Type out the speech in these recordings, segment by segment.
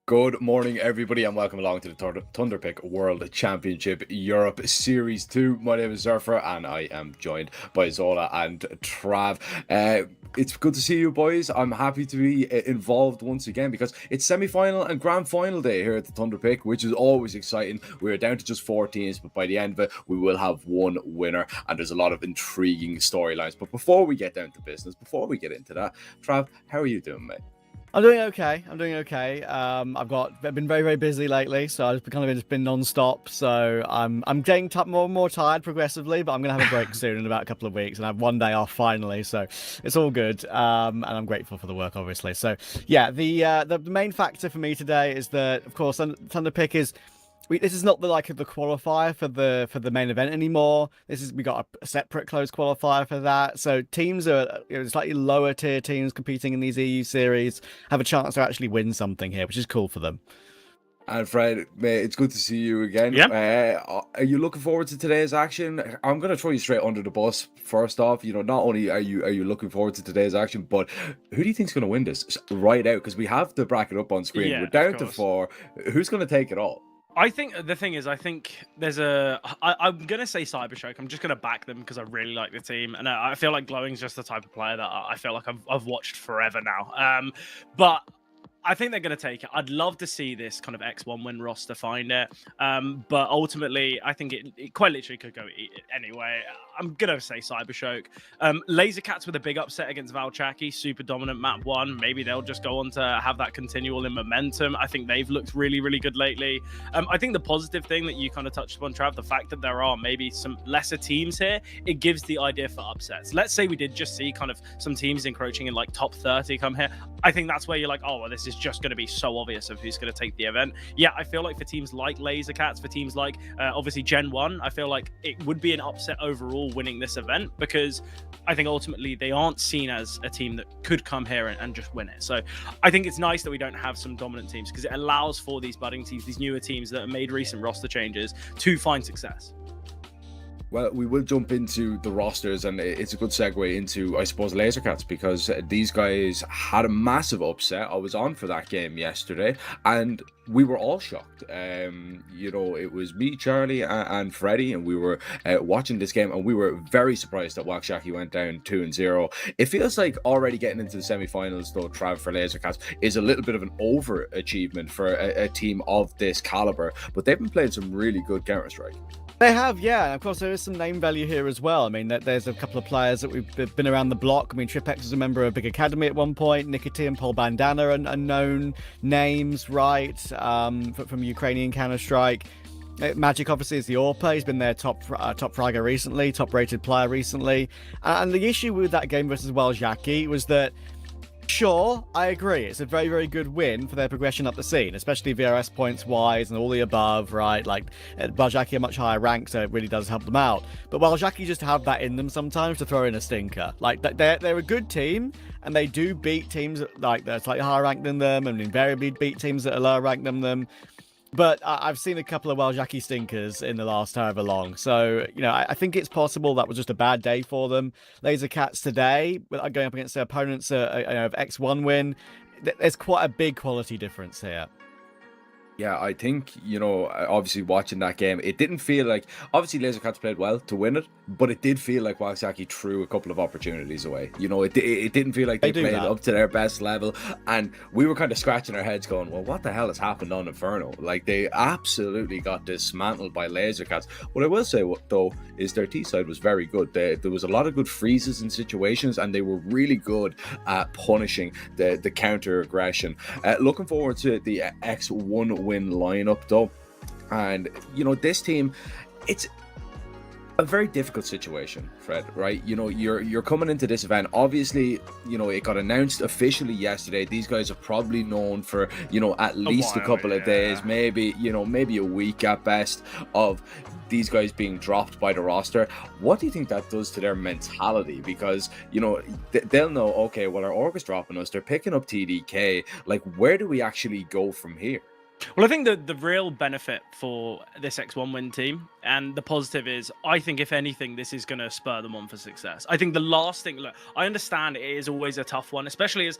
Good morning, everybody, and welcome along to the Thunderpick World Championship Europe Series 2. My name is Zurfer, and I am joined by Zola and Trav. It's good to see you, boys. I'm happy to be involved once again because it's semi-final and grand final day here at the Thunderpick, which is always exciting. We're down to just 4 teams, but by the end of it, we will have one winner, and there's a lot of intriguing storylines. But before we get down to business, before we get into that, Trav, how are you doing, mate? I'm doing okay. I've been very, very busy lately, so I've just been non-stop. So I'm getting more and more tired progressively, but I'm gonna have a break soon in about a couple of weeks, and I have one day off finally. So it's all good. And I'm grateful for the work, obviously. So yeah, the main factor for me today is that, of course, Thunderpick is. This is not the qualifier for the main event anymore. We got a separate closed qualifier for that. So teams are slightly lower tier teams competing in these EU series have a chance to actually win something here, which is cool for them. And Fred, mate, it's good to see you again. Yeah. Are you looking forward to today's action? I'm going to throw you straight under the bus. First off, not only are you looking forward to today's action, but who do you think's going to win this right out? Because we have the bracket up on screen. Yeah, we're down to 4. Who's going to take it all? I think the thing is, there's I'm going to say CYBERSHOKE. I'm just going to back them because I really like the team. And I feel like Glowing's just the type of player that I feel like I've watched forever now. But I think they're going to take it. I'd love to see this kind of X1 win roster find it. But ultimately, I think it quite literally could go anyway. I'm going to say CYBERSHOKE. Lazer Cats with a big upset against Walczaki, super dominant map 1. Maybe they'll just go on to have that continual in momentum. I think they've looked really, really good lately. I think the positive thing that you kind of touched upon, Trav, the fact that there are maybe some lesser teams here, it gives the idea for upsets. Let's say we did just see kind of some teams encroaching in like top 30 come here. I think that's where you're like, oh, well, this is just going to be so obvious of who's going to take the event. Yeah, I feel like for teams like Lazer Cats, for teams like obviously GenOne, I feel like it would be an upset overall winning this event because I think ultimately they aren't seen as a team that could come here and just win it. So I think it's nice that we don't have some dominant teams because it allows for these budding teams, these newer teams that have made recent roster changes to find success. Well, we will jump into the rosters, and it's a good segue into, I suppose, Lazer Cats, because these guys had a massive upset. I was on for that game yesterday, and we were all shocked. It was me, Charlie, and Freddie, and we were watching this game, and we were very surprised that Walczaki went down 2-0. It feels like already getting into the semi-finals, though, Trav, for Lazer Cats is a little bit of an overachievement for a team of this caliber, but they've been playing some really good Counter-Strike. They have, yeah. And of course, there is some name value here as well. I mean, there's a couple of players that we've been around the block. I mean, Tripex was a member of Big Academy at one point. Nikity and Paul Bandana are known names, right, from Ukrainian Counter-Strike. Magic, obviously, is the AWPer. He's been their top fragger recently, top-rated player recently. And the issue with that game versus Walczaki was that, sure, I agree. It's a very, very good win for their progression up the scene, especially VRS points wise and all the above, right? Like, Walczaki are much higher rank, so it really does help them out. But Walczaki just have that in them sometimes to throw in a stinker. Like, they're a good team, and they do beat teams like that are slightly higher ranked than them, and invariably beat teams that are lower ranked than them. But I've seen a couple of Walczaki stinkers in the last however long. So, I think it's possible that was just a bad day for them. Lazer Cats today, going up against their opponents of X1 win, there's quite a big quality difference here. Yeah, I think, obviously watching that game, it didn't feel like, obviously Lazer Cats played well to win it, but it did feel like Walczaki threw a couple of opportunities away. It didn't feel like they played up to their best level, and we were kind of scratching our heads going, well, what the hell has happened on Inferno? Like, they absolutely got dismantled by Lazer Cats. What I will say, though, is their T-side was very good. There was a lot of good freezes in situations, and they were really good at punishing the counter-aggression. Looking forward to the X1 win lineup, though, and this team, it's a very difficult situation, Fred, right? You're coming into this event, obviously, it got announced officially yesterday. These guys are probably known for at least a couple of days, maybe a week at best, of these guys being dropped by the roster. What do you think that does to their mentality? Because they'll know, okay, well, our org is dropping us, they're picking up TDK, like, where do we actually go from here? Well, I think the real benefit for this X1 win team, and the positive is, I think if anything, this is going to spur them on for success. I think the last thing, look, I understand it is always a tough one, especially as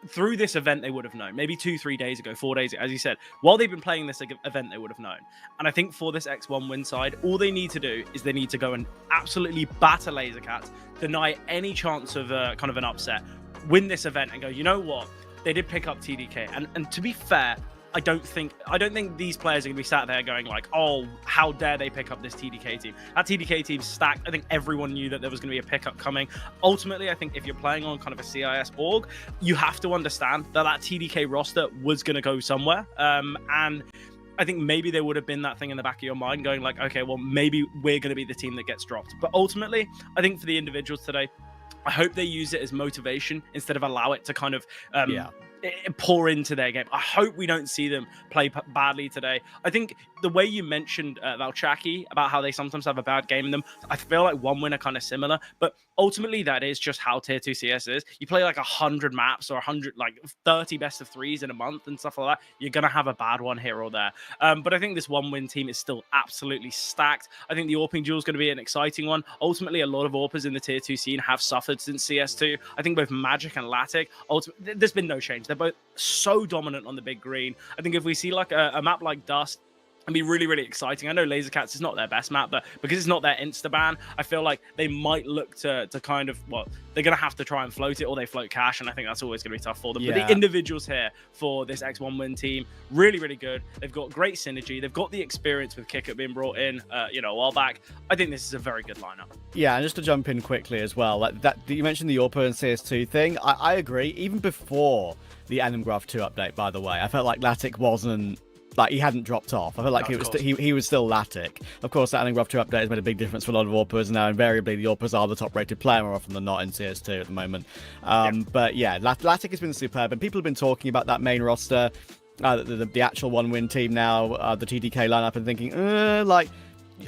through this event, they would have known. Maybe 2-3 days ago, 4 days ago, as you said, while they've been playing this event, they would have known. And I think for this X1 win side, all they need to do is they need to go and absolutely batter Lazer Cats, deny any chance of kind of an upset, win this event, and go, you know what? They did pick up TDK, and to be fair, I don't think these players are going to be sat there going like, oh, how dare they pick up this TDK team. That TDK team's stacked. I think everyone knew that there was going to be a pickup coming. Ultimately, I think if you're playing on kind of a CIS org, you have to understand that TDK roster was going to go somewhere. And I think maybe there would have been that thing in the back of your mind going like, okay, well, maybe we're going to be the team that gets dropped. But ultimately, I think for the individuals today, I hope they use it as motivation instead of allow it to kind of pour into their game. I hope we don't see them play badly today. I think the way you mentioned Walczaki about how they sometimes have a bad game in them, I feel like one win are kind of similar, but ultimately that is just how tier 2 CS is. You play like 100 maps or 100, like 30 best of threes in a month and stuff like that. You're going to have a bad one here or there. But I think this one win team is still absolutely stacked. I think the AWPing duel is going to be an exciting one. Ultimately, a lot of AWPers in the tier 2 scene have suffered since CS2. I think both Magic and Lavked, there's been no change. They're both so dominant on the big green. I think if we see like a map like Dust, it'd be really, really exciting. I know Lazer Cats is not their best map, but because it's not their insta-ban, I feel like they might look to kind of, well, they're going to have to try and float it, or they float cash, and I think that's always going to be tough for them. Yeah. But the individuals here for this X1 win team, really, really good. They've got great synergy. They've got the experience with Kickit being brought in, a while back. I think this is a very good lineup. Yeah, and just to jump in quickly as well, like that you mentioned the AWPer and CS2 thing. I agree. Even before the Graph 2 update, by the way, I felt like Lavked wasn't, like, he hadn't dropped off. I felt like he was still Lavked. Of course, that Graph 2 update has made a big difference for a lot of AWPers. Now, invariably, the AWPers are the top-rated player more often than not in CS2 at the moment. But yeah, Lavked has been superb, and people have been talking about that main roster, the actual one-win team now, the TDK lineup, and thinking, like,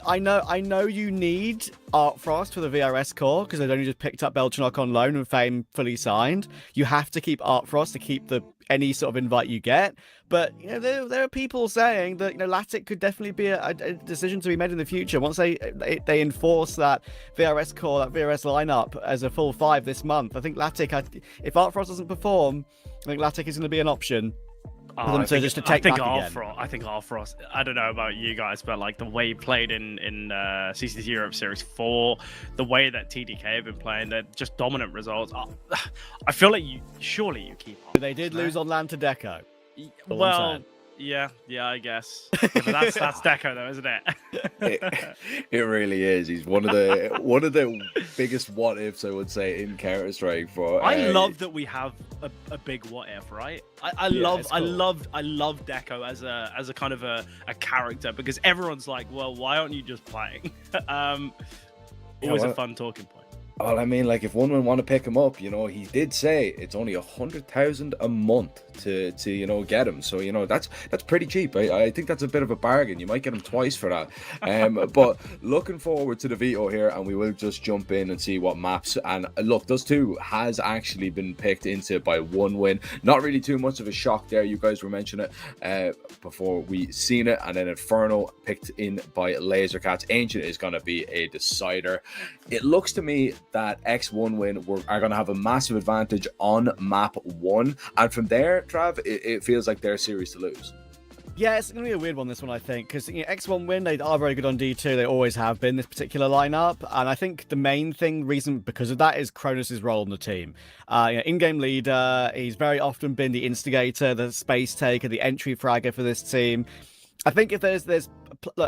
I know you need Art Frost for the VRS core because they've only just picked up Belchanok on loan and Fame fully signed. You have to keep Art Frost to keep any sort of invite you get. But you know, there are people saying that Lavked could definitely be a decision to be made in the future once they enforce that VRS core, that VRS lineup as a full 5 this month. I think Lavked, if Art Frost doesn't perform, I think Lavked is going to be an option. I think Art Frost, I don't know about you guys, but like the way he played in CCC Europe Series 4, the way that TDK have been playing, they're just dominant results. I feel like you keep on. They did lose on land to Deco. Well, yeah, I guess. But that's Deco though, isn't it? It really is. He's one of the biggest what ifs, I would say, in Counter-Strike. For I love that we have a big what if, right? I love Deco as a kind of a character, because everyone's like, well, why aren't you just playing? Always a fun talking point. Well, I mean, like, if one want to pick him up, he did say it's only 100,000 a month to get him. So that's pretty cheap. I think that's a bit of a bargain. You might get him twice for that. But looking forward to the veto here, and we will just jump in and see what maps. And look, those two has actually been picked into by one win. Not really too much of a shock there. You guys were mentioning it before we seen it, and then Inferno picked in by Lazer Cats. Ancient is going to be a decider. It looks to me that X1 win are going to have a massive advantage on map 1, and from there, Trav, it feels like their series to lose. Yeah, it's going to be a weird one, this one, I think, because X1 win, they are very good on D2. They always have been, this particular lineup. And I think the main reason because of that is Kronos' role on the team. In-game leader, he's very often been the instigator, the space taker, the entry fragger for this team. I think if there's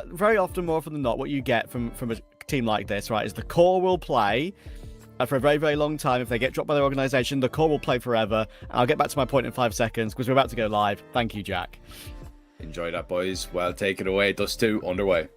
very often, more often than not, what you get from a team like this, right, is the core will play for a very, very long time. If they get dropped by their organization, the core will play forever. And I'll get back to my point in 5 seconds because we're about to go live. Thank you, Jack. Enjoy that, boys. Well, take it away. Dust 2 underway.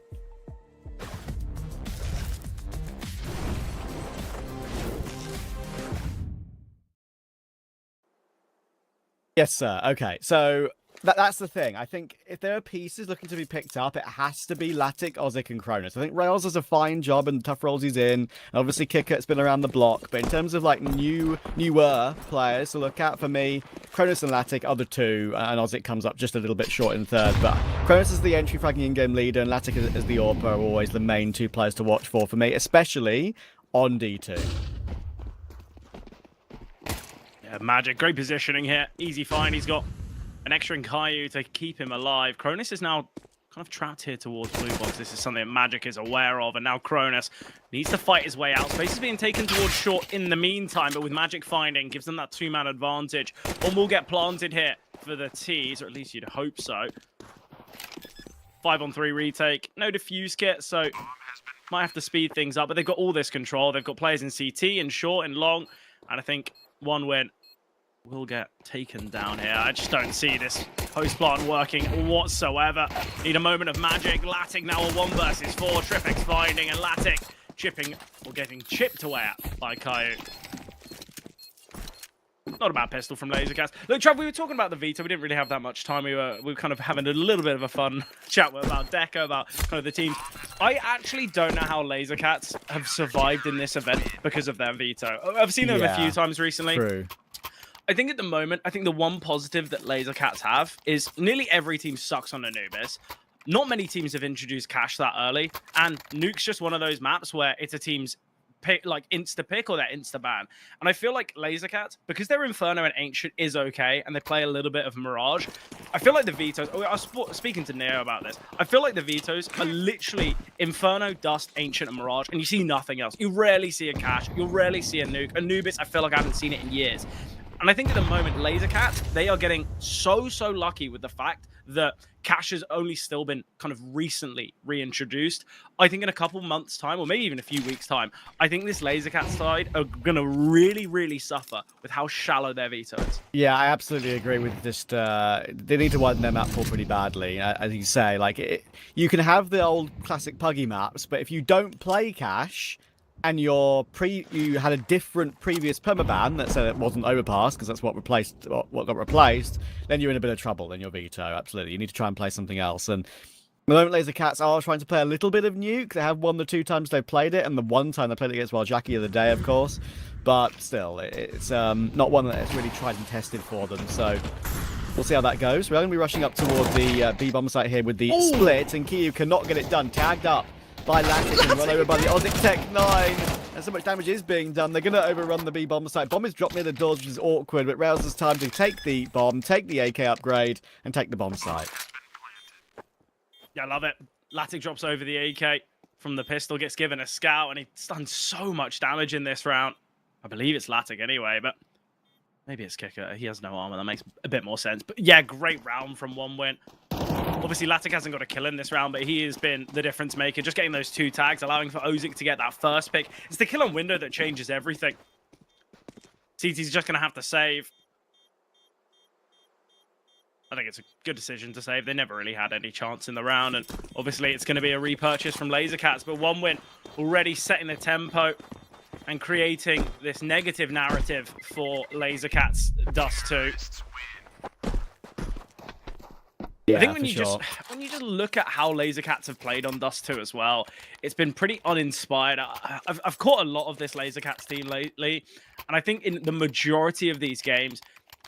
Yes, sir. Okay, so that's the thing. I think if there are pieces looking to be picked up, it has to be Lavked, Ozic, and Kronos. I think Rails does a fine job in the tough roles he's in. And obviously, Kickit's been around the block. But in terms of like newer players to look at, for me, Kronos and Lavked are the two, and Ozic comes up just a little bit short in third. But Kronos is the entry fragging in-game leader, and Lavked is the AWPer, are always the main two players to watch for me, especially on D2. Magic, great positioning here. Easy find. He's got an extra in Caillou to keep him alive. Cronus is now kind of trapped here towards blue box. This is something that Magic is aware of, and now Cronus needs to fight his way out. Space is being taken towards short in the meantime, but with Magic finding, gives them that 2-man advantage. One will get planted here for the T's, or at least you'd hope so. 5-on-3 retake, no defuse kit, so might have to speed things up, but they've got all this control. They've got players in CT, in short, in long, and I think one win will get taken down here. I just don't see this post plant working whatsoever. Need a moment of magic. Latic now a 1 versus 4. Tripix finding, and Latic chipping or getting chipped away at by Caillou. Not a bad pistol from Lazer Cats. Look, Trav, we were talking about the veto. We didn't really have that much time. We were kind of having a little bit of a fun chat about Deca, about kind of the team. I actually don't know how Lazer Cats have survived in this event because of their veto. I've seen them a few times recently. True. I think at the moment, I think the one positive that Lazer Cats have is nearly every team sucks on Anubis. Not many teams have introduced Cash that early, and Nuke's just one of those maps where it's a team's pick, like insta-pick or their insta-ban. And I feel like Lazer Cats, because their Inferno and Ancient is okay, and they play a little bit of Mirage, I feel like the vetoes, I was speaking to Neo about this, I feel like the vetoes are literally Inferno, Dust, Ancient, and Mirage, and you see nothing else. You rarely see a Cash, you'll rarely see a Nuke. Anubis, I feel like I haven't seen it in years. And I think at the moment, Lazer Cats, they are getting so lucky with the fact that Cash has only still been kind of recently reintroduced. I think in a couple months' time, or maybe even a few weeks' time, I think this Lazer Cats side are going to really suffer with how shallow their veto is. Yeah, I absolutely agree with just, they need to widen their map pool pretty badly. As you say, like, you can have the old classic Puggy maps, but if you don't play Cash, and you had a different previous permaban that said it wasn't overpass because that's what got replaced, then you're in a bit of trouble in your veto. Absolutely, you need to try and play something else. And at the moment, Lazer Cats are trying to play a little bit of Nuke. They have won the 2 times they've played it, and the 1 time they played it against Walczaki the other day, of course. But still, it's not one that's really tried and tested for them. So we'll see how that goes. We're going to be rushing up toward the B bomb site here with the split, and Caillou cannot get it done. Tagged up by Latic and run over by the Ozic Tech 9. And so much damage is being done. They're going to overrun the B bomb site. Bomb is dropped near the doors, which is awkward, but Rails has time to take the bomb, take the AK upgrade, and take the bomb site. Yeah, I love it. Latic drops over the AK from the pistol, gets given a scout, and he's done so much damage in this round. I believe it's Latic anyway, but maybe it's Kicker. He has no armor. That makes a bit more sense. But yeah, great round from One Win. Obviously, Latic hasn't got a kill in this round, but he has been the difference maker. Just getting those 2 tags, allowing for Ozic to get that first pick. It's the kill on window that changes everything. CT's just going to have to save. I think it's a good decision to save. They never really had any chance in the round, and obviously it's going to be a repurchase from Lazer Cats, but One Win already setting the tempo and creating this negative narrative for Lazer Cats Dust 2. Yeah, I think when you just look at how Lazer Cats have played on Dust 2 as well, it's been pretty uninspired. I've caught a lot of this Lazer Cats team lately, and I think in the majority of these games,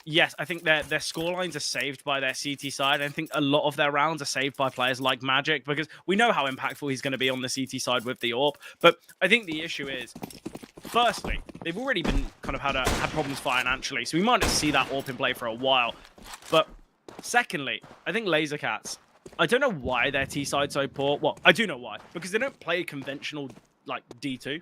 yes, I think their scorelines are saved by their CT side. I think a lot of their rounds are saved by players like Magic, because we know how impactful he's going to be on the CT side with the AWP. But I think the issue is, firstly, they've already been kind of had problems financially, so we might not see that AWP in play for a while. But secondly, I think Lazer Cats, I don't know why their T side's so poor. Well, I do know why. Because they don't play conventional, like, D2.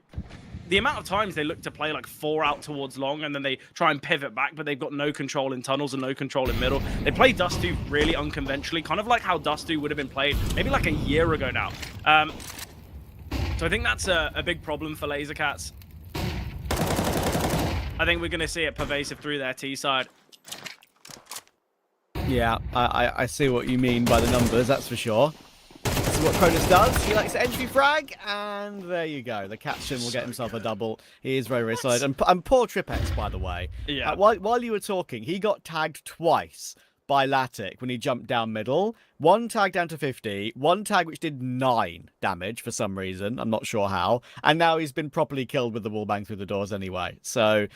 The amount of times they look to play, like, 4 out towards long, and then they try and pivot back, but they've got no control in tunnels and no control in middle. They play Dust 2 really unconventionally, kind of like how Dust 2 would have been played maybe like a year ago now. So I think that's a big problem for Lazer Cats. I think we're going to see it pervasive through their T side. Yeah, I see what you mean by the numbers, that's for sure. This is what Cronus does. He likes to entry frag, and there you go. The captain will get himself a double. He is very solid. And poor Tripx, by the way. Yeah. While you were talking, he got tagged twice by Latic when he jumped down middle. 1 tag down to 50, 1 tag which did 9 damage for some reason. I'm not sure how. And now he's been properly killed with the wallbang through the doors anyway. So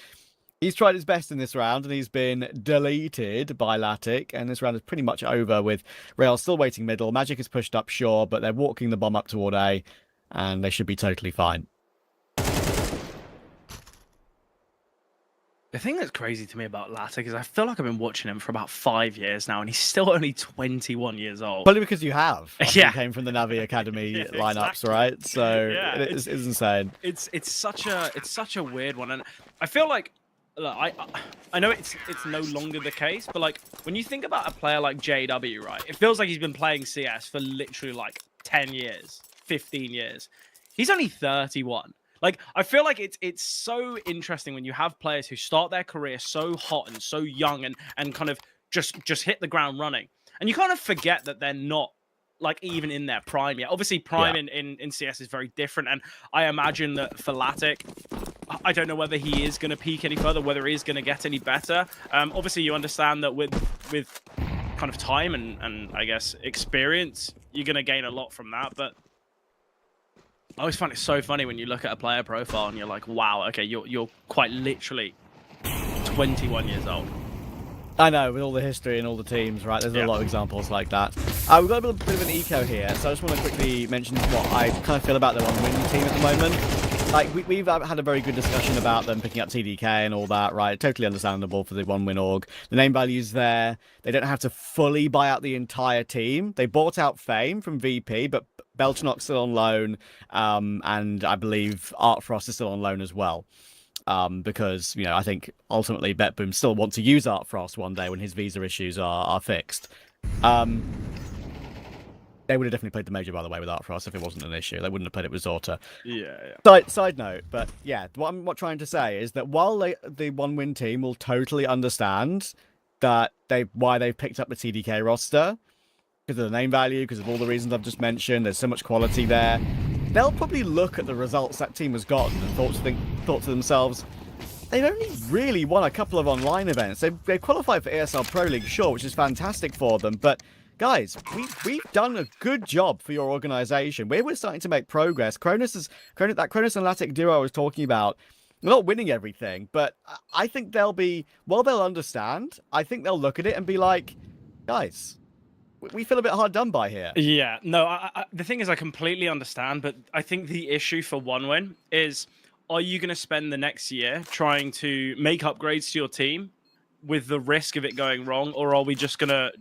he's tried his best in this round, and he's been deleted by Latic, and this round is pretty much over with Rail still waiting middle. Magic is pushed up, sure, but they're walking the bomb up toward A, and they should be totally fine. The thing that's crazy to me about Lavked is I feel like I've been watching him for about 5 years now, and he's still only 21 years old. Probably because you have. Yeah. You came from the Navi Academy Yeah, lineups, exactly. right? So Yeah, it's insane. It's such a weird one, and I feel like, look, I know it's no longer the case, but like when you think about a player like JW, right? It feels like he's been playing CS for literally like 10 years, 15 years. He's only 31. Like, I feel like it's so interesting when you have players who start their career so hot and so young and kind of just hit the ground running. And you kind of forget that they're not like even in their prime yet. Obviously, prime in CS is very different. And I imagine that for Lavked, I don't know whether he is going to peak any further, whether he is going to get any better. Obviously, you understand that with kind of time and I guess experience, you're going to gain a lot from that. But I always find it so funny when you look at a player profile and you're like, wow, okay, you're quite literally 21 years old. I know, with all the history and all the teams, right? There's a lot of examples like that. We've got a bit of an eco here, so I just want to quickly mention what I kind of feel about the one-win team at the moment. Like, we've had a very good discussion about them picking up TDK and all that, right? Totally understandable for the one-win org. The name value's there. They don't have to fully buy out the entire team. They bought out Fame from VP, but Belchanok's still on loan, and I believe Artfrost is still on loan as well. Because, you know, I think ultimately BetBoom still want to use Artfrost one day when his visa issues are fixed. They would have definitely played the major, by the way, with Artfrost if it wasn't an issue. They wouldn't have played it with Zorta. Yeah. Side note, but yeah, what I'm trying to say is that while the one-win team will totally understand that why they've picked up the TDK roster, because of the name value, because of all the reasons I've just mentioned, there's so much quality there. They'll probably look at the results that team has gotten and thought to themselves, they've only really won a couple of online events. They've qualified for ESL Pro League, sure, which is fantastic for them, but guys, we've done a good job for your organization. We're starting to make progress. That Kronos and Lavked duo I was talking about, they're not winning everything, but I think they'll understand, I think they'll look at it and be like, guys, we feel a bit hard done by here. Yeah, no, the thing is I completely understand, but I think the issue for one-win is, are you going to spend the next year trying to make upgrades to your team with the risk of it going wrong, or are we just going to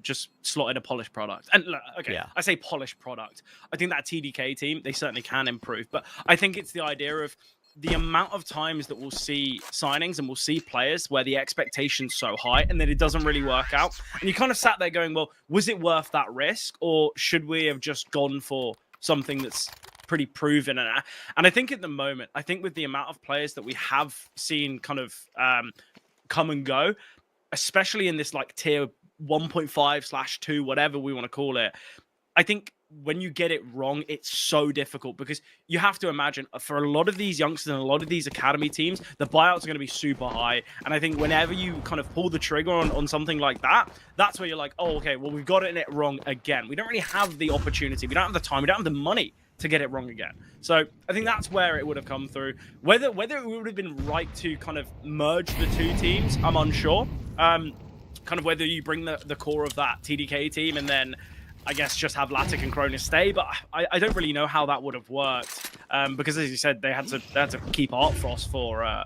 slot in a polished product? And look, okay, yeah. I say polished product. I think that TDK team, they certainly can improve, but I think it's the idea of the amount of times that we'll see signings and we'll see players where the expectation's so high and then it doesn't really work out. And you kind of sat there going, well, was it worth that risk, or should we have just gone for something that's pretty proven? And I think at the moment, I think with the amount of players that we have seen kind of come and go, especially in this like tier 1.5/2, whatever we want to call it, I think when you get it wrong, it's so difficult, because you have to imagine for a lot of these youngsters and a lot of these academy teams, the buyouts are going to be super high. And I think whenever you kind of pull the trigger on something like that, that's where you're like, oh, okay, well, we've got it wrong again. We don't really have the opportunity. We don't have the time. We don't have the money to get it wrong again. So I think that's where it would have come through. Whether it would have been right to kind of merge the two teams, I'm unsure. Kind of whether you bring the core of that TDK team and then I guess just have Lavked and Kronos stay, but I don't really know how that would have worked, because as you said, they had to keep Artfrost for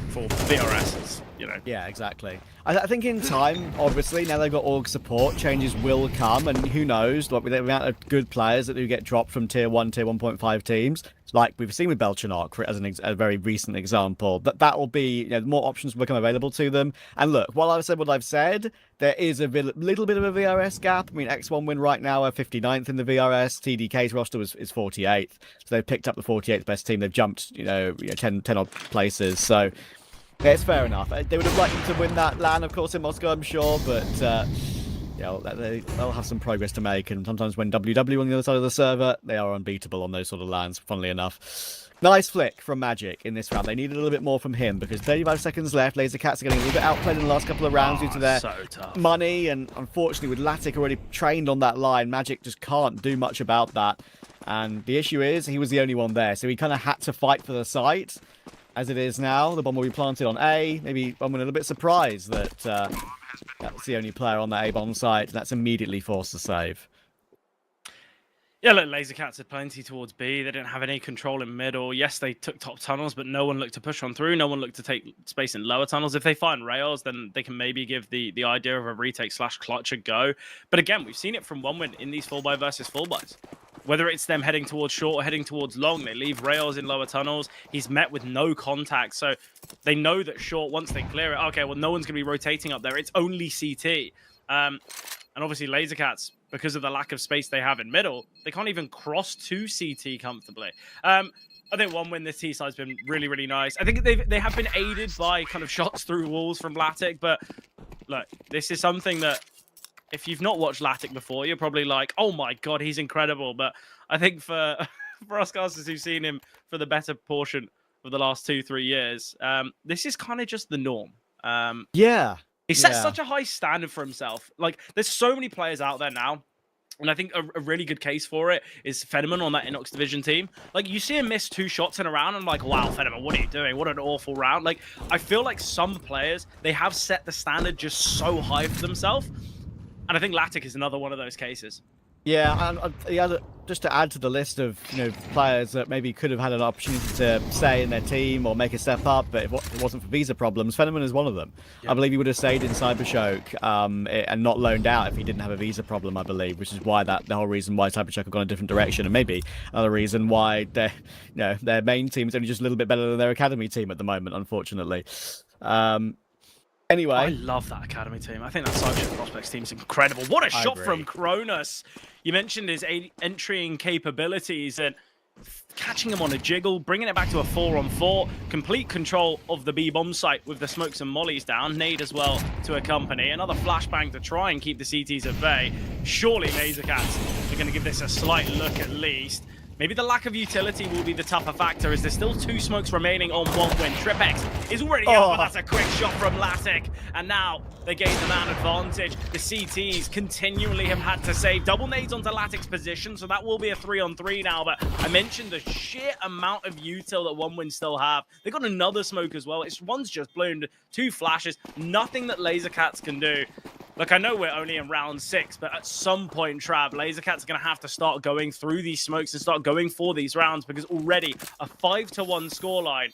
VRS, you know. Yeah, exactly. I think in time, obviously, now they've got org support, changes will come, and who knows, like with the amount of good players that do get dropped from tier 1, tier 1.5 teams, like we've seen with Belchanok as a very recent example, that will be, you know, more options will become available to them. And look, while I've said what I've said, there is a little bit of a VRS gap. I mean, X1 right now are 59th in the VRS. TDK's roster is 48th, so they've picked up the 48th best team. They've jumped, 10 odd places. So yeah, it's fair enough. They would have liked to win that LAN, of course, in Moscow, I'm sure, but they'll have some progress to make. And sometimes when WW on the other side of the server, they are unbeatable on those sort of LANs, funnily enough. Nice flick from Magic in this round. They needed a little bit more from him, because 35 seconds left. Lazer Cats are getting a little bit outplayed in the last couple of rounds due to their money. And unfortunately, with Lavked already trained on that line, Magic just can't do much about that. And the issue is, he was the only one there, so he kind of had to fight for the site. As it is now, the bomb will be planted on A. Maybe I'm a little bit surprised that that's the only player on that A bomb site, and that's immediately forced to save. Yeah, look, Lazer Cats had plenty towards B. They didn't have any control in middle. Yes, they took top tunnels, but no one looked to push on through. No one looked to take space in lower tunnels. If they find rails, then they can maybe give the idea of a retake / clutch a go. But again, we've seen it from 1win in these full buy versus full buys. Whether it's them heading towards short or heading towards long, they leave rails in lower tunnels. He's met with no contact, so they know that short, once they clear it, okay, well, no one's going to be rotating up there. It's only CT. And obviously, Lazer Cats, because of the lack of space they have in middle, they can't even cross to CT comfortably. I think 1win this T side's been really, really nice. I think they have been aided by kind of shots through walls from Lavked, but look, this is something that if you've not watched Lavked before, you're probably like, oh my god, he's incredible. But I think for us casters who've seen him for the better portion of the last 2-3 years, this is kind of just the norm. Yeah. He sets such a high standard for himself. Like, there's so many players out there now, and I think a really good case for it is Fenneman on that INOX Division team. Like, you see him miss 2 shots in a round, and I'm like, wow, Fenneman, what are you doing? What an awful round. Like, I feel like some players, they have set the standard just so high for themselves, and I think Lavked is another one of those cases. Yeah, and just to add to the list of players that maybe could have had an opportunity to stay in their team or make a step up, but if it wasn't for visa problems, Fenneman is one of them. Yeah. I believe he would have stayed in CYBERSHOKE and not loaned out if he didn't have a visa problem, I believe, which is why the whole reason why CYBERSHOKE have gone a different direction, and maybe another reason why their main team is only just a little bit better than their academy team at the moment, unfortunately. Anyway, I love that academy team. I think that CYBERSHOKE Prospects team is incredible. What a shot from Kronos. You mentioned his entering capabilities and catching him on a jiggle, bringing it back to a 4-on-4, complete control of the B bomb site with the smokes and mollies down, nade as well to accompany, another flashbang to try and keep the CTs at bay. Surely Lazer Cats are going to give this a slight look at least. Maybe the lack of utility will be the tougher factor, as there's still 2 smokes remaining on 1win. TWC is already out, but that's a quick shot from Lavked. And now they gain the man advantage. The CTs continually have had to save. Double nades onto Lavked's position, so that will be a 3-on-3 now. But I mentioned the sheer amount of util that 1win still have. They got another smoke as well. One's just bloomed, 2 flashes, nothing that Lazer Cats can do. Look, I know we're only in round 6, but at some point, Trav, Lazer Cats are going to have to start going through these smokes and start going for these rounds, because already a 5-1 scoreline.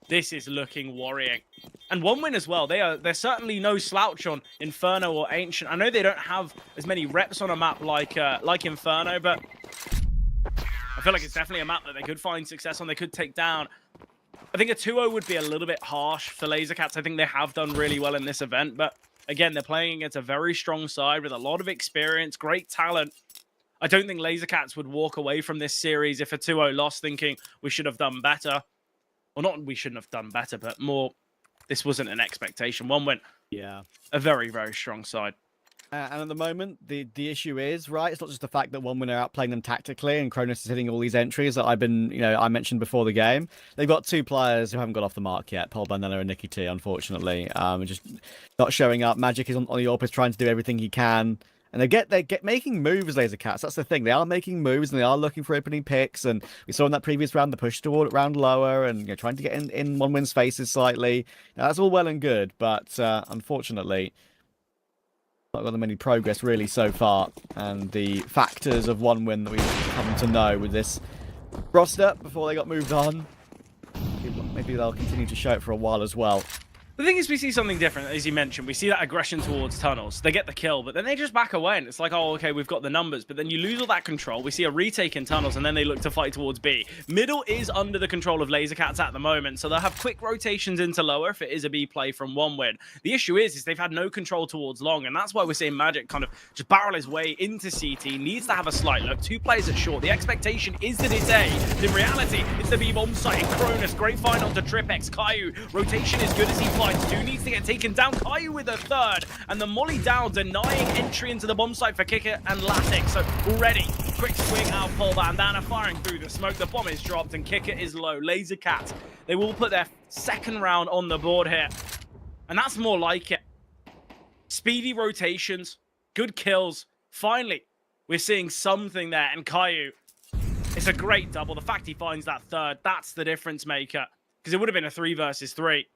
This is looking worrying. And 1win as well. They're certainly no slouch on Inferno or Ancient. I know they don't have as many reps on a map like Inferno, but I feel like it's definitely a map that they could find success on. They could take down. I think a 2-0 would be a little bit harsh for Lazer Cats. I think they have done really well in this event, but again, they're playing against a very strong side with a lot of experience, great talent. I don't think Lazer Cats would walk away from this series if a 2-0 loss thinking we should have done better. Well, not we shouldn't have done better, but more this wasn't an expectation. 1win. Yeah. A very, very strong side. And at the moment, the issue is, right, it's not just the fact that 1win are outplaying them tactically and Kronos is hitting all these entries that I mentioned before the game. They've got 2 players who haven't got off the mark yet, polBandana and Nicky T, unfortunately. Just not showing up. Magic is on the AWP, trying to do everything he can. And they get making moves, Lazer Cats. That's the thing. They are making moves and they are looking for opening picks. And we saw in that previous round the push toward round lower and trying to get in 1win's faces slightly. Now, that's all well and good, but unfortunately, not got many progress really so far. And the factors of 1win that we've come to know with this roster before they got moved on, maybe they'll continue to show it for a while as well. The thing is, we see something different, as you mentioned. We see that aggression towards tunnels. They get the kill, but then they just back away, and it's like, oh, okay, we've got the numbers. But then you lose all that control. We see a retake in tunnels, and then they look to fight towards B. Middle is under the control of Lazer Cats at the moment, so they'll have quick rotations into lower if it is a B play from 1win. The issue is they've had no control towards long, and that's why we're seeing Magic kind of just barrel his way into CT. Needs to have a slight look. 2 players at short. The expectation is that it's A. But in reality, it's the B bomb site. And Kronos, great find onto TWC. Caillou, rotation is good as he fights. 2 needs to get taken down. Caillou with a 3rd, and the molly down, denying entry into the bomb site for Kicker and Lavked. So already, quick swing out polBandana, firing through the smoke. The bomb is dropped, and Kicker is low. Lazer Cats, they will put their 2nd round on the board here, and that's more like it. Speedy rotations, good kills. Finally, we're seeing something there, and Caillou, it's a great double. The fact he finds that 3rd, that's the difference maker, because it would have been a 3 versus 3.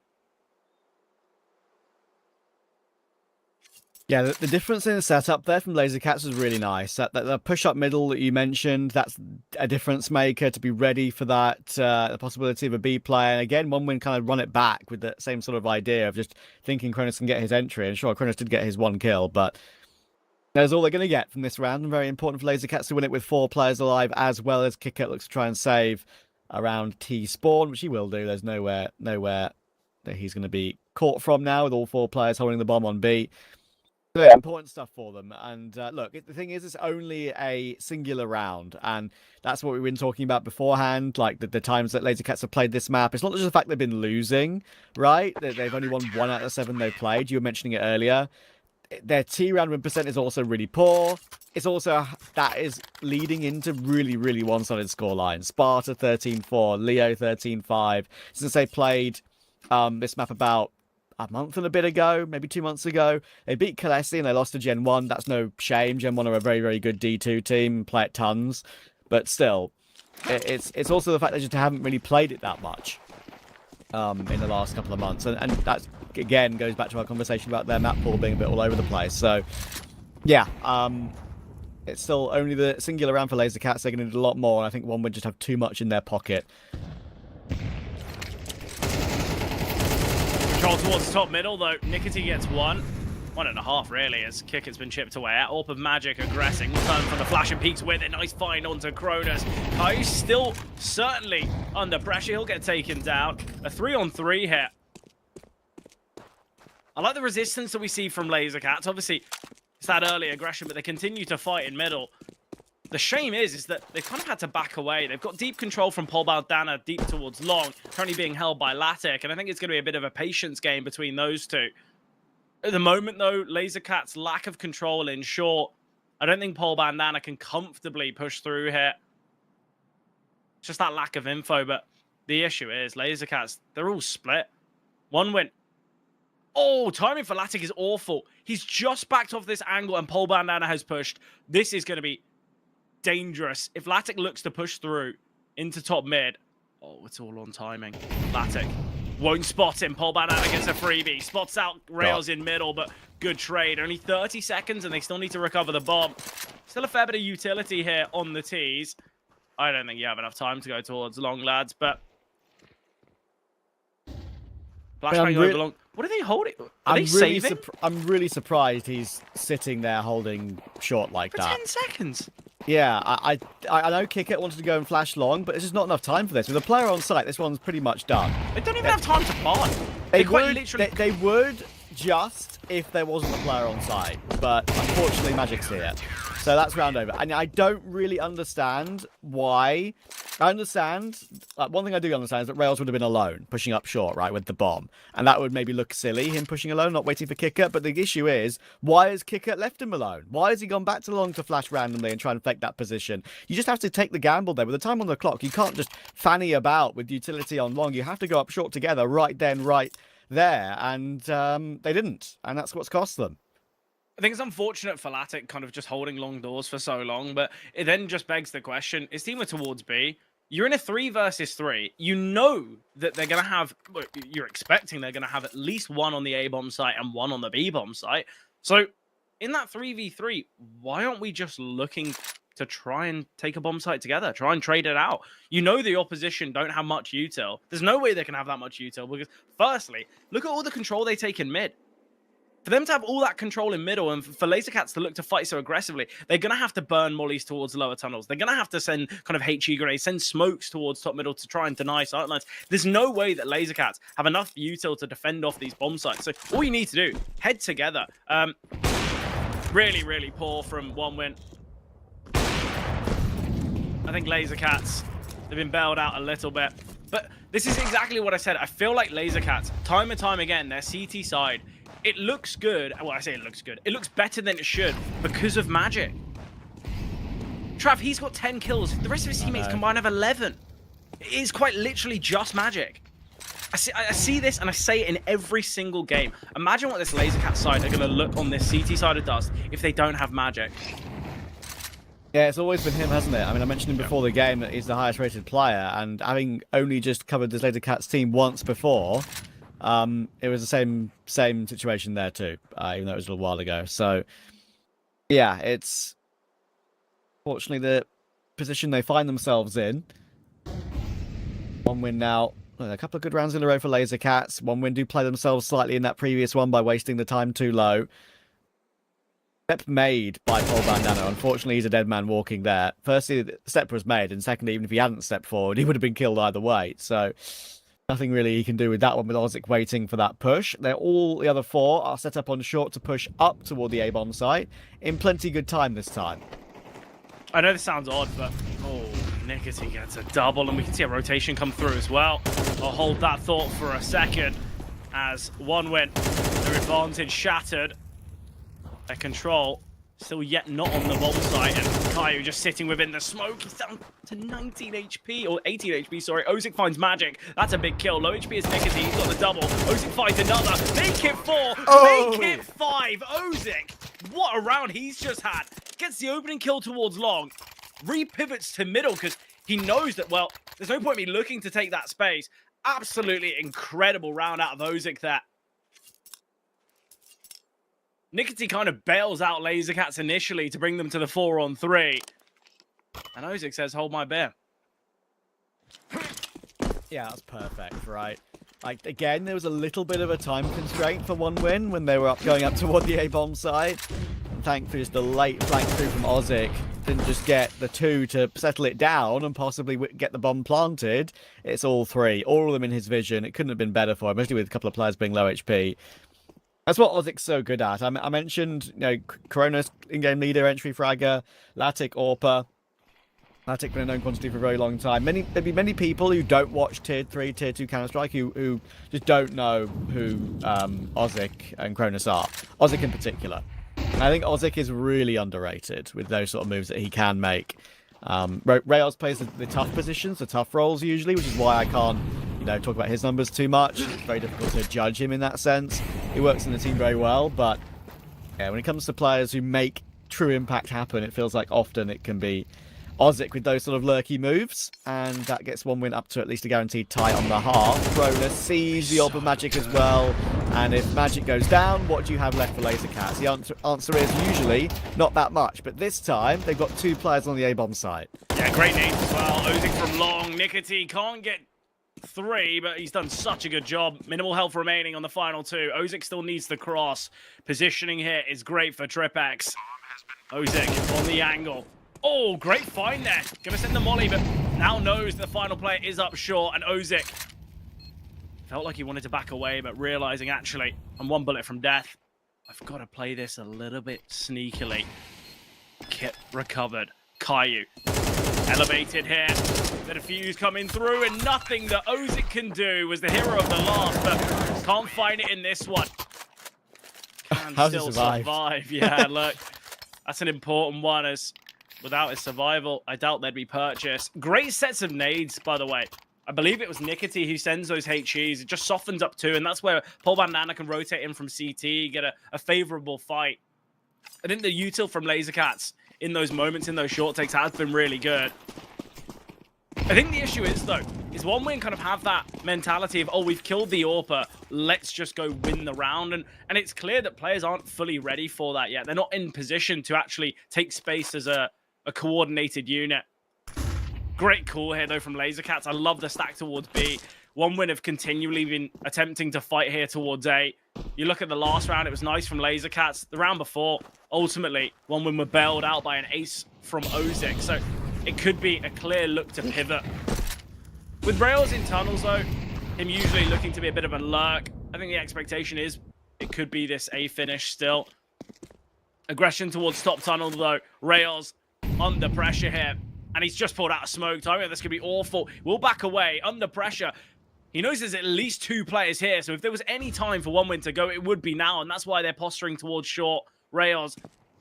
Yeah, the difference in the setup there from Lazer Cats was really nice. The push-up middle that you mentioned, that's a difference maker to be ready for that, the possibility of a B play. And again, OneWin kind of run it back with the same sort of idea of just thinking Kronos can get his entry. And sure, Kronos did get his 1 kill, but that's all they're going to get from this round. And very important for Lazer Cats to win it with 4 players alive, as well as Kicker looks to try and save around T spawn, which he will do. There's nowhere that he's going to be caught from now with all 4 players holding the bomb on B. So yeah, important stuff for them. And look, the thing is, it's only a singular round, and that's what we've been talking about beforehand. Like the times that Lazer Cats have played this map, it's not just the fact they've been losing, right? They've only won 1 out of 7 they've played. You were mentioning it earlier. Their T round win percent is also really poor. It's also that is leading into really one-sided scoreline. Sparta 13-4, Leo 13-5. Since they played this map about a month and a bit ago, maybe 2 months ago, they beat Kalesi and they lost to GenOne. That's no shame. GenOne are a very good D2 team, play it tons, but still, it's also the fact they just haven't really played it that much in the last couple of months, and that again goes back to our conversation about their map pool being a bit all over the place. So yeah, it's still only the singular round for Lazer Cats. They're going to need a lot more, and I think one would just have too much in their pocket. Control towards the top middle, though. Nicotine gets 1.5 really, as Kick has been chipped away at. Orb of Magic aggressing. Turn for the flash and peaks with it. Nice find onto Kronos. Kai's still certainly under pressure. He'll get taken down. A 3-on-3 hit. I like the resistance that we see from Lazer Cats. Obviously, it's that early aggression, but they continue to fight in middle. The shame is that they've kind of had to back away. They've got deep control from Paul Baldana deep towards long, currently being held by Lavked, and I think it's going to be a bit of a patience game between those two. At the moment, though, Lazer Cats' lack of control in short, I don't think Paul Bandana can comfortably push through here. It's just that lack of info, but the issue is Lazer Cats, they're all split. One win. Oh, timing for Lavked is awful. He's just backed off this angle and Paul Bandana has pushed. This is going to be dangerous. If Lavked looks to push through into top mid, oh, it's all on timing. Lavked won't spot him. Paul Bandana gets a freebie. Spots out Rails in middle, but good trade. Only 30 seconds and they still need to recover the bomb. Still a fair bit of utility here on the tees. I don't think you have enough time to go towards long, lads, but flashbang over long. What are they holding? Are they saving? I'm really surprised he's sitting there holding short like for that. 10 seconds. Yeah, I know Kickit wanted to go and flash long, but there's just not enough time for this. With a player on site, this one's pretty much done. They don't even have time to buy. They would just if there wasn't a player on site, but unfortunately Magic's here. So that's round over. And I don't really understand why. I understand, one thing I do understand is that Rails would have been alone, pushing up short, right, with the bomb. And that would maybe look silly, him pushing alone, not waiting for Kicker. But the issue is, why has Kicker left him alone? Why has he gone back to long to flash randomly and try and fake that position? You just have to take the gamble there. With the time on the clock, you can't just fanny about with utility on long. You have to go up short together right then, right there. And they didn't. And that's what's cost them. I think it's unfortunate for Lavked kind of just holding long doors for so long, but it then just begs the question, his team are towards B. You're in a 3 versus 3. You know that they're going to have, well, you're expecting they're going to have at least 1 on the A-bomb site and 1 on the B-bomb site. So in that 3v3, why aren't we just looking to try and take a bomb site together, try and trade it out? You know the opposition don't have much util. There's no way they can have that much util because, firstly, look at all the control they take in mid. For them to have all that control in middle and for Lazer Cats to look to fight so aggressively, they're going to have to burn mollies towards lower tunnels. They're going to have to send kind of HE grenades, send smokes towards top middle to try and deny sightlines. There's no way that Lazer Cats have enough util to defend off these bomb sites. So all you need to do, head together. Really poor from one win. I think Lazer Cats, they've been bailed out a little bit. But this is exactly what I said. I feel like Lazer Cats, time and time again, their CT side, it looks good. Well, I say it looks good. It looks better than it should because of Magic. Trav, he's got 10 kills. The rest of his teammates combined have 11. It is quite literally just Magic. I see this and I say it in every single game. Imagine what this Lazer Cat side are going to look on this CT side of Dust if they don't have Magic. Yeah, it's always been him, hasn't it? I mean, I mentioned him before the game that he's the highest rated player, and having only just covered this Lazer Cats team once before, It was the same situation there too, even though it was a little while ago. So, yeah, it's fortunately the position they find themselves in. 1 win now. A couple of good rounds in a row for Lazer Cats. 1 win do play themselves slightly in that previous one by wasting the time too low. Step made by Paul Bandana. Unfortunately, he's a dead man walking there. Firstly, the step was made, and secondly, even if he hadn't stepped forward, he would have been killed either way. So nothing really he can do with that one with ozик waiting for that push. All the other 4 are set up on short to push up toward the A-bomb site in plenty good time this time. I know this sounds odd, but oh, Nicotine gets a double, and we can see a rotation come through as well. I'll hold that thought for a second as 1 win, their advantage shattered. Their control still yet not on the bomb site, and Caillou just sitting within the smoke. He's down to 19 HP, or 18 HP, sorry. ozик finds Magic. That's a big kill. Low HP is Nicotine. He's got the double. ozik finds another. Make it 4. Oh. Make it 5. ozik, what a round he's just had. Gets the opening kill towards long. Re-pivots to middle because he knows that, well, there's no point in me looking to take that space. Absolutely incredible round out of ozik there. Nicotine kind of bails out Lazer Cats initially to bring them to the 4-on-3. And ozik says, hold my beer. Yeah, that's perfect, right? Like, again, there was a little bit of a time constraint for 1 win when they were going up toward the A-bomb side. And thankfully, just the late flank through from ozik didn't just get the 2 to settle it down and possibly get the bomb planted. It's all 3, all of them in his vision. It couldn't have been better for him, especially with a couple of players being low HP. That's what ozik's so good at. I mentioned, you know, Coronas in-game leader, entry fragger, Latik, AWPer. Latik been a known quantity for a very long time. There'd be many people who don't watch Tier 3, Tier 2 Counter-Strike who just don't know who ozik and Cronus are. ozik in particular. And I think ozik is really underrated with those sort of moves that he can make. Rails plays the tough positions, the tough roles usually, which is why I can't, you know, talk about his numbers too much. It's very difficult to judge him in that sense. He works in the team very well, but yeah, when it comes to players who make true impact happen, it feels like often it can be ozik with those sort of lurky moves, and that gets 1 win up to at least a guaranteed tie on the half. Roller sees the orb of Magic as well, and if Magic goes down, what do you have left for Lazer Cats? The answer is usually not that much, but this time they've got 2 players on the A-bomb side. Yeah, great nades as well. ozik from long. Nicotine can't get 3, but he's done such a good job. Minimal health remaining on the final 2. ozik still needs the cross. Positioning here is great for TRIPX. ozik on the angle. Oh, great find there. Gonna send the molly, but now knows the final player is up short, and ozik felt like he wanted to back away, but realizing, actually, I'm 1 bullet from death. I've got to play this a little bit sneakily. Kit recovered. Caillou elevated here. The defuse coming through, and nothing that ozik can do. Was the hero of the last, but can't find it in this one. Can How's still he survive? survive. Yeah, look, that's an important one, as without his survival, I doubt they'd be purchased. Great sets of nades, by the way. I believe it was Nicotine who sends those HEs. It just softens up too, and that's where Paul Bandana can rotate in from CT, get a favorable fight. I think the util from Lazer Cats in those moments, in those short takes, has been really good. I think the issue is, though, is 1 win kind of have that mentality of, oh, we've killed the AWPer, let's just go win the round. And it's clear that players aren't fully ready for that yet. They're not in position to actually take space as a coordinated unit. Great call here, though, from Lazer Cats. I love the stack towards B. 1 win have continually been attempting to fight here towards A. You look at the last round, it was nice from Lazer Cats. The round before, ultimately, 1 win were bailed out by an ace from ozik. So it could be a clear look to pivot. With Rails in tunnels, though, him usually looking to be a bit of a lurk. I think the expectation is it could be this A finish still. Aggression towards top tunnel, though. Rails under pressure here. And he's just pulled out of smoke. Timing this could be awful. We'll back away under pressure. He knows there's at least 2 players here. So if there was any time for 1 win to go, it would be now. And that's why they're posturing towards short. Rails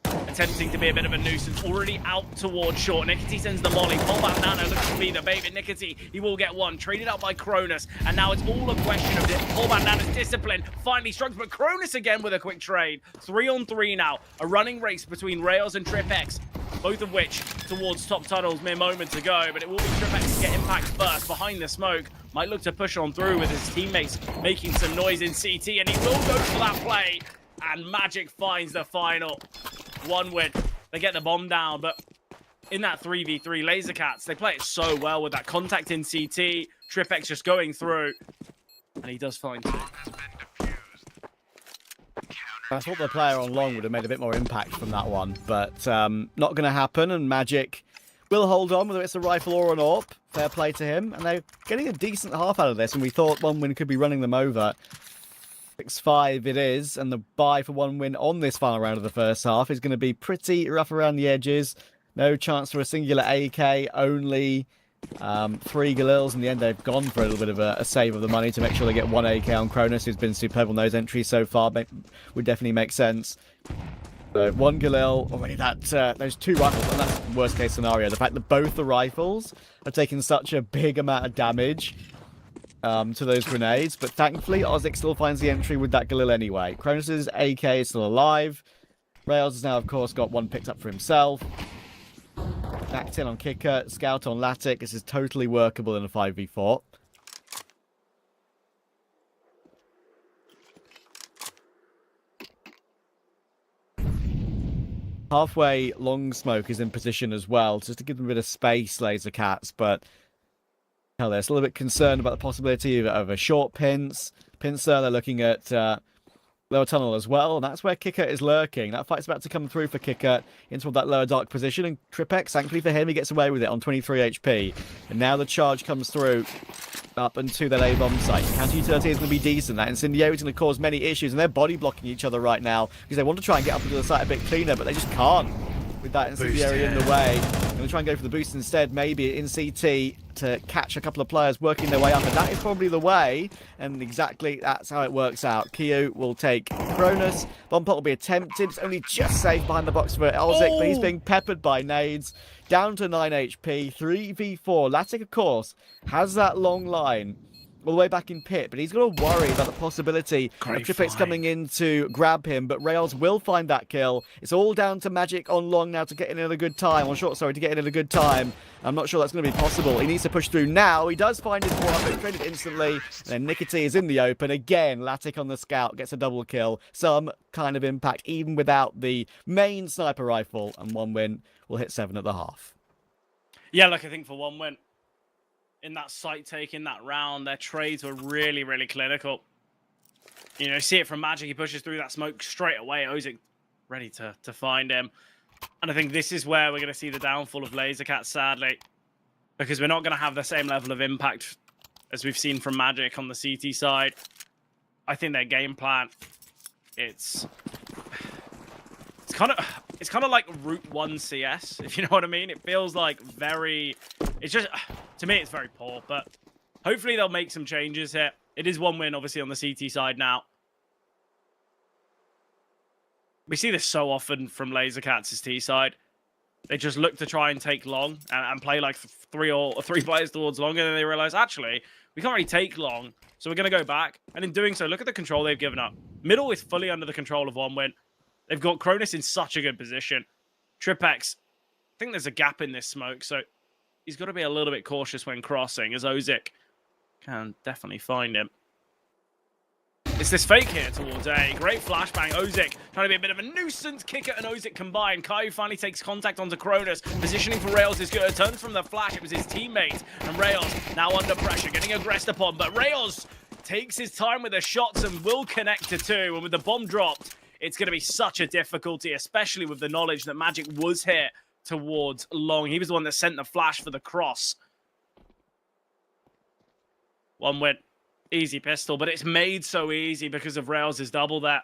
attempting to be a bit of a nuisance. Already out towards short. Nicotine sends the molly. Paul Bandana looks to be the bait. But Nicotine, he will get 1. Traded out by Cronus. And now it's all a question of Paul Bandana's discipline. Finally strikes. But Cronus again with a quick trade. 3-on-3 now. A running race between Rails and TRIPX. both of which towards top tunnels mere moments ago, but it will be TWC to get impact first behind the smoke. Might look to push on through with his teammates making some noise in CT, and he will go for that play, and Magic finds the final. 1 win. They get the bomb down, but in that 3v3, Lazer Cats, they play it so well with that contact in CT, TWC just going through, and he does find 2. I thought the player on long would have made a bit more impact from that one, but not going to happen, and Magic will hold on, whether it's a rifle or an AWP. Fair play to him, and they're getting a decent half out of this, and we thought 1 win could be running them over. 6-5 it is, and the buy for 1 win on this final round of the first half is going to be pretty rough around the edges. No chance for a singular AK, only 3 Galils. In the end, they've gone for a little bit of a save of the money to make sure they get 1 AK on Cronus, who's been superb on those entries so far. Would definitely make sense. So 1 Galil, already those 2 rifles, and that's the worst case scenario. The fact that both the rifles are taking such a big amount of damage to those grenades, but thankfully Ozic still finds the entry with that Galil anyway. Cronus's AK is still alive. Rails has now, of course, got 1 picked up for himself. Backed in on Kicker, Scout on Lavked. This is totally workable in a 5v4. Halfway long smoke is in position as well, just to give them a bit of space, Lazer Cats, but hell, they're still a bit concerned about the possibility of a short pincer. They're looking at lower tunnel as well, and that's where Kicker is lurking. That fight's about to come through for Kicker into that lower dark position, and TWC, thankfully for him, he gets away with it on 23 HP. And now the charge comes through up into that A-bomb site. Counter-utility is going to be decent. That incendiary is going to cause many issues, and they're body blocking each other right now because they want to try and get up into the site a bit cleaner, but they just can't with that incendiary in the way. They're going to try and go for the boost instead, maybe in CT, to catch a couple of players working their way up, and that is probably the way, and exactly that's how it works out. Kyu will take Cronus. Bomb pot will be attempted. It's only just safe behind the box for Elzik, but he's being peppered by nades. Down to 9 HP, 3v4. Lavked, of course, has that long line all the way back in pit, but he's got to worry about the possibility of TWC coming in to grab him, but Rails will find that kill. It's all down to Magic on long now to get in at a good time, on short, sorry, to get in at a good time. I'm not sure that's going to be possible. He needs to push through now. He does find his one, but traded instantly. And then Nicotine is in the open. Again, Lavked on the scout gets a double kill. Some kind of impact, even without the main sniper rifle, and 1 win will hit 7 at the half. Yeah, look, I think for 1 win, in that site take, in that round, their trades were really, really clinical. You know, see it from Magic. He pushes through that smoke straight away. Ozic ready to find him. And I think this is where we're going to see the downfall of Lazer Cats, sadly. Because we're not going to have the same level of impact as we've seen from Magic on the CT side. I think their game plan, it's kind of like Route 1 CS, if you know what I mean. It feels like it's just, to me, it's very poor, but hopefully they'll make some changes here. It is 1 win, obviously, on the CT side now. We see this so often from Lazer Cats' T side. They just look to try and take long and play like three players towards long, and then they realize, actually, we can't really take long, so we're going to go back. And in doing so, look at the control they've given up. Middle is fully under the control of 1 win. They've got Cronus in such a good position. TWC, I think there's a gap in this smoke, so he's got to be a little bit cautious when crossing, as Ozic can definitely find him. It's this fake here towards A. Great flashbang. Ozic trying to be a bit of a nuisance. Kicker and Ozic combined. Kyu finally takes contact onto Cronus. Positioning for Rails is good. Turns from the flash. It was his teammate. And Rails now under pressure, getting aggressed upon. But Rails takes his time with the shots and will connect to 2. And with the bomb dropped, it's going to be such a difficulty, especially with the knowledge that Magic was hit towards long. He was the one that sent the flash for the cross. 1 win. Easy pistol, but it's made so easy because of Rails' double there.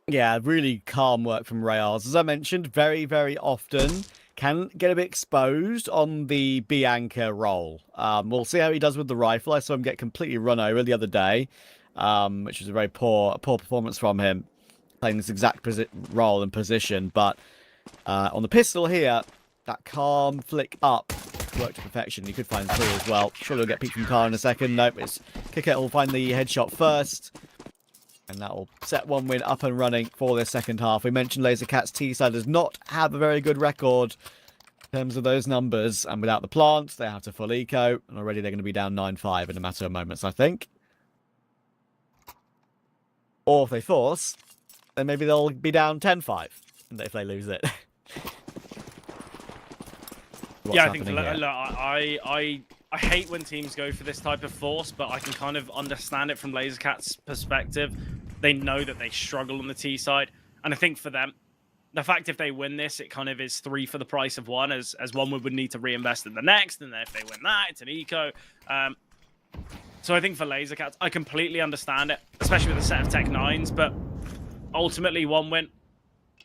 Yeah, really calm work from Rails. As I mentioned, very, very often can get a bit exposed on the B anchor role. We'll see how he does with the rifle. I saw him get completely run over the other day, which was a very poor performance from him, playing this exact role and position. But on the pistol here, that calm flick up worked to perfection. You could find 3 as well. Sure, he'll get peeked from Car in a second. Nope, it's Kicker will find the headshot first. And that will set 1win up and running for their second half. We mentioned Lazer Cats T-side does not have a very good record in terms of those numbers. And without the plants, they have to full eco. And already they're going to be down 9-5 in a matter of moments, I think. Or if they force, then maybe they'll be down 10-5 if they lose it. Yeah, I think look, I hate when teams go for this type of force, but I can kind of understand it from Lazer Cats' perspective. They know that they struggle on the T side, and I think for them, the fact if they win this, it kind of is 3 for the price of 1, as one would need to reinvest in the next, and then if they win that, it's an eco. So I think for Lazer Cats, I completely understand it, especially with a set of Tech 9s, but ultimately 1win.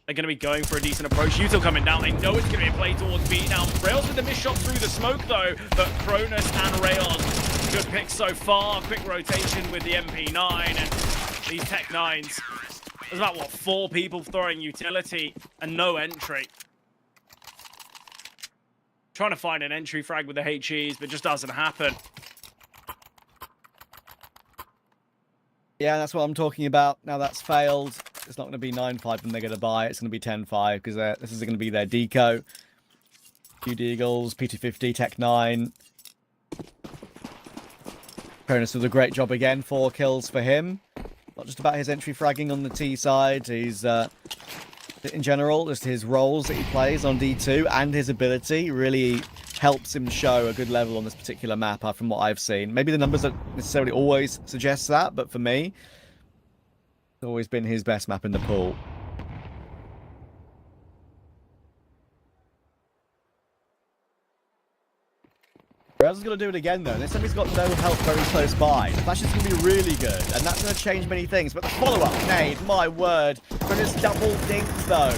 They're going to be going for a decent approach. Util coming down. They know it's going to be a play towards B now. Rails with the miss shot through the smoke, though. But Cronus and Rails, good picks so far. Quick rotation with the MP9 and these Tech 9s. There's about, what, 4 people throwing utility and no entry. Trying to find an entry frag with the HEs, but just doesn't happen. Yeah, that's what I'm talking about. Now that's failed. It's not going to be 9-5 when they're going to buy. It's going to be 10-5 because this is going to be their deco. Few Deagles, P250, Tech 9. Cronus does a great job again. 4 kills for him. Not just about his entry fragging on the T side. He's, in general, just his roles that he plays on D2 and his ability really helps him show a good level on this particular map from what I've seen. Maybe the numbers don't necessarily always suggest that, but for me, it's always been his best map in the pool. Rails is going to do it again, though. This time he's got no help very close by. The flash is going to be really good, and that's going to change many things. But the follow-up nade, my word. For this double dink, though.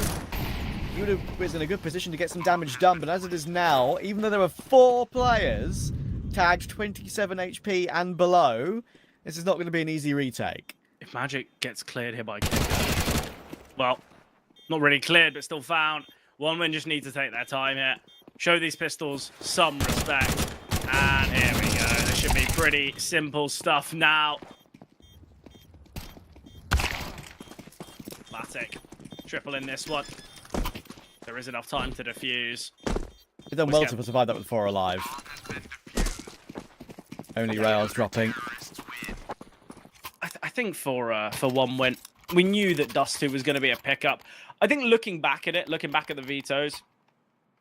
Yudu is in a good position to get some damage done, but as it is now, even though there are 4 players tagged 27 HP and below, this is not going to be an easy retake. If Magic gets cleared here by Kicker, well, not really cleared, but still found. 1win just needs to take their time here. Show these pistols some respect. And here we go. This should be pretty simple stuff now. Classic. Triple in this one. There is enough time to defuse. He's done well to survive that with 4 alive. Only Rails dropping. I think for 1win, we knew that Dust 2 was going to be a pickup. I think looking back at it, looking back at the vetoes,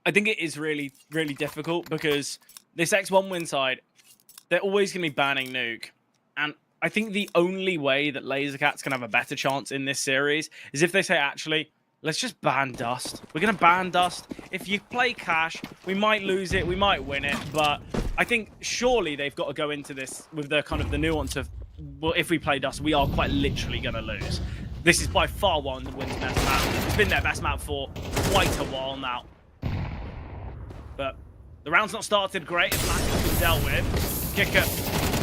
I think it is really, really difficult because this ex-1win side, they're always going to be banning Nuke. And I think the only way that Lazer Cats can have a better chance in this series is if they say, actually, let's just ban Dust. We're going to ban Dust. If you play Cash, we might lose it, we might win it. But I think surely they've got to go into this with the kind of the nuance of, well, if we play Dust, we are quite literally going to lose. This is by far one of the Win's best map. It's been their best map for quite a while now. But the round's not started great. If Lack's been dealt with. Kicker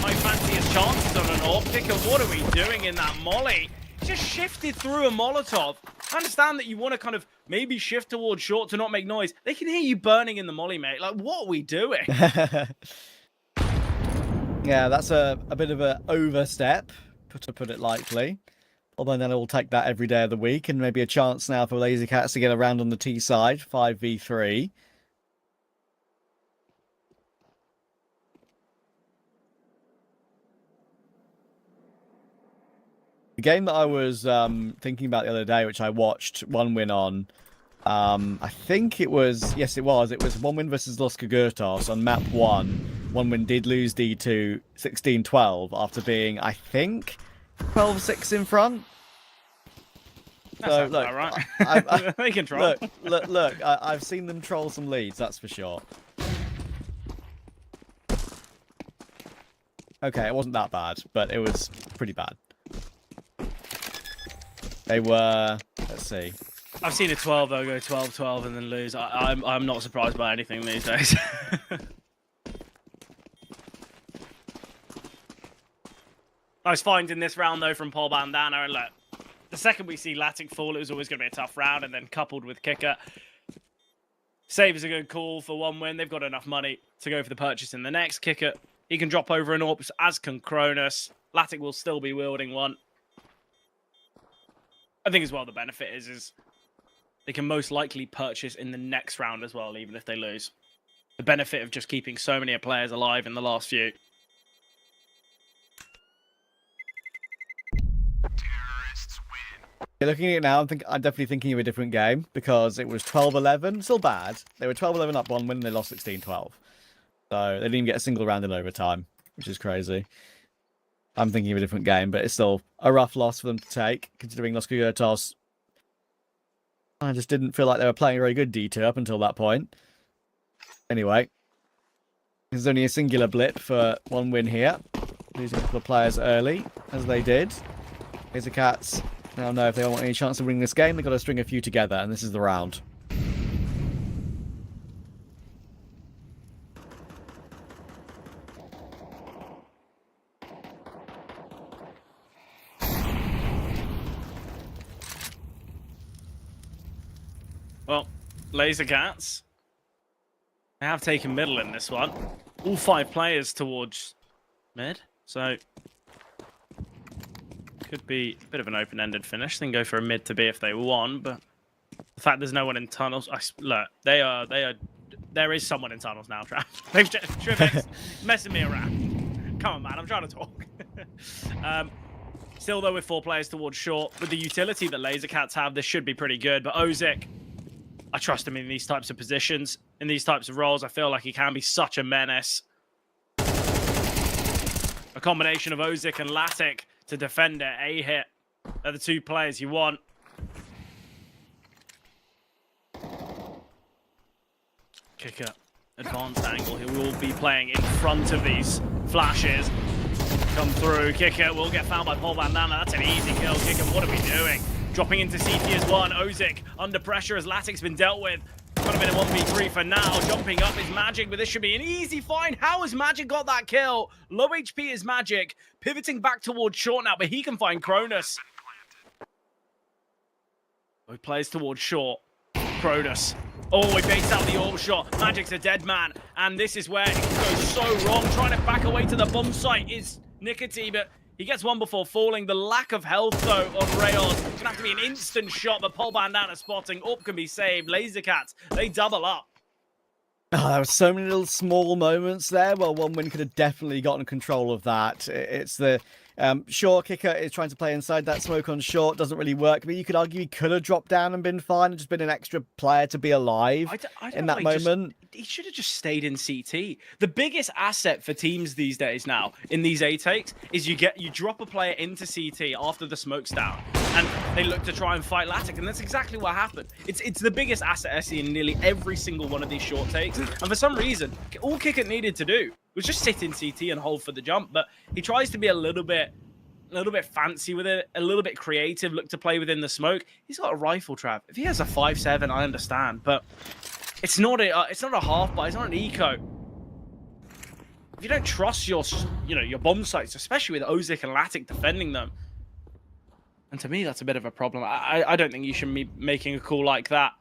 might fancy his chances on an AWP. Kicker, what are we doing in that molly? Just shifted through a Molotov. I understand that you want to kind of maybe shift towards short to not make noise. They can hear you burning in the molly, mate. Like, what are we doing? Yeah, that's a bit of an overstep, to put it lightly. Although then it will take that every day of the week, and maybe a chance now for Lazer Cats to get around on the T side, 5v3. The game that I was thinking about the other day, which I watched 1win on, I think it was, yes it was 1win versus Los Kogutos on map 1. 1win did lose D2 16-12 after being, I think, 12-6 in front. That sounds about right. They can troll. Look, I've seen them troll some leads, that's for sure. Okay, it wasn't that bad, but it was pretty bad. They were, let's see. I've seen a 12 though go 12-12 and then lose. I'm not surprised by anything these days. Nice find in this round though from Paul Bandana, and look, the second we see Latic fall, it was always going to be a tough round, and then coupled with Kicker, save is a good call for 1win. They've got enough money to go for the purchase in the next. Kicker, he can drop over an AWP, as can Cronus. Latic will still be wielding one. I think as well the benefit is they can most likely purchase in the next round as well, even if they lose. The benefit of just keeping so many players alive in the last few. Looking at it now, I'm definitely thinking of a different game because it was 12-11. Still bad. They were 12-11 up 1 win, and they lost 16-12. So they didn't even get a single round in overtime, which is crazy. I'm thinking of a different game, but it's still a rough loss for them to take, considering Los Kogutos. I just didn't feel like they were playing a very good D2 up until that point. Anyway, there's only a singular blip for 1 win here. Losing a couple of players early, as they did. Lazer Cats now know if they want any chance of winning this game, they've got to string a few together, and this is the round. Well, Lazer Cats, they have taken middle in this one. All 5 players towards mid, so could be a bit of an open-ended finish. Then go for a mid to B if they want, but the fact there's no one in tunnels, look, there is someone in tunnels now, Trav. They've just messing me around. Come on, man, I'm trying to talk. Still, though, with 4 players towards short, with the utility that Lazer Cats have, this should be pretty good. But Ozik, I trust him in these types of positions, in these types of roles. I feel like he can be such a menace. A combination of Ozik and Lavked to defend it. A-hit are the 2 players you want. Kicker, advanced angle. He will be playing in front of these flashes. Come through. Kicker will get found by Paul Bandana. That's an easy kill. Kicker, what are we doing? Dropping into CT as one. Ozik under pressure as Lavked's been dealt with. Got him in a 1v3 for now. Jumping up is Magic, but this should be an easy find. How has Magic got that kill? Low HP is Magic. Pivoting back towards short now, but he can find Cronus. He plays towards short. Cronus. Oh, he baits out the orb shot. Magic's a dead man. And this is where it goes so wrong. Trying to back away to the bomb site is Nicotine, but he gets one before falling. The lack of health, though, on Rails. It's going to have to be an instant shot, but Paul Bandana spotting. Up can be saved. Lazer Cats, they double up. Oh, there were so many little small moments there. Well, 1 win could have definitely gotten control of that. It's the short kicker is trying to play inside that smoke on short. Doesn't really work. But you could argue he could have dropped down and been fine and just been an extra player to be alive in that moment. He should have just stayed in CT. The biggest asset for teams these days now in these A takes is you drop a player into CT after the smoke's down, and they look to try and fight Lavked, and that's exactly what happened. It's the biggest asset I see in nearly every single one of these short takes, and for some reason, all Kicker needed to do was just sit in CT and hold for the jump, but he tries to be a little bit fancy with it, a little bit creative, look to play within the smoke. He's got a rifle trap. If he has a 5.7, I understand, but it's not a half buy, it's not an eco. If you don't trust your bomb sites, especially with Ozik and Lavked defending them, and to me that's a bit of a problem. I don't think you should be making a call like that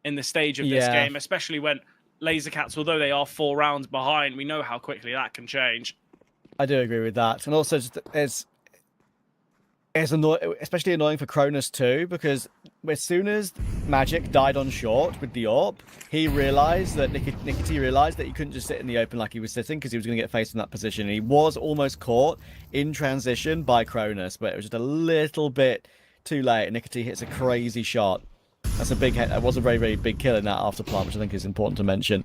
in the stage of this game, especially when Lazer Cats, although they are 4 rounds behind, we know how quickly that can change. I do agree with that, and also just it's especially annoying for Cronus too, because as soon as Magic died on short with the AWP, he realized that Nicotine realized that he couldn't just sit in the open like he was sitting, because he was going to get faced in that position. And he was almost caught in transition by Cronus, but it was just a little bit too late. And Nicotine hits a crazy shot. That's a big hit. That was a very, very big kill in that after plant, which I think is important to mention.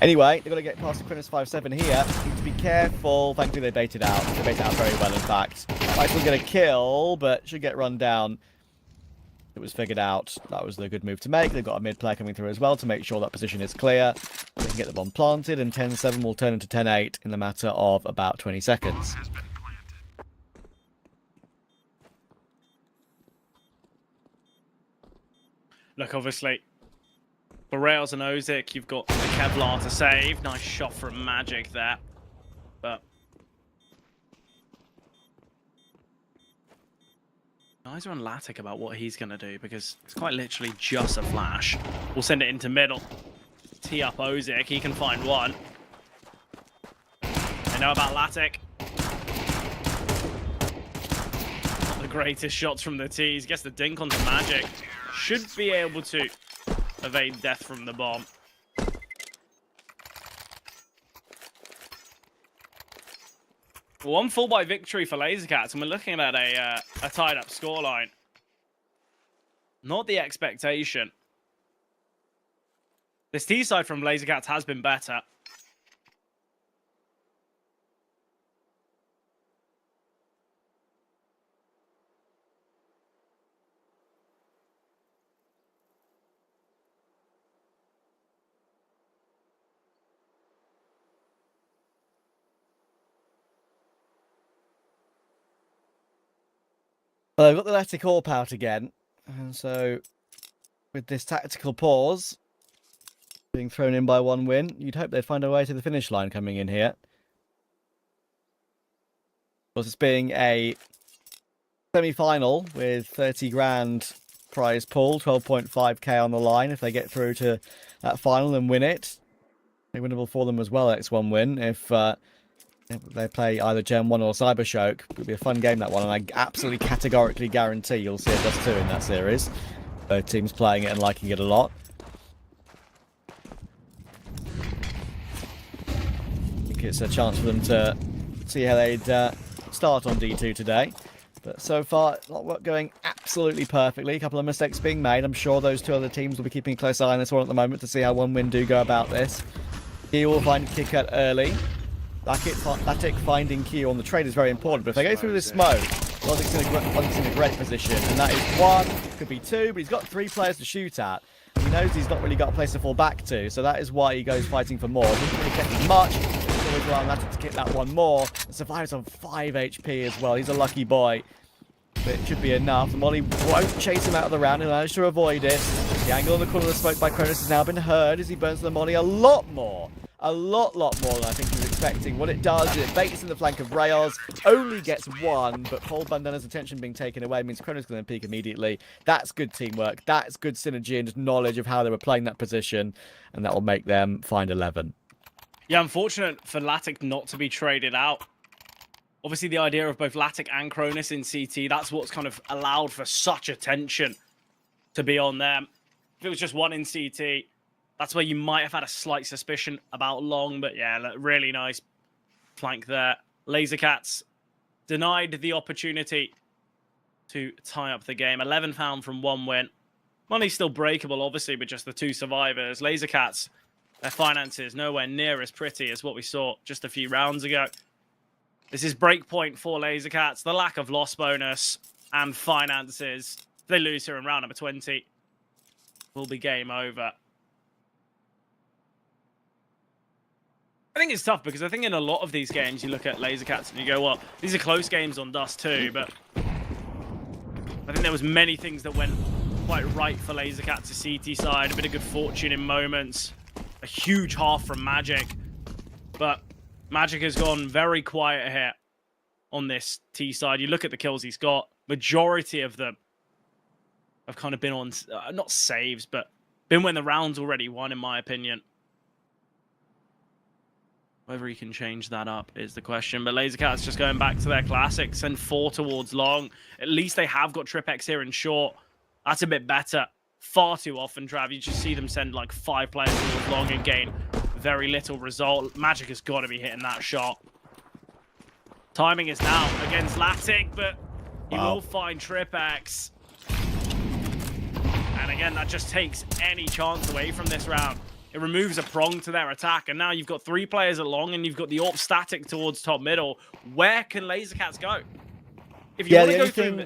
Anyway, they've got to get past the Cronus 5.7 here. Need to be careful. Thankfully, they baited out. They baited out very well, in fact. Might still get a kill, but should get run down. It was figured out. That was the good move to make. They've got a mid player coming through as well to make sure that position is clear. They can get the bomb planted, and 10-7 will turn into 10-8 in the matter of about 20 seconds. Look, obviously, for Rails and Ozik, you've got the Kevlar to save. Nice shot from Magic there. But eyes are on Lavked about what he's going to do, because it's quite literally just a flash. We'll send it into middle. Tee up Ozik. He can find one. They know about Lavked. Not the greatest shots from the tees. Gets the dink onto Magic. Should be able to evade death from the bomb. One full by victory for Lazer Cats, and we're looking at a tied up scoreline. Not the expectation. This T side from Lazer Cats has been better. Well, I've got the Latic AWP out again, and so with this tactical pause being thrown in by one win, you'd hope they'd find a way to the finish line coming in here. Of course, it's being a semi-final with 30 grand prize pool, 12.5k on the line if they get through to that final and win it. It'd be winnable for them as well, X1 win, if they play either GenOne or CYBERSHOKE. It'll be a fun game, that one, and I absolutely categorically guarantee you'll see a Dust 2 in that series. Both teams playing it and liking it a lot. I think it's a chance for them to see how they'd start on D2 today. But so far, not going absolutely perfectly. A couple of mistakes being made. I'm sure those two other teams will be keeping a close eye on this one at the moment to see how one win do go about this. He will find kick out early. Latic finding Q on the trade is very important, but if they go through this smoke, Logic's in a great position, and that is one, could be two, but he's got 3 players to shoot at. He knows he's not really got a place to fall back to, so that is why he goes fighting for more. He doesn't really get as much, he's always allowing Latic to get that one more, and survives on 5 HP as well. He's a lucky boy, but it should be enough. The Molly won't chase him out of the round, he'll manage to avoid it. The angle on the corner of the smoke by Cronus has now been heard as he burns the Molly a lot more. A lot more than I think he was expecting. What it does is it baits in the flank of Rails, only gets 1, but Paul Bandana's attention being taken away means Kronos going to peek immediately. That's good teamwork. That's good synergy and just knowledge of how they were playing that position, and that will make them find 11. Yeah, unfortunate for Latic not to be traded out. Obviously, the idea of both Latic and Cronus in CT, that's what's kind of allowed for such attention to be on them. If it was just one in CT, that's where you might have had a slight suspicion about Long, but yeah, really nice flank there. Lazer Cats denied the opportunity to tie up the game. 11 found from 1 win. Money's still breakable, obviously, with just the 2 survivors. Lazer Cats, their finances nowhere near as pretty as what we saw just a few rounds ago. This is breakpoint for Lazer Cats. The lack of loss bonus and finances. If they lose here in round number 20, will be game over. I think it's tough because I think in a lot of these games you look at Lazer Cats and you go, well, these are close games on Dust too, but I think there was many things that went quite right for Lazer Cats' CT side, a bit of good fortune in moments, a huge half from Magic, but Magic has gone very quiet here on this T side. You look at the kills he's got, majority of them have kind of been on, not saves, but been when the round's already won, in my opinion. Whether he can change that up is the question. But Lazer Cats just going back to their classics and 4 towards long. At least they have got Trip X here in short. That's a bit better. Far too often, Trav, you just see them send like 5 players towards long and gain very little result. Magic has got to be hitting that shot. Timing is now against Latic, but he will find Trip X. And again, that just takes any chance away from this round. It removes a prong to their attack, and now you've got 3 players at long, and you've got the AWP static towards top middle. Where can Lazer Cats go? If you want to go through...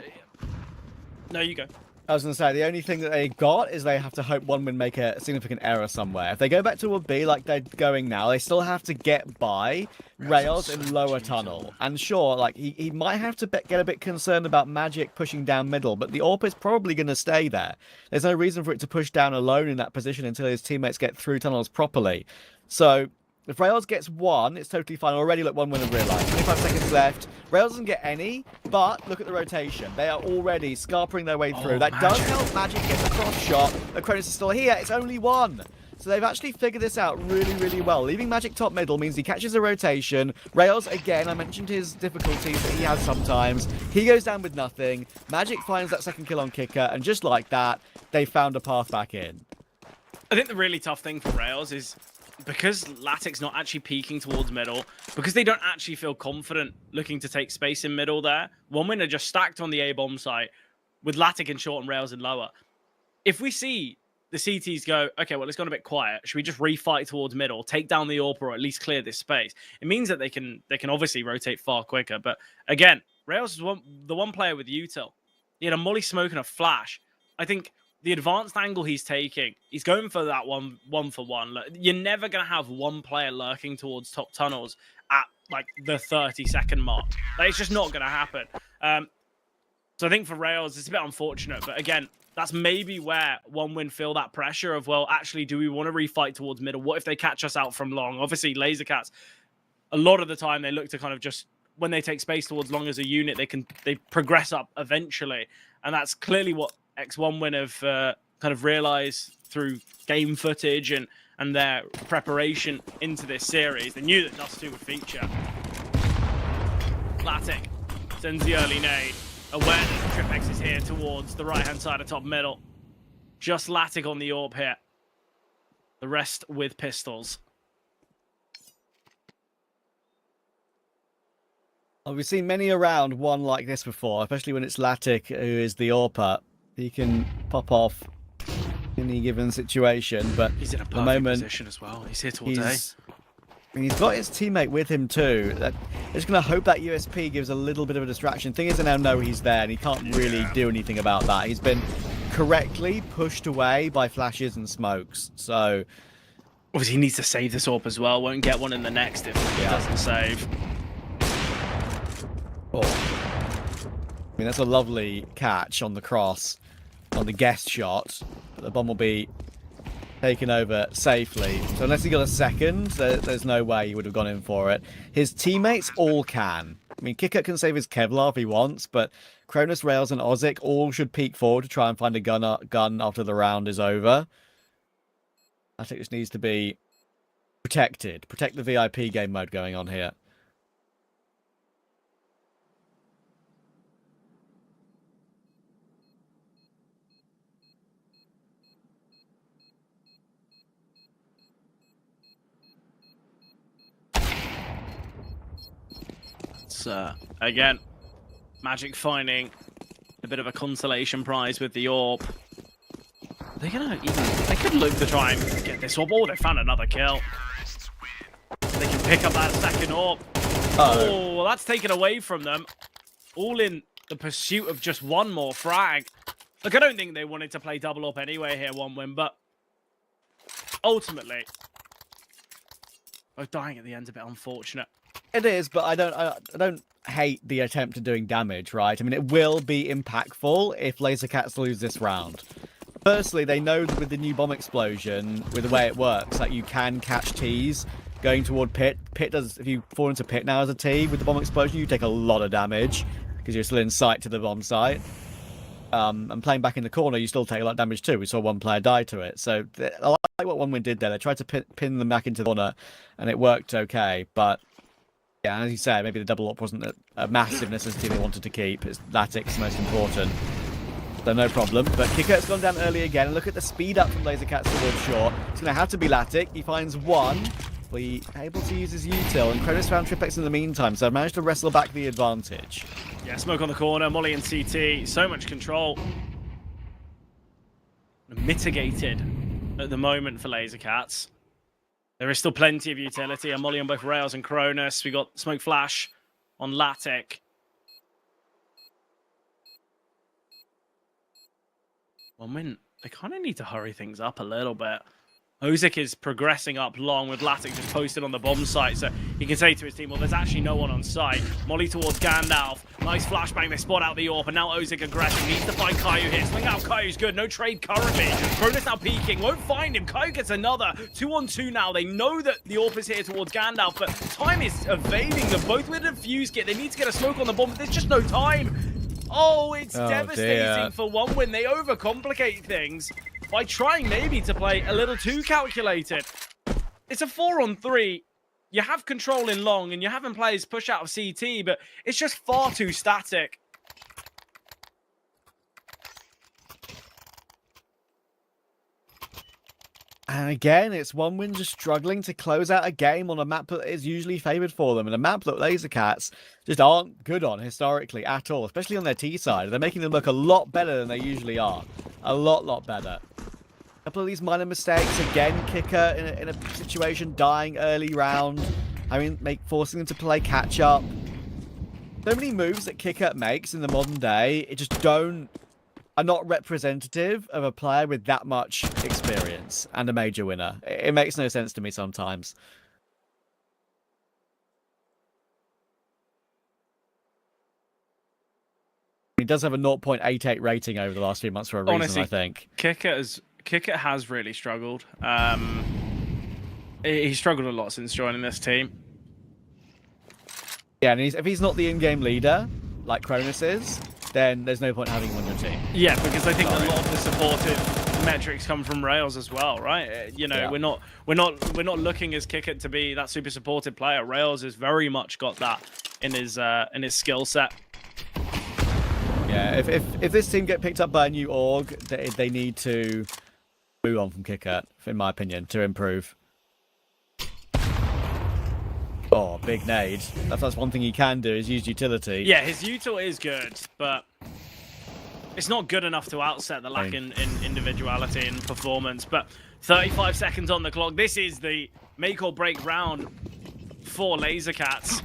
No, you go. I was going to say, the only thing that they got is they have to hope one would make a significant error somewhere. If they go back to a B like they're going now, they still have to get by Rails in lower tunnel. And sure, like he might have to get a bit concerned about Magic pushing down middle, but the AWP is probably going to stay there. There's no reason for it to push down alone in that position until his teammates get through tunnels properly. So if Rails gets 1, it's totally fine. Already, look, 1 win in real life. 25 seconds left. Rails doesn't get any, but look at the rotation. They are already scarpering their way through. That does help Magic get the cross shot. The Cronus is still here. It's only 1. So they've actually figured this out really, really well. Leaving Magic top middle means he catches a rotation. Rails, again, I mentioned his difficulties that he has sometimes. He goes down with nothing. Magic finds that second kill on Kicker, and just like that, they found a path back in. I think the really tough thing for Rails is because Lavked's not actually peeking towards middle, because they don't actually feel confident looking to take space in middle there. OneWin are just stacked on the A-bomb site with Lavked in short and Rails in lower. If we see the CTs go, okay, well, it's gone a bit quiet. Should we just refight towards middle, take down the AWP, or at least clear this space? It means that they can obviously rotate far quicker. But again, Rails is the one player with util. He had a molly smoke and a flash. I think the advanced angle he's taking, he's going for that one for one. Like, you're never going to have one player lurking towards top tunnels at like the 30-second mark. Like, it's just not going to happen. So I think for Rails, it's a bit unfortunate. But again, that's maybe where OneWin feel that pressure of, well, actually, do we want to refight towards middle? What if they catch us out from long? Obviously, Lazer Cats, a lot of the time, they look to kind of just, when they take space towards long as a unit, they progress up eventually. And that's clearly what ex-OneWin have kind of realized through game footage and their preparation into this series. They knew that Dust 2 would feature. Lavked sends the early nade. Aware that TWC is here towards the right-hand side of top middle. Just Lavked on the AWP here. The rest with pistols. Well, we've seen many around one like this before, especially when it's Lavked who is the AWPer. He can pop off in any given situation, but he's in a perfect position as well. He's here all day. And he's got his teammate with him too. Just going to hope that USP gives a little bit of a distraction. Thing is, they now know he's there, and he can't really do anything about that. He's been correctly pushed away by flashes and smokes. So obviously, he needs to save this AWP as well. Won't get one in the next if he doesn't save. Oh. I mean, that's a lovely catch on the cross, on the guest shot. But the bomb will be taken over safely. So unless he got a second, there's no way he would have gone in for it. His teammates all can. I mean, Kicker can save his Kevlar if he wants, but Cronus, Rails, and Ozic all should peek forward to try and find a gun after the round is over. I think this needs to be protected. Protect the VIP game mode going on here. Again, Magic finding a bit of a consolation prize with the AWP. They're gonna they could look to try and get this AWP. Oh, they found another kill. They can pick up that second AWP. Oh, well, that's taken away from them. All in the pursuit of just one more frag. Look, I don't think they wanted to play double AWP anyway here, OneWin, but ultimately, both dying at the end is a bit unfortunate. It is, but I don't hate the attempt at doing damage, right? I mean, it will be impactful if Lazer Cats lose this round. Firstly, they know that with the new bomb explosion, with the way it works, that you can catch Ts going toward pit. Pit does, if you fall into pit now as a T with the bomb explosion, you take a lot of damage because you're still in sight to the bomb site. And playing back in the corner, you still take a lot of damage too. We saw one player die to it. So I like what OneWin did there. They tried to pin them back into the corner, and it worked okay, but yeah, as you say, maybe the double AWP wasn't a massive necessity they wanted to keep. It's Lavked's most important. So no problem. But Kicker's gone down early again. And look at the speed up from Lazer Cats towards short. It's going to have to be Lavked. He finds one. But he's able to use his util. And Cronus found TWC in the meantime. So managed to wrestle back the advantage. Yeah, smoke on the corner. Molly and CT. So much control. Mitigated at the moment for Lazer Cats. There is still plenty of utility. A molly on both Rails and Cronus. We got smoke flash on Lavked. OneWin, they kind of need to hurry things up a little bit. Ozic is progressing up long with Lavked just posted on the bomb site, so he can say to his team, well, there's actually no one on site. Molly towards Gandalf. Nice flashbang. They spot out the AWP, and now Ozic aggressive. Needs to find Caillou here. Swing out Caillou's good. No trade currently. Cronus now peeking. Won't find him. Caillou gets another. 2-on-2 now. They know that the AWP is here towards Gandalf, but time is evading them. Both with a fuse kit. They need to get a smoke on the bomb, but there's just no time. Oh, it's devastating for OneWin. They overcomplicate things. by trying maybe to play a little too calculated. It's a 4-on-3. You have control in long, and you're having players push out of CT, but it's just far too static. And again, it's OneWin just struggling to close out a game on a map that is usually favored for them, and a map that Lazer Cats just aren't good on historically at all, especially on their T side. They're making them look a lot better than they usually are. A lot better. A couple of these minor mistakes. Again, Kicker in a situation dying early round, forcing them to play catch up. So many moves that Kicker makes in the modern day, it just are not representative of a player with that much experience and a major winner. It makes no sense to me sometimes. He does have a 0.88 rating over the last few months for a reason, honestly, I think. Kicker has really struggled. He struggled a lot since joining this team. Yeah, and if he's not the in-game leader, like Cronus is, then there's no point having him on your team. Yeah, because I think a lot of the supportive metrics come from Rails as well, right? You know, yeah. we're not looking as Kicker to be that super supportive player. Rails has very much got that in his skill set. Yeah, if this team get picked up by a new org, they need to move on from Kicker, in my opinion, to improve. Oh, big nade. That's one thing he can do, is use utility. Yeah, his util is good, but it's not good enough to outset the lack in individuality and performance. But 35 seconds on the clock. This is the make or break round for Lazer Cats.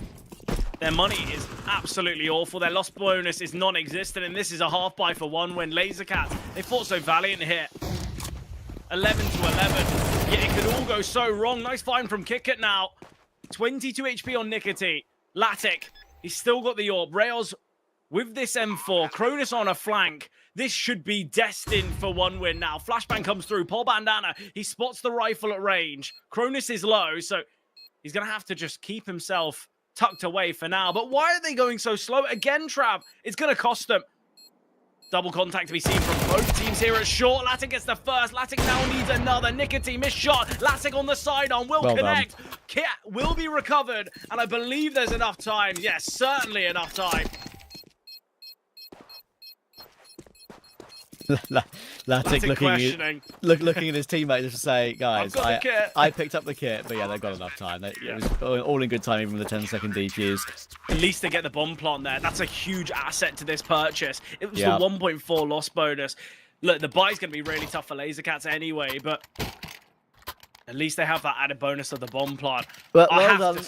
Their money is absolutely awful. Their loss bonus is non-existent, and this is a half buy for OneWin. Lazer Cats, they fought so valiant here. 11 to 11. Yet it could all go so wrong. Nice find from Kickit now. 22 HP on Nicotine. Lavked, he's still got the orb. Rails with this M4. Cronus on a flank. This should be destined for OneWin now. Flashbang comes through. Paul Bandana, he spots the rifle at range. Cronus is low, so he's going to have to just keep himself tucked away for now. But why are they going so slow? Again, Trav, it's going to cost them. Double contact to be seen from both teams here at short. Lavked gets the first. Lavked now needs another. Nicotine missed shot. Lavked on the sidearm will connect. Kit will be recovered. And I believe there's enough time. Yes, certainly enough time. Lavked looking at his teammates to say, guys, I picked up the kit, but yeah, they've got enough time. It was all in good time, even with the 10-second defuse. At least they get the bomb plant there. That's a huge asset to this purchase. It was the 1.4 loss bonus. Look, the buy's going to be really tough for Lazer Cats anyway, but at least they have that added bonus of the bomb plant. Well done.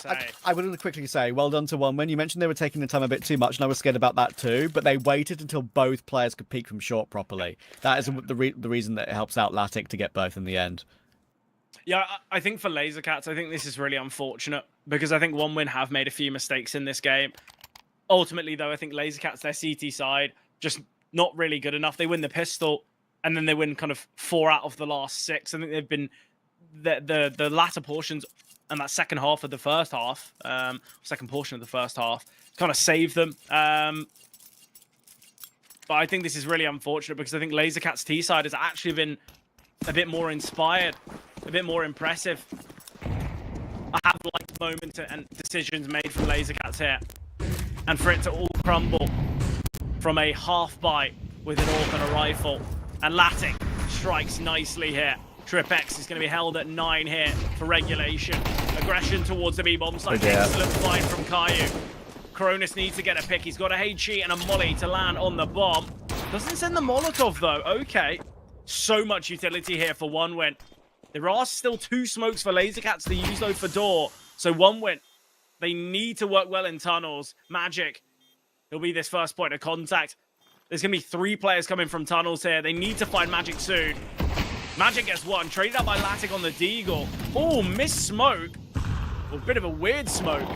I would quickly say, well done to OneWin. You mentioned they were taking the time a bit too much, and I was scared about that too, but they waited until both players could peek from short properly. That is the reason that it helps out Lavked to get both in the end. Yeah, I think for Lazer Cats, I think this is really unfortunate, because I think OneWin have made a few mistakes in this game. Ultimately, though, I think Lazer Cats, their CT side, just not really good enough. They win the pistol, and then they win kind of 4 out of the last 6. I think they've been the latter portions and that second half of the first half, second portion of the first half, kind of saved them. But I think this is really unfortunate, because I think Lazer Cats' T side has actually been a bit more inspired, a bit more impressive. I have liked moments and decisions made from Lazer Cats here, and for it to all crumble from a half bite with an AWP and a rifle, and Lavked strikes nicely here. TWC is going to be held at 9 here for regulation. Aggression towards the B-bomb site. Excellent find from Caillou. Cronus needs to get a pick. He's got a HG and a molly to land on the bomb. Doesn't send the Molotov, though. Okay. So much utility here for OneWin. There are still 2 smokes for Lazer Cats to use, though, for door. So OneWin, they need to work well in tunnels. Magic, he'll be this first point of contact. There's going to be 3 players coming from tunnels here. They need to find Magic soon. Magic gets 1, traded out by Lavked on the Deagle. Oh, missed smoke. A bit of a weird smoke.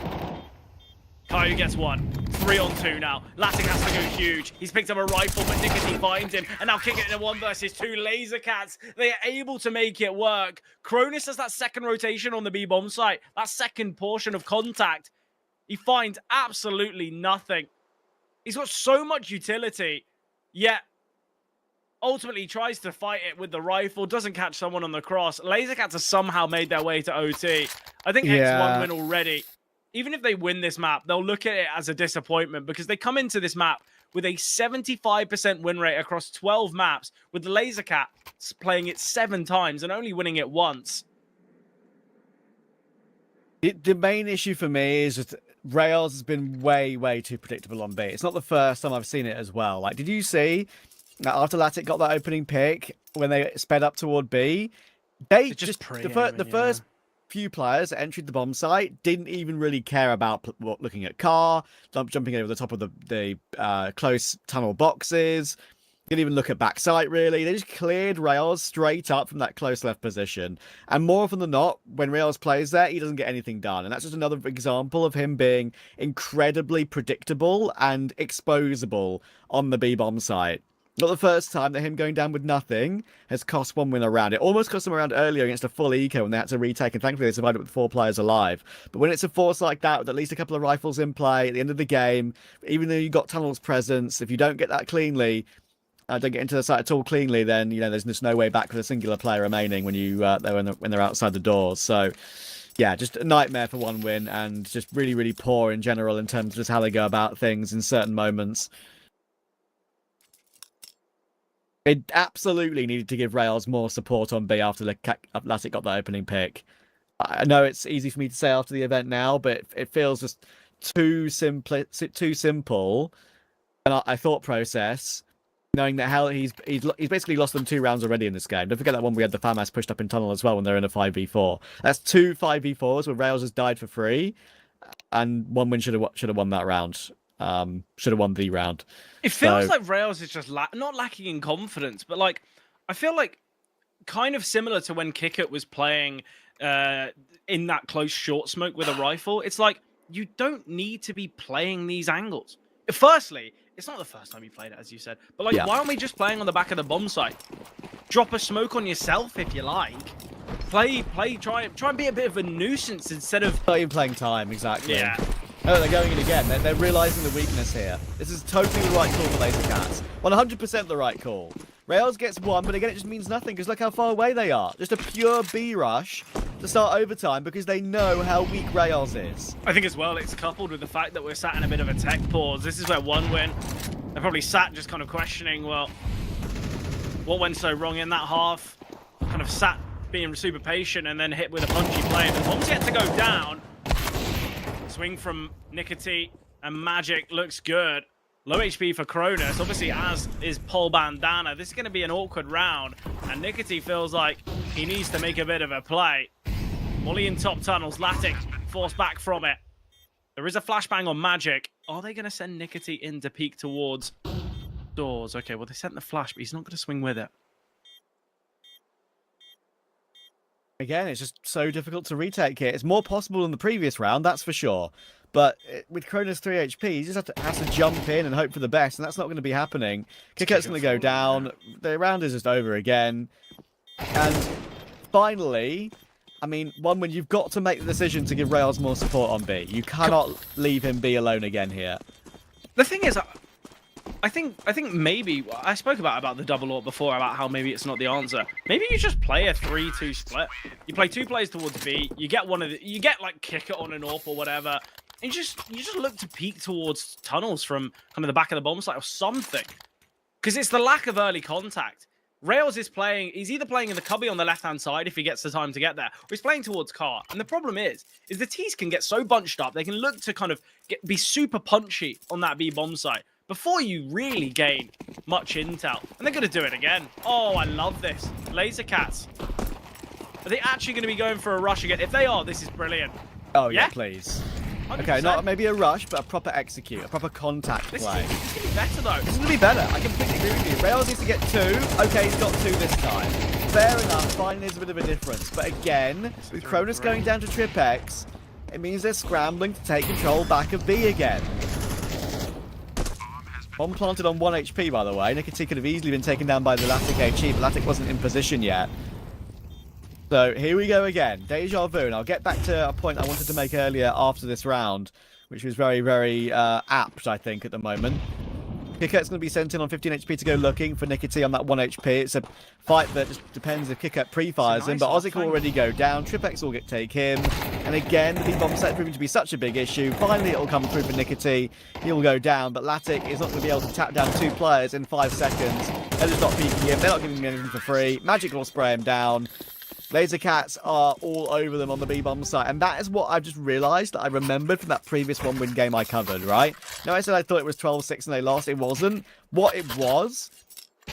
Caillou gets 1. 3 on 2 now. Lavked has to go huge. He's picked up a rifle, but Nicotine finds him. And now kick it in a 1 versus 2. Lazer Cats, they are able to make it work. Cronus has that second rotation on the B-bomb site. That second portion of contact. He finds absolutely nothing. He's got so much utility, yet ultimately tries to fight it with the rifle, doesn't catch someone on the cross. Lazer Cats have somehow made their way to OT. I think X1 win already. Even if they win this map, they'll look at it as a disappointment because they come into this map with a 75% win rate across 12 maps, with the Lazer Cats playing it 7 times and only winning it once. The main issue for me is just Rails has been way too predictable on B. It's not the first time I've seen it as well. Like, did you see that after Lavked got that opening pick, when they sped up toward B, they just the first few players that entered the bomb site didn't even really care about looking at car, jumping over the top of the close tunnel boxes. Didn't even look at backside, really. They just cleared Rails straight up from that close left position. And more often than not, when Rails plays there, he doesn't get anything done. And that's just another example of him being incredibly predictable and exposable on the B-bomb site. Not the first time that him going down with nothing has cost 1 win around. It almost cost them around earlier against a full eco when they had to retake, and thankfully they survived it with 4 players alive. But when it's a force like that, with at least a couple of rifles in play at the end of the game, even though you got tunnels presence, if you don't get that cleanly, don't get into the site at all cleanly, then there's just no way back with a singular player remaining when they're outside the doors. So yeah, just a nightmare for 1 win, and just really poor in general in terms of just how they go about things in certain moments. It absolutely needed to give Rails more support on B after Lavked got that opening pick. I know it's easy for me to say after the event now, but it feels just too simple. And I thought process, knowing that he's basically lost them 2 rounds already in this game. Don't forget that one we had the FAMAS pushed up in tunnel as well when they're in a 5v4. That's 2 5v4s where Rails has died for free, and 1 win should have won that round. Should have won the round. It feels like Rails is just not lacking in confidence, but like I feel like kind of similar to when Kickert was playing in that close short smoke with a rifle. It's like you don't need to be playing these angles. Firstly, it's not the first time you played it, as you said, but like why aren't we just playing on the back of the bomb site? Drop a smoke on yourself if you like. Try and be a bit of a nuisance instead of not even playing time. Exactly. Yeah. Oh, they're going in again. They're realizing the weakness here. This is totally the right call for Lazer Cats. 100% the right call. Rails gets 1, but again, it just means nothing because look how far away they are. Just a pure B rush to start overtime because they know how weak Rails is. I think as well, it's coupled with the fact that we're sat in a bit of a tech pause. This is where 1 win. They're probably sat just kind of questioning, well, what went so wrong in that half? Kind of sat being super patient and then hit with a punchy play. The bomb's yet to go down. Swing from Nicotine and Magic looks good. Low HP for Cronus, obviously, as is Pol Bandana. This is going to be an awkward round, and Nicotine feels like he needs to make a bit of a play. Molly in top tunnels, Lavked forced back from it. There is a flashbang on Magic. Are they going to send Nicotine in to peek towards doors? Okay, well, they sent the flash, but he's not going to swing with it. Again, it's just so difficult to retake here. It's more possible than the previous round, that's for sure. But with Cronus 3 HP, he just has to jump in and hope for the best, and that's not going to be happening. Kickert's going to go down. The round is just over again. And finally, I mean, 1 win, you've got to make the decision to give Rails more support on B. You cannot leave him be alone again here. The thing is, I think maybe I spoke about the double AWP before, about how maybe it's not the answer. Maybe you just play a 3-2 split. You play 2 players towards B. You get you get like Kicker on an AWP or whatever. And you just look to peek towards tunnels from kind of the back of the bomb site or something, because it's the lack of early contact. Rails is playing. He's either playing in the cubby on the left-hand side if he gets the time to get there, or he's playing towards car. And the problem is the T's can get so bunched up. They can look to kind of be super punchy on that B bomb site before you really gain much intel. And they're going to do it again. Oh, I love this. Lazer Cats. Are they actually going to be going for a rush again? If they are, this is brilliant. Oh, yeah, please. 100%. Okay, not maybe a rush, but a proper execute, a proper contact play. This is going to be better, though. This is going to be better. I completely agree with you. Rails needs to get 2. Okay, he's got 2 this time. Fair enough. Finally, there's a bit of a difference. But again, with Cronus going down to Trip X, it means they're scrambling to take control back of B again. Bomb planted on 1 HP, by the way. Nicotine could have easily been taken down by the Lavked HE, but Lavked wasn't in position yet. So here we go again. Deja vu. And I'll get back to a point I wanted to make earlier after this round, which was very, very apt, I think, at the moment. KitKat's going to be sent in on 15 HP to go looking for Nicotine on that 1 HP. It's a fight that just depends if KitKat pre-fires him, but Ozic will already go down. Tripex will take him. And again, the B-bomb set proving to be such a big issue. Finally, it'll come through for Nicotine. He'll go down, but Latic is not going to be able to tap down 2 players in 5 seconds. They're just not peeking him. They're not giving him anything for free. Magic will spray him down. Lazer Cats are all over them on the B-bomb site, and that is what I've just realised that I remembered from that previous 1-win game I covered, right? Now, I said I thought it was 12-6 and they lost. It wasn't. What it was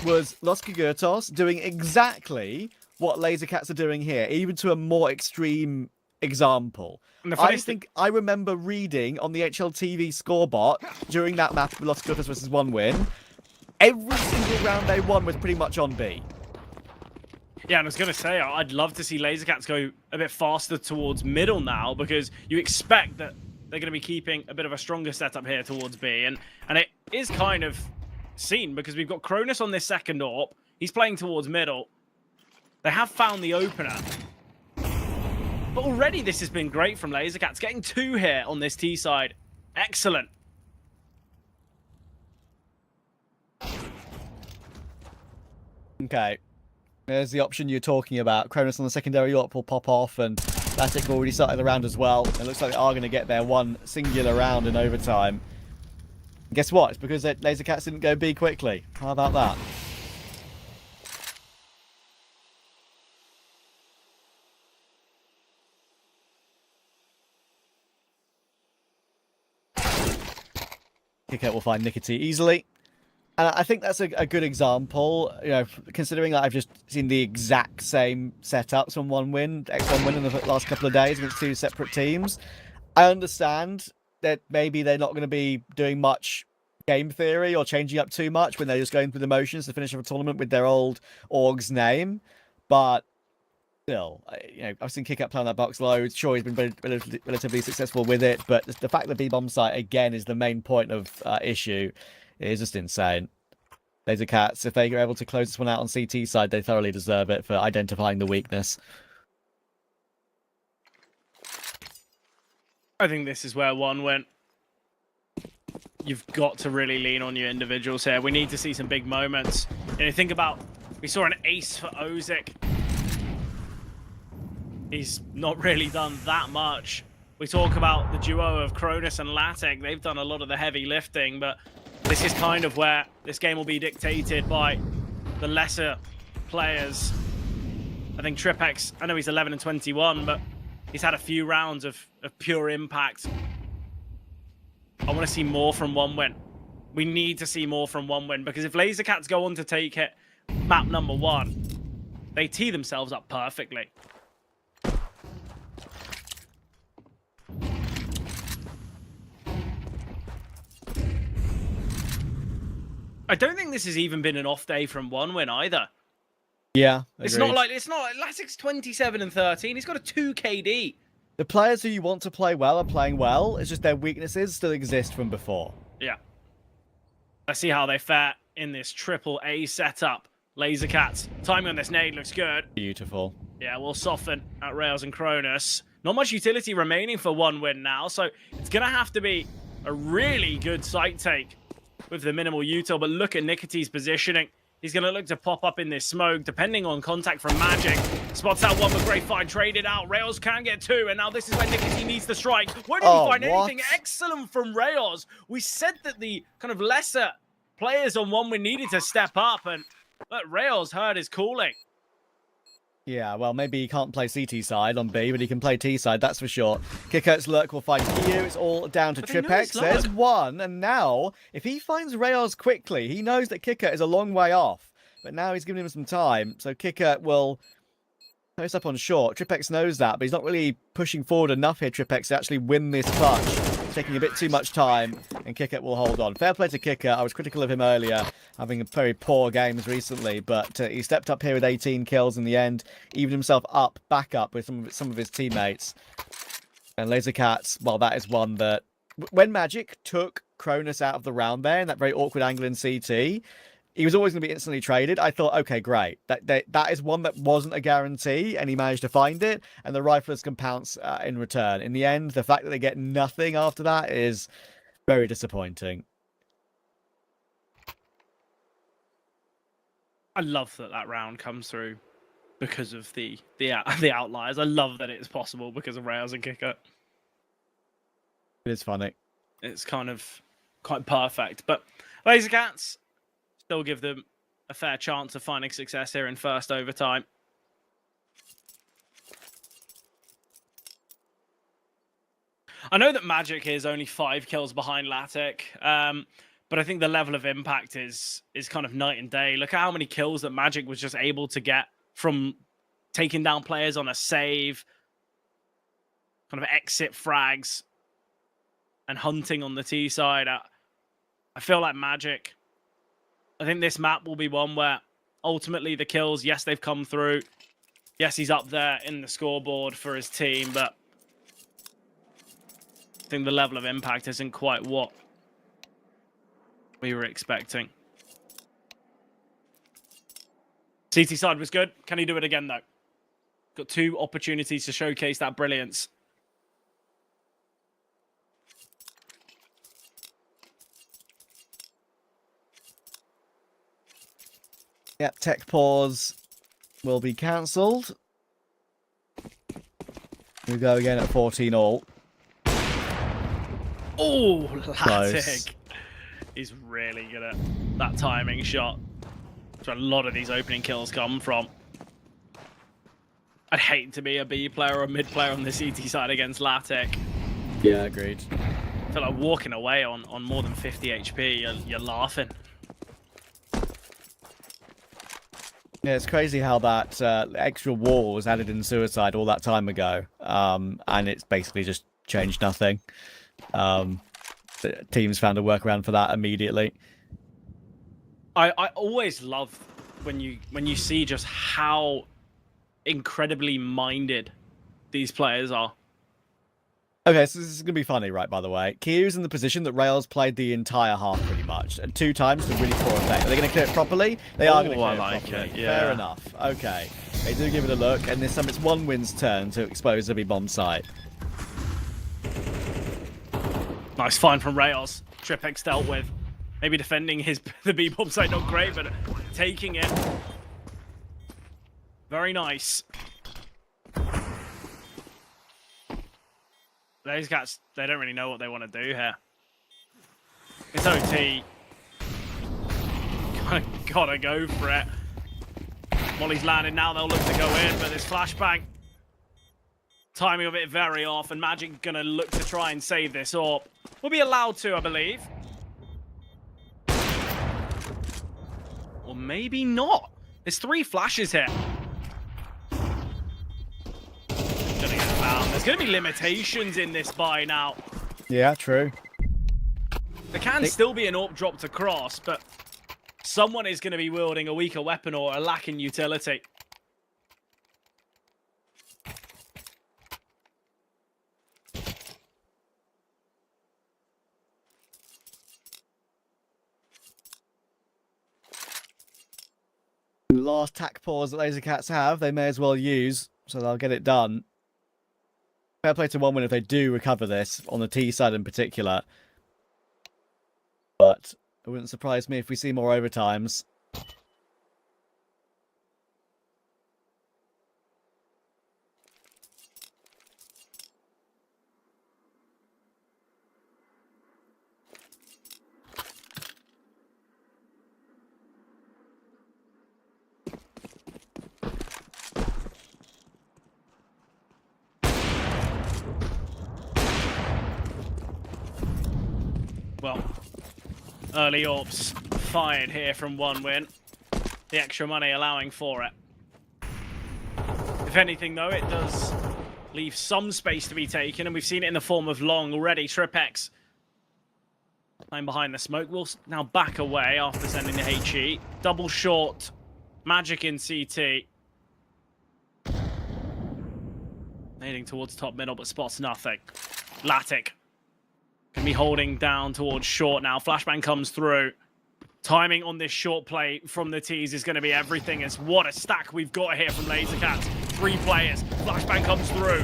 Los Kogutos doing exactly what Lazer Cats are doing here, even to a more extreme example. I think I remember reading on the HLTV scorebot during that map with Los Kogutos versus 1-win, every single round they won was pretty much on B. Yeah, and I was going to say, I'd love to see Lazer Cats go a bit faster towards middle now, because you expect that they're going to be keeping a bit of a stronger setup here towards B. And it is kind of seen, because we've got Cronus on this second AWP. He's playing towards middle. They have found the opener. But already this has been great from Lazer Cats. Getting 2 here on this T side. Excellent. Okay. There's the option you're talking about. Cronus on the secondary AWP will pop off, and Latic already started the round as well. It looks like they are going to get their one singular round in overtime. Guess what? It's because Lazer Cats didn't go B quickly. How about that? KitKat will find Nicotine easily. And I think that's a good example, you know, considering that I've just seen the exact same setups on 1-win, ex-1-win in the last couple of days against 2 separate teams. I understand that maybe they're not going to be doing much game theory or changing up too much when they're just going through the motions to finish off a tournament with their old org's name. But still, you know, I've seen KitKat play on that box loads. Sure, he's been relatively successful with it, but the fact that B-bomb site, again, is the main point of issue. It is just insane. Lazer Cats, if they are able to close this one out on CT side, they thoroughly deserve it for identifying the weakness. I think this is where 1-win. You've got to really lean on your individuals here. We need to see some big moments. You know, think about, we saw an ace for Ozic. He's not really done that much. We talk about the duo of Cronus and Latic. They've done a lot of the heavy lifting, but this is kind of where this game will be dictated by the lesser players. I think Tripex, I know he's 11 and 21, but he's had a few rounds of pure impact. I want to see more from 1-win. We need to see more from 1-win, because if Lazer Cats go on to take it, map number 1, they tee themselves up perfectly. I don't think this has even been an off day from 1-win either. Yeah, agreed. It's not like Latic's 27 and 13. He's got a 2 KD. The players who you want to play well are playing well. It's just their weaknesses still exist from before. Yeah. Let's see how they fare in this triple A setup. Lazer Cats. Timing on this nade looks good. Beautiful. Yeah, we'll soften at Rails and Cronus. Not much utility remaining for 1-win now, so it's going to have to be a really good site take with the minimal util, but look at Nicotine's positioning. He's going to look to pop up in this smoke, depending on contact from Magic. Spots out one, but great find, traded out. Rails can get 2, and now this is where Nicotine needs to strike. Where did he find anything? Excellent from Rails. We said that the kind of lesser players on 1-win needed to step up, and look, Rails heard his calling. Yeah, well, maybe he can't play CT side on B, but he can play T side, that's for sure. KitKat's lurk will find Q. It's all down to Tripex. There's 1, and now, if he finds Rails quickly, he knows that KitKat is a long way off. But now he's giving him some time, so KitKat will post up on short. Tripex knows that, but he's not really pushing forward enough here, Tripex, to actually win this clutch. It's taking a bit too much time, and KitKat will hold on. Fair play to KitKat. I was critical of him earlier, having very poor games recently, but he stepped up here with 18 kills in the end, evened himself up, back up with some of his teammates. And Lazer Cats, well, that is one that, when Magic took Cronus out of the round there, in that very awkward angle in CT, he was always going to be instantly traded. I thought, okay, great. That is one that wasn't a guarantee, and he managed to find it, and the riflers can pounce in return. In the end, the fact that they get nothing after that is very disappointing. I love that round comes through because of the outliers. I love that it's possible because of Rails and Kicker. It is funny. It's kind of quite perfect. But Lazer Cats still give them a fair chance of finding success here in first overtime. I know that Magic is only 5 kills behind Lavked, but I think the level of impact is kind of night and day. Look at how many kills that Magic was just able to get from taking down players on a save, kind of exit frags, and hunting on the T side. I feel like Magic, I think this map will be one where ultimately the kills, yes, they've come through. Yes, he's up there in the scoreboard for his team, but I think the level of impact isn't quite what we were expecting. CT side was good. Can he do it again, though? Got 2 opportunities to showcase that brilliance. Yep, tech pause will be cancelled. We go again at 14 all. Oh, Lavked. He's really good at that timing shot. That's where a lot of these opening kills come from. I'd hate to be a B player or a mid player on the CT side against Lavked. Yeah, agreed. I feel like walking away on more than 50 HP, you're laughing. Yeah, it's crazy how that extra wall was added in Suicide all that time ago, and it's basically just changed nothing. The teams found a workaround for that immediately. I always love when you see just how incredibly minded these players are. Okay, so this is going to be funny, right, by the way. Q's in the position that Rails played the entire half, pretty much. And 2 times to really poor effect. Are they going to clear it properly? They are going to clear it properly. Yeah. Fair enough. Okay. They do give it a look, and this time it's one win's turn to expose the B-bomb site. Nice find from Rails. TWC dealt with. Maybe defending the B-bomb site not great, but taking it. Very nice. These guys, they don't really know what they want to do here. It's OT. Gotta go for it. Molly's landed now, they'll look to go in, but there's flashbang. Timing of it very off, and Magic gonna look to try and save this up. We'll be allowed to, I believe. Or maybe not. There's 3 flashes here. Gonna get found. There's gonna be limitations in this buy now. Yeah, true. There can still be an AWP dropped across, but someone is going to be wielding a weaker weapon or a lack in utility. The last tack pause that Lazer Cats have, they may as well use, so they'll get it done. Fair play to 1 win if they do recover this, on the T side in particular. But it wouldn't surprise me if we see more overtimes. Well, early AWPs fired here from 1 win. The extra money allowing for it. If anything, though, it does leave some space to be taken, and we've seen it in the form of Long already. TWC lying behind the smoke. Will now back away after sending the HE. Double short. Magic in CT. Nading towards top middle, but spots nothing. Lavked can be holding down towards short now. Flashbang comes through. Timing on this short play from the T's is going to be everything. As what a stack we've got here from Lazer Cats. 3 players. Flashbang comes through.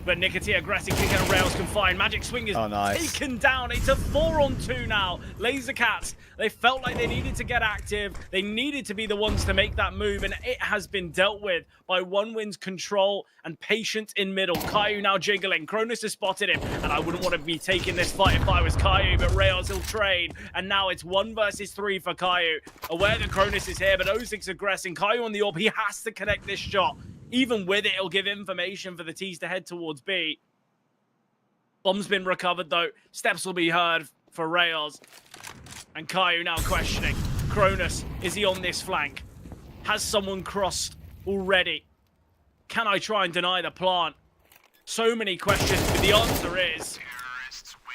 But Nicotine aggressive kick and Rails confined. Magic Swing is taken down. It's a 4-on-2 now. Lazer Cats, they felt like they needed to get active. They needed to be the ones to make that move, and it has been dealt with by OneWin's control and patience in middle. Caillou now jiggling. Cronus has spotted him, and I wouldn't want to be taking this fight if I was Caillou, but Rails will trade. And now it's 1 versus 3 for Caillou. Aware that Cronus is here, but Ozig's aggressing. Caillou on the orb. He has to connect this shot. Even with it, it'll give information for the T's to head towards B. Bomb's been recovered, though. Steps will be heard for Rails. And Caillou now questioning. Cronus, is he on this flank? Has someone crossed already? Can I try and deny the plant? So many questions, but the answer is...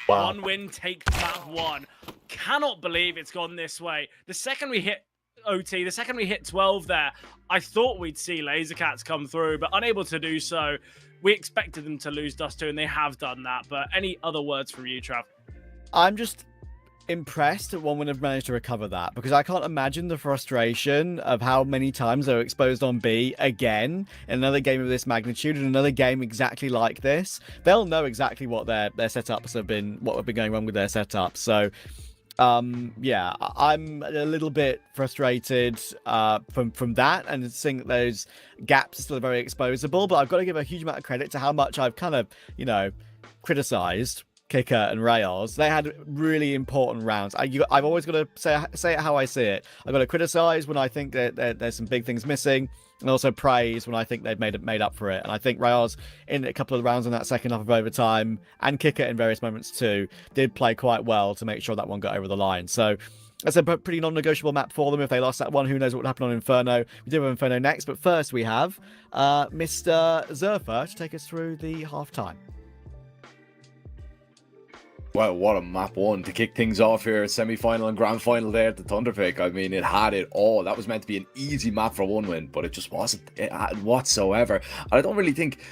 OneWin take map 1. Cannot believe it's gone this way. The second we hit OT, the second we hit 12 there, I thought we'd see Lazer Cats come through, but unable to do so. We expected them to lose Dust 2, and they have done that. But any other words from you, Trav? I'm just impressed that OneWin have managed to recover that, because I can't imagine the frustration of how many times they were exposed on B again in another game of this magnitude, and another game exactly like this. They'll know exactly what their setups have been, what have been going wrong with their setups. So yeah, I'm a little bit frustrated from that, and seeing that those gaps are still very exposable. But I've got to give a huge amount of credit to how much I've kind of, you know, criticized Kicker and Rails. They had really important rounds. I've always got to say it how I see it. I've got to criticize when I think that there's some big things missing, and also praise when I think they've made up for it. And I think Rails, in a couple of rounds in that second half of overtime, and Kicker in various moments too, did play quite well to make sure that one got over the line. So that's a pretty non-negotiable map for them. If they lost that one, who knows what would happen on Inferno. We do have Inferno next, but first we have Mr. Zerfa to take us through the half-time. Well, what a map 1 to kick things off here. Semi-final and grand final there at the Thunderpick. I mean, it had it all. That was meant to be an easy map for OneWin, but it just wasn't whatsoever. I don't really think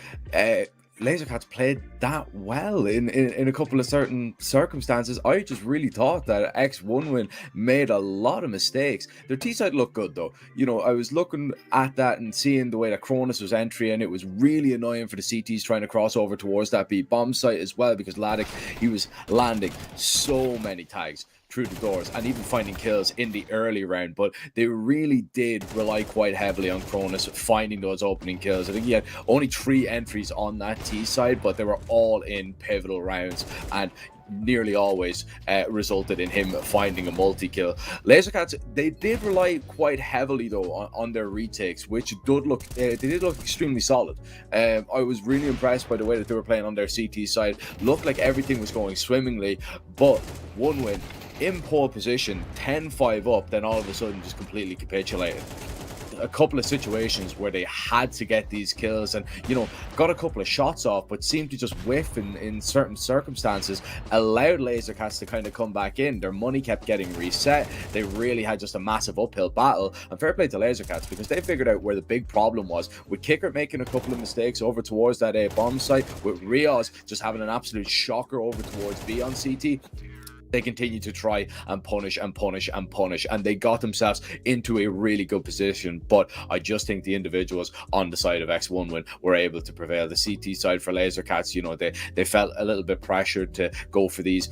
Lazer Cats played that well in a couple of certain circumstances. I just really thought that ex-OneWin made a lot of mistakes. Their T-side looked good, though. You know, I was looking at that and seeing the way that Cronus was entering. It was really annoying for the CTs trying to cross over towards that B bomb site as well, because Lavked, he was landing so many tags through the doors and even finding kills in the early round. But they really did rely quite heavily on Cronus finding those opening kills. I think he had only 3 entries on that T side, but they were all in pivotal rounds, and nearly always resulted in him finding a multi-kill. Lazer Cats, they did rely quite heavily though on their retakes, which they did look extremely solid. I was really impressed by the way that they were playing on their CT side. Looked like everything was going swimmingly, but OneWin in pole position, 10-5 up, then all of a sudden just completely capitulated. A couple of situations where they had to get these kills and, you know, got a couple of shots off, but seemed to just whiff in certain circumstances, allowed Lazer Cats to kind of come back in. Their money kept getting reset. They really had just a massive uphill battle, and fair play to Lazer Cats, because they figured out where the big problem was, with Kicker making a couple of mistakes over towards that A bomb site, with Rios just having an absolute shocker over towards B on CT. They continued to try and punish and punish and punish, and they got themselves into a really good position. But I just think the individuals on the side of ex-OneWin were able to prevail. The CT side for Lazer Cats, you know, they felt a little bit pressured to go for these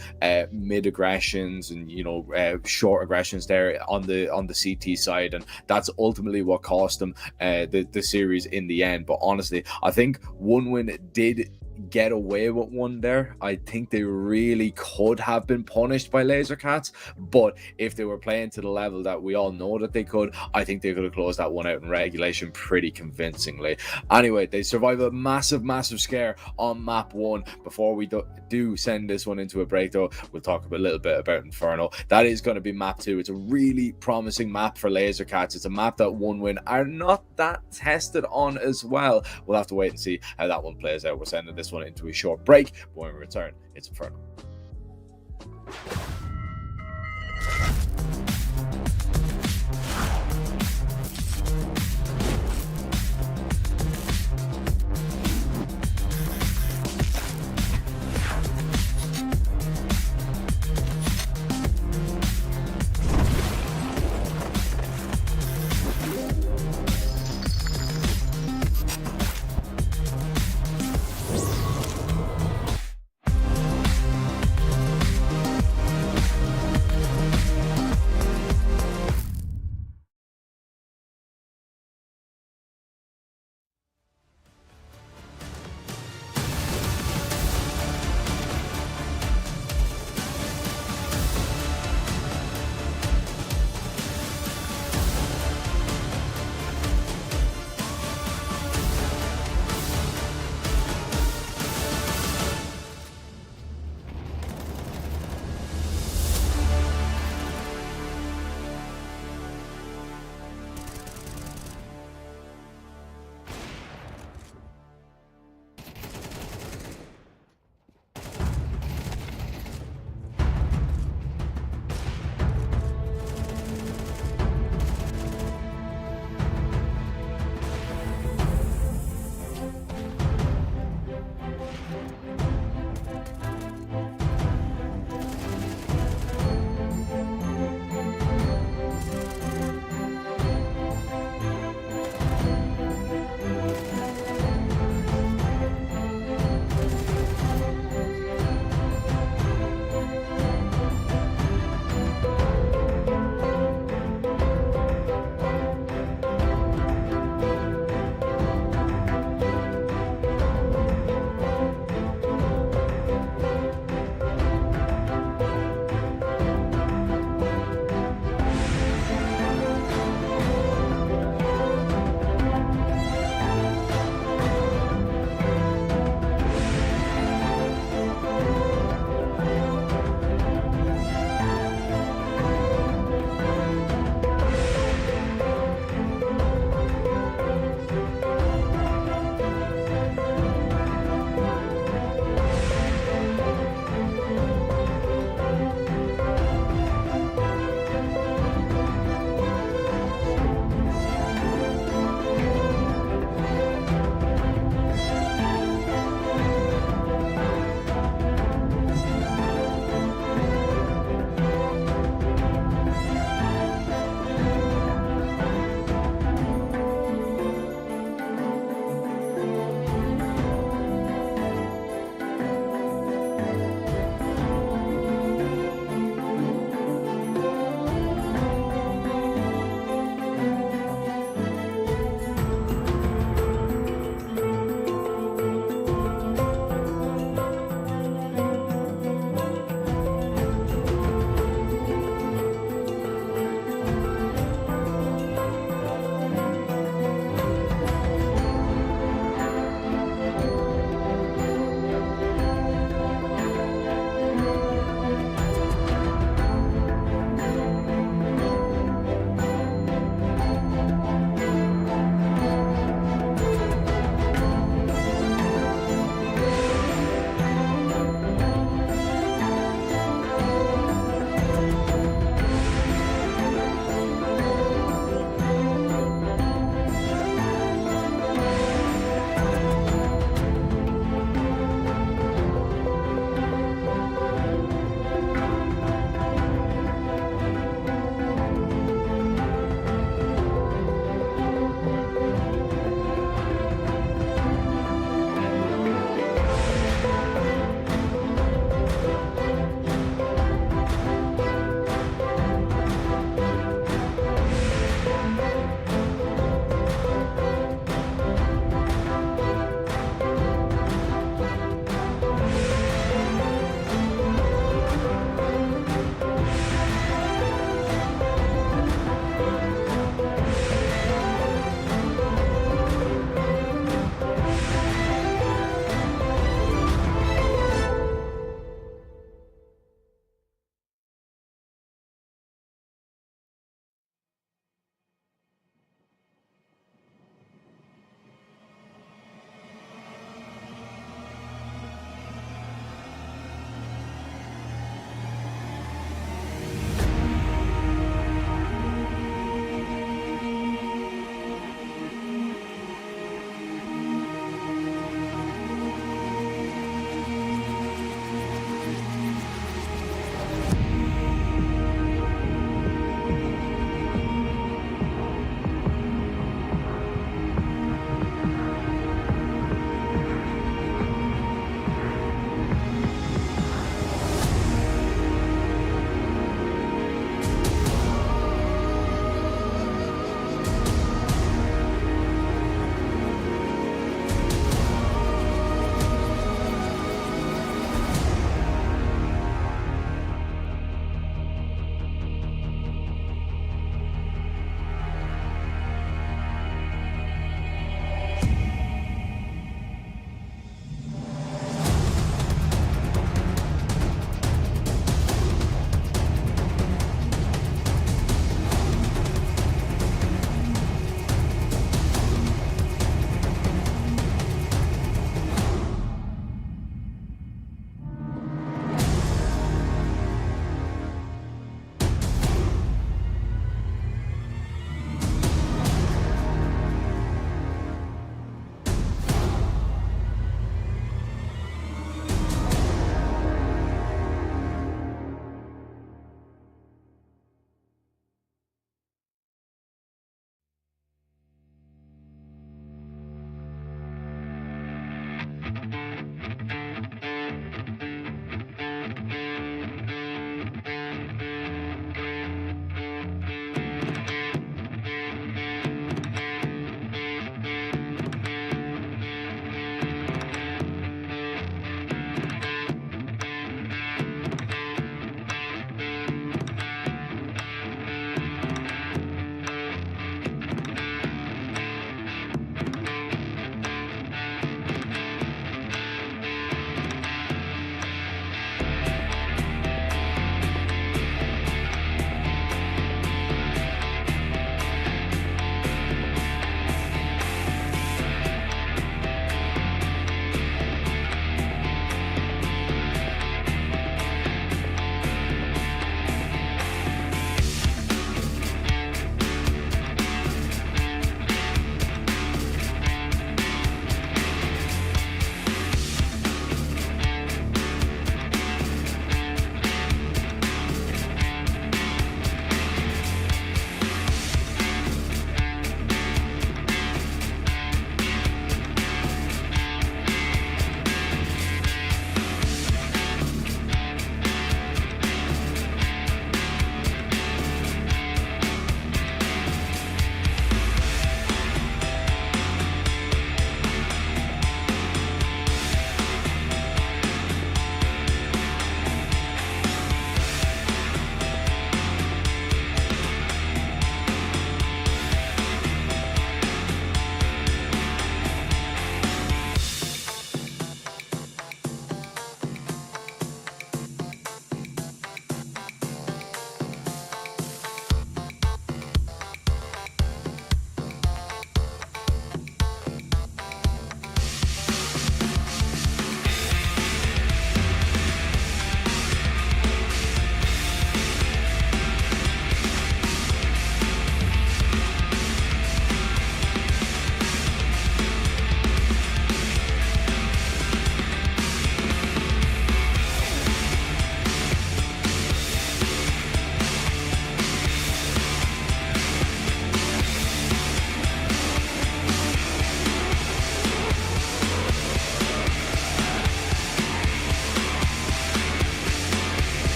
mid aggressions and, you know, short aggressions there on the CT side, and that's ultimately what cost them the series in the end. But honestly, I think OneWin did get away with one there. I think they really could have been punished by Lazer Cats, but if they were playing to the level that we all know that they could, I think they could have closed that one out in regulation pretty convincingly. Anyway, they survive a massive scare on map 1. Before we do send this one into a break though, we'll talk a little bit about Inferno. That is going to be map 2. It's a really promising map for Lazer Cats. It's a map that OneWin are not that tested on as well. We'll have to wait and see how that one plays out. We're sending this one into a short break, but when we return, it's Inferno.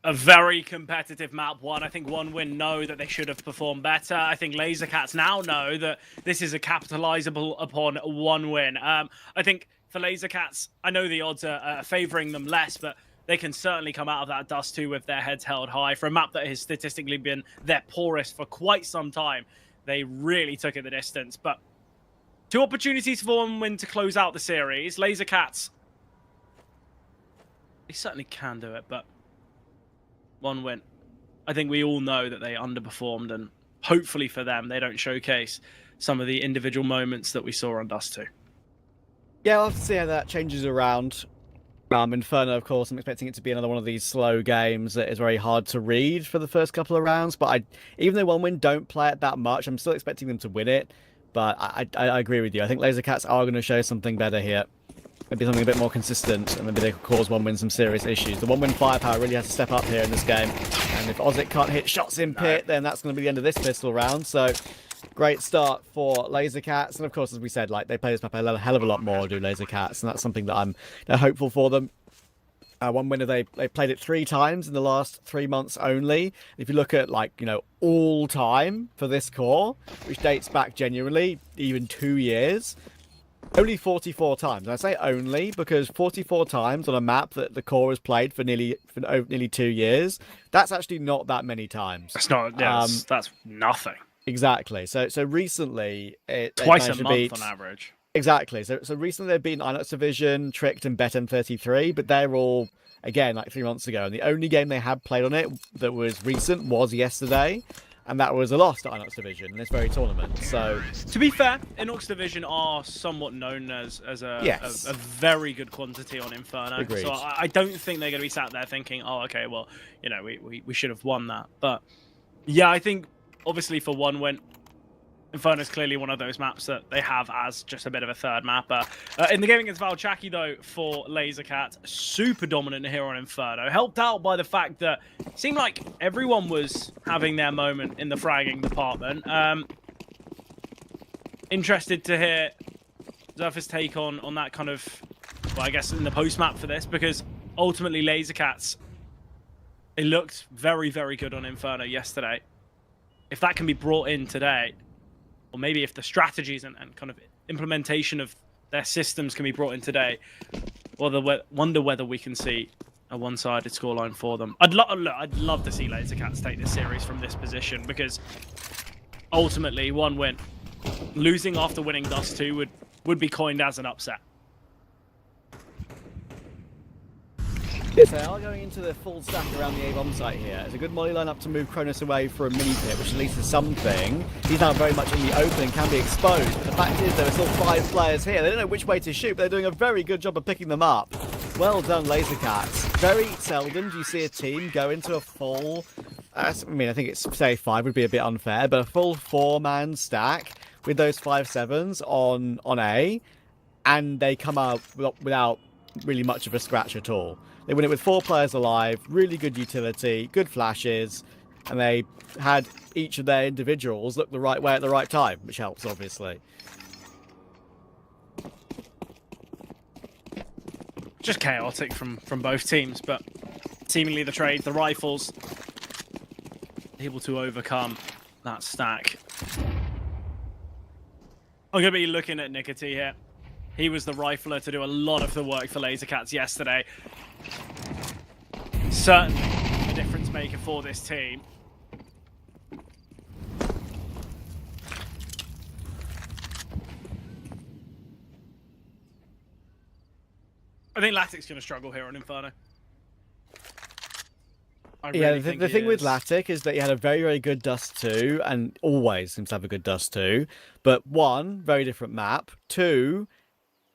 a very competitive map one. I think OneWin know that they should have performed better. I think Lazer Cats now know that this is a capitalizable upon OneWin. I think for Lazer Cats, I know the odds are favoring them less, but they can certainly come out of that Dust 2 with their heads held high. For a map that has statistically been their poorest for quite some time, they really took it the distance. But 2 opportunities for OneWin to close out the series. Lazer Cats, they certainly can do it, but OneWin, I think we all know that they underperformed, and hopefully for them, they don't showcase some of the individual moments that we saw on Dust 2. Yeah, we'll have to see how that changes around. Inferno, of course, I'm expecting it to be another one of these slow games that is very hard to read for the first couple of rounds. But even though OneWin don't play it that much, I'm still expecting them to win it. But I agree with you. I think Lazer Cats are going to show something better here. Maybe something a bit more consistent, and maybe they could cause OneWin some serious issues. The OneWin firepower really has to step up here in this game. And if Ozic can't hit shots in pit, then that's going to be the end of this pistol round. So great start for Lazer Cats. And of course, as we said, like they play this map a hell of a lot more, do Lazer Cats. And that's something that I'm hopeful for them. OneWin, they played it 3 times in the last 3 months only. If you look at, like, you know, all time for this core, which dates back genuinely even 2 years, only 44 times. And I say only because 44 times on a map that the core has played for nearly 2 years, that's actually not that many times. That's not. That's nothing. Exactly. So recently, twice a month on average. Exactly. So recently they've beaten INOX Division, Tricked, and BetM33, but they're all, again, like 3 months ago. And the only game they had played on it that was recent was yesterday, and that was a loss to INOX Division in this very tournament. So, to be fair, INOX Division are somewhat known as a very good quantity on Inferno. Agreed. So I don't think they're going to be sat there thinking, oh, okay, well, you know, we should have won that. But yeah, I think obviously for OneWin, Inferno is clearly one of those maps that they have as just a bit of a third mapper. In the game against Walczaki, though, for Lazer Cats, super dominant here on Inferno. Helped out by the fact that it seemed like everyone was having their moment in the fragging department. Interested to hear Zerfa's take on that kind of, well, I guess in the post-map for this, because ultimately Lazer Cats, it looked very, very good on Inferno yesterday. If that can be brought in today, or maybe if the strategies and kind of implementation of their systems can be brought in today, well, wonder whether we can see a one-sided scoreline for them. I'd love to see Lazer Cats take this series from this position, because ultimately OneWin, losing after winning Dust 2 would be coined as an upset. Yes, they are going into the full stack around the A-bomb site here. It's a good molly lineup to move Kronos away for a mini pit, which at least is something. He's now very much in the open and can be exposed, but the fact is there are still 5 players here. They don't know which way to shoot, but they're doing a very good job of picking them up. Well done, Lazer Cats. Very seldom do you see a team go into a full... I mean, I think it's, say, 5 would be a bit unfair, but a full 4-man stack with those 5-7s on A, and they come out without really much of a scratch at all. They win it with 4 players alive, really good utility, good flashes, and they had each of their individuals look the right way at the right time, which helps, obviously. Just chaotic from both teams, but seemingly the trade, the rifles, able to overcome that stack. I'm going to be looking at Nicotine here. He was the rifler to do a lot of the work for Lazer Cats yesterday. Certainly a difference maker for this team. I think Latic's going to struggle here on Inferno. Yeah, the thing with Latic is that he had a very, very good Dust 2, and always seems to have a good Dust 2. But 1, very different map. 2,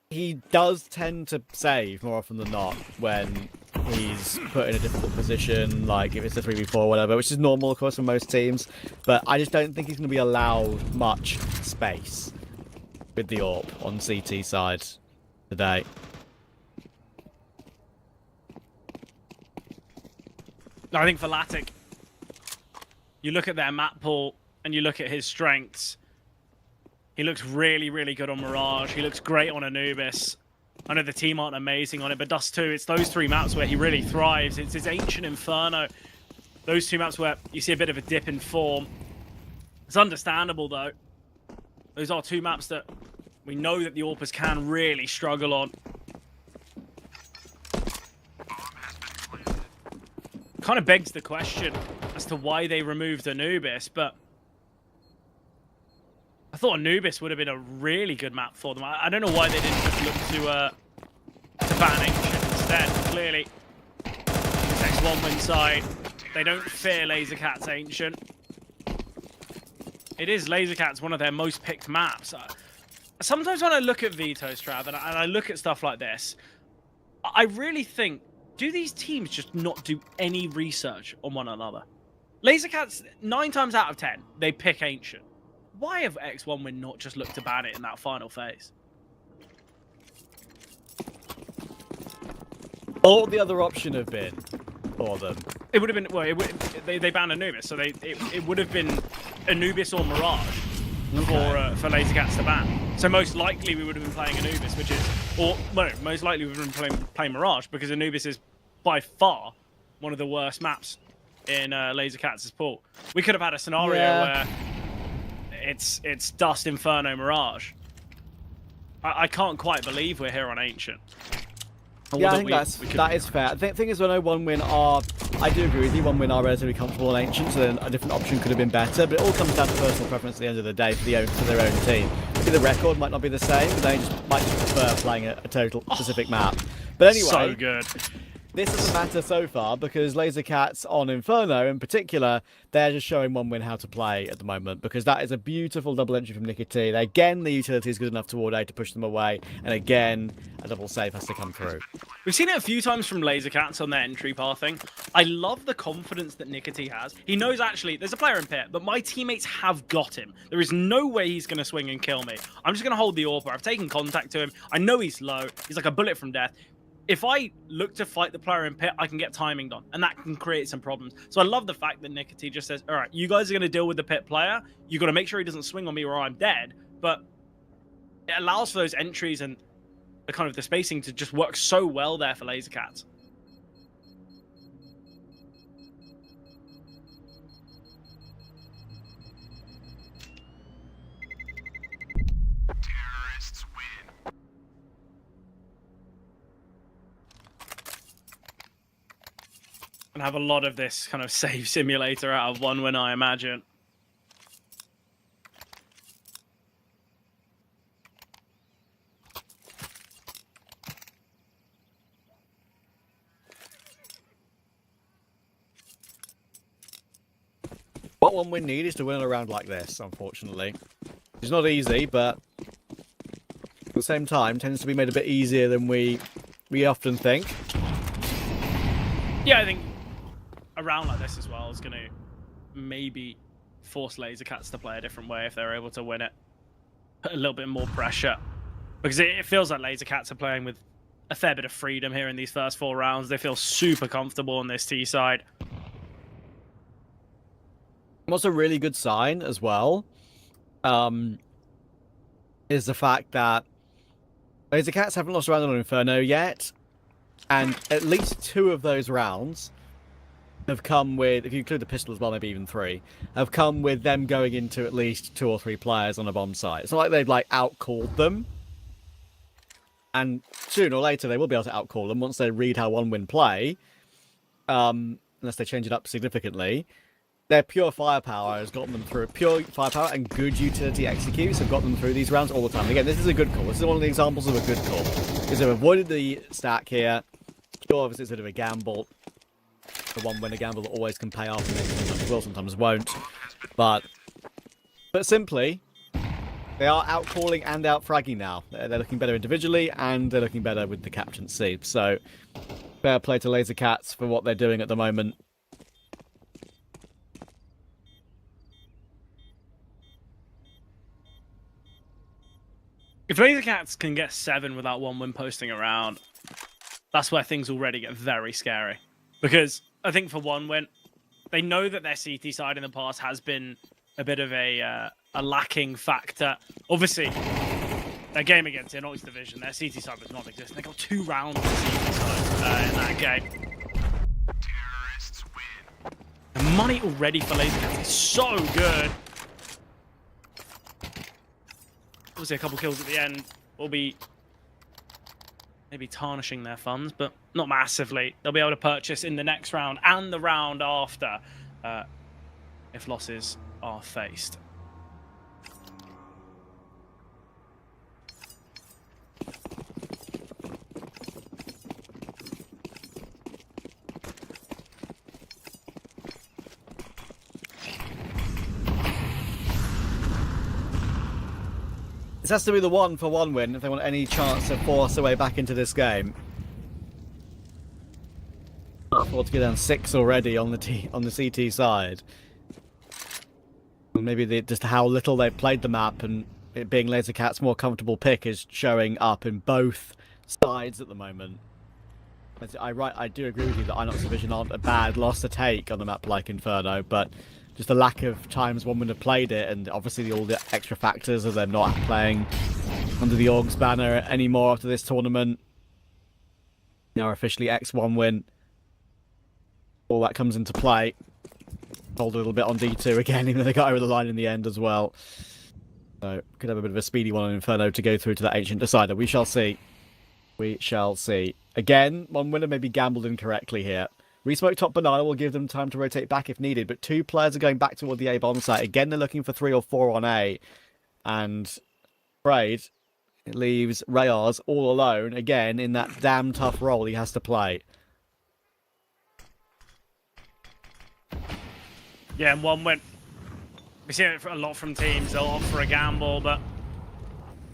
he does tend to save more often than not when he's put in a difficult position, like if it's a 3v4 or whatever, which is normal, of course, for most teams. But I just don't think he's going to be allowed much space with the AWP on CT side today. I think for Latic, you look at their map pool and you look at his strengths. He looks really, really good on Mirage. He looks great on Anubis. I know the team aren't amazing on it, but Dust 2, it's those 3 maps where he really thrives. It's his Ancient Inferno. Those 2 maps where you see a bit of a dip in form. It's understandable, though. Those are 2 maps that we know that the AWPers can really struggle on. Kind of begs the question as to why they removed Anubis, but I thought Anubis would have been a really good map for them. I don't know why they didn't just look to ban Ancient instead. Clearly, this X1 win side, they don't fear Lazer Cats Ancient. It is Lazer Cats, one of their most picked maps. Sometimes when I look at Veto's, Trav, and I look at stuff like this, I really think, do these teams just not do any research on one another? Lazer Cats, 9 times out of 10, they pick Ancient. Why have X1 Win not just looked to ban it in that final phase? What would the other option have been for them? It would have been, well, they banned Anubis, so it would have been Anubis or Mirage for Lazer Cats to ban. So most likely we would have been playing Anubis, which is, or no, most likely we would have been playing Mirage, because Anubis is by far one of the worst maps in Lazer Cats' pool. We could have had a scenario where it's Dust, Inferno, Mirage. I can't quite believe we're here on Ancient. Yeah, I think that is fair. The thing is, when I 1-win are, I do agree with you, 1-win are relatively comfortable on Ancient, so then a different option could have been better, but it all comes down to personal preference at the end of the day for their own team. Maybe the record might not be the same, but they might just prefer playing a total specific map. But anyway, so good. This doesn't matter so far, because Lazer Cats on Inferno in particular, they're just showing 1-win how to play at the moment, because that is a beautiful double entry from Nicotine. Again, the utility is good enough toward A to push them away, and again, a double save has to come through. We've seen it a few times from Lazer Cats on their entry pathing. I love the confidence that Nicotine has. He knows, actually, there's a player in pit, but my teammates have got him. There is no way he's going to swing and kill me. I'm just going to hold the AWP. I've taken contact to him. I know he's low. He's like a bullet from death. If I look to fight the player in pit, I can get timing done, and that can create some problems. So I love the fact that Nicotine just says, all right, you guys are going to deal with the pit player. You got to make sure he doesn't swing on me or I'm dead. But it allows for those entries and the kind of the spacing to just work so well there for Lazer Cats. And have a lot of this kind of save simulator out of 1-win, I imagine. What 1-win need is to win a round like this, unfortunately. It's not easy, but at the same time, tends to be made a bit easier than we often think. Yeah, I think a round like this as well is going to maybe force Lazer Cats to play a different way if they're able to win it. Put a little bit more pressure. Because it feels like Lazer Cats are playing with a fair bit of freedom here in these first 4 rounds. They feel super comfortable on this T side. What's a really good sign as well is the fact that Lazer Cats haven't lost a round on Inferno yet, and at least 2 of those rounds have come with, if you include the pistol as well, maybe even 3, have come with them going into at least 2 or 3 players on a bomb site. It's not like they've like outcalled them. And sooner or later they will be able to outcall them once they read how 1-win play, unless they change it up significantly. Their pure firepower has gotten them through. Pure firepower and good utility executes have got them through these rounds all the time. And again, this is a good call. This is one of the examples of a good call. Because they've avoided the stack here. Sure, obviously it's a bit of a gamble. The 1-win, a gamble that always can pay off, and sometimes will, sometimes won't. But simply, they are out-calling and out-fragging now. They're looking better individually, and they're looking better with the captaincy. So, fair play to Lazer Cats for what they're doing at the moment. If Lazer Cats can get 7 without 1-win posting around, that's where things already get very scary. Because I think for 1-win, they know that their CT side in the past has been a bit of a lacking factor. Obviously, their game against INOX Division, their CT side was non-existent. They got 2 rounds of CT side in that game. The money already for Lazer Cats is so good. Obviously, a couple kills at the end will be maybe tarnishing their funds, but not massively. They'll be able to purchase in the next round and the round after if losses are faced. This has to be the 1-for-1 win if they want any chance to force their way back into this game. Can't afford to get down 6 already on the CT side. Maybe just how little they've played the map, and it being Lazer Cats' more comfortable pick is showing up in both sides at the moment. I do agree with you that INOX Division aren't a bad loss to take on a map like Inferno, but just the lack of times one would have played it, and obviously all the extra factors of them not playing under the Orgs banner anymore after this tournament. Now officially X1 win. All that comes into play. Hold a little bit on D2 again, even though they got over the line in the end as well. So could have a bit of a speedy one on Inferno to go through to that Ancient Decider. We shall see. We shall see. Again, one winner may be gambled incorrectly here. Resmoke top banana will give them time to rotate back if needed, but 2 players are going back toward the A bomb site. Again, they're looking for 3 or 4 on A. And afraid it leaves Rayars all alone, again, in that damn tough role he has to play. Yeah, and 1 win. We see it a lot from teams. They'll opt for a gamble, but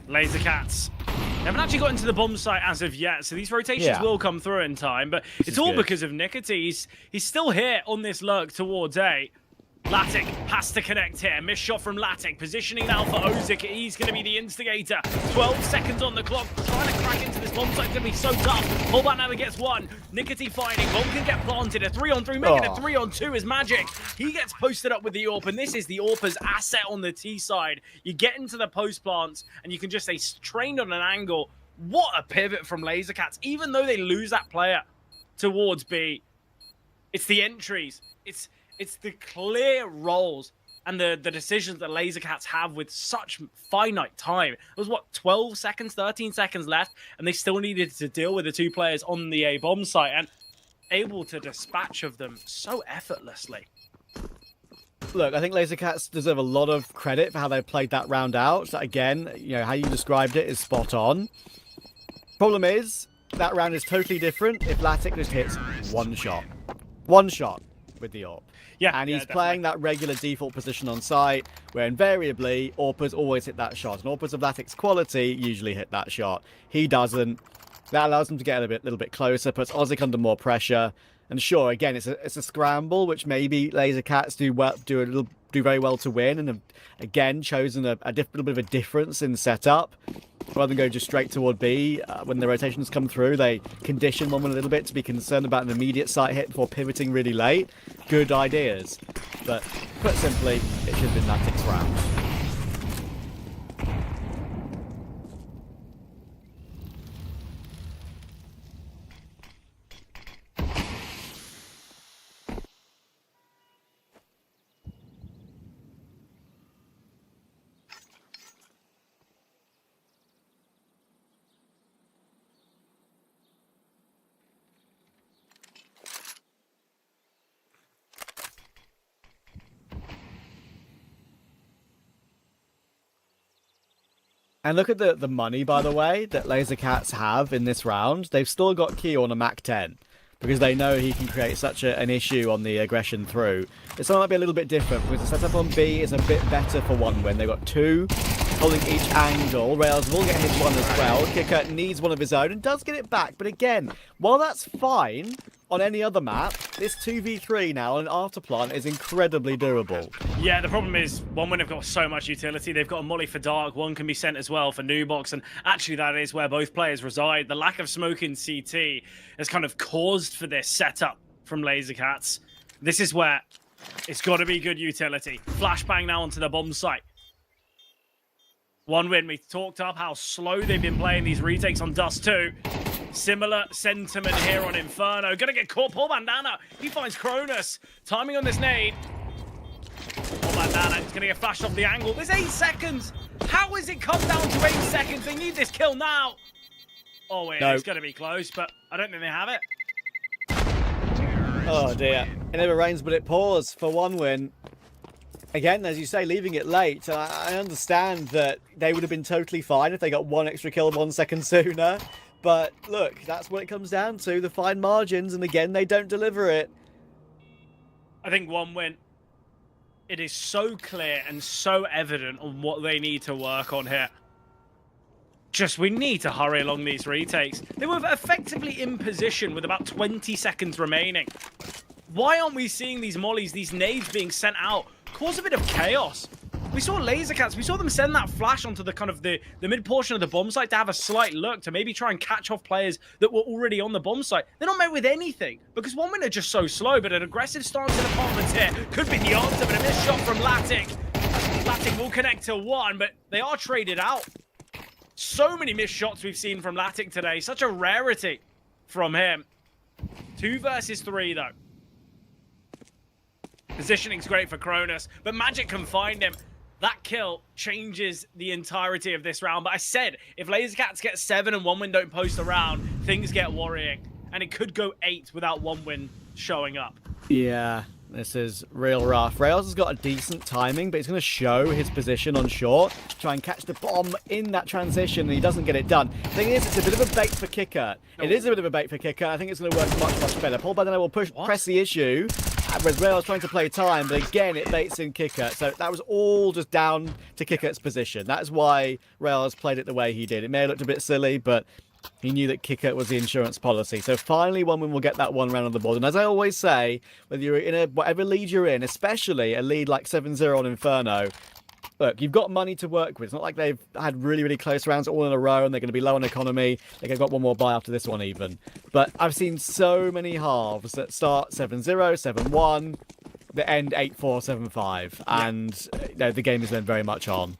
Lazer Cats they haven't actually got into the bomb site as of yet, so these rotations will come through in time, but it's all because of Nicotine. He's still here on this lurk towards A. Lavked has to connect here. Missed shot from Lavked. Positioning now for Ozik. He's going to be the instigator. 12 seconds on the clock. Trying to crack into this bomb site is going to be so tough. Pullback never gets one. Nicotine fighting. Bomb can get planted. A 3-on-3. Making a 3-on-2 is magic. He gets posted up with the AWP, and this is the AWPer's asset on the T side. You get into the post plants, and you can just stay trained on an angle. What a pivot from Lazer Cats. Even though they lose that player towards B, it's the entries. It's the clear roles and the decisions that Lazer Cats have with such finite time. It was, what, 12 seconds, 13 seconds left, and they still needed to deal with the 2 players on the A bomb site and able to dispatch of them so effortlessly. Look, I think Lazer Cats deserve a lot of credit for how they played that round out. So again, you know, how you described it is spot on. Problem is, that round is totally different if Lavked just hits 1 shot. 1 shot with the AWP. Yeah, and he's playing that regular default position on site, where invariably AWPers always hit that shot. And AWPers of Lavked's quality usually hit that shot. He doesn't. That allows him to get a little bit closer, puts Ozik under more pressure. And sure, again, it's a scramble, which maybe Lazer Cats do very well to win, and have, again, chosen a little bit of a difference in setup. Rather than go just straight toward B, when the rotations come through, they condition one a little bit to be concerned about an immediate site hit before pivoting really late. Good ideas. But put simply, it should have been Lavked's round. And look at the money, by the way, that Lazer Cats have in this round. They've still got Q on a Mac 10 because they know he can create such an issue on the aggression through. This one might be a little bit different because the setup on B is a bit better for 1 win. They've got 2 holding each angle. Rails will get his 1 as well. Kicker needs 1 of his own and does get it back. But again, while that's fine on any other map, this 2v3 now on an afterplant is incredibly durable. Yeah, the problem is 1 win have got so much utility. They've got a molly for dark, 1 can be sent as well for Nubox, and actually that is where both players reside. The lack of smoke in CT has kind of caused for this setup from Lazer Cats. This is where it's got to be good utility. Flashbang now onto the bomb site. One win. We talked up how slow they've been playing these retakes on Dust 2. Similar sentiment here on Inferno. Gonna get caught. Paul Bandana. He finds Cronus. Timing on this nade. Paul Bandana is gonna get flashed off the angle. There's 8 seconds. How has it come down to 8 seconds? They need this kill now. Oh, wait, it's gonna be close, but I don't think they have it. Oh dear. It never rains but it pours for one win. Again, as you say, leaving it late. I understand that they would have been totally fine if they got 1 extra kill 1 second sooner. But look, that's what it comes down to. The fine margins, and again, they don't deliver it. I think one win. It is so clear and so evident on what they need to work on here. Just, we need to hurry along these retakes. They were effectively in position with about 20 seconds remaining. Why aren't we seeing these mollies, these nades being sent out? Cause a bit of chaos. We saw Lazer Cats, we saw them send that flash onto the kind of the mid portion of the bomb site to have a slight look, to maybe try and catch off players that were already on the bomb site. They're not met with anything, because one win are just so slow, but an aggressive stance in apartments here could be the answer, but a missed shot from Lavked. Lavked will connect to 1, but they are traded out. So many missed shots we've seen from Lavked today, such a rarity from him. 2 versus 3 though. Positioning's great for Cronus, but Magic can find him. That kill changes the entirety of this round. But I said, if Lazer Cats get 7 and one win don't post around, things get worrying. And it could go 8 without one win showing up. Yeah, this is real rough. Rails has got a decent timing, but he's going to show his position on short, try and catch the bomb in that transition, and he doesn't get it done. The thing is, it's a bit of a bait for Kicker. It is a bit of a bait for Kicker. I think it's going to work much, much better. Paul Bandana will press the issue. Whereas Rails trying to play time, but again, it baits in Kicker. So that was all just down to Kicker's position. That's why Rails played it the way he did. It may have looked a bit silly, but he knew that Kicker was the insurance policy. So finally, one win will get that one round on the board. And as I always say, whether you're in whatever lead you're in, especially a lead like 7-0 on Inferno, look, you've got money to work with. It's not like they've had really, really close rounds all in a row and they're going to be low on economy. They've got one more buy after this one even. But I've seen so many halves that start 7-0, 7-1, that end 8-4, 7-5. And you know, the game is then very much on.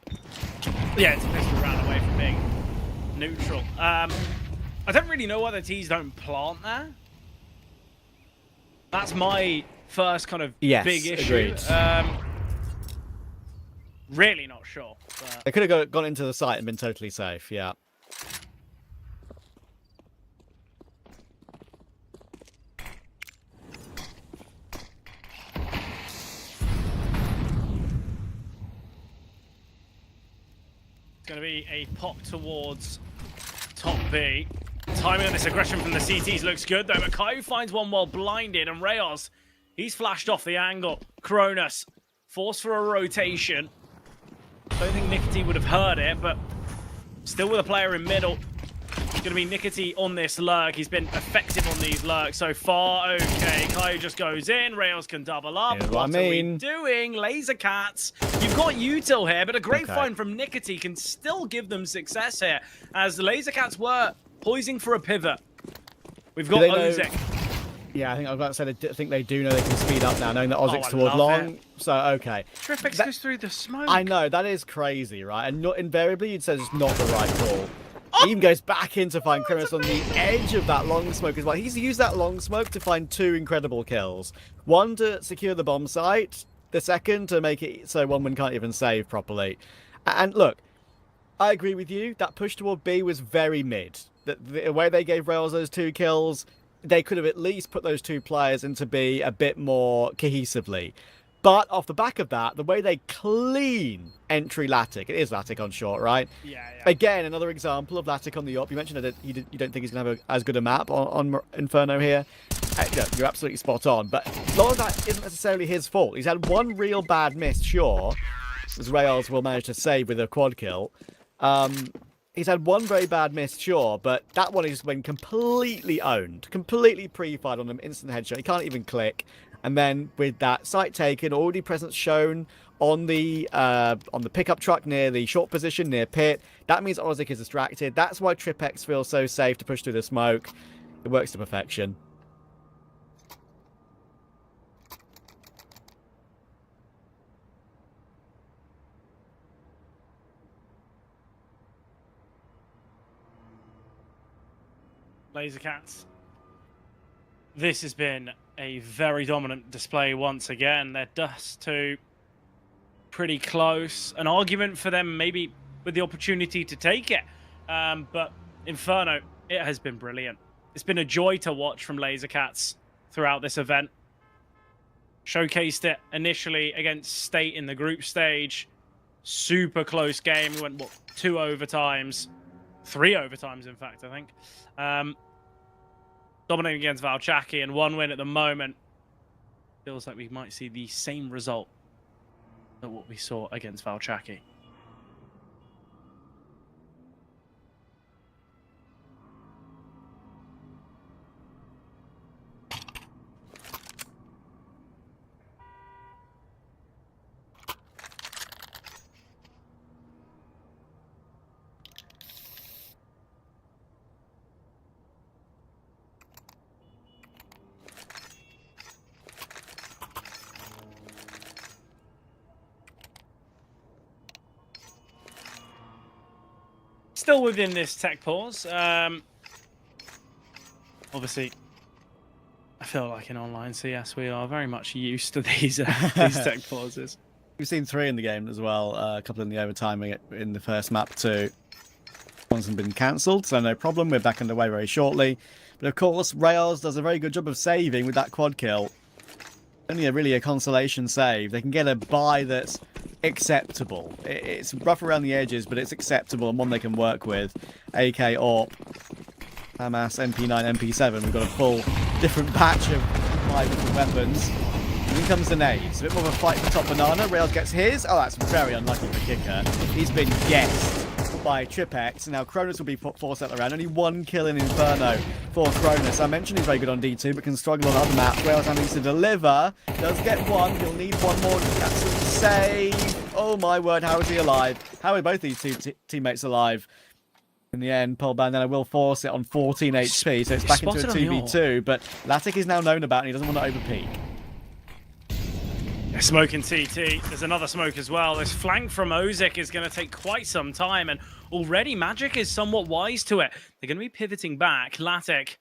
Yeah, it's a pistol round away from being neutral. I don't really know why the T's don't plant there. That's my first kind of big issue. Agreed. Really not sure. But... They could have gone into the site and been totally safe, yeah. It's going to be a pop towards top B. Timing on this aggression from the CTs looks good, though. But Caillou finds one while blinded, and Rayos, he's flashed off the angle. Cronus, forced for a rotation. I don't think Nicotine would have heard it, but still with a player in middle. It's going to be Nicotine on this lurk. He's been effective on these lurks so far. Okay, Caillou just goes in. Rails can double up. What are we doing? Lazer Cats. You've got Util here, but a great find from Nicotine can still give them success here, as the Lazer Cats were poising for a pivot. We've got Ozek. Yeah, I think I was about to say, I think they do know they can speed up now, knowing that Ozek's toward long. So, okay. Tripix goes through the smoke. I know, that is crazy, right? And not invariably, you'd say it's not the right call. He even goes back in to find Crimus on the edge of that long smoke as well. He's used that long smoke to find 2 incredible kills. One to secure the bomb site, the second to make it so one win can't even save properly. And look, I agree with you. That push toward B was very mid. The way they gave Rails those 2 kills, they could have at least put those 2 players into B a bit more cohesively. But off the back of that, the way they clean entry Latic, it is Latic on short, right? Yeah. Again, another example of Latic on the op. You mentioned that you don't think he's going to have as good a map on Inferno here. You're absolutely spot on. But a lot of that isn't necessarily his fault. He's had one real bad miss, sure, as Rails will manage to save with a quad kill. He's had one very bad miss, sure, but that one has been completely owned, completely pre-fired on him, instant headshot. He can't even click. And then with that site taken, already presence shown on the pickup truck near the short position near pit, that means Ozek is distracted. That's why Tripx feels so safe to push through the smoke. It works to perfection. Lazer Cats. This has been a very dominant display once again. They're dust to pretty close. An argument for them maybe with the opportunity to take it. But Inferno, it has been brilliant. It's been a joy to watch from Lazer Cats throughout this event. Showcased it initially against State in the group stage. Super close game. We went, what, 2 overtimes? 3 overtimes, in fact, I think. Dominating against Walczaki and 1 win at the moment. Feels like we might see the same result that what we saw against Walczaki. Still within this tech pause. Obviously, I feel like in online CS we are very much used to these tech pauses. We've seen 3 in the game as well. A couple in the overtime in the first map too. One's been cancelled, so no problem. We're back underway very shortly. But of course, Rails does a very good job of saving with that quad kill. Only really a consolation save. They can get a buy that's acceptable. It's rough around the edges, but it's acceptable and one they can work with. AK AWP, Hamas, MP9, MP7. We've got a full different batch of 5 different weapons. And here comes the nades. A bit more of a fight for top banana. Rails gets his. Oh, that's very unlucky for Kicker. He's been guessed by TWC. Now Cronus will be forced out the round. Only 1 kill in Inferno for Cronus. I mentioned he's very good on D2, but can struggle on other maps. Rails now needs to deliver. Does get 1. He'll need 1 more to cancel the save. Oh my word, how is he alive? How are both these two teammates alive? In the end, Paul Bandana will force it on 14 HP, so it's back into a 2v2, but Lavked is now known about and he doesn't want to overpeak. Smoke in TT. There's another smoke as well. This flank from Ozek is going to take quite some time, and already Magic is somewhat wise to it. They're going to be pivoting back. Lavked,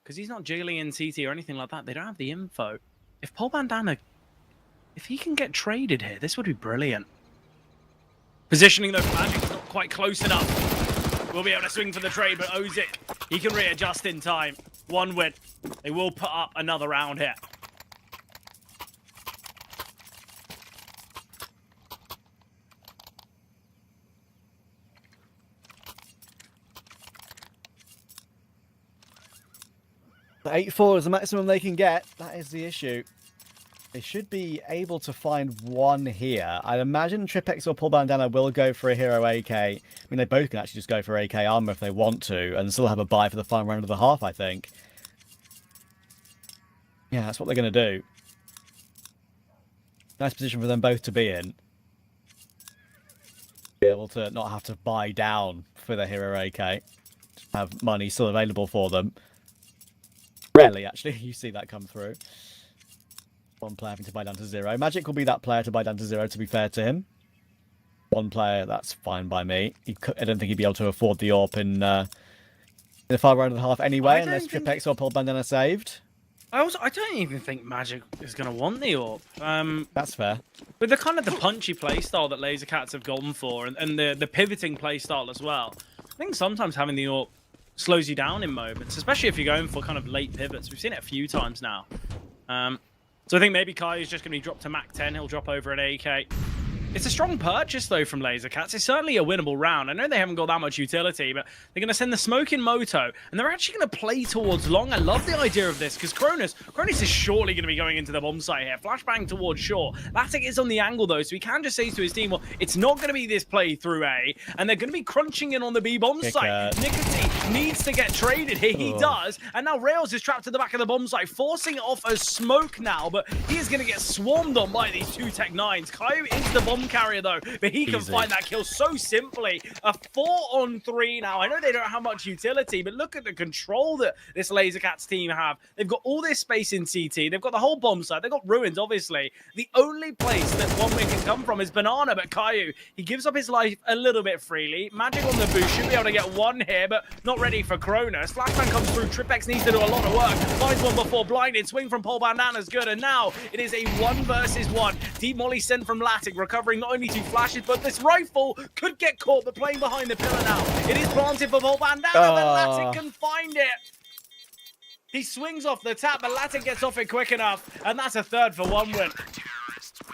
because he's not jiggling in TT or anything like that, they don't have the info. If Paul Bandana, if he can get traded here, this would be brilliant. Positioning though, Magic is not quite close enough. We'll be able to swing for the trade, but Ozek, he can readjust in time. 1 win. They will put up another round here. The 8-4 is the maximum they can get. That is the issue. They should be able to find 1 here. I'd imagine TWC or Paul Bandana will go for a hero AK. I mean, they both can actually just go for AK armor if they want to, and still have a buy for the final round of the half, I think. Yeah, that's what they're going to do. Nice position for them both to be in. Be able to not have to buy down for the hero AK. Just have money still available for them. Rarely, actually, you see that come through. 1 player having to buy down to 0. Magic will be that player to buy down to 0, to be fair to him. 1 player, that's fine by me. I don't think he'd be able to afford the AWP in the far round of the half anyway, unless TWC or Paul Bandana saved. I don't even think Magic is going to want the AWP. That's fair. With the kind of the punchy playstyle that Lazer Cats have gone for, and the pivoting playstyle as well, I think sometimes having the AWP slows you down in moments, especially if you're going for kind of late pivots. We've seen it a few times now. So I think maybe Kai is just going to be dropped to Mac 10. He'll drop over an AK. It's a strong purchase, though, from Lazer Cats. It's certainly a winnable round. I know they haven't got that much utility, but they're going to send the smoke in Moto, and they're actually going to play towards long. I love the idea of this, because Cronus is surely going to be going into the bomb site here. Flashbang towards shore. Lavked is on the angle, though, so he can just say to his team, well, it's not going to be this play through A, and they're going to be crunching in on the B bomb site. Nicotine needs to get traded here. He does, and now Rails is trapped at the back of the bomb site, forcing it off as smoke now, but he is going to get swarmed on by these 2 Tech 9s. Caillou is the bomb carrier, though, but he can find that kill so simply. A 4-on-3 now. I know they don't have much utility, but look at the control that this Lazer Cats team have. They've got all this space in CT. They've got the whole bomb site. They've got ruins, obviously. The only place that 1 win can come from is Banana, but Caillou, he gives up his life a little bit freely. Magic on the boost, should be able to get 1 here, but not not ready for Cronus. Flashbang comes through. TWC needs to do a lot of work. Finds one before blinded. Swing from Pole Bandana's good. And now it is a 1 versus 1. Deep Molly sent from Lavked, recovering not only 2 flashes, but this rifle could get caught, but playing behind the pillar now. It is planted for Pole Bandana, but Lavked can find it. He swings off the tap, but Lavked gets off it quick enough, and that's a 3rd for 1 win.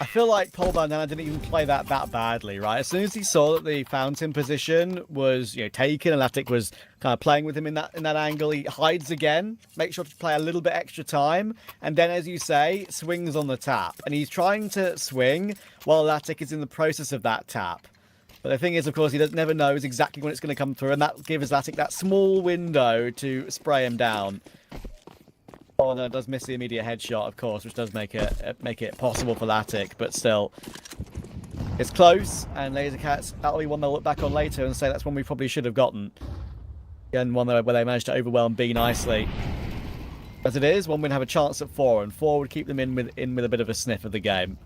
I feel like Pole Bandana didn't even play that badly, right? As soon as he saw that the fountain position was, taken, and Lavked was kind of playing with him in that angle, he hides again, makes sure to play a little bit extra time, and then, as you say, swings on the tap. And he's trying to swing while Lavked is in the process of that tap. But the thing is, of course, he never knows exactly when it's going to come through, and that gives Lavked that small window to spray him down. Oh no, it does miss the immediate headshot, of course, which does make it possible for Lavked, but still, it's close. And Lazer Cats, that'll be one they'll look back on later and say that's one we probably should have gotten. Again, one where they managed to overwhelm B nicely. As it is, one would have a chance at 4, and 4 would keep them in with a bit of a sniff of the game.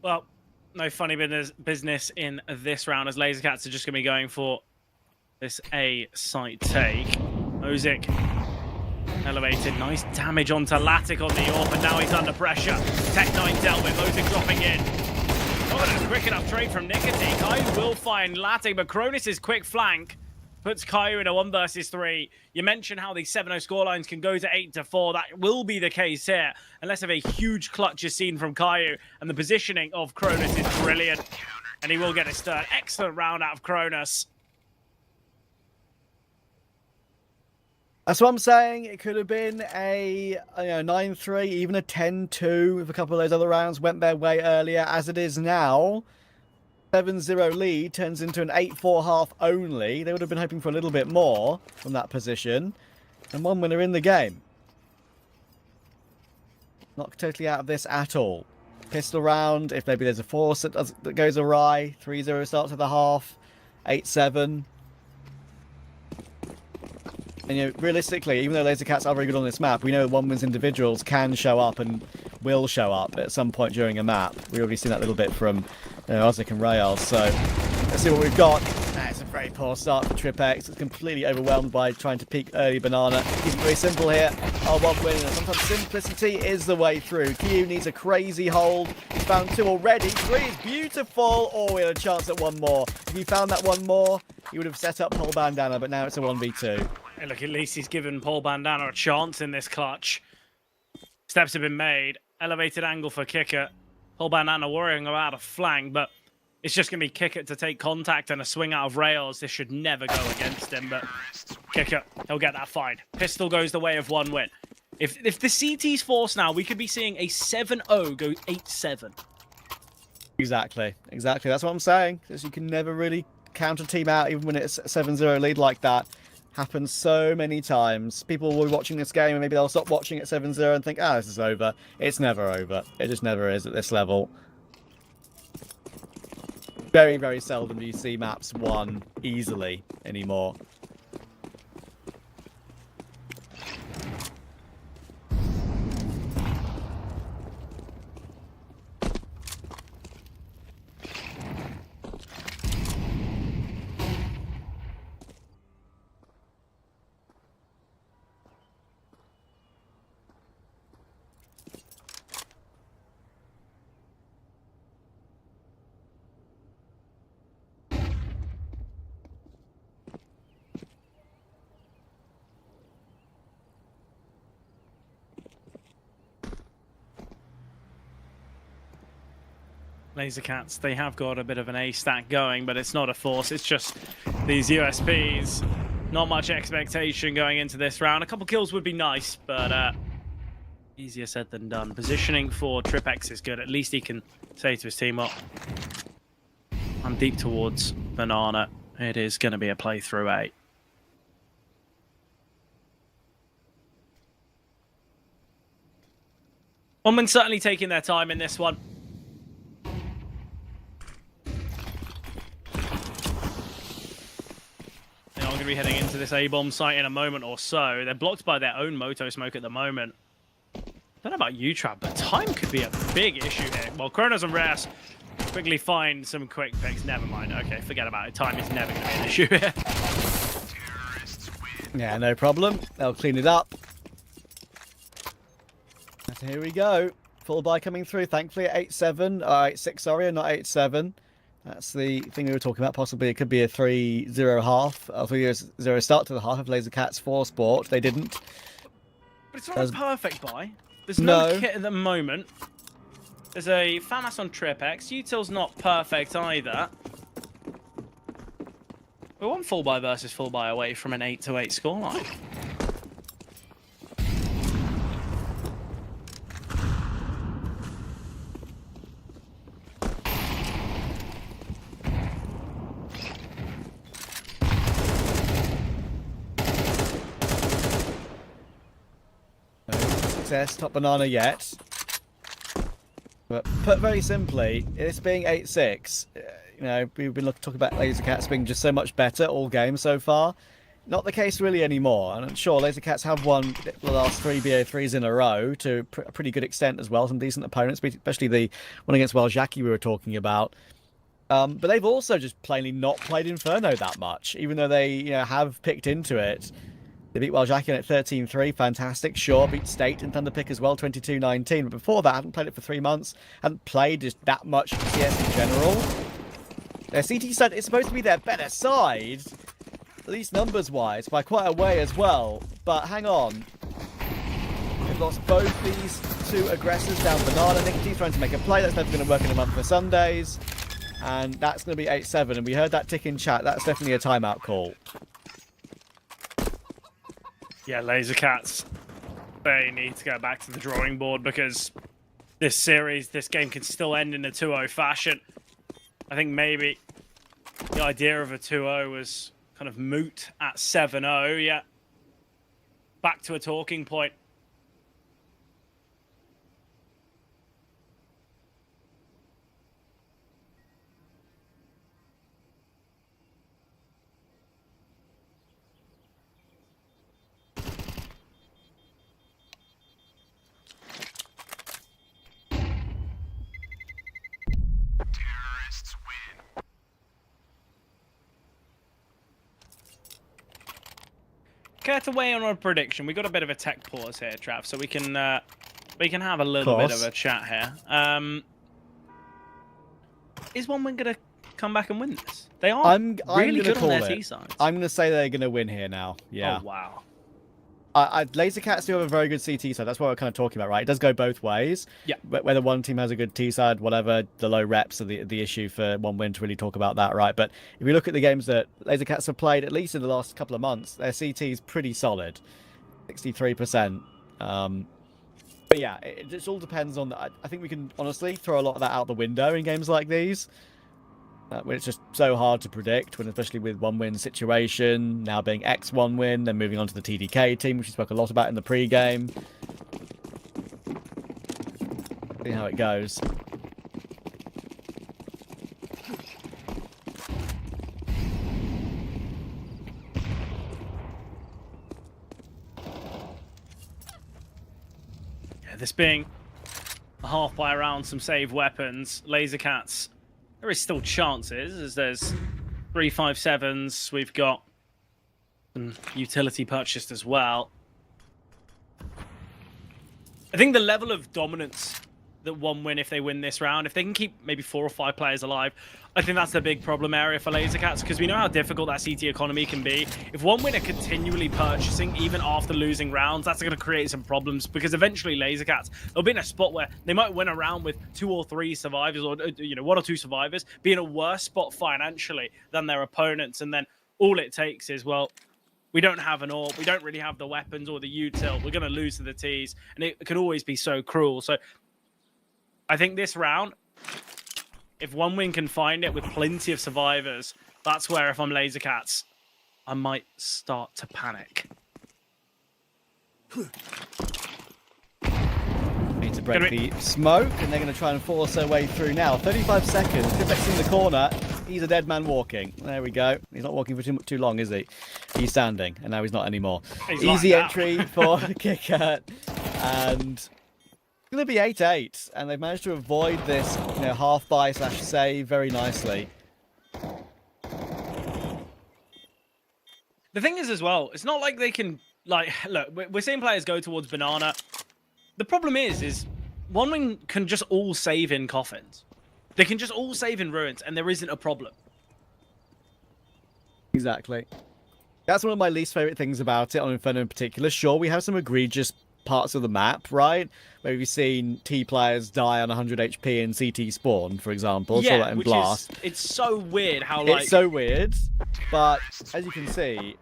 Well, no funny business in this round, as Lazer Cats are just going to be going for this A site take. Ozik elevated, nice damage onto Lavked on the AWP, and now he's under pressure. Tech9 dealt with, Ozik dropping in. Not a quick enough trade from Nicotine. Kai will find Lavked, but Cronus' quick flank puts Caillou in a 1 versus 3. You mentioned how these 7-0 scorelines can go to 8-4. That will be the case here, unless of a huge clutch is seen from Caillou. And the positioning of Cronus is brilliant. And he will get his 3rd. Excellent round out of Cronus. That's what I'm saying. It could have been a 9-3, even a 10-2 if a couple of those other rounds went their way earlier. As it is now, 7-0 lead turns into an 8-4 half only. They would have been hoping for a little bit more from that position. And 1 winner in the game. Not totally out of this at all. Pistol round, if maybe there's a force that goes awry. 3-0 starts at the half. 8-7. And realistically, even though Lazer Cats are very good on this map, we know 1 wins individuals can show up and will show up at some point during a map. We've already seen that little bit from Ozik and Rayal. So let's see what we've got. It's a very poor start for TWC. It's completely overwhelmed by trying to peek early banana. Keep it very simple here. 1 win. Sometimes simplicity is the way through. Q needs a crazy hold. He's found 2 already. 3 is beautiful. Oh, we had a chance at 1 more. If he found that 1 more, he would have set up Pole Bandana, but now it's a 1v2. Hey, look, at least he's given Pole Bandana a chance in this clutch. Steps have been made. Elevated angle for Kicker. Pole Bandana worrying about a flank, but it's just going to be Kicker to take contact and a swing out of rails. This should never go against him, but Kicker, he'll get that find. Pistol goes the way of 1 win. If the CT's force now, we could be seeing a 7-0 go 8-7. Exactly. That's what I'm saying. Because you can never really count a team out, even when it's a 7-0 lead like that. Happens so many times. People will be watching this game and maybe they'll stop watching at 7-0 and think, this is over. It's never over. It just never is at this level. Very, very seldom do you see maps won easily anymore. Lazer Cats, they have got a bit of an A stack going, but it's not a force. It's just these USPs. Not much expectation going into this round. A couple kills would be nice, but easier said than done. Positioning for TWC is good. At least he can say to his team, well, I'm deep towards banana. It is going to be a playthrough A. Omen certainly taking their time in this one. They are going to be heading into this A-bomb site in a moment or so. They're blocked by their own Moto Smoke at the moment. Don't know about you, Trav, but time could be a big issue here. Well, Kronos and Ras quickly find some quick picks. Never mind. Okay, forget about it. Time is never going to be an issue here. Yeah, no problem. They'll clean it up. So here we go. Full buy coming through, thankfully, at 8-7. 8-6, sorry, and not 8-7. That's the thing we were talking about. Possibly it could be a 3-0 half, a 3-0 start to the half of Lazer Cats for Sport. They didn't. But it's not a perfect buy. There's no kit at the moment. There's a FAMAS on Tripex. Util's not perfect either. We're one full buy versus full buy away from an 8-8 scoreline. Top banana yet, but put very simply, this being 8-6, you know, we've been talking about Lazer Cats being just so much better all game so far. Not the case really anymore, and I'm sure Lazer Cats have won the last 3 BO3s in a row to a pretty good extent as well. Some decent opponents, especially the one against Walczaki we were talking about. But they've also just plainly not played Inferno that much, even though they have picked into it. They beat Walczaki at 13-3, fantastic. Sure, beat State and Thunderpick as well, 22-19. But before that, hadn't played it for 3 months. Hadn't played just that much CS in general. Their CT side is supposed to be their better side, at least numbers-wise, by quite a way as well. But hang on. They've lost both these two aggressors down Banana. Nicotine trying to make a play. That's never going to work in a month for Sundays. And that's going to be 8-7. And we heard that tick in chat. That's definitely a timeout call. Yeah, Lazer Cats, they need to go back to the drawing board because this game can still end in a 2-0 fashion. I think maybe the idea of a 2-0 was kind of moot at 7-0, yeah. Back to a talking point. Care to weigh in on a prediction? We got a bit of a tech pause here, Trav, so we can have a little bit of a chat here. Is OneWin gonna come back and win this? They are really good on their T sides. I'm gonna say they're gonna win here now. Yeah. Oh wow. Lazer Cats do have a very good CT side. That's what we're kind of talking about, right? It does go both ways. Yeah. Whether one team has a good T side, whatever, the low reps are the issue for OneWin to really talk about that, right? But if you look at the games that Lazer Cats have played, at least in the last couple of months, their CT is pretty solid, 63%. But yeah, it just all depends on. I think we can honestly throw a lot of that out the window in games like these. When it's just so hard to predict, when especially with OneWin situation, now being ex-OneWin, then moving on to the TDK team, which we spoke a lot about in the pre-game. See how it goes. Yeah, this being a half by around some save weapons, Lazer Cats. There is still chances, as there's 357s. We've got some utility purchased as well. I think the level of dominance that OneWin, if they win this round, if they can keep maybe 4 or 5 players alive, I think that's the big problem area for Lazer Cats, because we know how difficult that CT economy can be. If OneWin are continually purchasing, even after losing rounds, that's going to create some problems, because eventually Lazer Cats, they'll be in a spot where they might win a round with 2 or 3 survivors, or 1 or 2 survivors, be in a worse spot financially than their opponents, and then all it takes is, well, we don't have an AWP, we don't really have the weapons or the util, we're going to lose to the Ts, and it could always be so cruel. So I think this round, if OneWin can find it with plenty of survivors, that's where, if I'm Lazer Cats, I might start to panic. Need to break the smoke, and they're going to try and force their way through now. 35 seconds. TWC's in the corner. He's a dead man walking. There we go. He's not walking for too long, is he? He's standing, and now he's not anymore. Easy entry for Kicker, and it's going to be 8-8, and they've managed to avoid this, half buy / save very nicely. The thing is as well, it's not like they can, look, we're seeing players go towards Banana. The problem is OneWin can just all save in coffins. They can just all save in ruins, and there isn't a problem. Exactly. That's one of my least favorite things about it, on Inferno in particular. Sure, we have some egregious parts of the map, right? Where we've seen T players die on 100 HP in CT spawn, for example. Yeah, so that in Blast. It's so weird how, It's so weird, but as you can see,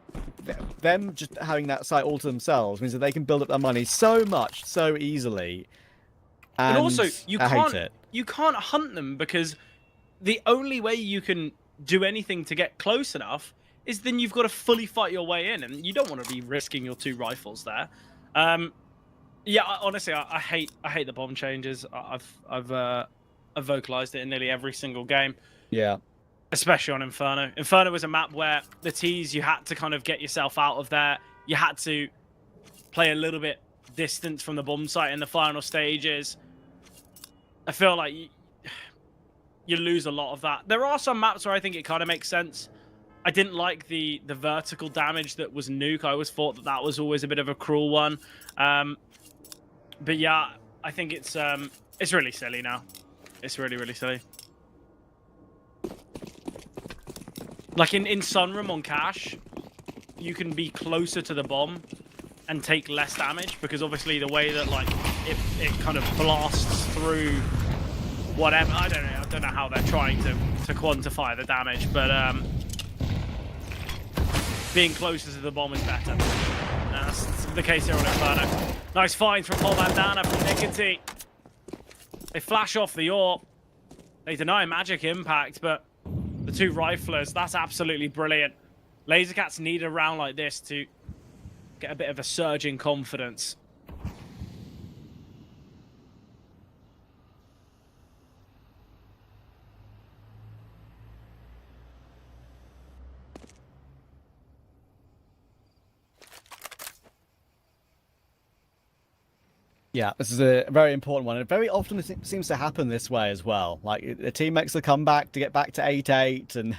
them just having that site all to themselves means that they can build up their money so much, so easily. And also, you hate it. You can't hunt them, because the only way you can do anything to get close enough is then you've got to fully fight your way in, and you don't want to be risking your 2 rifles there. Yeah, honestly, I hate the bomb changes. I've vocalized it in nearly every single game. Yeah. Especially on Inferno. Inferno was a map where the T's, you had to kind of get yourself out of there. You had to play a little bit distance from the bomb site in the final stages. I feel like you lose a lot of that. There are some maps where I think it kind of makes sense. I didn't like the vertical damage that was nuke. I always thought that was always a bit of a cruel one. But yeah, I think it's really silly now. It's really, really silly. Like in Sunroom on Cash, you can be closer to the bomb and take less damage, because obviously the way that it kind of blasts through whatever, I don't know how they're trying to quantify the damage, but being closer to the bomb is better. That's the case here on Inferno. Nice find from Paul Bandana from Nicotine. They flash off the AWP. They deny magic impact, but the 2 riflers, that's absolutely brilliant. Lazer Cats need a round like this to get a bit of a surge in confidence. Yeah, this is a very important one. And very often it seems to happen this way as well. Like, the team makes a comeback to get back to 8-8, and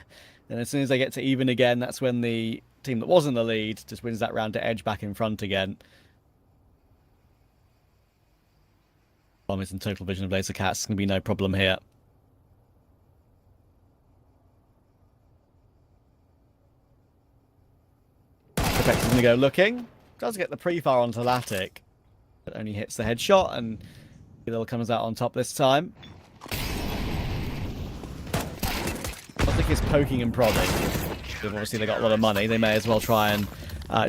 then as soon as they get to even again, that's when the team that was in the lead just wins that round to edge back in front again. Bomb is in total vision of Lazer Cats. It's going to be no problem here. Effect is going to go looking. Does get the pre-fire onto Latic. But only hits the headshot, and Gil comes out on top this time. Latic is poking and prodding. Obviously, they got a lot of money. They may as well try and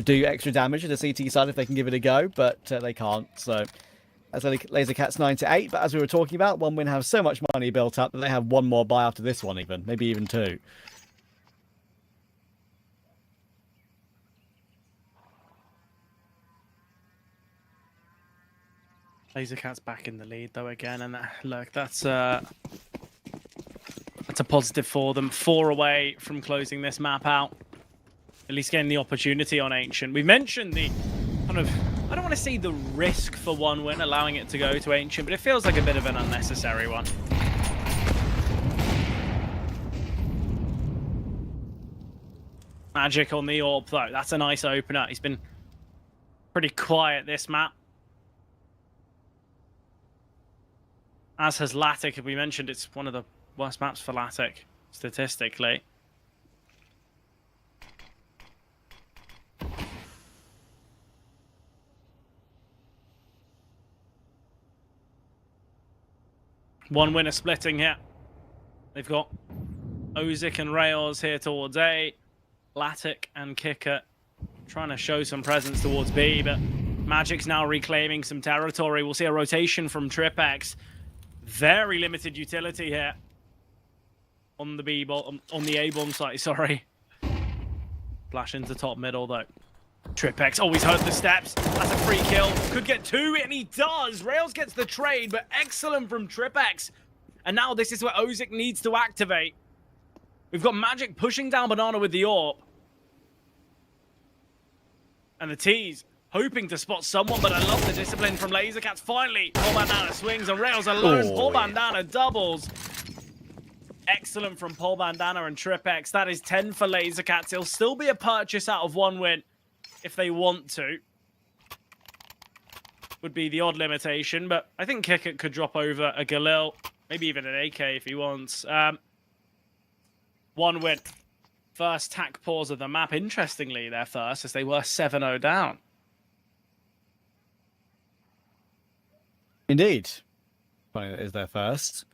do extra damage to the CT side if they can give it a go, but they can't. So that's Lazer Cats 9-8. But as we were talking about, OneWin have so much money built up that they have one more buy after this one, even maybe even 2. Lazer Cats back in the lead though again, and look, that's a positive for them. 4 away from closing this map out. At least getting the opportunity on Ancient. We mentioned the kind of, I don't want to say the risk for OneWin allowing it to go to Ancient, but it feels like a bit of an unnecessary one. Magic on the AWP though. That's a nice opener. He's been pretty quiet this map. As has Latic, we mentioned it's one of the worst maps for Latic, statistically. One winner splitting here. They've got Ozik and Rails here towards A. Latic and Kicker trying to show some presence towards B, but Magic's now reclaiming some territory. We'll see a rotation from TWC. Very limited utility here on the B bomb, on the A bomb site. Sorry, flash into top middle though. TWC always heard the steps. That's a free kill. Could get 2, and he does. Rails gets the trade, but excellent from TWC. And now this is where Ozic needs to activate. We've got Magic pushing down Banana with the AWP. And the T's hoping to spot someone, but I love the discipline from Lazer Cats. Finally, Paul Bandana swings and Rails alone. Paul Bandana doubles. Excellent from Paul Bandana and TWC. That is 10 for Lazer Cats. It'll still be a purchase out of 1 win if they want to. Would be the odd limitation, but I think Kicker could drop over a Galil, maybe even an AK if he wants. 1 win. First tack pause of the map. Interestingly, their first, as they were 7-0 down. Indeed. Funny that is their first.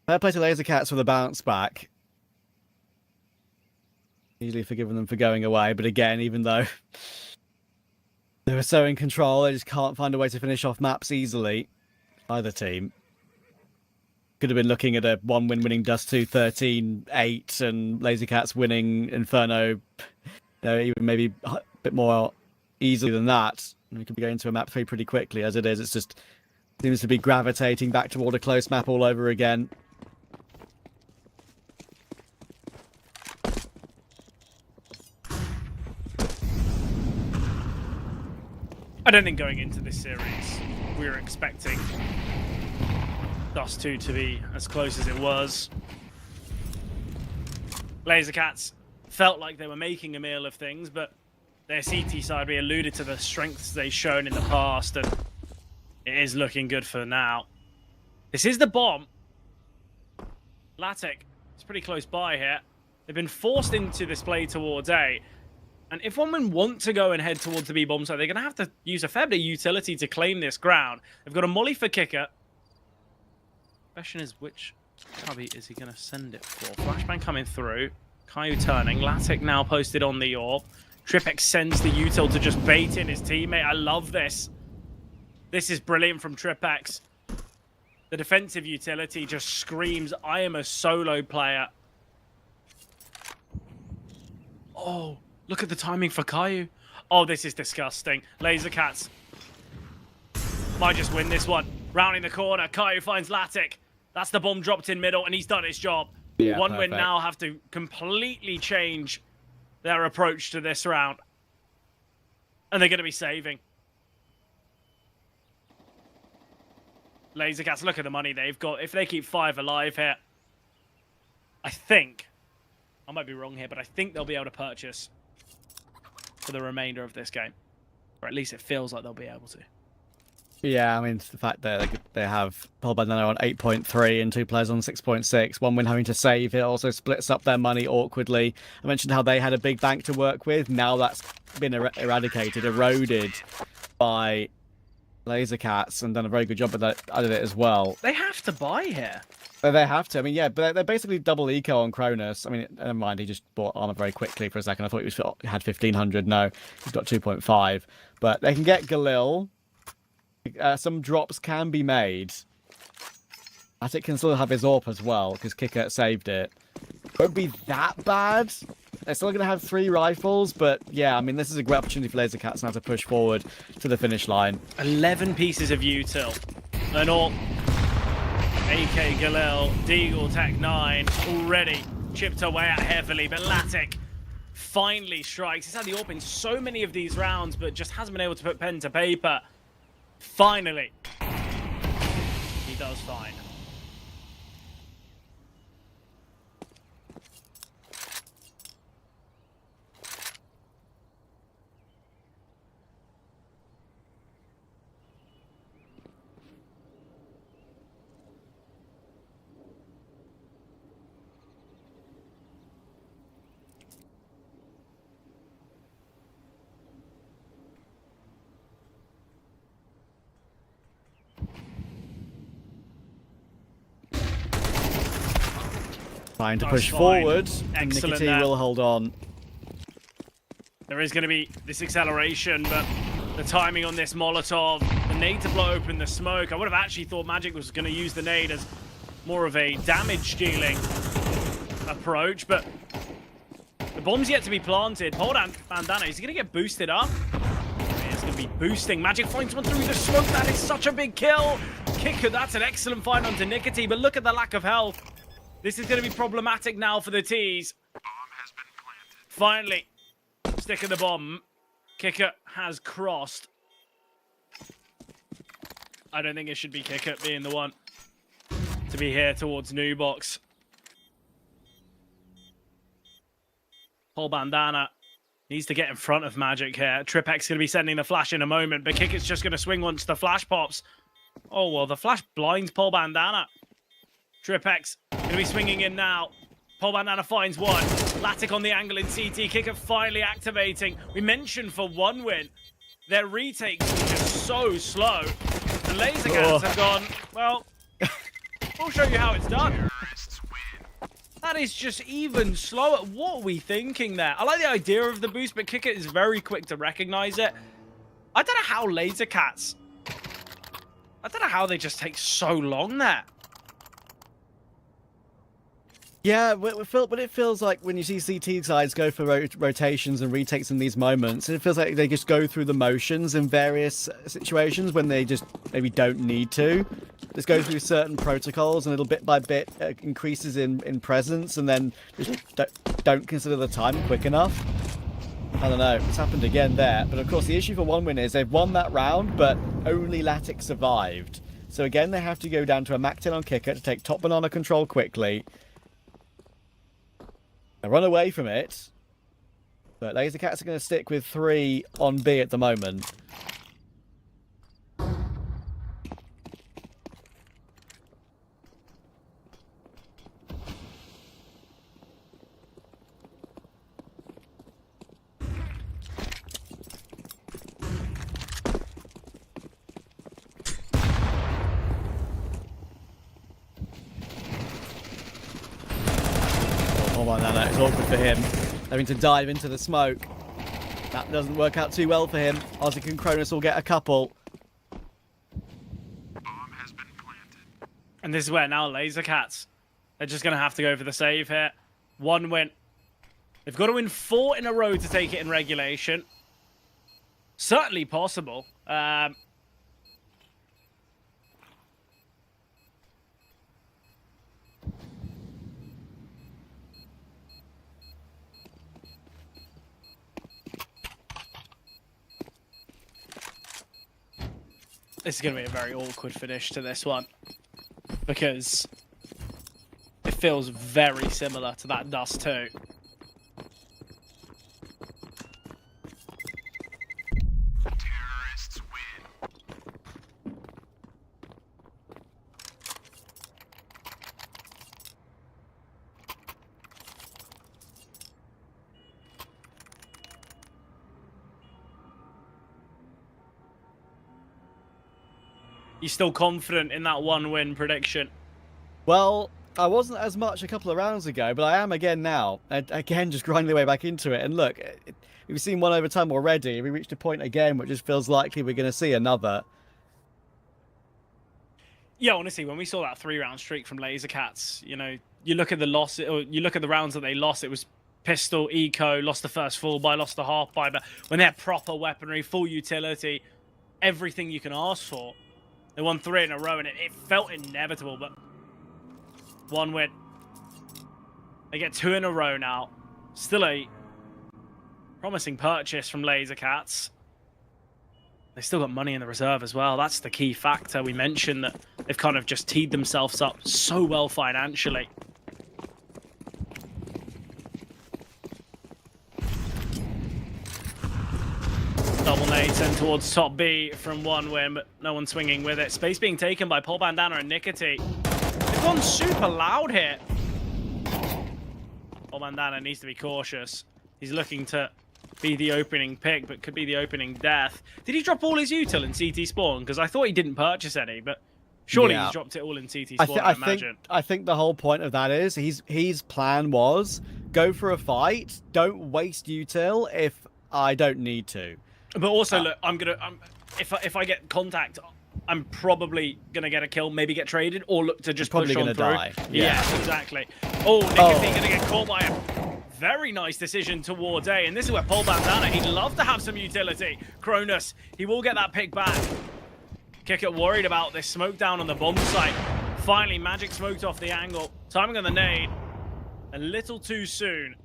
Fair play to Lazer Cats with a bounce back. Easily forgiven them for going away, but again, even though they were so in control, they just can't find a way to finish off maps easily. Either team. Could have been looking at a 1-win winning Dust 2 13-8 and Lazer Cats winning Inferno, even maybe a bit more easily than that. And we could be going to a map 3 pretty quickly. As it is, it's just seems to be gravitating back toward a close map all over again. I don't think going into this series we were expecting Dust 2 to be as close as it was. Lazer Cats felt like they were making a meal of things, but their CT side, we alluded to the strengths they've shown in the past, and it is looking good for now. This is the bomb. Lavked is pretty close by here. They've been forced into this play towards A. And if one would want to go and head towards the B bomb site, they're going to have to use a fair bit of utility to claim this ground. They've got a molly for Kicker. Question is, which cubby is he going to send it for? Flashbang coming through. Caillou turning. Lavked now posted on the AWP. TWC sends the util to just bait in his teammate. I love this. This is brilliant from TWC. The defensive utility just screams, I am a solo player. Oh. Look at the timing for Caillou. Oh, this is disgusting. Lazer Cats might just win this one. Rounding the corner, Caillou finds Lavked. That's the bomb dropped in middle, and he's done his job. Yeah, One perfect. win now have to completely change their approach to this round. And they're going to be saving. Lazer Cats, look at the money they've got. If they keep 5 alive here, I think, I might be wrong here, but I think they'll be able to purchase for the remainder of this game. Or at least it feels like they'll be able to. Yeah, I mean, the fact that they have Paul Bandana on 8.3 and 2 players on 6.6, 1 win having to save it also splits up their money awkwardly. I mentioned how they had a big bank to work with. Now that's been eradicated, eroded by Lazer Cats, and done a very good job of that out of it as well. They have to buy here. They have to. I mean, yeah, but they're basically double eco on Cronus. I mean, never mind, he just bought armor very quickly for a second. I thought he had 1,500. No, he's got 2.5. But they can get Galil. Some drops can be made. Attic can still have his AWP as well, because Kicker saved it. Won't be that bad. They're still going to have 3 rifles, but yeah, I mean, this is a great opportunity for Lazer Cats now to push forward to the finish line. 11 pieces of util. And all AK Galil, Deagle Tech 9 already chipped away at heavily, but Lavked finally strikes. He's had the AWP in so many of these rounds, but just hasn't been able to put pen to paper. Finally, he does fine. Trying to Nice push find. forward, and Excellent Nicotine there. will hold on. There is going to be this acceleration, but the timing on this Molotov, the nade to blow open the smoke. I would have actually thought Magic was going to use the nade as more of a damage dealing approach, but the bomb's yet to be planted. Hold on, Bandana, is he going to get boosted up? He's going to be boosting. Magic finds one through the smoke. That is such a big kill. Kicker, that's an excellent find onto Nicotine, but look at the lack of health. This is going to be problematic now for the T's. Finally, stick of the bomb. Kicker has crossed. I don't think it should be Kicker being the one to be here towards New Box. Paul Bandana needs to get in front of Magic here. Tripek's going to be sending the flash in a moment, but Kicker's just going to swing once the flash pops. Oh, well, the flash blinds Paul Bandana. Tripek's going to be swinging in now. Paul Bandana finds one. Latic on the angle in CT. Kicker finally activating. We mentioned for one win, their retakes were just so slow. And Lazer Cats have gone, well, we'll show you how it's done. That is just even slower. What are we thinking there? I like the idea of the boost, but Kicker is very quick to recognize it. I don't know how Lazer Cats... I don't know how they just take so long there. Yeah, but it feels like when you see CT sides go for rotations and retakes in these moments, it feels like they just go through the motions in various situations when they just maybe don't need to. Just go through certain protocols and little bit by bit increases in presence, and then just don't consider the time quick enough. I don't know, it's happened again there. But of course the issue for one win is they've won that round, but only Latic survived. So again, they have to go down to a Mac 10 on Kicker to take top banana control quickly. Run away from it, but Lazer Cats are going to stick with 3 on B at the moment. It's awkward for him, having to dive into the smoke. That doesn't work out too well for him. Ozzy and Cronus will get a couple. Bomb has been planted. And this is where now Lazer Cats, they're just going to have to go for the save here. One win. They've got to win 4 in a row to take it in regulation. Certainly possible. This is going to be a very awkward finish to this one, because it feels very similar to that Dust 2. Terrorists win. You still confident in that 1-win prediction? Well, I wasn't as much a couple of rounds ago, but I am again now. And again, just grinding the way back into it. And look, we've seen 1 overtime already. We reached a point again which just feels likely we're going to see another. Yeah, honestly, when we saw that 3-round streak from Lazer Cats, you know, you look at the loss, or you look at the rounds that they lost, it was pistol, eco, lost the first full buy, lost the half buy, but when they had proper weaponry, full utility, everything you can ask for, they won 3 in a row, and it felt inevitable, but 1 win. They get 2 in a row now. Still a promising purchase from Lazer Cats. They still got money in the reserve as well. That's the key factor. We mentioned that they've kind of just teed themselves up so well financially. Double nade sent towards top B from 1 win, but no one swinging with it. Space being taken by Paul Bandana and Nicotine. They've gone super loud here. Paul Bandana needs to be cautious. He's looking to be the opening pick, but could be the opening death. Did he drop all his util in CT spawn? Because I thought he didn't purchase any, but surely he's dropped it all in CT spawn, I imagine. I think the whole point of that is his plan was go for a fight, don't waste util if I don't need to. But also, look, if I get contact, I'm probably gonna get a kill, maybe get traded, or look to just push on through. Die. Yeah, exactly. Oh, Nicotine gonna get caught by a very nice decision towards A, and this is where Paul Bandana, he'd love to have some utility. Cronus, he will get that pick back. Kicker worried about this smoke down on the bomb site. Finally, Magic smoked off the angle. Timing on the nade, a little too soon.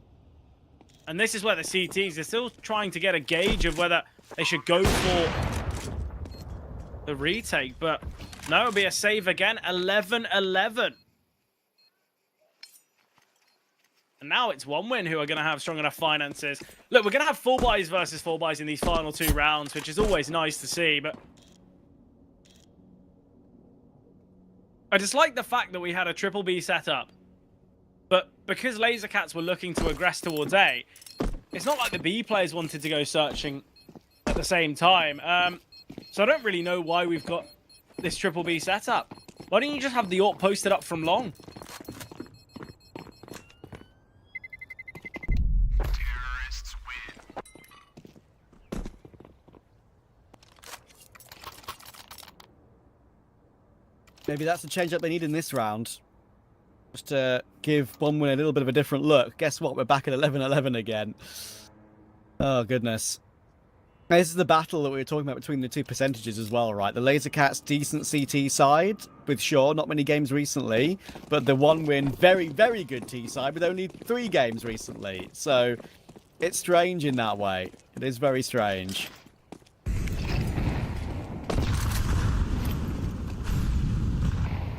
And this is where the CTs are still trying to get a gauge of whether they should go for the retake, but no, it'll be a save again. 11-11. And now it's OneWin who are going to have strong enough finances. Look, we're going to have full buys versus full buys in these final 2 rounds, which is always nice to see, but I just like the fact that we had a triple B setup. But because Lazer Cats were looking to aggress towards A, it's not like the B players wanted to go searching at the same time. So I don't really know why we've got this triple B setup. Why don't you just have the AWP posted up from long? Terrorists win. Maybe that's the change up they need in this round. Just to give OneWin a little bit of a different look. Guess what? We're back at 11-11 again. Oh, goodness. This is the battle that we were talking about between the 2 percentages as well, right? The Lazer Cats decent CT side with Shaw, not many games recently, but the OneWin very, very good T side with only 3 games recently. So it's strange in that way. It is very strange.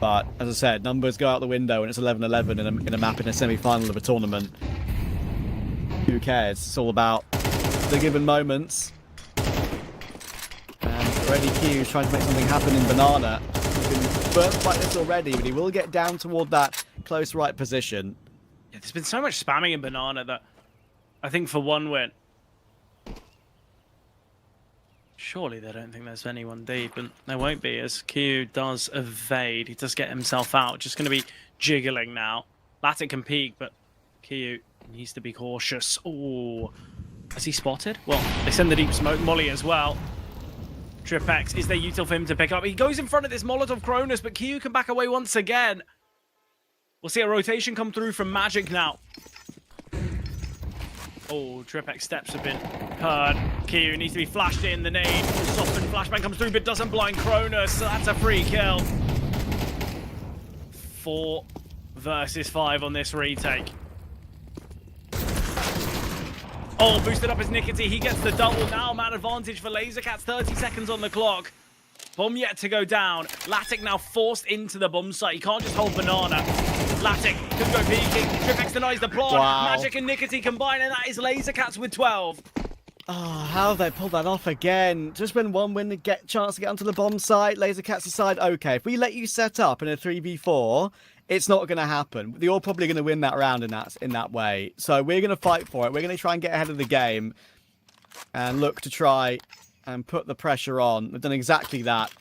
But as I said, numbers go out the window and it's 11-11 in a map in a semi-final of a tournament. Who cares? It's all about the given moments. And already Q's trying to make something happen in Banana. He's been burnt like this already, but he will get down toward that close right position. Yeah, there's been so much spamming in Banana that I think for OneWin, surely they don't think there's anyone deep, and there won't be as Q does evade. He does get himself out. Just going to be jiggling now. Latic can peek, but Q needs to be cautious. Oh, has he spotted? Well, they send the deep smoke molly as well. Tripex, is there util for him to pick up? He goes in front of this Molotov Cronus, but Q can back away once again. We'll see a rotation come through from Magic now. Oh, Tripex steps have been heard. Q needs to be flashed in. The nade, softened flashbang comes through, but doesn't blind Cronus. So that's a free kill. 4 versus 5 on this retake. Oh, boosted up his Nicotine. He gets the double now. Man advantage for Lazer Cats. 30 seconds on the clock. Bomb yet to go down. Latic now forced into the bomb site. He can't just hold Banana. Latic could go peeking. Tripex denies the plant. Wow. Magic and Nicotine combine, and that is Lazer Cats with 12. Oh, how have they pulled that off again? Just when OneWin get chance to get onto the bomb site, Lazer Cats decide, okay, if we let you set up in a 3v4, it's not going to happen. You're probably going to win that round in that way. So we're going to fight for it. We're going to try and get ahead of the game and look to try and put the pressure on. They've done exactly that.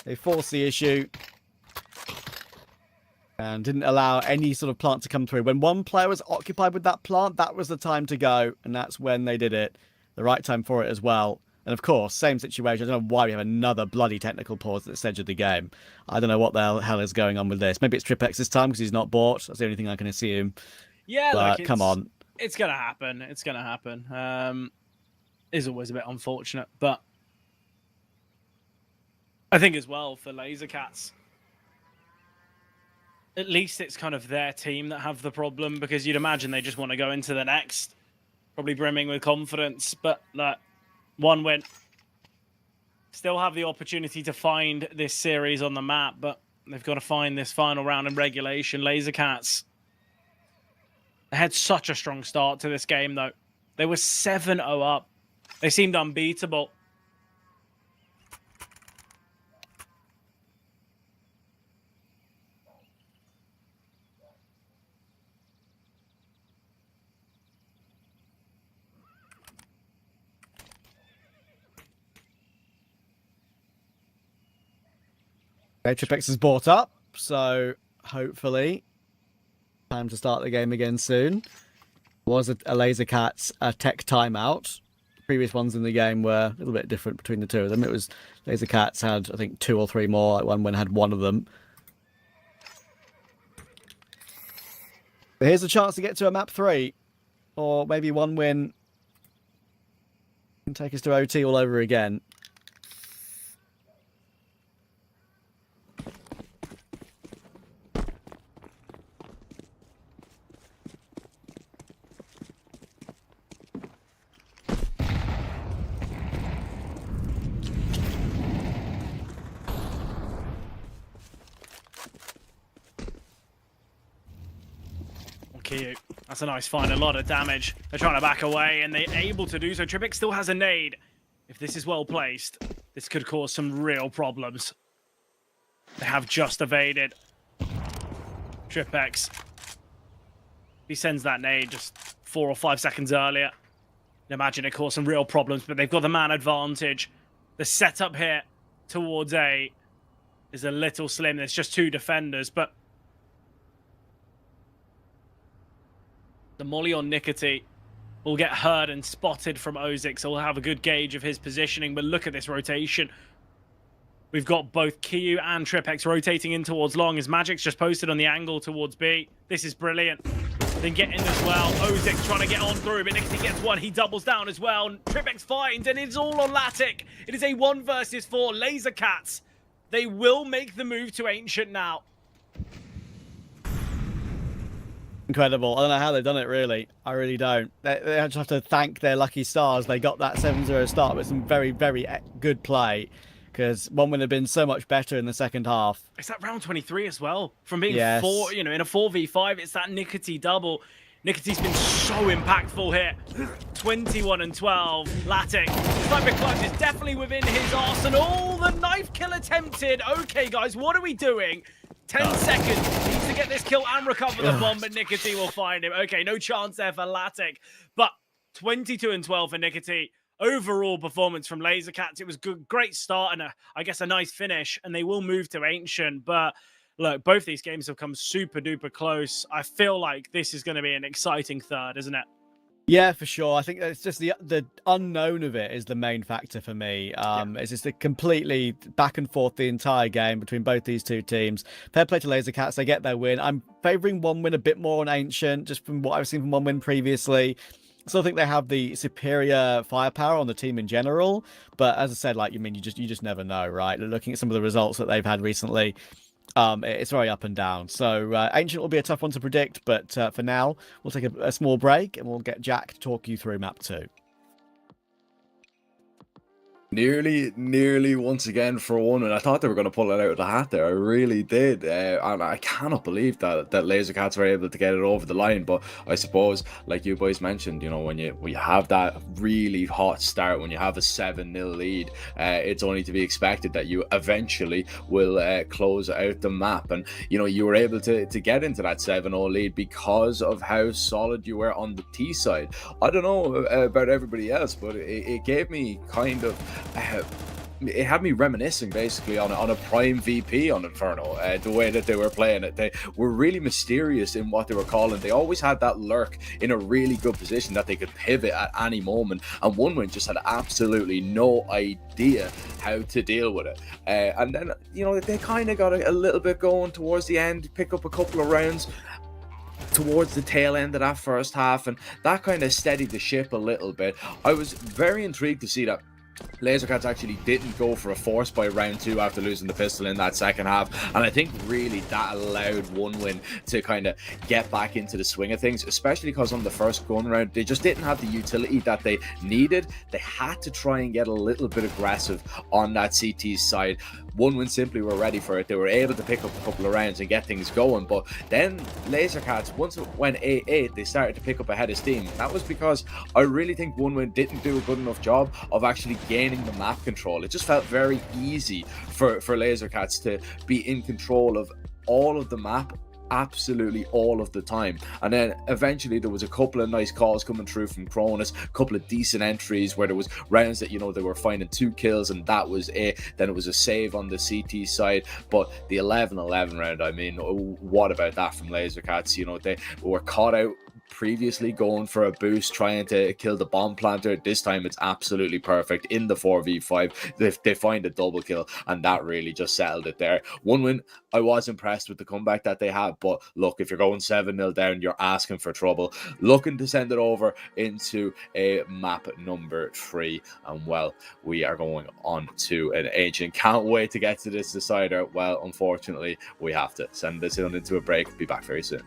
They forced the issue and didn't allow any sort of plant to come through. When one player was occupied with that plant, that was the time to go, and that's when they did it. The right time for it as well. And of course, same situation. I don't know why we have another bloody technical pause at the stage of the game. I don't know what the hell is going on with this. Maybe it's Tripex this time because he's not bought. That's the only thing I can assume. Yeah, but look, come on. It's going to happen. It's going to happen. Is always a bit unfortunate, but I think as well for Lazer Cats, at least it's kind of their team that have the problem, because you'd imagine they just want to go into the next, probably brimming with confidence, but OneWin still have the opportunity to find this series on the map, but they've got to find this final round in regulation. Lazer Cats had such a strong start to this game, though. They were 7-0 up. They seemed unbeatable. Tripex is bought up, so hopefully time to start the game again soon. Was a Lazer Cats tech timeout. previous ones in the game were a little bit different between the two of them. It was Lazer Cats had, I think, 2 or 3 more. Like one win had 1 of them. But here's a chance to get to a map 3, or maybe 1 win can take us to OT all over again. That's a nice find, a lot of damage. They're trying to back away, and they're able to do so. TWC still has a nade. If this is well placed, this could cause some real problems. They have just evaded. TWC. He sends that nade just 4 or 5 seconds earlier. Imagine it caused some real problems, but they've got the man advantage. The setup here towards A is a little slim. There's just 2 defenders, but the molly on Nicotine will get heard and spotted from Ozik, so we'll have a good gauge of his positioning. But look at this rotation. We've got both Kiyu and TWC rotating in towards long as Magic's just posted on the angle towards B. This is brilliant. Then get in as well. Ozik trying to get on through, but Nicotine gets one. He doubles down as well. TWC finds, and it's all on Lavked. It is a 1 versus 4. Lazer Cats. They will make the move to Ancient now. Incredible. I don't know how they've done it, really. I really don't. They just have to thank their lucky stars. They got that 7-0 start with some very, very good play, because 1 would have been so much better in the second half. It's that round 23 as well. From being Yes. 4, in a 4v5, it's that Nicotine double. Nicotine's been so impactful here. 21 and 12. Lavked. Sniper clutch is definitely within his arsenal. The knife kill attempted. Okay, guys, what are we doing? 10 seconds. Needs to get this kill and recover the bomb, but Nicotine will find him. Okay, no chance there for Lavked. But 22 and 12 for Nicotine. Overall performance from Lazer Cats. It was good, great start and I guess a nice finish, and they will move to Ancient. But look, both these games have come super duper close. I feel like this is going to be an exciting third, isn't it? Yeah, for sure. I think it's just the unknown of it is the main factor for me. It's just a completely back and forth the entire game between both these two teams. Fair play to Lazer Cats. They get their win. I'm favouring 1 win a bit more on Ancient, just from what I've seen from 1 win previously. Still think they have the superior firepower on the team in general. But as I said, like, you just never know, right? Looking at some of the results that they've had recently, it's very up and down. So Ancient will be a tough one to predict, but for now, we'll take a small break and we'll get Jack to talk you through map 2. Nearly once again for 1, and I thought they were going to pull it out of the hat there. I really did, and I cannot believe that Lazer Cats were able to get it over the line. But I suppose, like you boys mentioned, when you have that really hot start, when you have a 7-0 lead, it's only to be expected that you eventually will close out the map. And you were able to get into that 7-0 lead because of how solid you were on the T side. I don't know about everybody else, but it gave me kind of it had me reminiscing basically on a prime VP on Inferno, the way that they were playing it. They were really mysterious in what they were calling. They always had that lurk in a really good position that they could pivot at any moment, and 1win just had absolutely no idea how to deal with it. And then they kind of got a little bit going towards the end, pick up a couple of rounds towards the tail end of that first half, and that kind of steadied the ship a little bit. I was very intrigued to see that Lazer Cats actually didn't go for a force by round 2 after losing the pistol in that second half, and I think really that allowed 1win to kind of get back into the swing of things, especially because on the first gun round they just didn't have the utility that they needed. They had to try and get a little bit aggressive on that CT side. 1win simply were ready for it. They were able to pick up a couple of rounds and get things going, but then Lazer Cats, once it went 8-8, they started to pick up a head of steam. That was because I really think 1win didn't do a good enough job of actually gaining the map control. It just felt very easy for Lazer Cats to be in control of all of the map absolutely all of the time. And then eventually there was a couple of nice calls coming through from Cronus, a couple of decent entries where there was rounds that they were finding 2 kills and that was it. Then it was a save on the CT side, but the 11-11 round, I mean, what about that from Lazer Cats? They were caught out previously going for a boost, trying to kill the bomb planter. This time it's absolutely perfect in the 4v5. They find a double kill, and that really just settled it there. One win. I was impressed with the comeback that they had, but look, if you're going 7-0 down, you're asking for trouble. Looking to send it over into a map number 3, and well, we are going on to an ancient. Can't wait to get to this decider. Well, unfortunately, we have to send this on into a break. Be back very soon.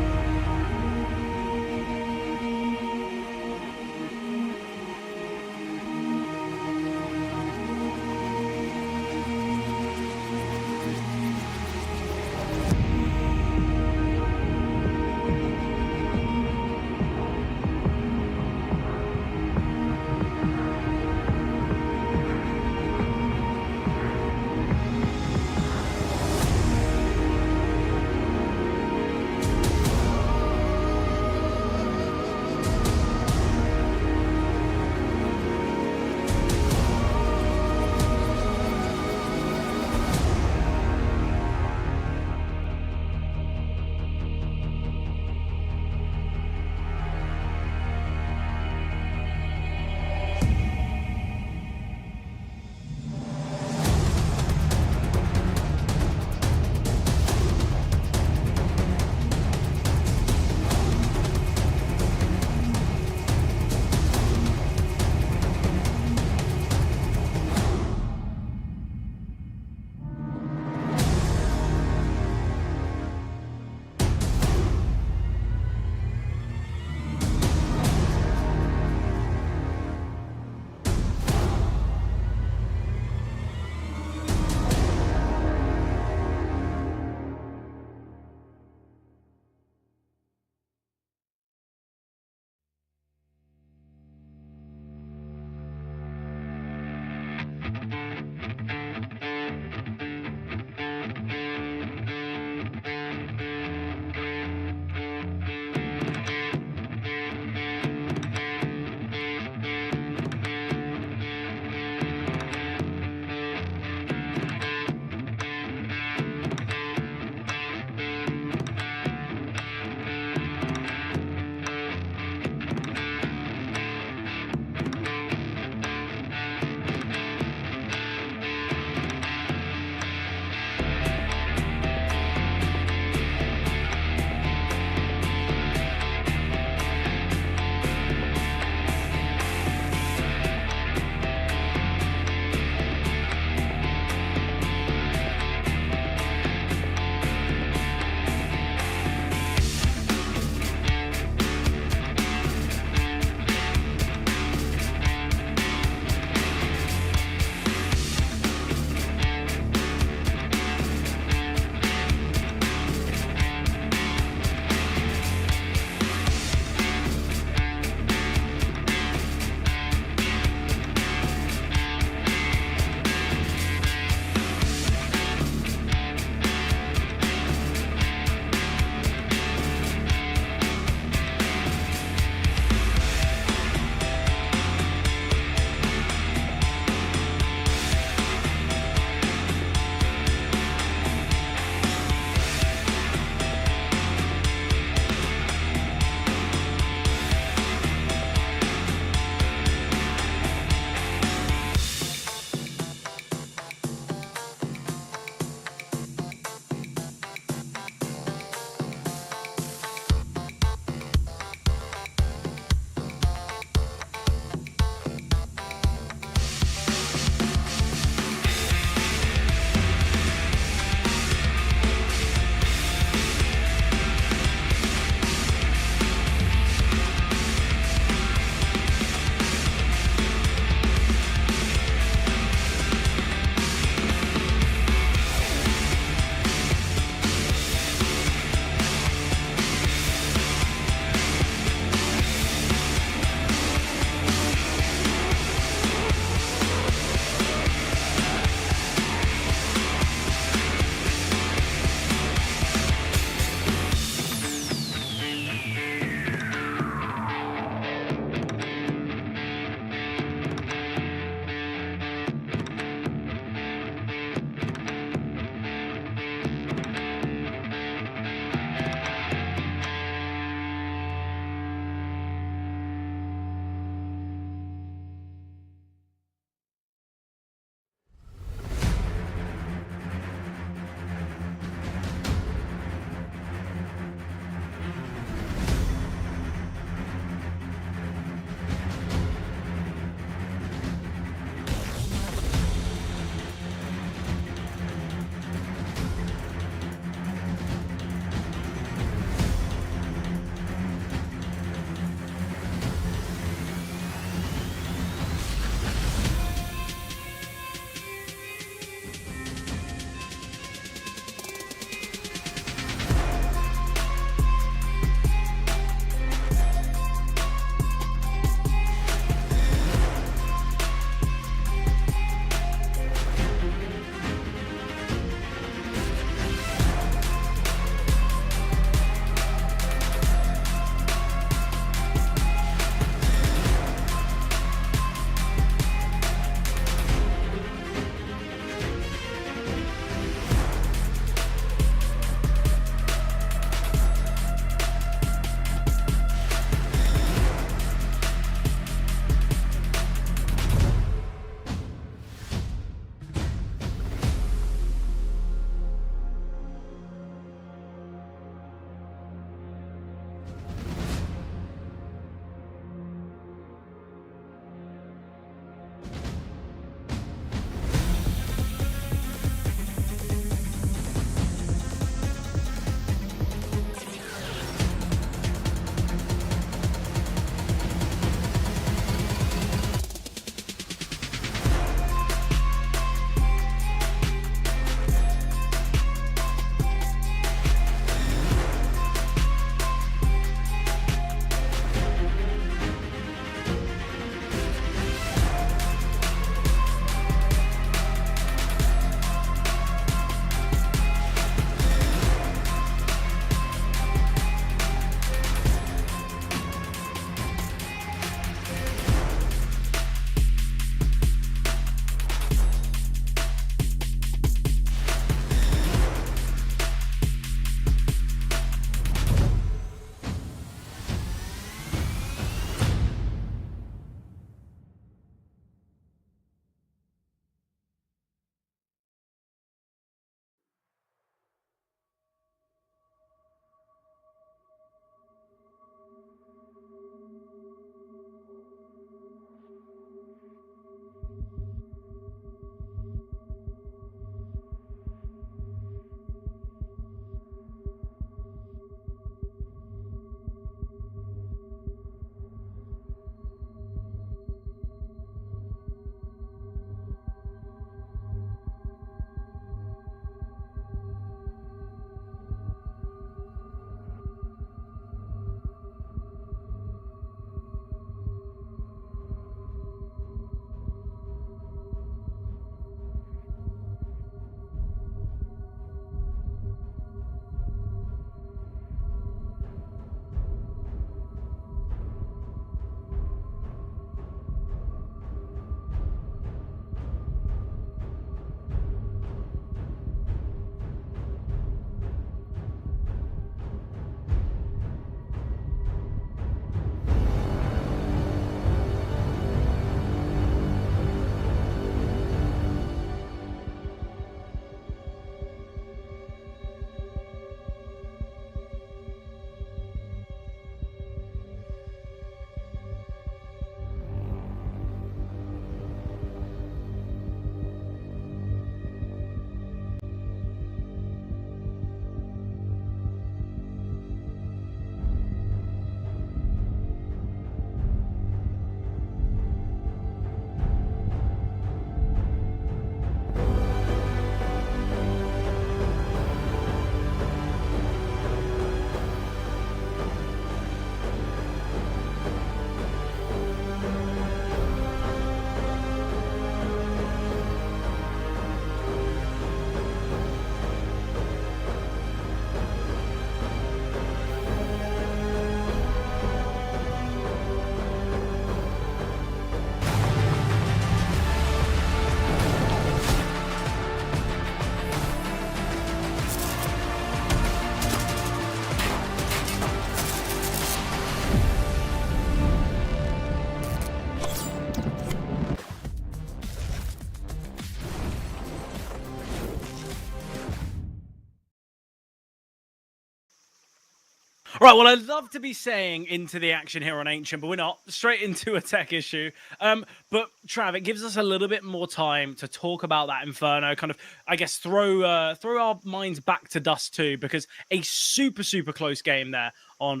Right, well, I'd love to be saying into the action here on Ancient, but we're not. Straight into a tech issue. But Trav, it gives us a little bit more time to talk about that Inferno, kind of, I guess, throw our minds back to Dust 2, because a super, super close game there on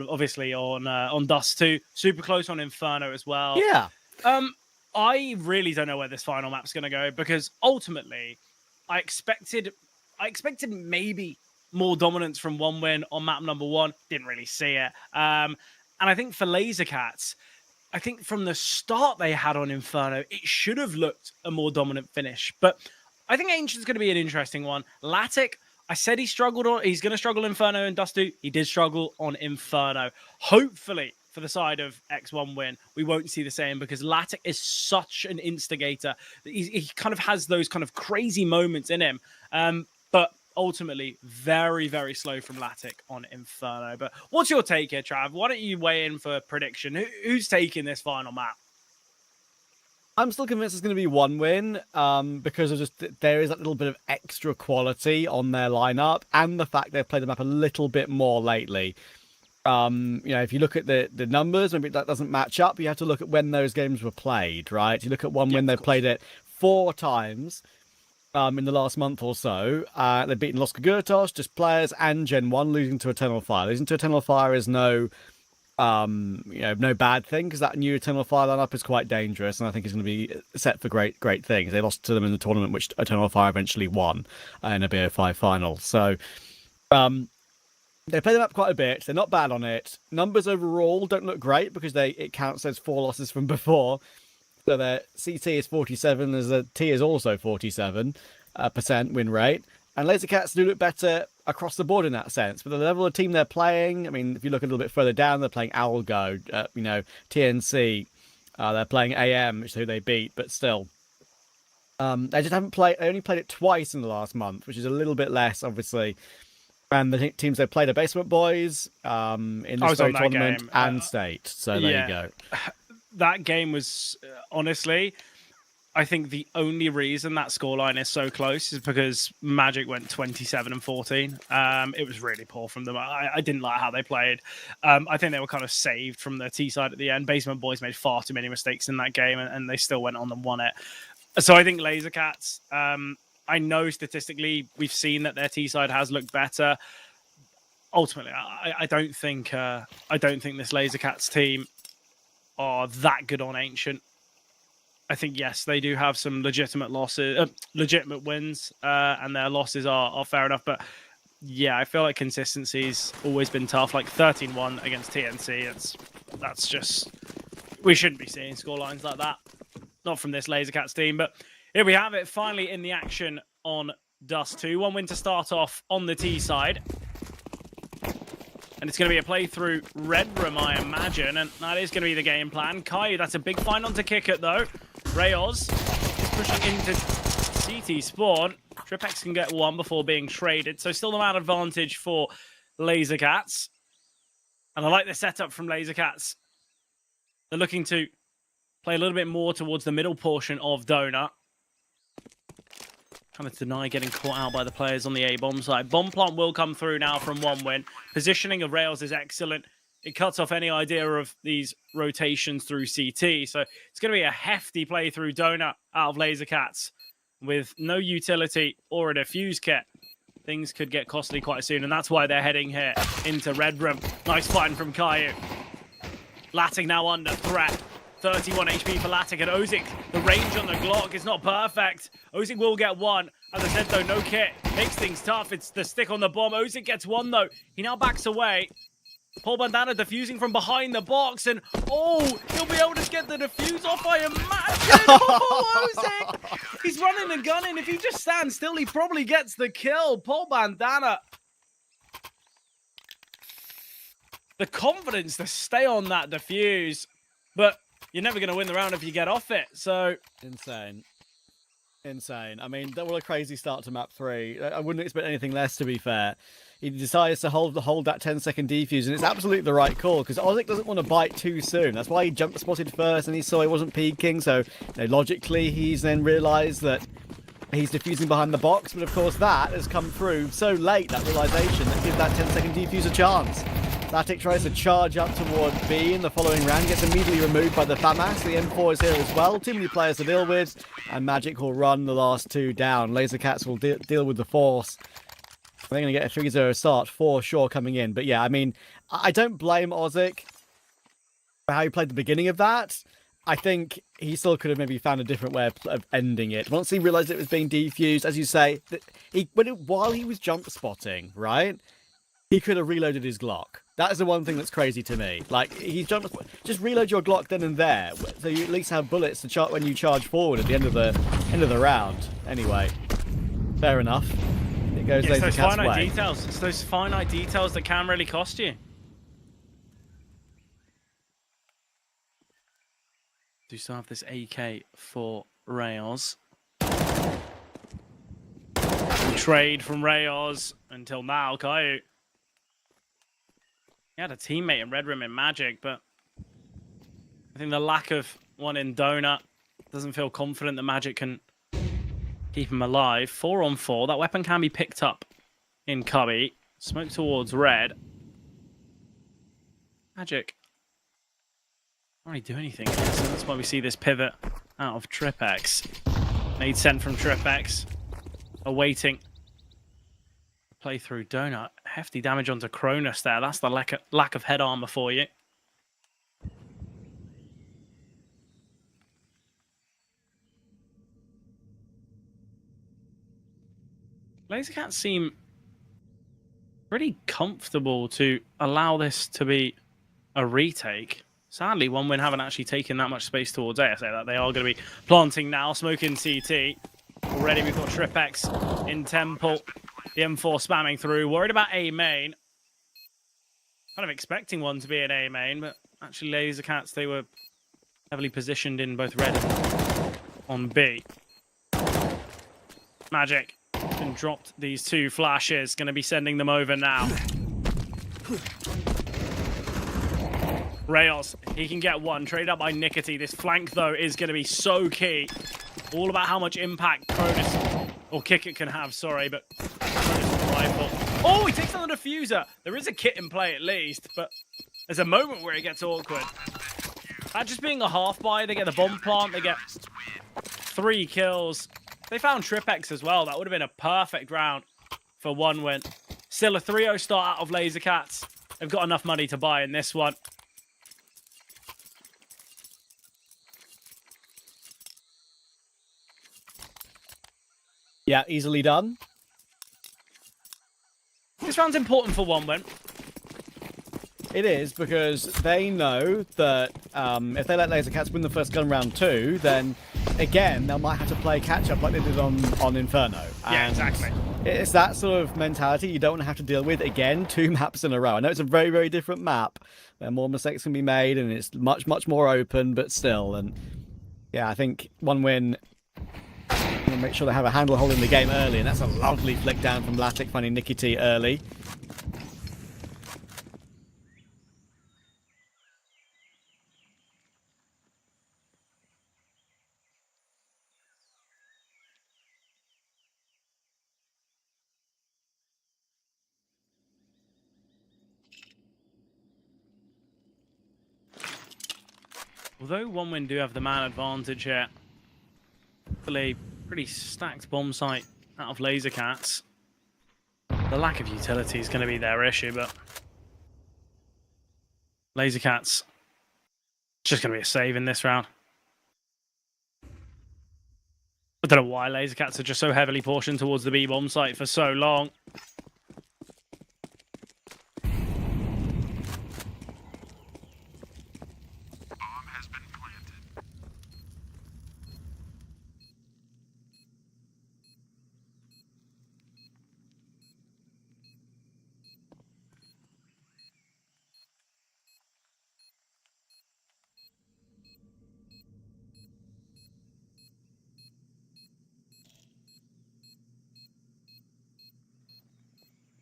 Dust 2, super close on Inferno as well. Yeah. I really don't know where this final map's going to go, because ultimately, I expected maybe more dominance from one win on map number 1. Didn't really see it. And I think for Lazer Cats, I think from the start they had on Inferno, it should have looked a more dominant finish. But I think Ancient's going to be an interesting one. Lavked, I said he's going to struggle Inferno and Dust 2. He did struggle on Inferno. Hopefully, for the side of X1 win, we won't see the same, because Lavked is such an instigator. He kind of has those kind of crazy moments in him. But ultimately, very, very slow from Lavked on Inferno. But what's your take here, Trav? Why don't you weigh in for prediction? Who's taking this final map? I'm still convinced it's going to be one win, because of there is that little bit of extra quality on their lineup, and the fact they've played the map a little bit more lately. If you look at the numbers, maybe that doesn't match up. You have to look at when those games were played, right? You look at one win, they've played it 4 times. In the last month or so. They've beaten Los Kogutos, just players, and GenOne, losing to Eternal Fire. Losing to Eternal Fire is no bad thing, because that new Eternal Fire lineup is quite dangerous, and I think it's going to be set for great things. They lost to them in the tournament, which Eternal Fire eventually won in a BO5 final. So they play them up quite a bit. They're not bad on it. Numbers overall don't look great, because it counts as 4 losses from before. So their CT is 47, as the T is also 47% win rate. And Lazer Cats do look better across the board in that sense. But the level of team they're playing, I mean, if you look a little bit further down, they're playing Algo, TNC. They're playing AM, which is who they beat, but still. They just haven't played. They only played it twice in the last month, which is a little bit less, obviously. And the teams they played are Basement Boys in this very tournament and State. So there you go. That game was, honestly, I think the only reason that scoreline is so close is because Magic went 27-14. It was really poor from them. I didn't like how they played. I think they were kind of saved from the T side at the end. Basement Boys made far too many mistakes in that game, and they still went on and won it. So I think Lazer Cats, I know statistically we've seen that their T side has looked better. Ultimately, I don't think this Lazer Cats team are that good on Ancient. I think, yes, they do have some legitimate wins, and their losses are fair enough. But yeah, I feel like consistency's always been tough. Like 13-1 against TNC, that's just, we shouldn't be seeing scorelines like that. Not from this Lazer Cats team. But here we have it, finally in the action on Dust 2. 1 win to start off on the T side. And it's going to be a playthrough Red Room, I imagine. And that is going to be the game plan. Caillou, that's a big find on to kick it, though. Rayos is pushing into CT spawn. Tripex can get 1 before being traded. So still the man advantage for Lazer Cats. And I like the setup from Lazer Cats. They're looking to play a little bit more towards the middle portion of Donut. Kind of deny getting caught out by the players on the A-bomb side. Bomb plant will come through now from 1 win. Positioning of Rails is excellent. It cuts off any idea of these rotations through CT. So it's going to be a hefty play through Donut out of Lazer Cats with no utility or a defuse kit. Things could get costly quite soon, and that's why they're heading here into Red Room. Nice find from Caillou. Lavked now under threat. 31 HP for Lavked, and Ozik, the range on the Glock is not perfect. Ozik will get 1. As I said, though, no kit. Makes things tough. It's the stick on the bomb. Ozik gets 1, though. He now backs away. Paul Bandana diffusing from behind the box, and he'll be able to get the defuse off, I imagine. Ozik! He's running and gunning. If he just stands still, he probably gets the kill. Paul Bandana. The confidence to stay on that defuse, but you're never going to win the round if you get off it, so... Insane. I mean, that was a crazy start to map 3. I wouldn't expect anything less, to be fair. He decides to hold that 10-second defuse, and it's absolutely the right call, because Ozik doesn't want to bite too soon. That's why he jumped spotted first, and he saw he wasn't peeking, so logically he's then realised that he's defusing behind the box, but of course that has come through so late, that realisation, that gives that 10-second defuse a chance. Lavked tries to charge up toward B in the following round, gets immediately removed by the FAMAS. The M4 is here as well. Too many players to deal with, and Magic will run the last two down. Lazer Cats will deal with the Force. They're going to get a 3-0 start for sure coming in. But yeah, I mean, I don't blame Ozic for how he played the beginning of that. I think he still could have maybe found a different way of ending it. Once he realized it was being defused, as you say, while he was jump spotting, right, he could have reloaded his Glock. That is the one thing that's crazy to me. Like, just reload your Glock then and there, so you at least have bullets to when you charge forward at the end of the round. Anyway, fair enough. It goes It's those Lazer Cats' finite way. details. It's those finite details that can really cost you. Do still have this AK for Rayos. Trade from Rayos until now, Coyote. He had a teammate in Red Room in Magic, but I think the lack of one in Donut doesn't feel confident that Magic can keep him alive. 4-on-4. That weapon can be picked up in Cubby. Smoke towards Red. Magic can't really do anything here, so that's why we see this pivot out of TripX. Nade sent from TripX. Awaiting play through Donut. Hefty damage onto Cronus there. That's the lack of head armor for you. Lazer Cats seem pretty comfortable to allow this to be a retake. Sadly, OneWin haven't actually taken that much space towards A. I say that they are going to be planting now. Smoking CT. Already we've got TripX in Temple. The M4 spamming through. Worried about A main. Kind of expecting one to be an A main, but actually Lazer Cats, they were heavily positioned in both red and on B. Magic and dropped these two flashes. Going to be sending them over now. Rayos, he can get one. Traded up by Nicotine. This flank, though, is going to be so key. All about how much impact Cronus, or Kick It can have, sorry, but Cronus rifle. Oh, he takes on the diffuser. There is a kit in play at least, but there's a moment where it gets awkward. That just being a half buy, they get the bomb plant, they get 3 kills. They found TripX as well. That would have been a perfect round for OneWin. Still a 3-0 start out of Lazer Cats. They've got enough money to buy in this one. Yeah, easily done. This round's important for OneWin. It is, because they know that if they let Lazer Cats win the first gun round 2, then again they might have to play catch up like they did on Inferno. Yeah, And exactly. it's that sort of mentality you don't want to have to deal with again 2 maps in a row. I know it's a very, very different map. There more mistakes can be made, and it's much, much more open, but still. And yeah, I think OneWin will make sure they have a handle holding the game early, and that's a lovely flick down from Lavked finding Nikki T early. Although OneWin do have the man advantage here, a pretty stacked bomb site out of Lazer Cats. The lack of utility is going to be their issue, but Lazer Cats just going to be a save in this round. I don't know why Lazer Cats are just so heavily portioned towards the B bomb site for so long.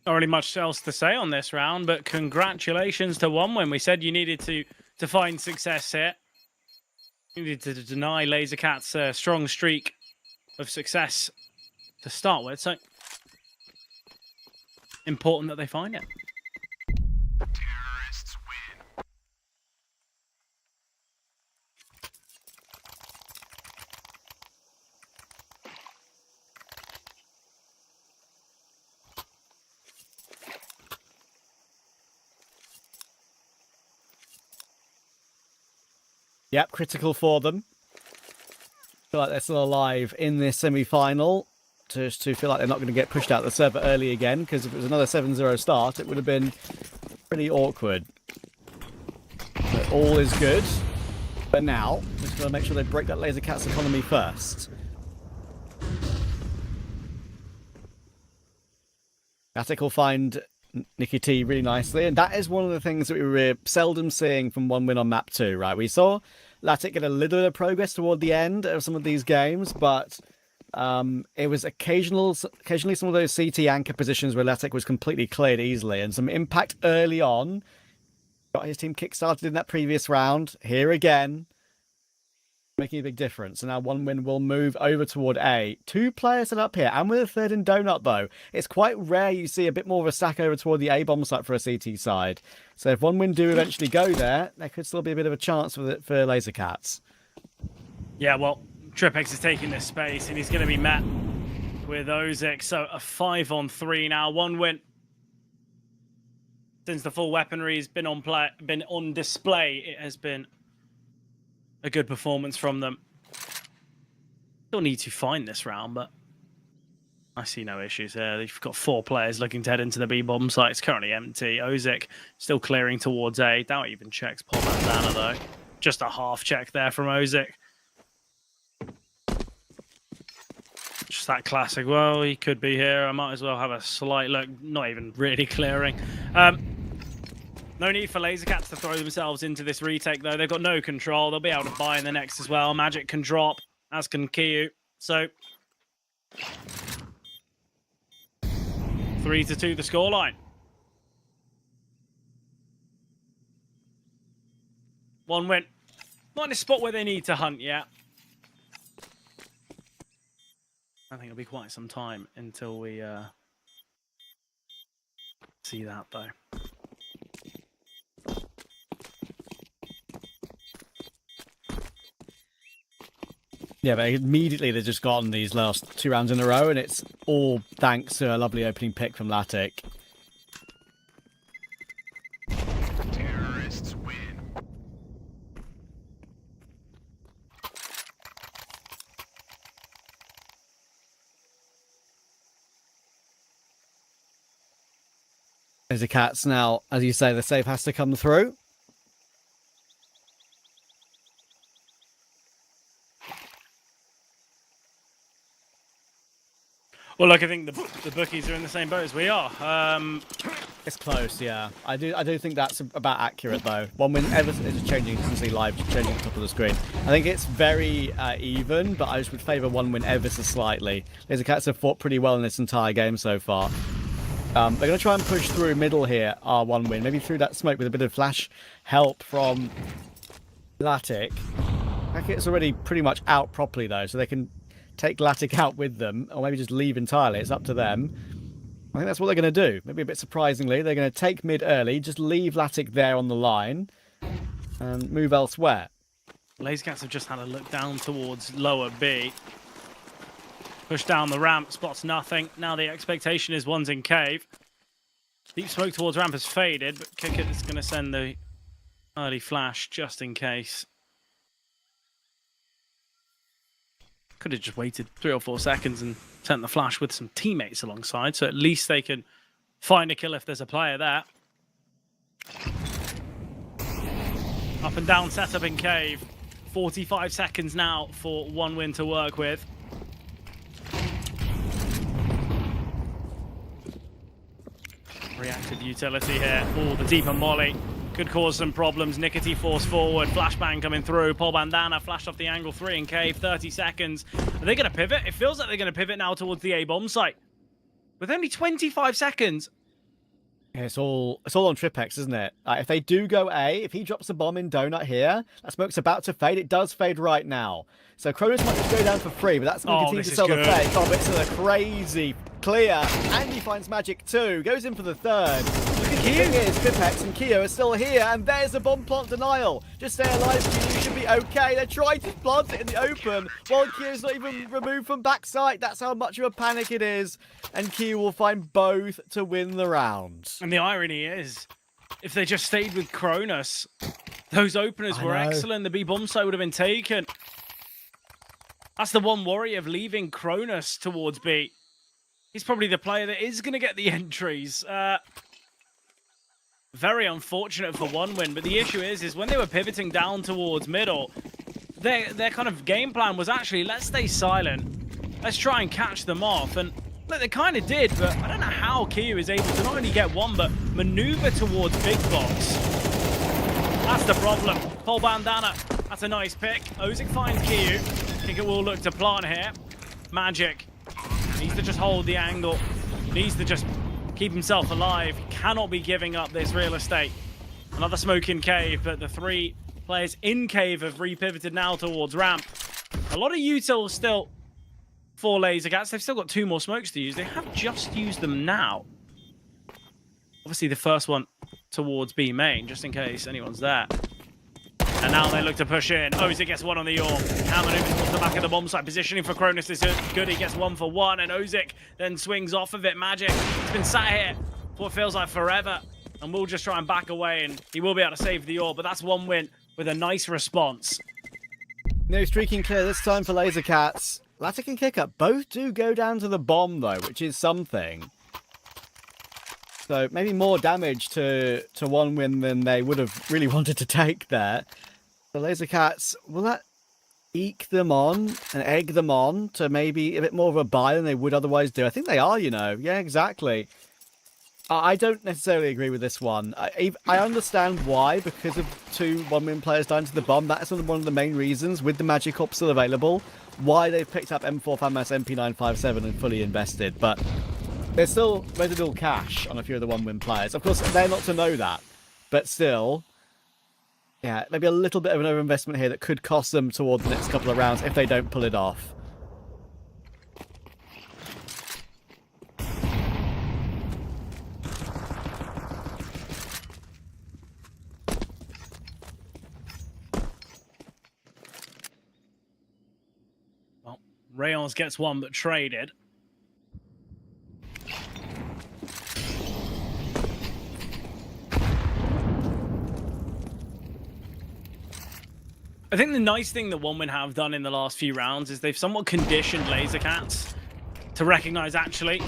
Not really much else to say on this round, but congratulations to OneWin. We said you needed to find success here. You needed to deny Lazer Cats a strong streak of success to start with, so important that they find it. Yep, critical for them. Feel like they're still alive in this semi-final. To feel like they're not going to get pushed out the server early again, because if it was another 7-0 start, it would have been pretty awkward. But all is good. But now, just got to make sure they break that Lazer Cats economy first. Attic will find Nikki T really nicely, and that is one of the things that we were seldom seeing from 1win on map 2, right? We saw Latic get a little bit of progress toward the end of some of these games, but it was occasionally some of those CT anchor positions where Latic was completely cleared easily, and some impact early on. Got his team kick-started in that previous round. Here again, making a big difference. And now 1win will move over toward A. 2 players set up here, and with a third in Donut, though. It's quite rare you see a bit more of a stack over toward the A bomb site for a CT side. So if 1win do eventually go there could still be a bit of a chance for Lazer Cats. Yeah, well, TWC is taking this space, and he's going to be met with Ozik. So a 5-on-3 now. 1win. Since the full weaponry has been on display, it has been a good performance from them. Still need to find this round, but I see no issues here. They've got 4 players looking to head into the B bomb site. It's currently empty. Ozik still clearing towards A. Doubt even checks Paul Bandana though. Just a half check there from Ozik. Just that classic. Well, he could be here. I might as well have a slight look. Not even really clearing. No need for Lazer Cats to throw themselves into this retake, though. They've got no control. They'll be able to buy in the next as well. Magic can drop, as can Kiyu. So, 3-2 the scoreline. 1win. Not in a spot where they need to hunt yet. I think it'll be quite some time until we see that, though. Yeah, but immediately they've just gotten these last 2 rounds in a row, and it's all thanks to a lovely opening pick from Latic. Terrorists win. Lazer Cats now, as you say, the save has to come through. Well, look, I think the bookies are in the same boat as we are. It's close, yeah. I do think that's about accurate, though. 1win ever is changing. You can see live changing at the top of the screen. I think it's very even, but I just would favour 1win ever so slightly. Lazer Cats have fought pretty well in this entire game so far. They're going to try and push through middle here, 1win. Maybe through that smoke with a bit of flash help from Latic. It's already pretty much out properly, though, so they can take Latic out with them, or maybe just leave entirely. It's up to them. I think that's what they're going to do. Maybe a bit surprisingly, they're going to take mid early, just leave Latic there on the line, and move elsewhere. Lazer Cats have just had a look down towards lower B. Push down the ramp, spots nothing. Now the expectation is one's in cave. Deep smoke towards ramp has faded, but Kickit is going to send the early flash just in case. Could have just waited 3 or 4 seconds and sent the flash with some teammates alongside, so at least they can find a kill if there's a player there. Up and down setup in cave. 45 seconds now for 1win to work with. Reactive utility here. Oh, the deeper molly could cause some problems. Nicotine force forward. Flashbang coming through. Paul Bandana flashed off the angle. 3 in cave. 30 seconds. Are they going to pivot? It feels like they're going to pivot now towards the A bomb site. With only 25 seconds. Yeah, it's all on Tripex, isn't it? If they do go A, if he drops a bomb in Donut here, that smoke's about to fade. It does fade right now. So Cronus might just go down for free, but that's going to continue to sell the fake. Oh, but it's a crazy clear. And he finds Magic too. Goes in for the third. Look at Kiyu. Tripex and Kiyu are still here, and there's a bomb plant denial. Just stay alive, Kiyu. You should be okay. They're trying to plant it in the open while Kiyu's not even removed from backside. That's how much of a panic it is. And Kiyu will find both to win the round. And the irony is, if they just stayed with Cronus, Those openers I were know. excellent. The B bomb site would have been taken. That's the one worry of leaving Cronus towards B. He's probably the player that is going to get the entries. Very unfortunate for one win, but the issue is when they were pivoting down towards middle, their kind of game plan was actually, let's stay silent. Let's try and catch them off. And look, they kind of did, but I don't know how Kiyu is able to not only get one, but maneuver towards Big Box. That's the problem. Pole Bandana, that's a nice pick. Ozic finds Kiyu. I think it will look to plant here. Magic needs to just hold the angle. Needs to just keep himself alive. He cannot be giving up this real estate. Another smoke in cave, but the 3 players in cave have repivoted now towards ramp. A lot of util still for Lazer Cats. They've still got 2 more smokes to use. They have just used them now. Obviously the first one towards B main, just in case anyone's there. And now they look to push in. Ozic gets 1 on the yaw. Hammer moves towards the back of the bomb site. Positioning for Cronus is good. He gets 1 for 1. And Ozic then swings off of it. Magic has been sat here for what feels like forever. And we'll just try and back away. And he will be able to save the yaw. But that's 1 win with a nice response. No streaking clear this time for Lazer Cats. Lavked and Kick Up both do go down to the bomb, though, which is something. So maybe more damage to 1 win than they would have really wanted to take there. The Lazer Cats, will that eke them on and egg them on to maybe a bit more of a buy than they would otherwise do? I think they are, you know. Yeah, exactly. I don't necessarily agree with this one. I understand why, because of 2 1-win players dying to the bomb. That is one of the main reasons, with the Magic Op still available, why they've picked up M4 FAMAS MP957 and fully invested. But there's still residual cash on a few of the 1-win players. Of course, they're not to know that. But still, yeah, maybe a little bit of an overinvestment here that could cost them toward the next couple of rounds if they don't pull it off. Well, Rayons gets 1 but traded. I think the nice thing that 1win have done in the last few rounds is they've somewhat conditioned Lazer Cats to recognize, actually,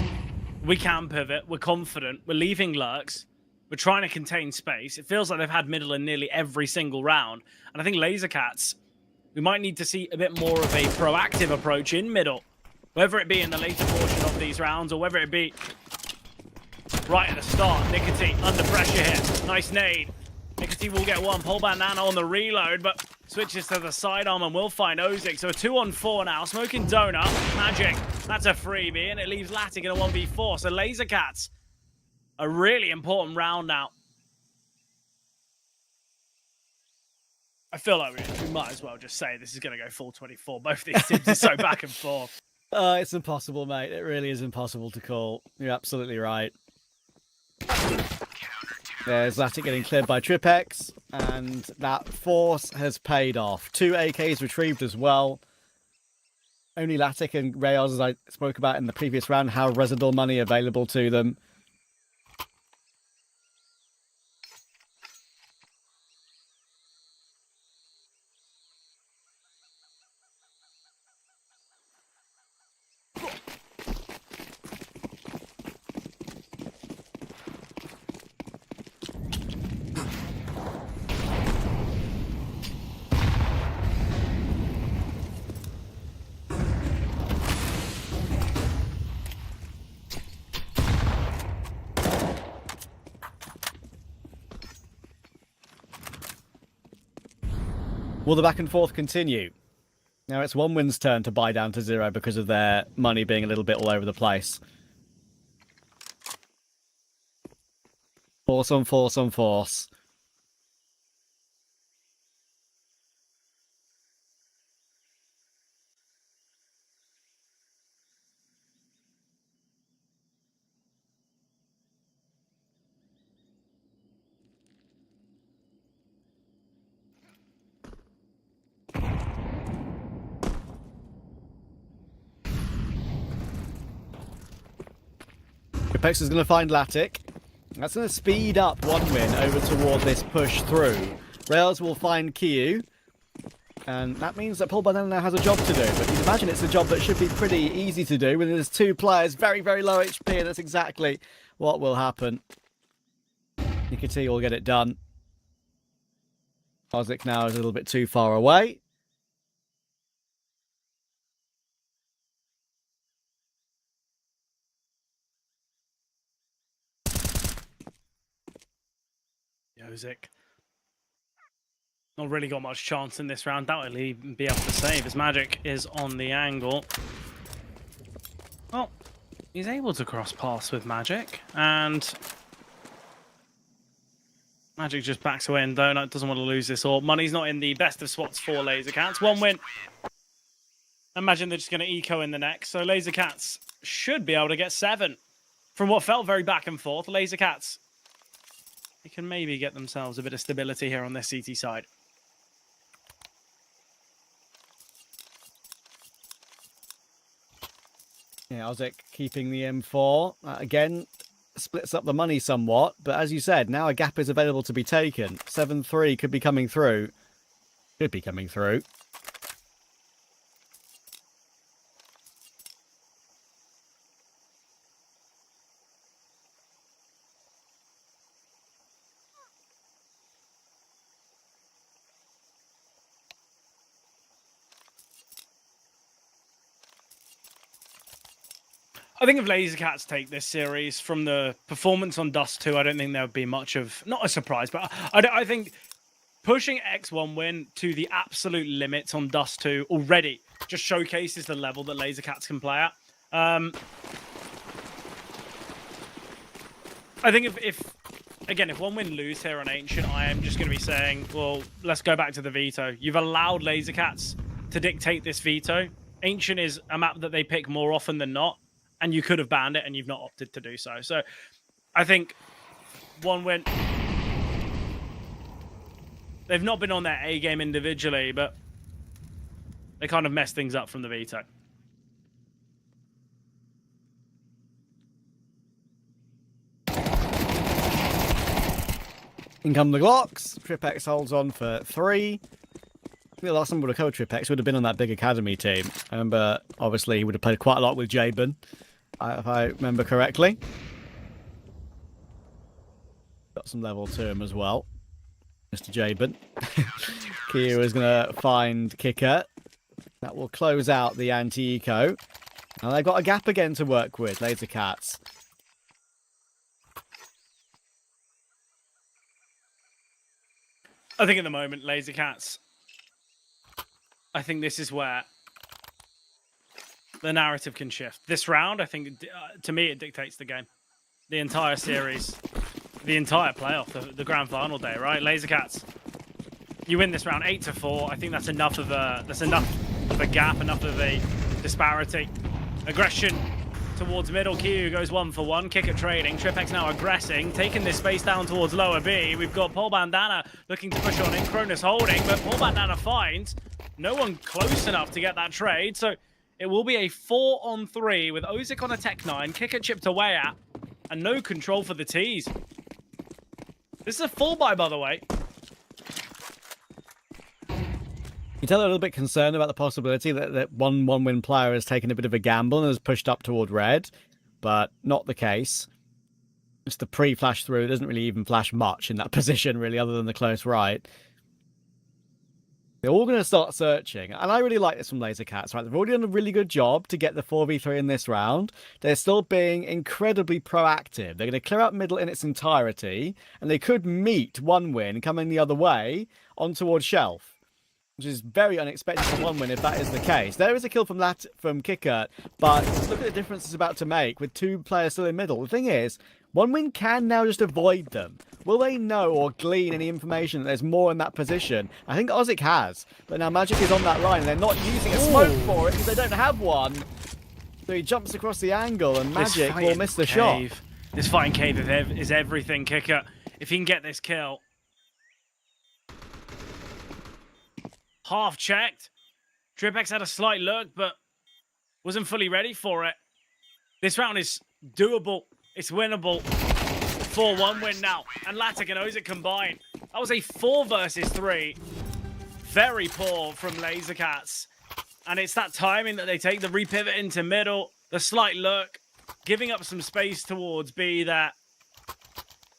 we can pivot, we're confident, we're leaving lurks, we're trying to contain space. It feels like they've had middle in nearly every single round. And I think Lazer Cats, we might need to see a bit more of a proactive approach in middle, whether it be in the later portion of these rounds or whether it be right at the start. Nicotine under pressure here. Nice nade. Nicotine will get 1. Pole Bandana on the reload, but switches to the sidearm and will find Ozic. So a 2-on-4 now. Smoking Donut. Magic. That's a freebie, and it leaves Lavked in a 1v4. So Lazer Cats, a really important round now. I feel like we might as well just say this is going to go full 24. Both these teams are so back and forth. It's impossible, mate. It really is impossible to call. You're absolutely right. There's Lavked getting cleared by Tripex, and that force has paid off. 2 AKs retrieved as well. Only Lavked and Rayos, as I spoke about in the previous round, have residual money available to them. Will the back and forth continue? Now it's 1win's turn to buy down to 0 because of their money being a little bit all over the place. Force on force on force. Apex is going to find Lavked. That's going to speed up 1win over toward this push through. Rails will find Kyu. And that means that Paul Banana now has a job to do. But you'd imagine it's a job that should be pretty easy to do when there's two players very, very low HP, and that's exactly what will happen. Nikiti will get it done. Ozik now is a little bit too far away. Ozik. Not really got much chance in this round. Doubtedly be able to save as Magic is on the angle. Well, he's able to cross paths with Magic, and Magic just backs away, and Donut doesn't want to lose this orb. Money's not in the best of spots for Lazer Cats. One win. Imagine they're just going to eco in the next. So Lazer Cats should be able to get 7. From what felt very back and forth, Lazer Cats, they can maybe get themselves a bit of stability here on their CT side. Yeah, Ozik keeping the M4. Again, splits up the money somewhat. But as you said, now a gap is available to be taken. 7-3 could be coming through. Could be coming through. I think if Lazer Cats take this series from the performance on Dust 2, I don't think there would be much of, not a surprise, but I think pushing X1 win to the absolute limits on Dust 2 already just showcases the level that Lazer Cats can play at. I think if one win lose here on Ancient, I am just going to be saying, well, let's go back to the veto. You've allowed Lazer Cats to dictate this veto. Ancient is a map that they pick more often than not, and you could have banned it, and you've not opted to do so. So I think one win. They've not been on their A game individually, but they kind of messed things up from the veto. In come the Glocks. Tripex holds on for 3. The last time we would have covered Tripex would have been on that big academy team. I remember, obviously, he would have played quite a lot with Jabin, if I remember correctly. Got some level to him as well, Mr. Jabin. Kyu is going to find Kicker. That will close out the anti-eco. And they've got a gap again to work with, Lazer Cats. I think at the moment, Lazer Cats, I think this is where the narrative can shift. This round, I think, to me, it dictates the game. The entire series, the entire playoff, the grand final day, right? Lazer Cats, you win this round 8-4. I think that's enough of a gap, enough of a disparity. Aggression towards middle. Kyu goes 1 for 1. Kick at trading. Tripex now aggressing, taking this space down towards lower B. We've got Paul Bandana looking to push on in. Cronus holding, but Paul Bandana finds no one close enough to get that trade. So it will be a 4-on-3 with Ozik on a Tech 9, Kicker chipped away at, and no control for the T's. This is a full buy, by the way. You tell a little bit concerned about the possibility that one win player has taken a bit of a gamble and has pushed up toward red, but not the case. It's the pre-flash through. It doesn't really even flash much in that position, really, other than the close right. They're all going to start searching, and I really like this from Lazer Cats, right? They've already done a really good job to get the 4v3 in this round. They're still being incredibly proactive. They're going to clear out middle in its entirety, and they could meet one win coming the other way on towards Shelf, which is very unexpected for one win if that is the case. There is a kill from Kicker, but look at the difference it's about to make with 2 players still in middle. The thing is, one win can now just avoid them. Will they know or glean any information that there's more in that position? I think Ozik has, but now Magic is on that line and they're not using a smoke for it because they don't have one. So he jumps across the angle and Magic will miss the shot. This fighting cave is everything, Kicker. If he can get this kill. Half checked. Tripex had a slight look, but wasn't fully ready for it. This round is doable. It's winnable. 4-1 win now. And Latic and Ozik combine. That was a 4 versus 3. Very poor from Lazer Cats. And it's that timing that they take, the repivot into middle, the slight look, giving up some space towards B there.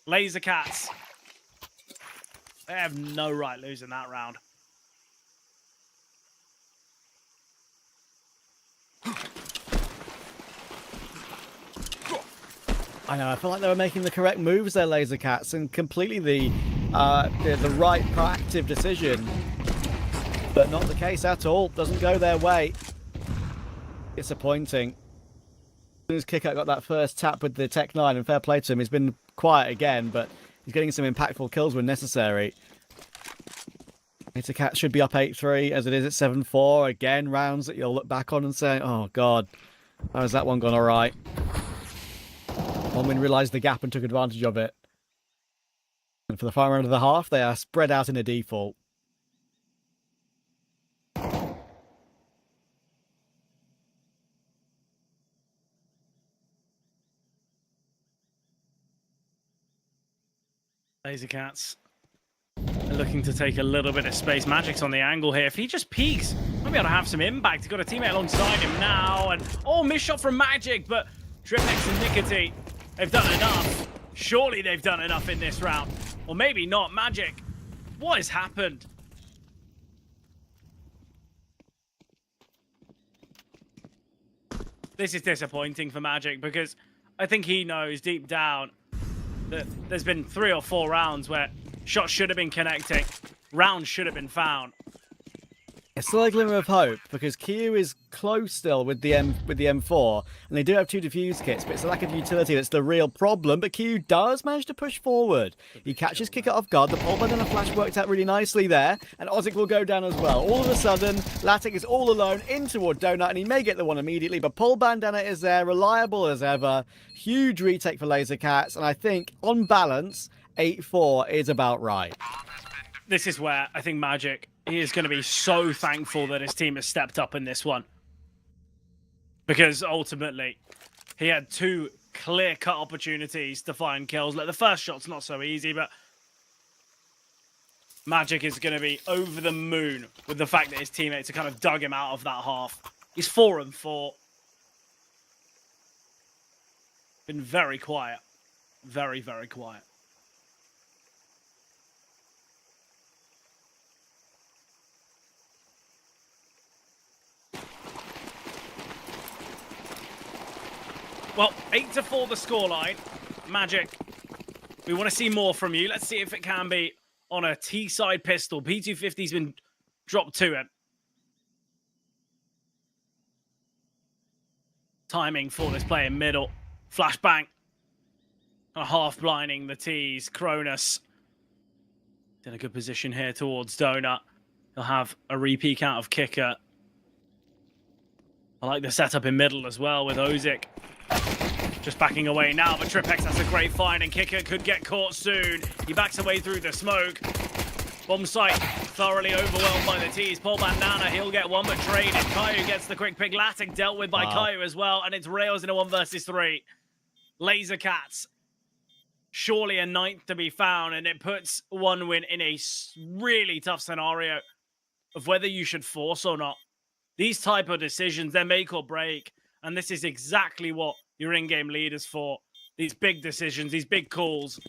Lazer Cats, they have no right losing that round. I know, I feel like they were making the correct moves there, Lazer Cats, and completely the right proactive decision. But not the case at all. Doesn't go their way. Disappointing. As soon as Kicker got that first tap with the Tech 9, and fair play to him, he's been quiet again, but he's getting some impactful kills when necessary. Lazer Cats should be up 8-3, as it is at 7-4. Again, rounds that you'll look back on and say, oh god, how has that one gone alright? Onwin realised the gap and took advantage of it. And for the final round of the half, they are spread out in a default. Lazer Cats are looking to take a little bit of space. Magic's on the angle here. If he just peeks, might be able to have some impact. He's got a teammate alongside him now. And oh, missed shot from Magic, but Tripex and Nicotine, they've done enough. Surely they've done enough in this round. Or maybe not. Magic, what has happened? This is disappointing for Magic because I think he knows deep down that there's been 3 or 4 rounds where shots should have been connecting, rounds should have been found. It's still a glimmer of hope because Q is close still with the M4, and they do have 2 defuse kits, but it's the lack of utility that's the real problem. But Q does manage to push forward. He catches Kicker off guard. The pole bandana flash worked out really nicely there, and Ozik will go down as well. All of a sudden, Latic is all alone in toward Donut, and he may get the one immediately, but pole bandana is there, reliable as ever. Huge retake for Lazer Cats, and I think on balance, 8-4 is about right. This is where I think Magic, he is going to be so thankful that his team has stepped up in this one. Because ultimately, he had 2 clear-cut opportunities to find kills. Like, the first shot's not so easy, but Magic is going to be over the moon with the fact that his teammates have kind of dug him out of that half. He's 4-4. Been very quiet. Very, very quiet. Well, 8-4 the scoreline. Magic, we want to see more from you. Let's see if it can be on a T-side pistol. P250's been dropped to him. Timing for this play in middle. Flashbang. Half blinding the T's. Cronus in a good position here towards Donut. He'll have a repeat out of Kicker. I like the setup in middle as well with Ozik. Just backing away now, but Tripex has a great find, and Kicker could get caught soon. He backs away through the smoke. Bomb site thoroughly overwhelmed by the T's. Paul Bandana, he'll get one, but traded. Caillou gets the quick pick. Latic dealt with by Caillou as well, and it's Rails in a 1 versus 3. Lazer Cats, surely a 9th to be found, and it puts OneWin in a really tough scenario of whether you should force or not. These type of decisions, they're make or break, and this is exactly what your in-game leaders for. These big decisions, these big calls.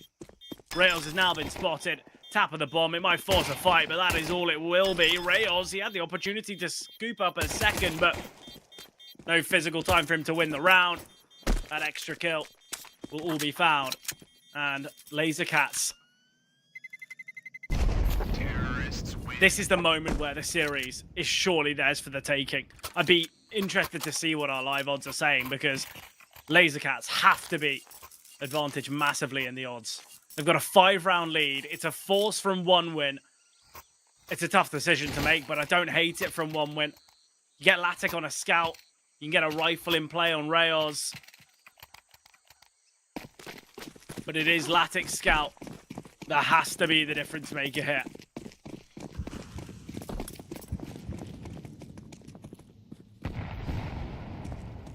Rails has now been spotted. Tap of the bomb. It might force a fight, but that is all it will be. Rails, he had the opportunity to scoop up a second, but no physical time for him to win the round. That extra kill will all be found. And Lazer Cats. This is the moment where the series is surely theirs for the taking. I'd be interested to see what our live odds are saying, because Lazer Cats have to be advantaged massively in the odds. They've got a 5-round lead. It's a force from OneWin. It's a tough decision to make, but I don't hate it from OneWin. You get Latic on a scout. You can get a rifle in play on Rails. But it is Latic's scout that has to be the difference maker here.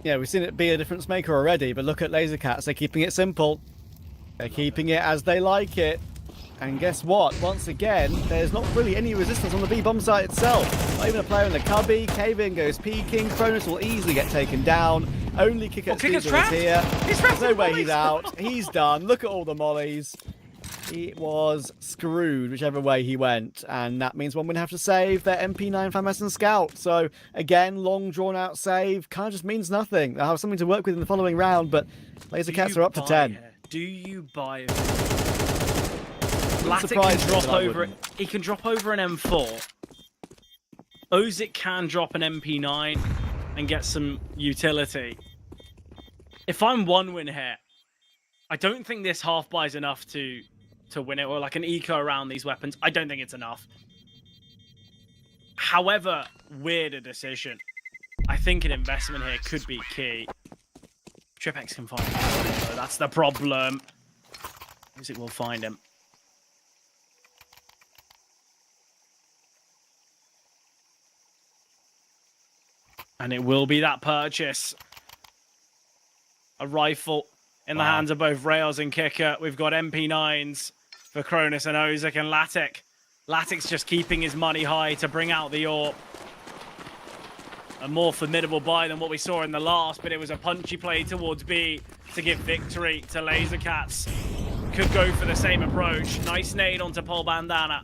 Yeah, we've seen it be a difference maker already, but look at Lazer Cats. They're keeping it simple. They're keeping it as they like it. And guess what? Once again, there's not really any resistance on the B-bomb site itself. Not even a player in the cubby. Cave-in goes peeking. Kronos will easily get taken down. Only Kick at Kicker's is trapped. here. He's There's trapped no with way mollies. he's out. He's done. Look at all the mollies. He was screwed whichever way he went. And that means one would have to save their MP9 Famessen Scout. So, again, long drawn-out save. Kind of just means nothing. They'll have something to work with in the following round, but Lazer Cats are up to 10. Here? Do you buy it? Wouldn't Latic surprise can me, drop but I over it. wouldn't. He can drop over an M4. Ozik can drop an MP9 and get some utility. If I'm one win here, I don't think this half buy is enough to win it, or like an eco around these weapons. I don't think it's enough. However, weird a decision. I think an investment here could be key. TripX can find him, though. That's the problem. Ozik will find him. And it will be that purchase. A rifle in the hands of both Rails and Kicker. We've got MP9s for Kronos and Ozik and Latic. Latic's just keeping his money high to bring out the AWP. A more formidable buy than what we saw in the last, but it was a punchy play towards B to give victory to Lazer Cats. Could go for the same approach. Nice nade onto Pol Bandana.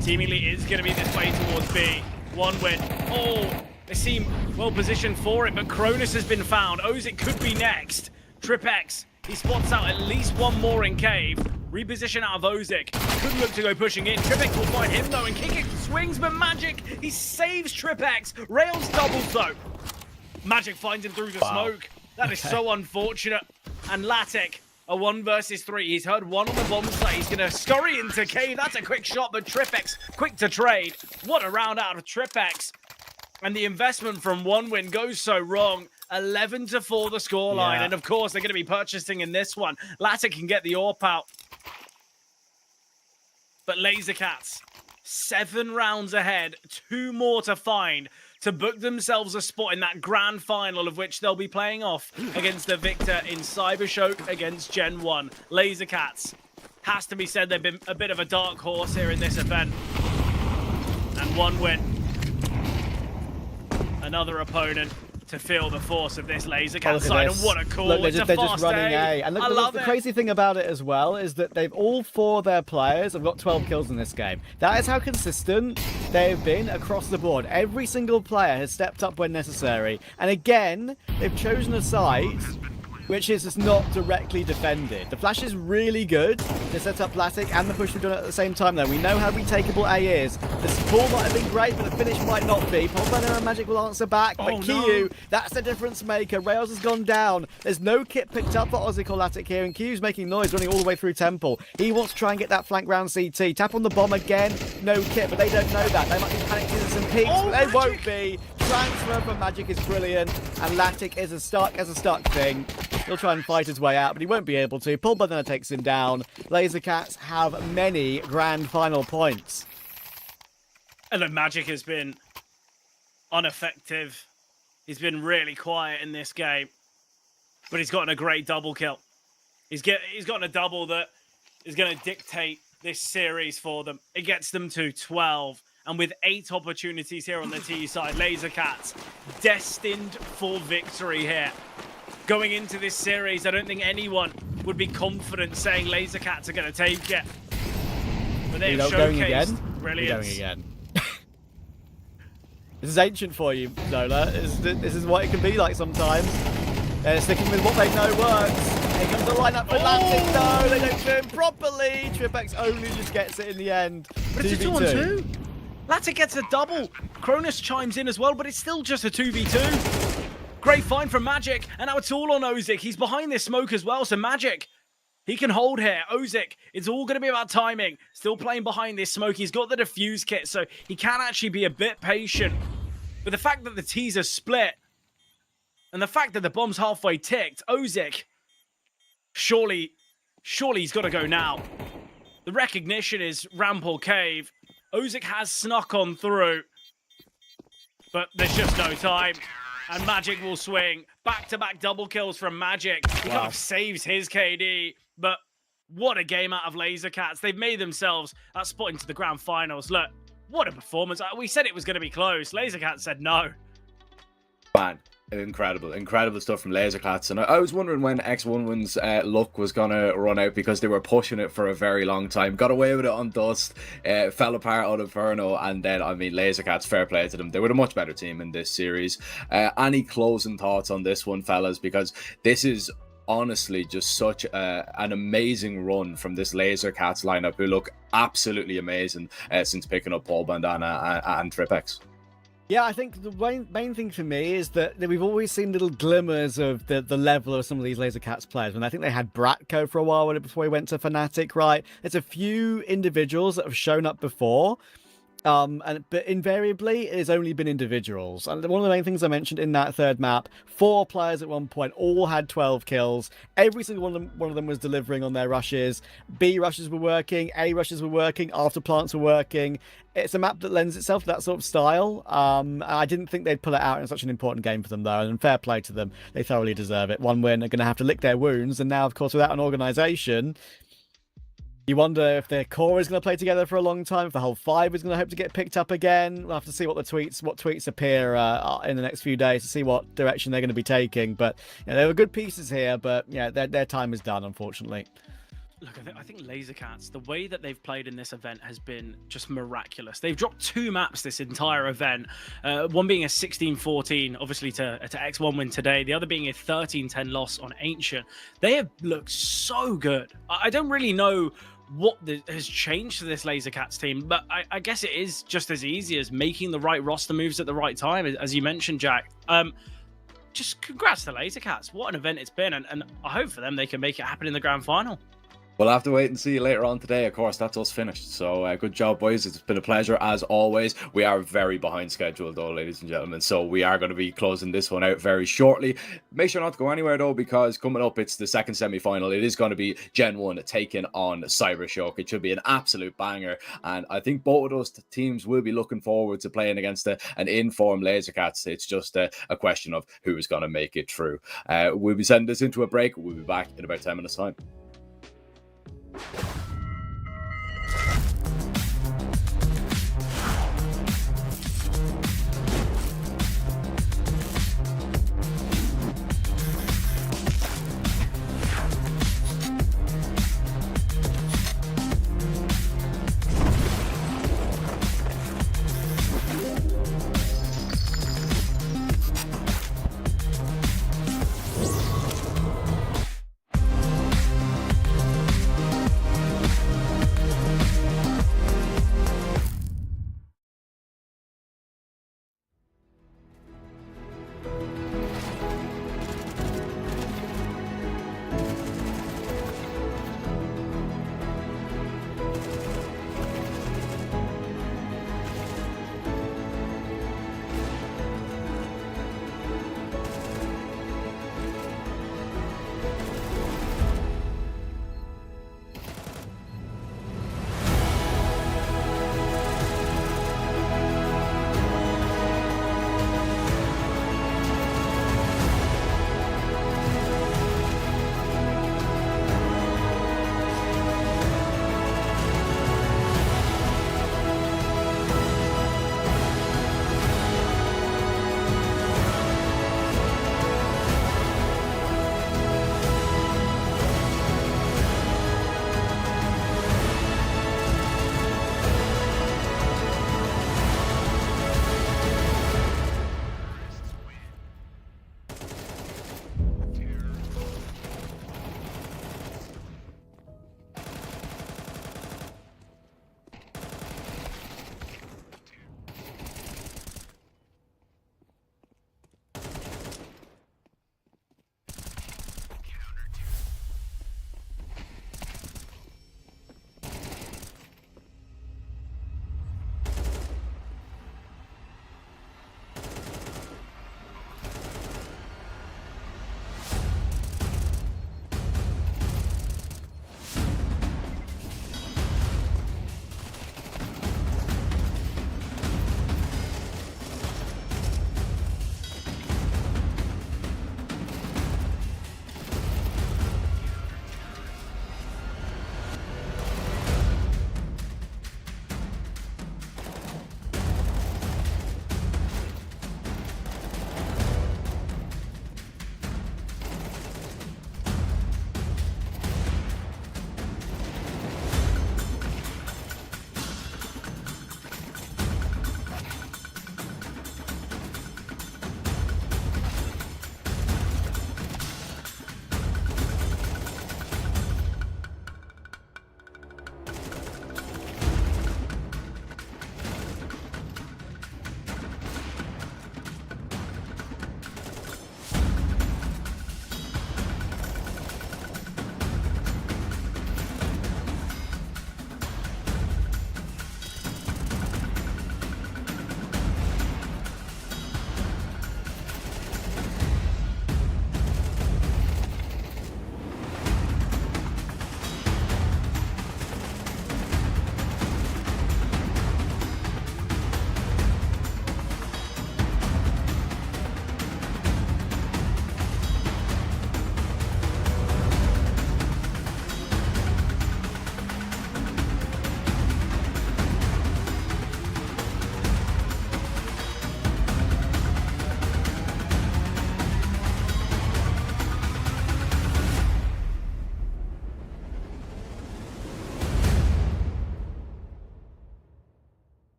Seemingly is going to be this play towards B. One win. Oh, they seem well positioned for it, but Kronos has been found. Ozik could be next. TripX, he spots out at least one more in cave. Reposition out of Ozik. Could look to go pushing in. TripX will find him though, and Kick swings, but Magic, he saves TripX. Rails doubles though. Magic finds him through the smoke. That is so unfortunate. And Latic, a 1 versus 3. He's heard one on the bomb site. He's going to scurry into cave. That's a quick shot, but TripX quick to trade. What a round out of TripX. And the investment from one win goes so wrong. 11-4 the scoreline. Yeah. And of course, they're going to be purchasing in this one. Latic can get the AWP out. But Lazer Cats, 7 rounds ahead. 2 more to find to book themselves a spot in that grand final, of which they'll be playing off against the victor in CYBERSHOKE against GenOne. Lazer Cats, has to be said, they've been a bit of a dark horse here in this event. And one win. Another opponent to feel the force of this Lazer Cats side. And what a call. Look, It's they're a just fast running A. A. And I love the it. crazy thing about it as well is that they've all 4 of their players have got 12 kills in this game. That is how consistent they've been across the board. Every single player has stepped up when necessary. And again, they've chosen a site which is just not directly defended. The flash is really good to set up Latic and the push we've done at the same time though. We know how retakeable A is. The ball might have been great, but the finish might not be. Polbanner and Magic will answer back, but Kiyu, that's the difference maker. Rails has gone down. There's no kit picked up for Ozik or Latic here, and Kiyu's making noise, running all the way through Temple. He wants to try and get that flank round CT. Tap on the bomb again, no kit, but they don't know that. They might be panicking in some peaks, but they won't be. Transfer from Magic is brilliant, and Latic is as stuck thing. He'll try and fight his way out, but he won't be able to. Paul Bandana takes him down. Lazer Cats have many grand final points. And look, Magic has been ineffective. He's been really quiet in this game, but he's gotten a great double kill. He's gotten a double that is going to dictate this series for them. It gets them to 12. And with 8 opportunities here on the T side, Lazer Cats destined for victory here. Going into this series, I don't think anyone would be confident saying Lazer Cats are going to take it. But they've showcased brilliance. Going again. This is ancient for you, Zola. This is what it can be like sometimes. They're sticking with what they know works. Here comes the lineup for Latic. No, they don't do it properly. TripX only just gets it in the end. But it's a 2-on-2. Latic gets a double. Kronos chimes in as well, but it's still just a 2v2. Great find from Magic, and now it's all on Ozik. He's behind this smoke as well, so Magic, he can hold here. Ozik, it's all going to be about timing. Still playing behind this smoke. He's got the defuse kit, so he can actually be a bit patient. But the fact that the T's are split, and the fact that the bomb's halfway ticked, Ozik, surely he's got to go now. The recognition is ramp or cave. Ozik has snuck on through, but there's just no time. And Magic will swing. Back-to-back double kills from Magic. He kind of saves his KD, but What a game out of Lazer Cats. They've made themselves that spot into the grand finals. Look, what a performance. We said it was going to be close. Lazer Cats said no. Man, incredible stuff from Lazer Cats. And I was wondering when ex-RUSTEC's luck was gonna run out, because they were pushing it for a very long time. Got away with it on Dust, fell apart on Inferno, and then, I mean, Lazer Cats, fair play to them. They were a much better team in this series. Any closing thoughts on this one, fellas? Because this is honestly just such an amazing run from this Lazer Cats lineup, who look absolutely amazing since picking up Paul Bandana and Tripex. Yeah, I think the main thing for me is that we've always seen little glimmers of the level of some of these Lazer Cats players. And I think they had Bratko for a while before he went to Fnatic, right? There's a few individuals that have shown up before, but invariably it has only been individuals. And one of the main things I mentioned in that third map, 4 players at one point all had 12 kills. Every single one of them was delivering on their rushes. B rushes were working, A rushes were working, after plants were working. It's a map that lends itself to that sort of style. I didn't think they'd pull it out in such an important game for them, though, and fair play to them. They thoroughly deserve it. One win, they're going to have to lick their wounds, and now, of course, without an organisation, you wonder if their core is going to play together for a long time, if the whole 5 is going to hope to get picked up again. We'll have to see what tweets appear in the next few days to see what direction they're going to be taking. But there were good pieces here, but yeah, their time is done, unfortunately. Look, I think Lazer Cats, the way that they've played in this event has been just miraculous. They've dropped 2 maps this entire event, one being a 16-14, obviously to X1 win today, the other being a 13-10 loss on Ancient. They have looked so good. I don't really know what has changed to this Lazer Cats team, but I guess it is just as easy as making the right roster moves at the right time, as you mentioned, Jack. Just congrats to Lazer Cats. What an event it's been, and I hope for them they can make it happen in the grand final. We'll have to wait and see later on today. Of course, that's us finished. So good job, boys. It's been a pleasure as always. We are very behind schedule, though, ladies and gentlemen. So we are going to be closing this one out very shortly. Make sure not to go anywhere, though, because coming up, it's the second semi-final. It is going to be GenOne taking on CYBERSHOKE. It should be an absolute banger. And I think both of those teams will be looking forward to playing against an in-form Lazer Cats. It's just a question of who is going to make it through. We'll be sending this into a break. We'll be back in about 10 minutes' time.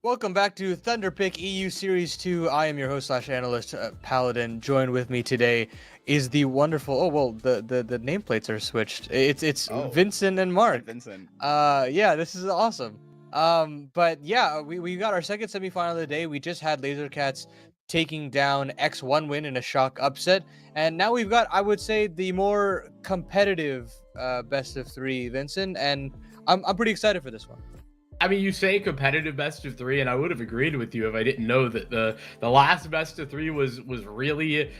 Welcome back to Thunderpick EU Series 2. I am your host / analyst, Paladin. Joined with me today is the wonderful. Oh well, the nameplates are switched. It's Vincent and Mark. Vincent. Yeah, this is awesome. But yeah, we got our second semifinal of the day. We just had Lazer Cats taking down X1 win in a shock upset, and now we've got, I would say, the more competitive best of 3, Vincent, and I'm pretty excited for this one. I mean, you say competitive best of 3, and I would have agreed with you if I didn't know that the last best of 3 was really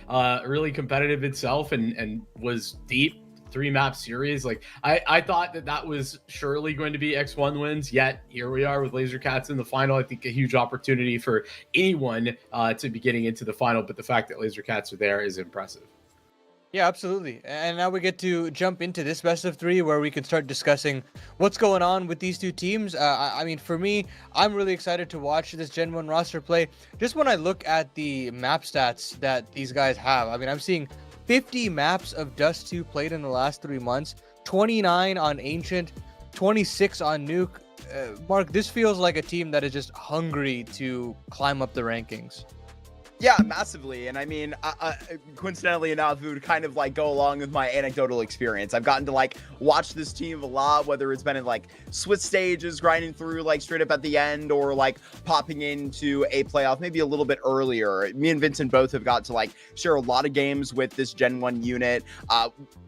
really competitive itself and was deep 3-map series. Like I thought that was surely going to be X1 wins, yet here we are with Lazer Cats in the final. I think a huge opportunity for anyone to be getting into the final, but the fact that Lazer Cats are there is impressive. Yeah, absolutely. And now we get to jump into this best of 3 where we can start discussing what's going on with these two teams. I mean, for me, I'm really excited to watch this GenOne roster play. Just when I look at the map stats that these guys have, I mean, I'm seeing 50 maps of Dust 2 played in the last 3 months, 29 on Ancient, 26 on Nuke. Mark, this feels like a team that is just hungry to climb up the rankings. Yeah, massively. And I mean, coincidentally enough, it would kind of like go along with my anecdotal experience. I've gotten to like watch this team a lot, whether it's been in like Swiss stages, grinding through like straight up at the end, or like popping into a playoff maybe a little bit earlier. Me and Vincent both have got to like share a lot of games with this GenOne unit.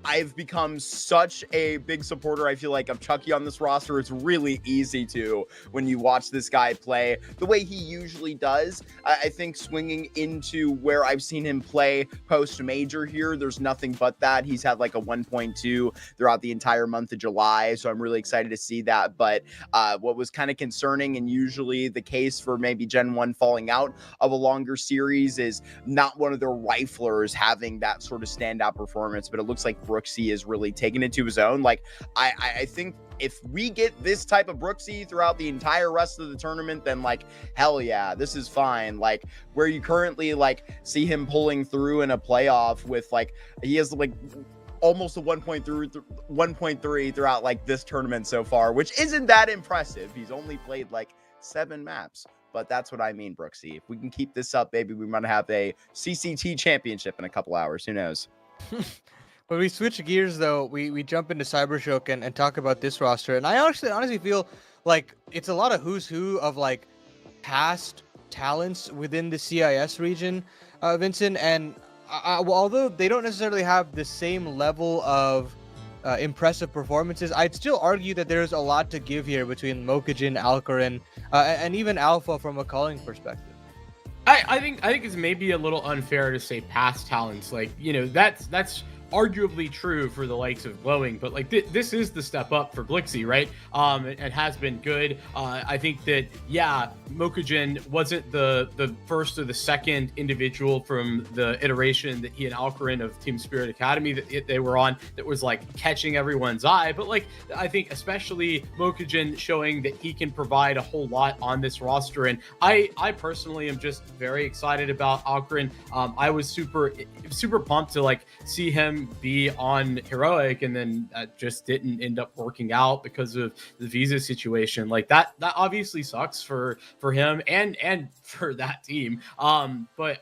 I've become such a big supporter, I feel like, of Chucky on this roster. It's really easy to when you watch this guy play the way he usually does. I think swinging into where I've seen him play post-major here, there's nothing but that. He's had like a 1.2 throughout the entire month of July, so I'm really excited to see that. But what was kind of concerning, and usually the case for maybe GenOne falling out of a longer series, is not one of their riflers having that sort of standout performance, but it looks like Brooksy is really taking it to his own. Like, I think if we get this type of Brooksy throughout the entire rest of the tournament, then like, hell yeah, this is fine. Like, where you currently like see him pulling through in a playoff with like, he has like almost a 1.3 throughout like this tournament so far, which isn't that impressive. He's only played like 7 maps. But that's what I mean, Brooksy. If we can keep this up, baby, we might have a CCT championship in a couple hours. Who knows? When we switch gears, though, we jump into CYBERSHOKE and talk about this roster. And I honestly feel like it's a lot of who's who of like past talents within the CIS region, Vincent. And although they don't necessarily have the same level of impressive performances, I'd still argue that there's a lot to give here between Mokujin, Alkarin, and even Alpha from a calling perspective. I think it's maybe a little unfair to say past talents. Like, you know, that's arguably true for the likes of Glowing, but like this is the step up for Blixie, right? It has been good. I think that, yeah, Mokujin wasn't the first or the second individual from the iteration that he and Alkarin of Team Spirit Academy that they were on that was like catching everyone's eye, but like I think especially Mokujin showing that he can provide a whole lot on this roster, and I personally am just very excited about Alkarin. I was super pumped to like see him be on Heroic, and then that just didn't end up working out because of the visa situation. Like that obviously sucks for him and for that team. But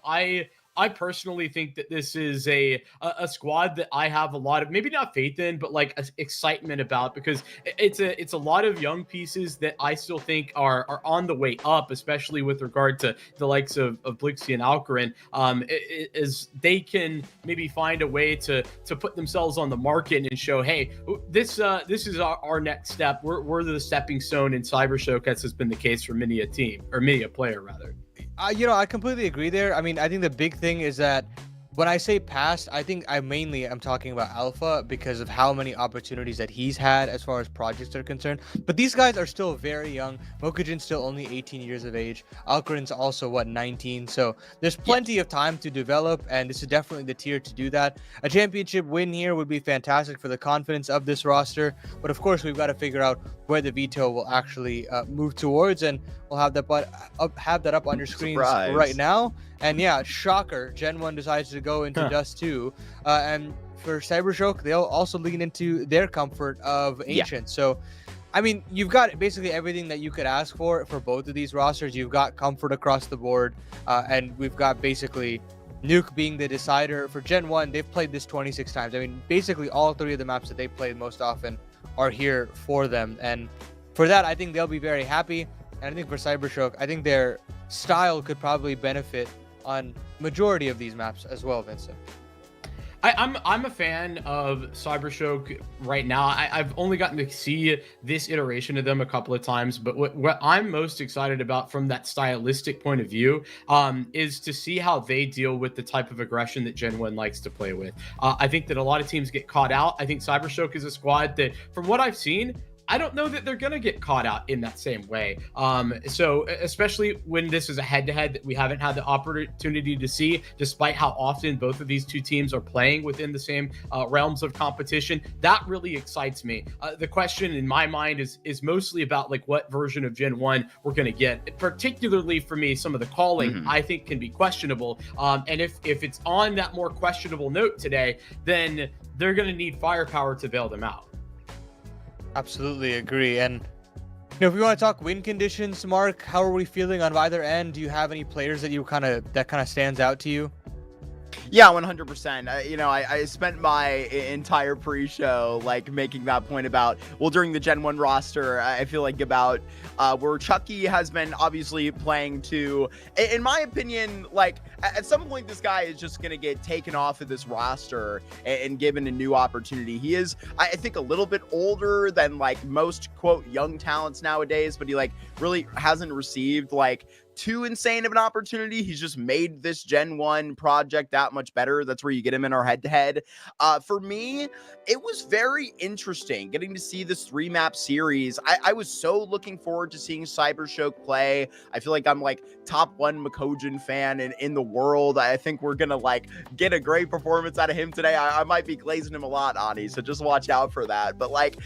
I personally think that this is a squad that I have a lot of, maybe not faith in, but like excitement about, because it's a lot of young pieces that I still think are on the way up, especially with regard to the likes of Blixie and Alkarin. Is they can maybe find a way to put themselves on the market and show, hey, this is our next step. We're the stepping stone in CYBERSHOKE, as has been the case for many a team, or many a player rather. You know, I completely agree there. I mean, I think the big thing is that when I say past, I think I'm talking about Alpha because of how many opportunities that he's had as far as projects are concerned. But these guys are still very young. Mokujin's still only 18 years of age. Alkarin's also, 19? So there's plenty of time to develop, and this is definitely the tier to do that. A championship win here would be fantastic for the confidence of this roster. But of course, we've got to figure out where the veto will actually move towards, and we'll have that up on your screens right now. And yeah, shocker, GenOne decides to go into Dust 2. And for CYBERSHOKE, they'll also lean into their comfort of Ancient. So I mean, you've got basically everything that you could ask for both of these rosters. You've got comfort across the board, and we've got basically Nuke being the decider. For Gen 1, they've played this 26 times. I mean, basically all 3 of the maps that they played most often are here for them. And for that, I think they'll be very happy. And I think for CYBERSHOKE, I think their style could probably benefit on majority of these maps as well, Vincent. I'm a fan of CYBERSHOKE right now. I've only gotten to see this iteration of them a couple of times, but what I'm most excited about from that stylistic point of view is to see how they deal with the type of aggression that GenOne likes to play with. I think that a lot of teams get caught out. I think CYBERSHOKE is a squad that, from what I've seen, I don't know that they're going to get caught out in that same way. So especially when this is a head-to-head that we haven't had the opportunity to see, despite how often both of these two teams are playing within the same realms of competition, that really excites me. The question in my mind is mostly about like what version of Gen 1 we're going to get. Particularly for me, some of the calling I think can be questionable. And if it's on that more questionable note today, then they're going to need firepower to bail them out. Absolutely agree. And if we want to talk win conditions, Mark, how are we feeling on either end? Do you have any players that that kind of stands out to you? Yeah, 100%. You know, I spent my entire pre-show like making that point about, well, during the Gen 1 roster, I feel like about where Chucky has been obviously playing to, in my opinion, like at some point this guy is just going to get taken off of this roster and given a new opportunity. He is, I think, a little bit older than like most quote young talents nowadays, but he like really hasn't received like too insane of an opportunity. He's just made this Gen 1 project that much better. That's where you get him in our head-to-head. For me, it was very interesting getting to see this 3-map series. I was so looking forward to seeing CYBERSHOKE play. I feel like I'm like top 1 Makojin fan in the world. I think we're gonna like get a great performance out of him today. I might be glazing him a lot, Ani, so just watch out for that. But like,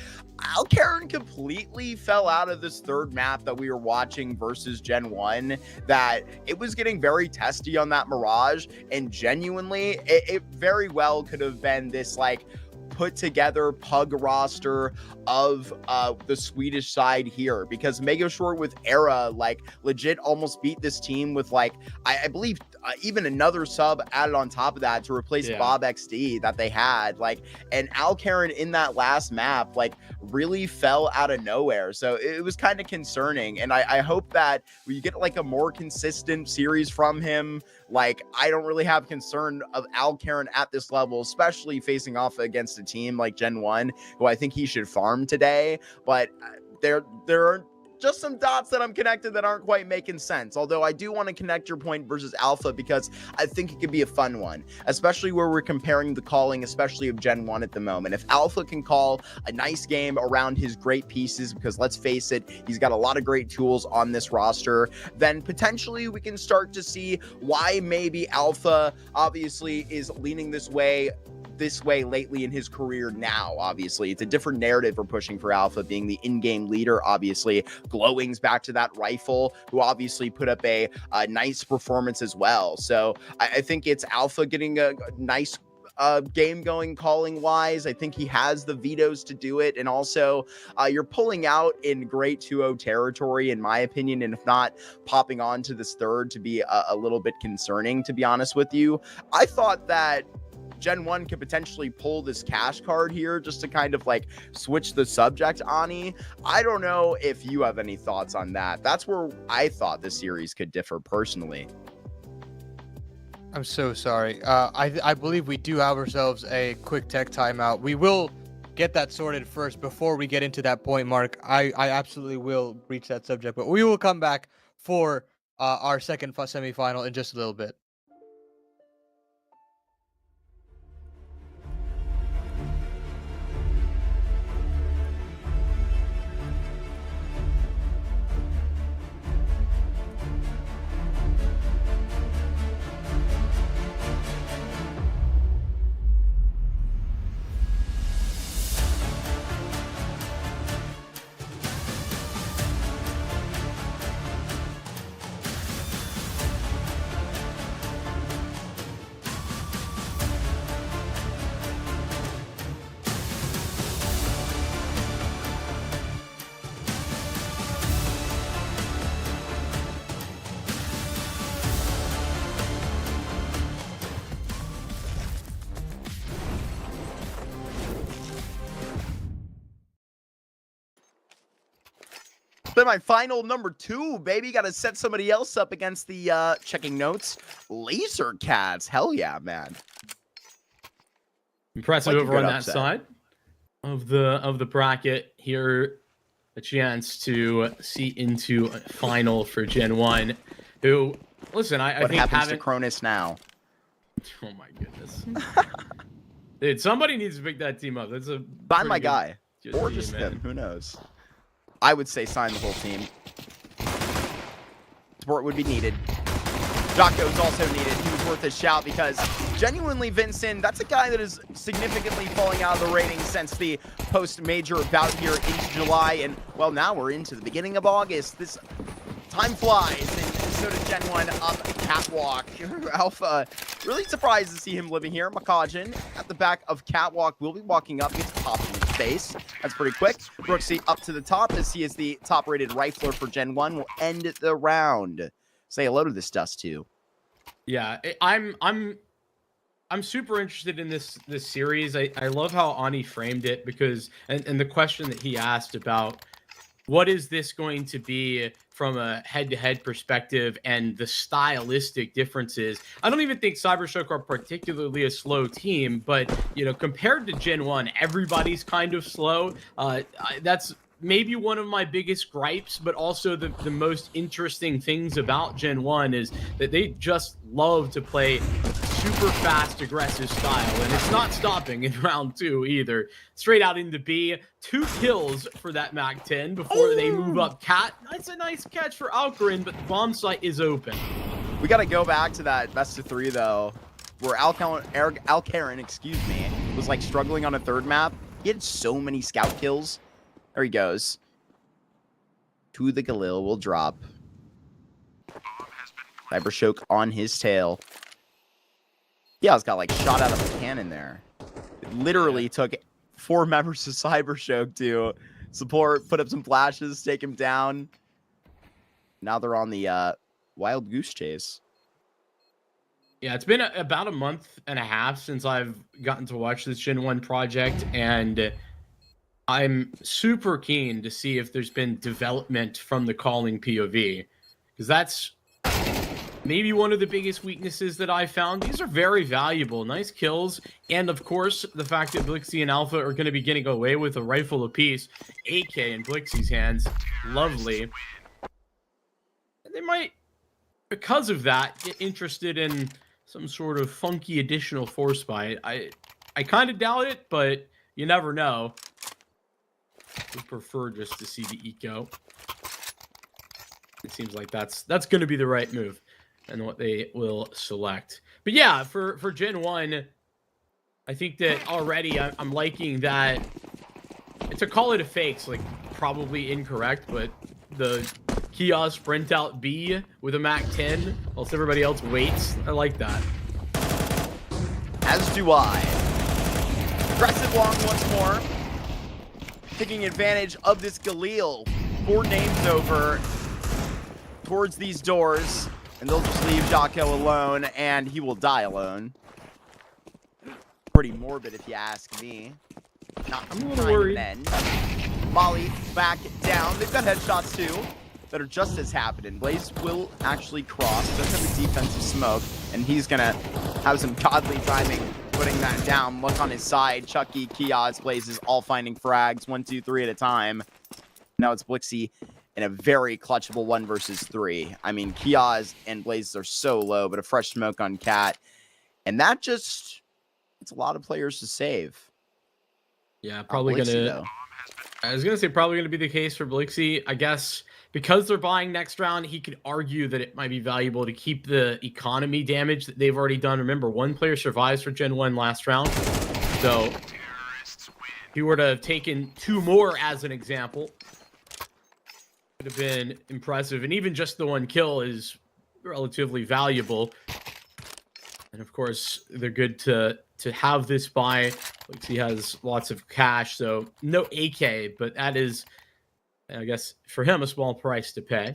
Alcaran completely fell out of this 3rd map that we were watching versus Gen 1, that it was getting very testy on that Mirage, and genuinely it very well could have been this like put together pug roster of the Swedish side here, because megoshort with Era like legit almost beat this team with like I believe even another sub added on top of that to replace Bob XD that they had, like, and Alcaran in that last map like really fell out of nowhere. So it was kind of concerning, and I hope that we get like a more consistent series from him. Like, I don't really have concern of Alcaran at this level, especially facing off against a team like Gen 1, who I think he should farm today. But there are just some dots that I'm connected that aren't quite making sense. Although I do want to connect your point versus Alpha, because I think it could be a fun one, especially where we're comparing the calling, especially of Gen 1 at the moment. If Alpha can call a nice game around his great pieces, because let's face it, he's got a lot of great tools on this roster, then potentially we can start to see why maybe Alpha obviously is leaning this way lately in his career now. Obviously, it's a different narrative we're pushing for Alpha, being the in-game leader. Obviously, Glowing's back to that rifle, who obviously put up a nice performance as well. So I think it's Alpha getting a nice game going calling wise. I think he has the vetoes to do it, and also you're pulling out in great 2-0 territory, in my opinion, and if not, popping on to this 3rd to be a little bit concerning, to be honest with you. I thought that Gen 1 could potentially pull this cash card here just to kind of like switch the subject, Ani. I don't know if you have any thoughts on that. That's where I thought the series could differ personally. I'm so sorry. I believe we do have ourselves a quick tech timeout. We will get that sorted first before we get into that point, Mark. I absolutely will reach that subject, but we will come back for our second semifinal in just a little bit. Play my final number 2, baby. Got to set somebody else up against the checking notes. Lazer Cats. Hell yeah, man. Impressive Like a over on good that upset. side of the bracket here. A chance to see into a final for GenOne. Who, listen, I What think happens to haven't. Cronus now? Oh my goodness, dude! Somebody needs to pick that team up. That's a Sign my pretty guy. good Or team, just man. him. Who knows? I would say sign the whole team. Support would be needed. Jocko is also needed. He was worth a shout because genuinely, Vincent, that's a guy that is significantly falling out of the ratings since the post-major bout here into July. And, well, now we're into the beginning of August. This time flies, and so does GenOne up Catwalk. Alpha, really surprised to see him living here. Makajin at the back of Catwalk will be walking up, gets popped in his face. That's pretty quick. Brooksy up to the top as he is the top-rated rifler for GenOne. Will end the round. Say hello to this Dust too. Yeah, I'm super interested in this series. I love how Ani framed it because and the question that he asked about what is this going to be from a head-to-head perspective and the stylistic differences. I don't even think CYBERSHOKE are particularly a slow team, but you know, compared to GenOne, everybody's kind of slow. That's maybe one of my biggest gripes, but also the most interesting things about GenOne is that they just love to play super fast, aggressive style, and it's not stopping in round 2 either. Straight out into B, 2 kills for that MAC-10 before they move up Cat. That's a nice catch for Alcarin, but the bomb site is open. We got to go back to that best of 3 though, where Alcarin, excuse me, was like struggling on a third map. He had so many scout kills. There he goes. To the Galil will drop. CYBERSHOKE on his tail. Yeah, it's got like shot out of a cannon there. It literally took 4 members of CYBERSHOKE to support, put up some flashes, take him down. Now they're on the wild goose chase. Yeah, it's been about a month and a half since I've gotten to watch this GenOne project, and I'm super keen to see if there's been development from the calling POV, because that's maybe one of the biggest weaknesses that I found. These are very valuable, nice kills, and of course, the fact that Blixie and Alpha are going to be getting away with a rifle apiece, AK in Blixie's hands, lovely. And they might, because of that, get interested in some sort of funky additional force buy. I kind of doubt it, but you never know. We prefer just to see the eco. It seems like that's going to be the right move and what they will select. But yeah, for GenOne, I think that already I'm liking that. To call it a fake's like probably incorrect, but the Kia sprint out B with a MAC-10 whilst everybody else waits. I like that. As do I. Aggressive long once more. Taking advantage of this Galil. 4 names over towards these doors. And they'll just leave Jocko alone, and he will die alone. Pretty morbid if you ask me. Not I'm a too little kind of worried. an end. Molly back down. They've got headshots too that are just as happening. Blaze will actually cross. Doesn't have the defensive smoke, and he's gonna have some godly timing putting that down. Look on his side. Chucky, Kiaz, Blaze is all finding frags. 1, 2, 3 at a time. Now it's Blixie in a very clutchable 1 versus 3. I mean, Kiaz and Blaze are so low, but a fresh smoke on Cat. And that just, it's a lot of players to save. Yeah, probably Blixie, gonna. though. I was gonna say probably gonna be the case for Blixie. I guess because they're buying next round, he could argue that it might be valuable to keep the economy damage that they've already done. Remember, 1 player survives for GenOne last round, so if he were to have taken 2 more as an example, would have been impressive. And even just the 1 kill is relatively valuable. And of course, they're good to have this buy. Like he has lots of cash, so no AK, but that is, I guess, for him, a small price to pay.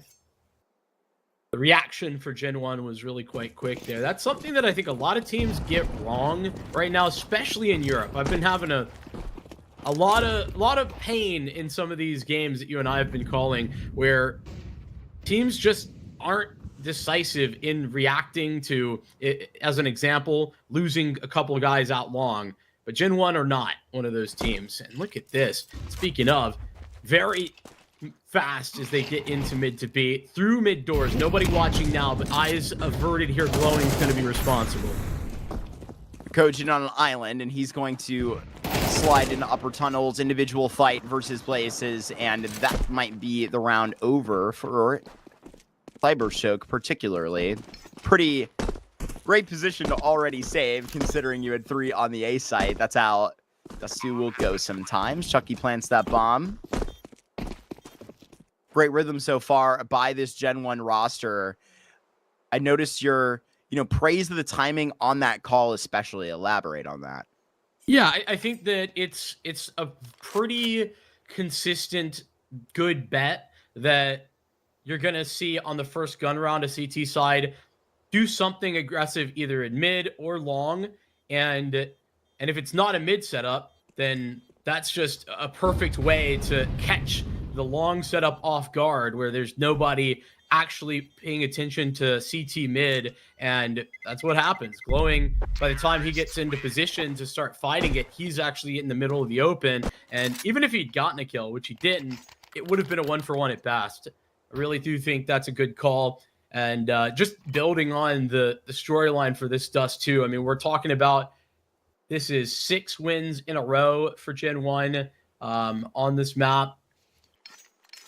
The reaction for GenOne was really quite quick there. That's something that I think a lot of teams get wrong right now, especially in Europe. I've been having a a lot of pain in some of these games that you and I have been calling, where teams just aren't decisive in reacting to it. As an example, losing a couple of guys out long, but GenOne are not one of those teams. And look at this. Speaking of, very fast as they get into mid to B, through mid doors. Nobody watching now, but eyes averted here. Glowing is going to be responsible. Kojin on an island, and he's going to slide into upper tunnels, individual fight versus Blazes, and that might be the round over for CYBERSHOKE, particularly. Pretty great position to already save, considering you had 3 on the A site. That's how Dasu will go sometimes. Chucky plants that bomb. Great rhythm so far by this GenOne roster. I noticed your, praise of the timing on that call, especially. Elaborate on that. Yeah, I think that it's a pretty consistent, good bet that you're going to see on the first gun round, a CT side, do something aggressive either in mid or long. And if it's not a mid setup, then that's just a perfect way to catch the long setup off guard, where there's nobody actually paying attention to CT mid, and that's what happens. Glowing, by the time he gets into position to start fighting it, he's actually in the middle of the open, and even if he'd gotten a kill, which he didn't, it would have been a 1-for-1 at best. I really do think that's a good call, and just building on the storyline for this Dust too. I mean, we're talking about, this is 6 wins in a row for GenOne on this map.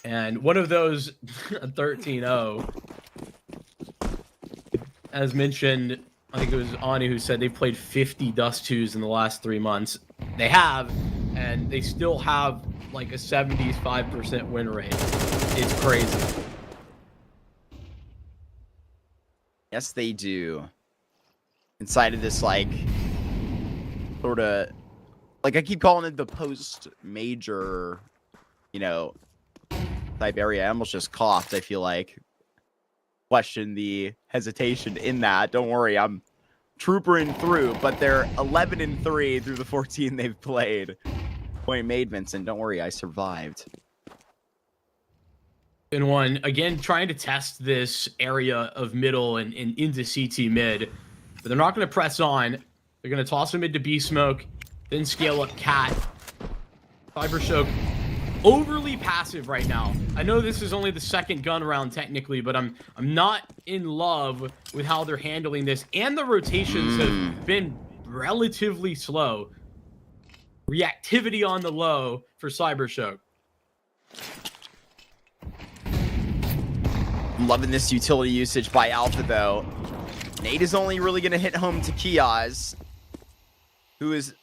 And one of those, 13-0. As mentioned, I think it was Ani who said they played 50 Dust 2s in the last 3 months. They have, and they still have like a 75% win rate. It's crazy. Yes, they do. Inside of this, like, sort of, like, I keep calling it the post-major, type area. I almost just coughed, I feel like. Question the hesitation in that. Don't worry, I'm troopering through, but they're 11-3 through the 14 they've played. Point made, Vincent. Don't worry, I survived. GenOne, again, trying to test this area of middle and into CT mid, but they're not going to press on. They're going to toss him into B smoke, then scale up Cat. CYBERSHOKE overly passive right now. I know this is only the second gun round technically, but I'm not in love with how they're handling this, and the rotations have been relatively slow. Reactivity on the low for CYBERSHOKE. I'm loving this utility usage by Alpha, though. Nate is only really going to hit home to Kiaz, who is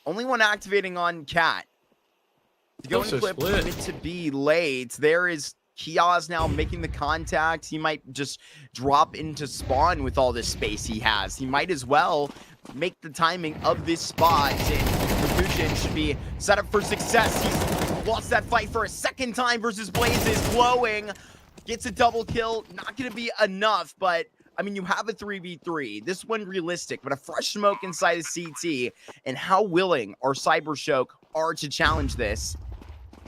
only one activating on Cat. To go and flip it to be late. There is Kiaz now making the contact. He might just drop into spawn with all this space he has. He might as well make the timing of this spot. Rakuchin should be set up for success. He's lost that fight for a second time versus Blazes. Glowing gets a double kill. Not going to be enough, but I mean, you have a 3v3. This one realistic, but a fresh smoke inside of CT. And how willing are CYBERSHOKE to challenge this?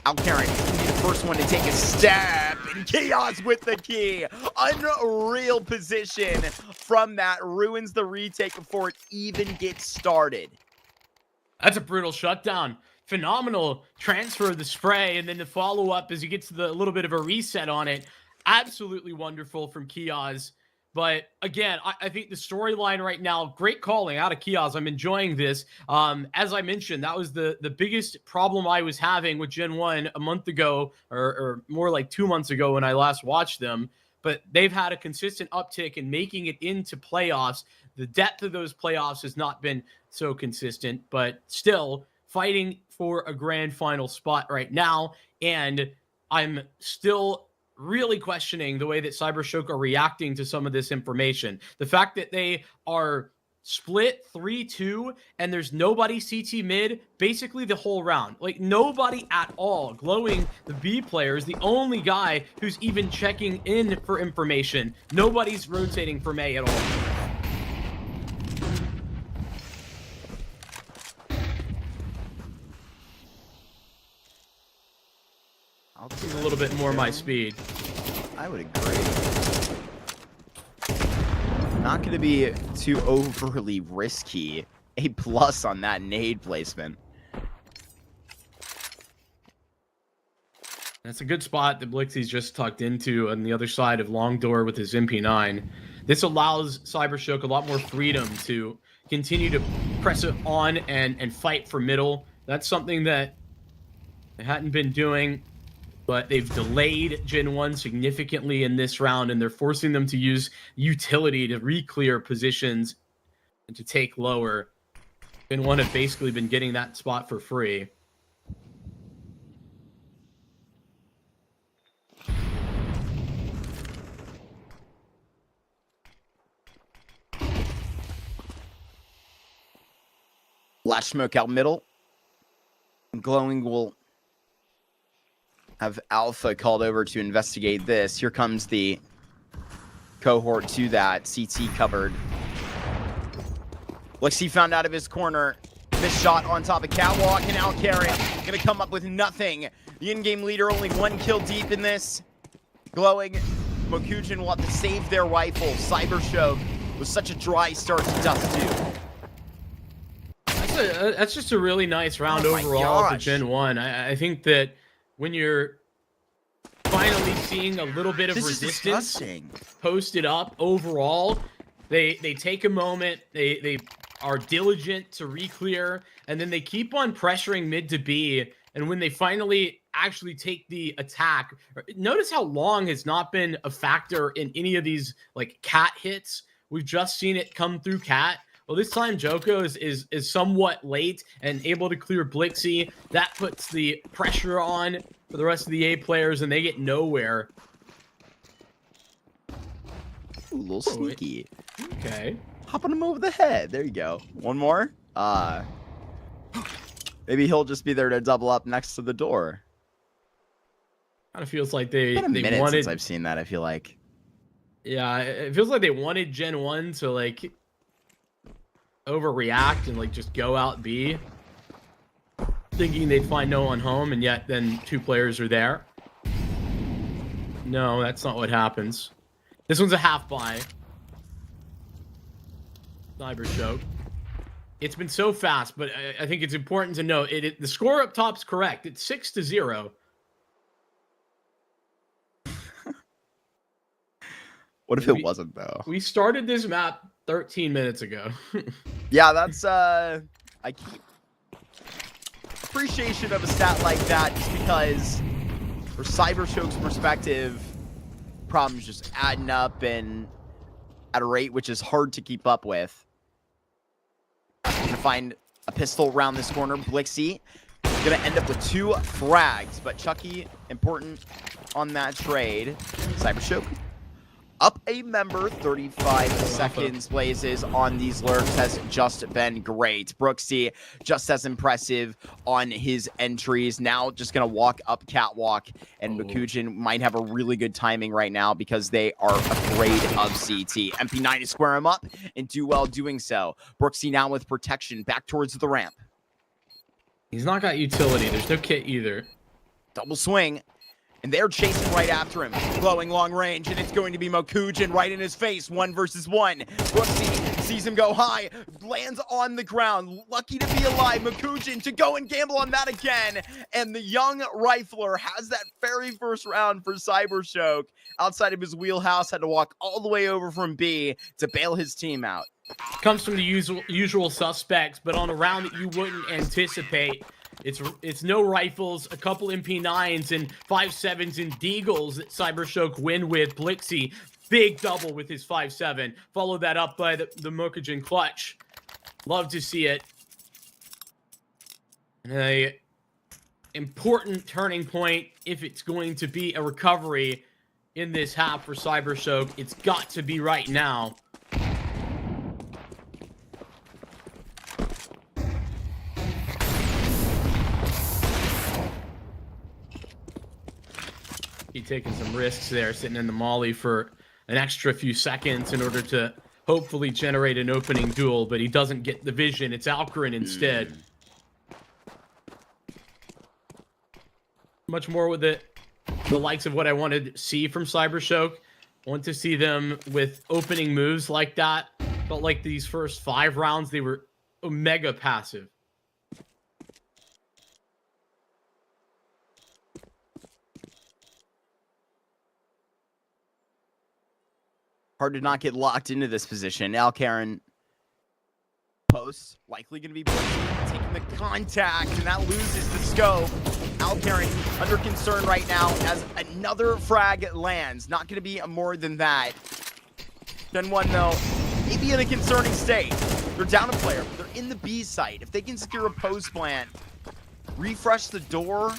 Alcaran is going to be the first one to take a step, and Chaos with the key. Unreal position from that. Ruins the retake before it even gets started. That's a brutal shutdown. Phenomenal transfer of the spray, and then the follow-up as he gets a little bit of a reset on it. Absolutely wonderful from Kiaz. But again, I think the storyline right now, great calling out of Kiaz. I'm enjoying this. As I mentioned, that was the biggest problem I was having with GenOne a month ago, or more like 2 months ago when I last watched them. But they've had a consistent uptick in making it into playoffs. The depth of those playoffs has not been so consistent, but still fighting for a grand final spot right now. And I'm still really questioning the way that CYBERSHOKE are reacting to some of this information. The fact that they are split 3-2 and there's nobody CT mid basically the whole round. Like, nobody at all. Glowing, the B player, is the only guy who's even checking in for information. Nobody's rotating from A at all. more my speed. I would agree. Not going to be too overly risky. A+ on that nade placement. That's a good spot that Blixie's just tucked into on the other side of Long Door with his MP9. This allows CYBERSHOKE a lot more freedom to continue to press it on and fight for middle. That's something that they hadn't been doing, but they've delayed GenOne significantly in this round, and they're forcing them to use utility to re-clear positions and to take lower. GenOne have basically been getting that spot for free. Flash smoke out middle. Glowing will have Alpha called over to investigate this. Here comes the cohort to that. CT covered. Blixie found out of his corner. Missed shot on top of Catwalk, and now Carrot gonna come up with nothing. The in-game leader only 1 kill deep in this. Glowing, Mokujin will have to save their rifle. CYBERSHOKE with such a dry start to Dust 2. That's just a really nice round Oh overall for GenOne. I think that when you're finally seeing a little bit of resistance posted up overall, they take a moment, they are diligent to re-clear, and then they keep on pressuring mid to B. And when they finally actually take the attack, notice how long has not been a factor in any of these like cat hits. We've just seen it come through cat. Well, this time Joko is somewhat late and able to clear Blixie. That puts the pressure on for the rest of the A players, and they get nowhere. Ooh, a little sneaky. Okay. Hopping him over the head. There you go. One more. Maybe he'll just be there to double up next to the door. Kind of feels like they minute wanted. since I've seen that. I feel like. Yeah, it feels like they wanted GenOne to like overreact and like just go out B, thinking they'd find no one home, and yet then 2 players are there. No, that's not what happens. This one's a half buy. CYBERSHOKE. It's been so fast, but I think it's important to note the score up top's correct. It's 6-0. What if it wasn't though? We started this map 13 minutes ago. Yeah, that's I keep appreciation of a stat like that, just because for CYBERSHOKE's perspective, problems just adding up and at a rate which is hard to keep up with. Gonna find a pistol around this corner. Blixie gonna end up with 2 frags, but Chucky important on that trade. CYBERSHOKE up a member, 35 seconds. Blazes on these lurks has just been great. Brooksy just as impressive on his entries. Now just gonna walk up catwalk, and Mokujin might have a really good timing right now because they are afraid of CT. MP9 to square him up and do well doing so. Brooksy now with protection back towards the ramp. He's not got utility. There's no kit either. Double swing. And they're chasing right after him. Glowing long range, and it's going to be Mokujin right in his face. 1 versus 1. Brooksy sees him go high, lands on the ground. Lucky to be alive. Mokujin to go and gamble on that again. And the young rifler has that very first round for CYBERSHOKE. Outside of his wheelhouse, had to walk all the way over from B to bail his team out. Comes from the usual suspects, but on a round that you wouldn't anticipate. It's no rifles, a couple MP9s and 5.7s and Deagles that CYBERSHOKE win with. Blixie, big double with his 5.7. Follow that up by the Mokujin clutch. Love to see it. And a important turning point if it's going to be a recovery in this half for CYBERSHOKE. It's got to be right now. Taking some risks there, sitting in the molly for an extra few seconds in order to hopefully generate an opening duel, but he doesn't get the vision. It's Alcarin instead. Much more with it. the likes of what I wanted to see from CYBERSHOKE. I want to see them with opening moves like that. Felt like these first 5 rounds, they were mega passive. Hard to not get locked into this position. Alcaran post, likely going to be taking the contact, and that loses the scope. Alcaran under concern right now as another frag lands. Not going to be more than that. GenOne, though, maybe in a concerning state. They're down a player, but they're in the B site. If they can secure a post plant, refresh the door,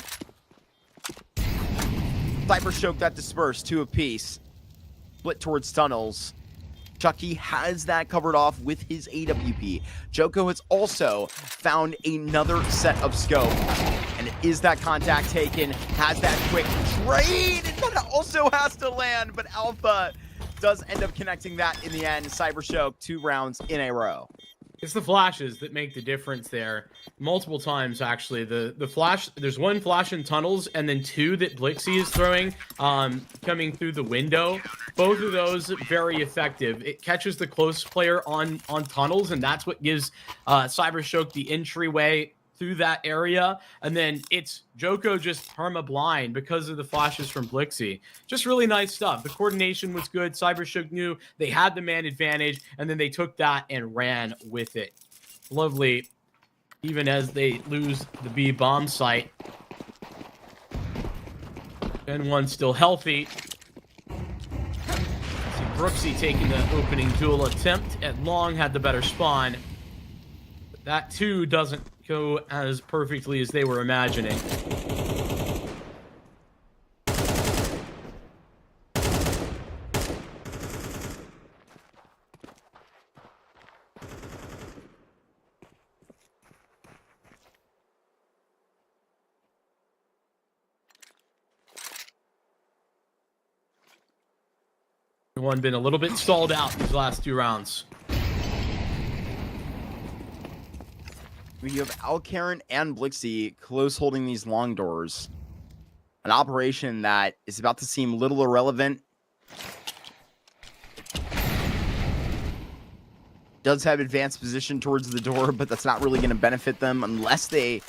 CYBERSHOKE that dispersed 2 apiece. Split towards tunnels. Chucky has that covered off with his AWP. Joko has also found another set of scope. And is that contact taken? Has that quick trade? And that also has to land, but Alpha does end up connecting that in the end. CYBERSHOKE 2 rounds in a row. It's the flashes that make the difference there. Multiple times, actually. The flash, there's 1 flash in tunnels, and then 2 that Blixie is throwing, coming through the window. Both of those very effective. It catches the close player on tunnels, and that's what gives CYBERSHOKE the entryway through that area. And then it's Joko just perma-blind because of the flashes from Blixie. Just really nice stuff. The coordination was good. CYBERSHOKE knew they had the man advantage, and then they took that and ran with it. Lovely, even as they lose the B bomb site. GenOne still healthy. See Brooksy taking the opening duel attempt, and Long had the better spawn. But that too doesn't go as perfectly as they were imagining. One been a little bit stalled out these last 2 rounds. You have Alcaran and Blixie close holding these long doors. An operation that is about to seem little irrelevant. Does have advanced position towards the door, but that's not really going to benefit them unless they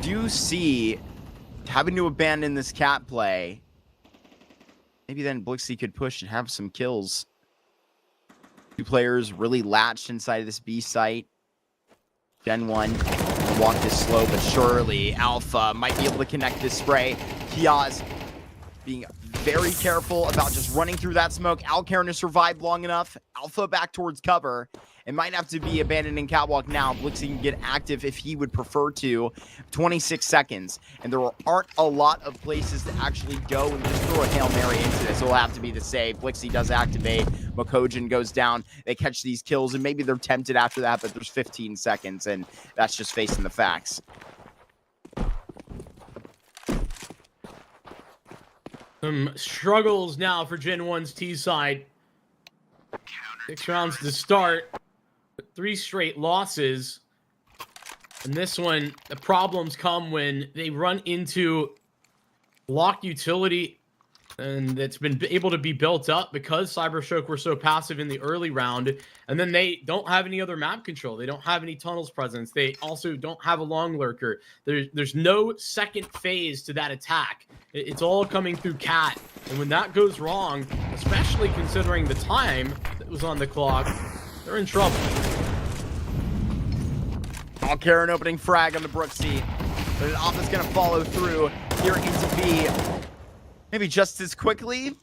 do see having to abandon this cat play. Maybe then Blixie could push and have some kills. 2 players really latched inside of this B site. GenOne walk this slow but surely. Alpha might be able to connect this spray. Kiaz being very careful about just running through that smoke. Alcaran has survived long enough. Alpha back towards cover. It might have to be abandoning catwalk now. Blixie can get active if he would prefer to. 26 seconds. And there aren't a lot of places to actually go and just throw a Hail Mary into this. It'll have to be the save. Blixie does activate. Makojin goes down. They catch these kills, and maybe they're tempted after that, but there's 15 seconds, and that's just facing the facts. Some struggles now for GenOne's T side. 6 rounds to start. 3 straight losses. And this one, the problems come when they run into locked utility, and it's been able to be built up because CYBERSHOKE were so passive in the early round. And then they don't have any other map control. They don't have any tunnels presence. They also don't have a long lurker. There's no second phase to that attack. It's all coming through cat. And when that goes wrong, especially considering the time that was on the clock, they're in trouble. Alcaran opening frag on the Brooksy. But Alpha's going to follow through here into B. Maybe just as quickly.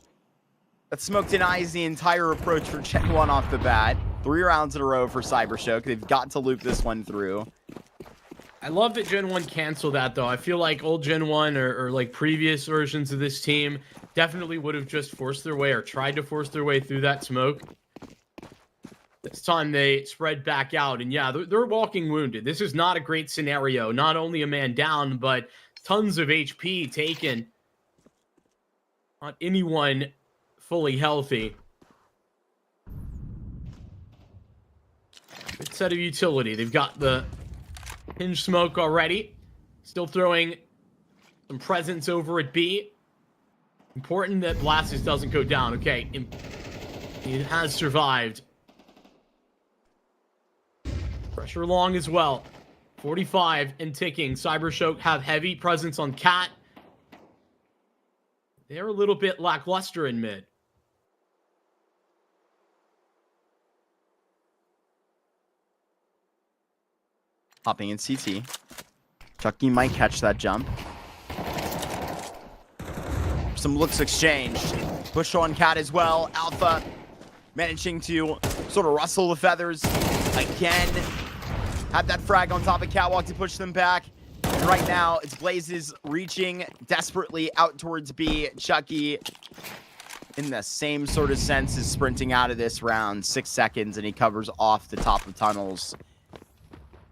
That smoke denies the entire approach for GenOne off the bat. 3 rounds in a row for CYBERSHOKE. They've got to loop this one through. I love that GenOne canceled that, though. I feel like old GenOne or like previous versions of this team definitely would have just forced their way or tried to force their way through that smoke. This time they spread back out, and yeah, they're walking wounded. This is not a great scenario. Not only a man down, but tons of HP taken. Not anyone fully healthy. Good set of utility. They've got the hinge smoke already. Still throwing some presence over at B. Important that Blastus doesn't go down. Okay, he has survived. Pressure long as well. 45 and ticking. CYBERSHOKE have heavy presence on Cat. They're a little bit lackluster in mid. Hopping in CT. Chucky might catch that jump. Some looks exchanged. Push on Cat as well. Alpha managing to sort of rustle the feathers again. Had that frag on top of Catwalk to push them back. And right now, it's Blazes reaching desperately out towards B. Chucky, in the same sort of sense, is sprinting out of this round. 6 seconds, and he covers off the top of tunnels.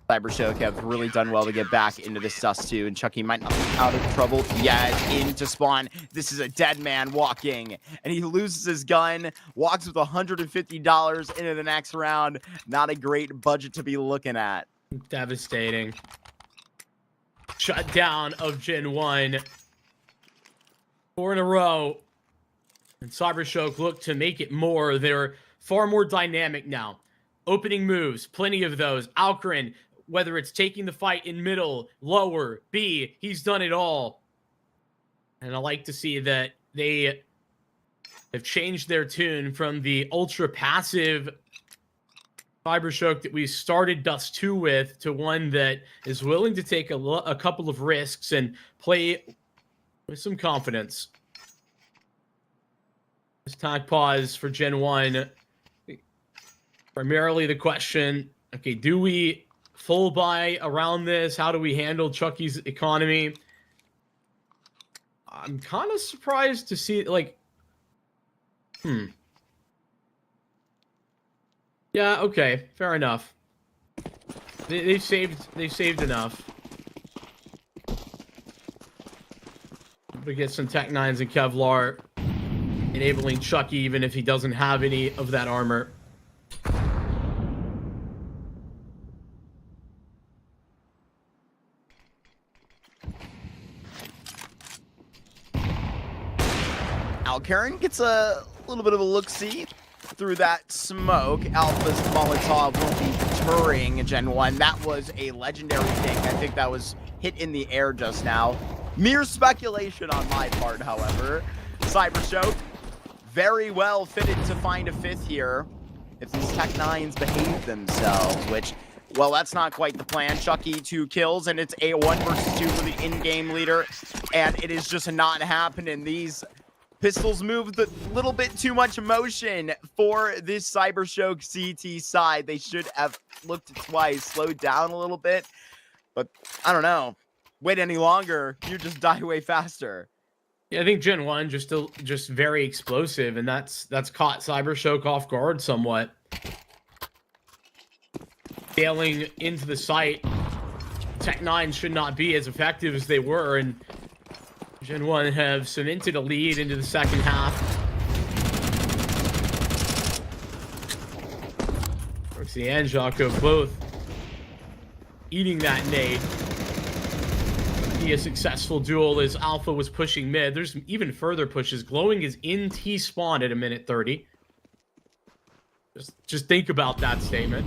CYBERSHOKE have really done well to get back into this dust too, and Chucky might not be out of trouble yet. Into spawn. This is a dead man walking, and he loses his gun, walks with $150 into the next round. Not a great budget to be looking at. Devastating. Shutdown of GenOne. 4 in a row. And CYBERSHOKE look to make it more. They're far more dynamic now. Opening moves, plenty of those. Alcarin, whether it's taking the fight in middle, lower, B, he's done it all. And I like to see that they have changed their tune from the ultra passive CYBERSHOKE that we started Dust 2 with to one that is willing to take a couple of risks and play with some confidence. This tag pause for GenOne. Primarily the question, okay, do we full buy around this? How do we handle Chucky's economy? I'm kind of surprised to see, like, Yeah, okay, fair enough. They've saved enough. We get some Tech 9s and Kevlar, enabling Chucky even if he doesn't have any of that armor. Alcarin gets a little bit of a look-see through that smoke. Alpha's Molotov will be deterring GenOne. That was a legendary thing. I think that was hit in the air just now. Mere speculation on my part, however. CYBERSHOKE very well fitted to find a 5th here if these Tech 9s behave themselves, which, well, that's not quite the plan. Chucky 2 kills, and it's a 1 versus 2 for the in-game leader, and it is just not happening. These pistols moved a little bit too much motion for this CYBERSHOKE CT side. They should have looked twice, slowed down a little bit, but I don't know. Wait any longer, you just die way faster. Yeah, I think GenOne just very explosive, and that's caught CYBERSHOKE off guard somewhat. Sailing into the site, Tech 9 should not be as effective as they were, and GenOne have cemented a lead into the second half. Roxy and Jaco both eating that nade. Be a successful duel as Alpha was pushing mid. There's even further pushes. Glowing is in T spawn at a minute 30. Just think about that statement.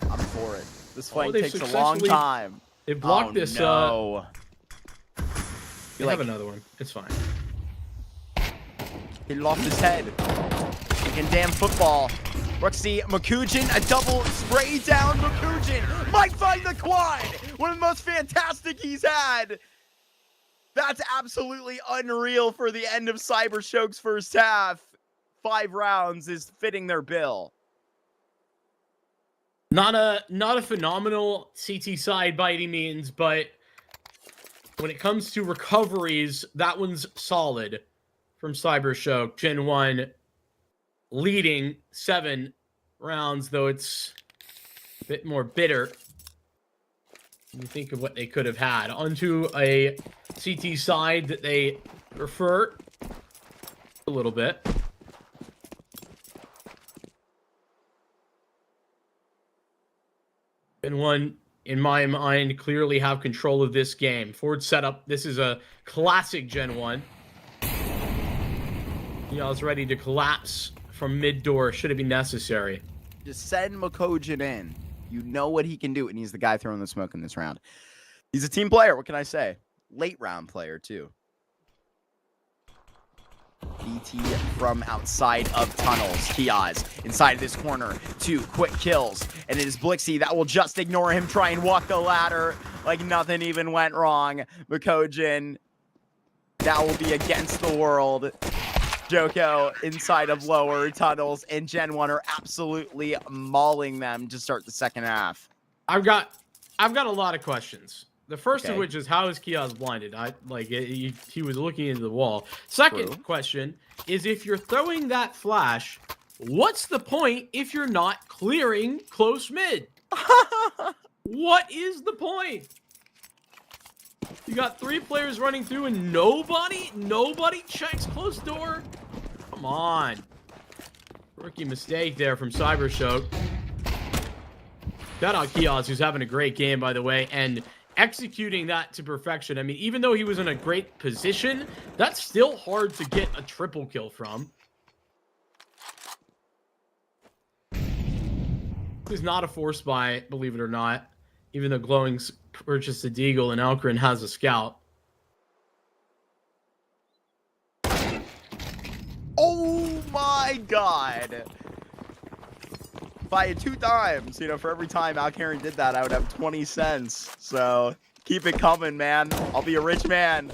I'm for it. This fight they takes a long time. They blocked this. No. You have another one. It's fine. He lost his head. Freaking damn football. Roxy, Makujin, a double spray down. Makujin might find the quad. One of the most fantastic he's had. That's absolutely unreal for the end of CYBERSHOKE's first half. 5 rounds is fitting their bill. Not a phenomenal CT side by any means, but when it comes to recoveries, that one's solid from CYBERSHOKE. GenOne leading 7 rounds, though it's a bit more bitter when you think of what they could have had. Onto a CT side that they prefer a little bit. GenOne in my mind, clearly have control of this game. Forward setup. This is a classic GenOne. Y'all's ready to collapse from mid door should it be necessary. Just send Makojin in. You know what he can do, and he's the guy throwing the smoke in this round. He's a team player. What can I say? Late round player, too. BT from outside of tunnels. Kiaz inside of this corner. 2 quick kills. And it is Blixie that will just ignore him, try and walk the ladder like nothing even went wrong. Makojin, that will be against the world. Joko inside of lower tunnels, and GenOne are absolutely mauling them to start the second half. I've got a lot of questions. The first Okay. of which is, how is Kiaz blinded? He was looking into the wall. Second True. question is, if you're throwing that flash, what's the point if you're not clearing close mid? What is the point? You got 3 players running through and nobody checks close door. Come on. Rookie mistake there from CYBERSHOKE. Shout out Kiaz, who's having a great game, by the way, and executing that to perfection. I mean, even though he was in a great position, that's still hard to get a triple kill from. He's not a force buy, believe it or not, even though Glowing's purchased a Deagle and Alcarin has a scout. Oh my god! If I had 2 times, you know, for every time Alcarin did that, I would have 20 cents. So keep it coming, man. I'll be a rich man.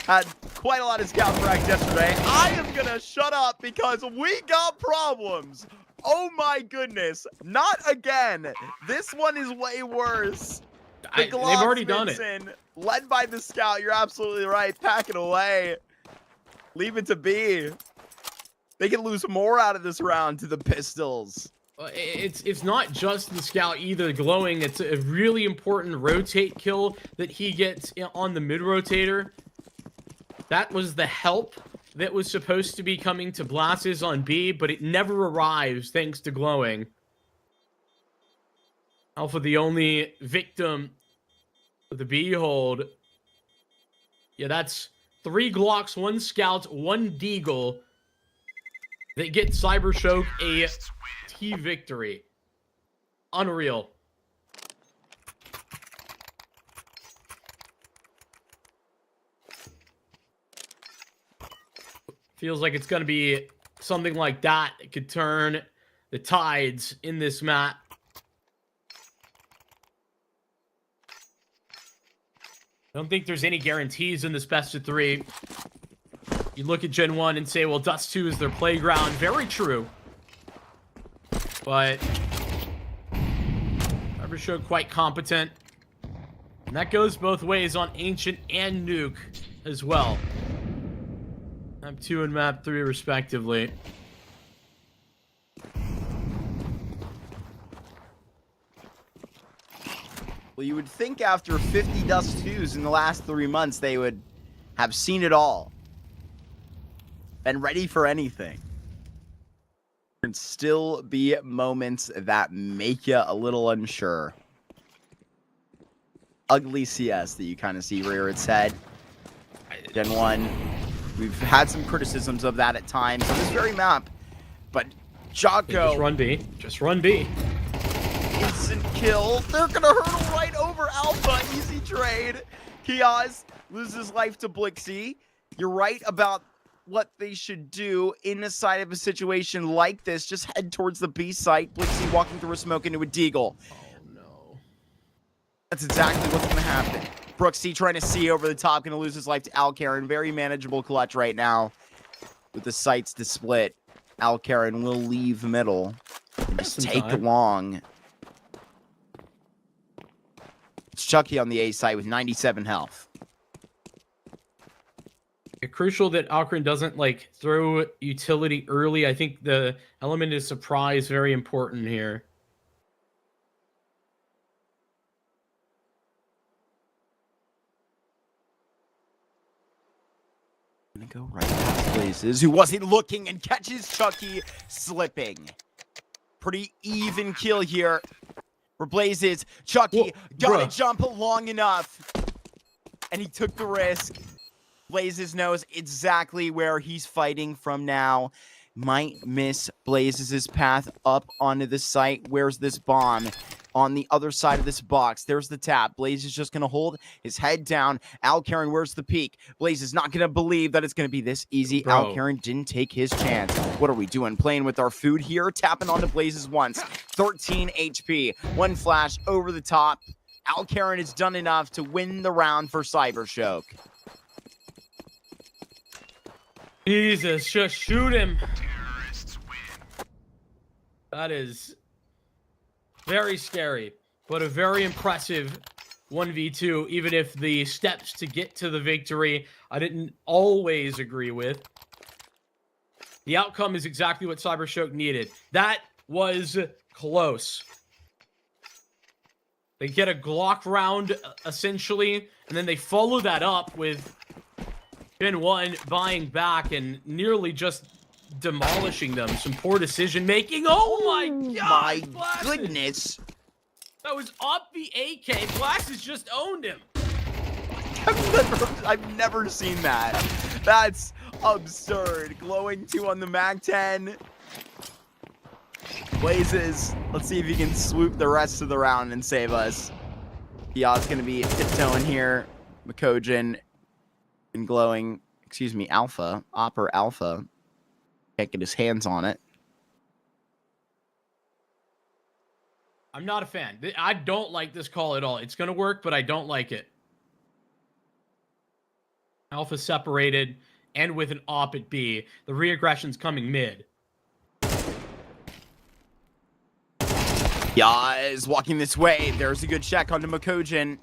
Had quite a lot of scout frags yesterday. I am gonna shut up because we got problems. Oh my goodness. Not again. This one is way worse. They've already done it. Led by the scout. You're absolutely right. Pack it away. Leave it to be. They can lose more out of this round to the Pistols. It's not just the scout either. Glowing, it's a really important rotate kill that he gets on the mid rotator. That was the help that was supposed to be coming to Blasses on B, but it never arrives thanks to Glowing. Alpha, the only victim of the B hold. Yeah, that's 3 Glocks, 1 Scout, 1 Deagle that get CYBERSHOKE a T victory. Unreal. Feels like it's going to be something like that. It could turn the tides in this map. I don't think there's any guarantees in this best of 3. You look at GenOne and say, well, Dust 2 is their playground. Very true. But CYBERSHOKE quite competent. And that goes both ways on Ancient and Nuke as well. Map 2 and Map 3 respectively. Well, you would think after 50 Dust 2s in the last 3 months, they would have seen it all. Been ready for anything. There can still be moments that make you a little unsure. Ugly CS that you kind of see rear its head. GenOne, we've had some criticisms of that at times on this very map, but Jocko... Just run B. Just run B. Instant kill. They're gonna hurdle right over Alpha. Easy trade. Kiaz loses life to Blixie. You're right about what they should do in a side of a situation like this. Just head towards the B site. Blixie walking through a smoke into a Deagle. Oh, no. That's exactly what's gonna happen. Brooksy trying to see over the top. Gonna lose his life to Alcarin. Very manageable clutch right now. With the sights to split. Alcarin will leave middle. And just take long. It's Chucky on the A site with 97 health. Crucial that Alcarin doesn't like throw utility early. I think the element of surprise very important here. Gonna go right past Blazes, who wasn't looking, and catches Chucky slipping. Pretty even kill here. for Blazes. Chucky Whoa, gotta bruh. jump long enough. And he took the risk. Blazes knows exactly where he's fighting from now. Might miss Blazes' path up onto the site. Where's this bomb? On the other side of this box. There's the tap. Blaze is just going to hold his head down. Alcaran, where's the peak? Blaze is not going to believe that it's going to be this easy. Bro. Alcaran didn't take his chance. What are we doing? Playing with our food here. Tapping onto Blazes once. 13 HP. One flash over the top. Alcaran has done enough to win the round for CYBERSHOKE. Jesus, just shoot him. Terrorists win. That is very scary, but a very impressive 1v2, even if the steps to get to the victory I didn't always agree with. The outcome is exactly what CYBERSHOKE needed. That was close. They get a Glock round, essentially, and then they follow that up with GenOne buying back and nearly just demolishing them. Some poor decision making. Oh my god! My goodness. That was off the AK. Glasses just owned him. I've never seen that. That's absurd. Glowing 2 on the Mag 10. Blazes. Let's see if he can swoop the rest of the round and save us. Ya's gonna be tiptoeing here. Makojin and glowing. Excuse me, Alpha. Opper Alpha. Can't get his hands on it. I'm not a fan. I don't like this call at all. It's going to work, but I don't like it. Alpha separated and with an op at B. The re-aggression's coming mid. Ya is walking this way. There's a good check onto Makojin.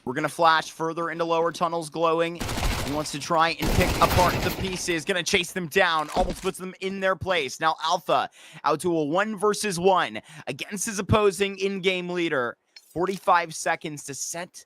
We're going to flash further into lower tunnels, glowing. He wants to try and pick apart the pieces. Gonna chase them down. Almost puts them in their place. Now Alpha out to a 1 versus 1 against his opposing in-game leader. 45 seconds to set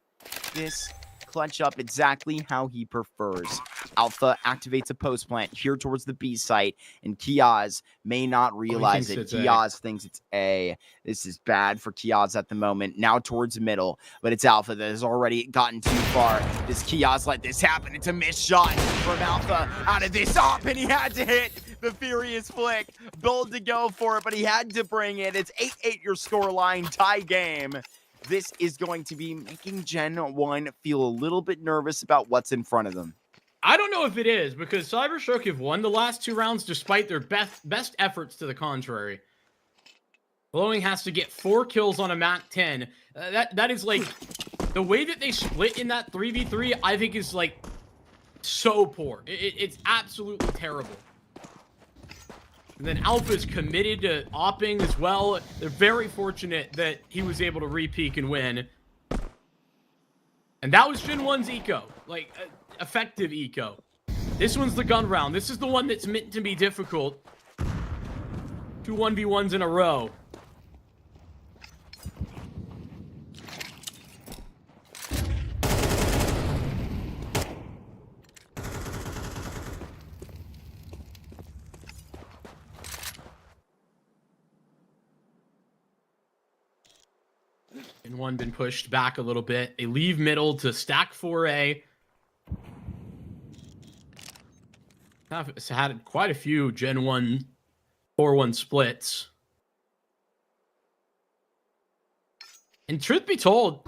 this clutch up exactly how he prefers. Alpha activates a post plant here towards the B site, and Kiaz may not realize it. Kiaz thinks it's A. This is bad for Kiaz at the moment. Now towards the middle, but it's Alpha that has already gotten too far. Does Kiaz let this happen? It's a missed shot from Alpha out of this op, and he had to hit the Furious Flick. Bold to go for it, but he had to bring it. It's 8-8 your scoreline, tie game. This is going to be making GenOne feel a little bit nervous about what's in front of them. I don't know if it is, because CYBERSHOKE have won the last 2 rounds despite their best efforts to the contrary. Glowing has to get 4 kills on a Mac 10. That is like, the way that they split in that 3v3, I think is like so poor. It's absolutely terrible. And then Alpha's committed to opping as well. They're very fortunate that he was able to re-peak and win. And that was GenOne's eco. Like, effective eco. This one's the gun round. This is the one that's meant to be difficult. 2 1v1s in a row. GenOne been pushed back a little bit. They leave middle to stack 4A. It's had quite a few GenOne 4-1 splits. And truth be told,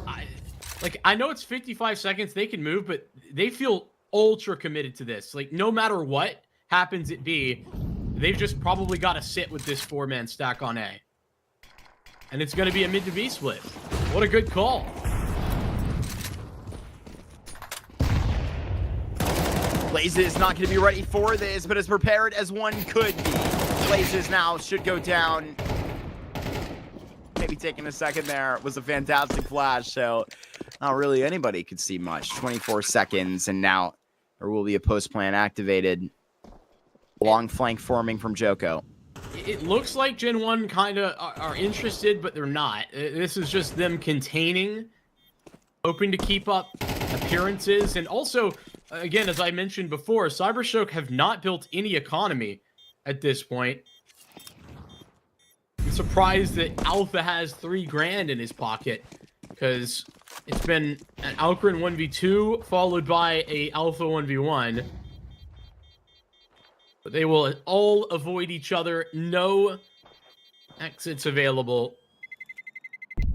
I know it's 55 seconds, they can move, but they feel ultra committed to this. Like, no matter what happens at B, they've just probably got to sit with this 4-man stack on A. And it's going to be a mid to B split. What a good call. Blazes is not going to be ready for this, but as prepared as one could be. Blazes now should go down. Maybe taking a second there. It was a fantastic flash, so not really anybody could see much. 24 seconds, and now there will be a post plan activated. Long flank forming from Joko. It looks like GenOne kind of are interested, but they're not. This is just them containing, hoping to keep up appearances. And also, again, as I mentioned before, CYBERSHOKE have not built any economy at this point. And surprised that Alpha has 3 grand in his pocket, because it's been an Alcrin 1v2 followed by a Alpha 1v1. But they will all avoid each other. No exits available.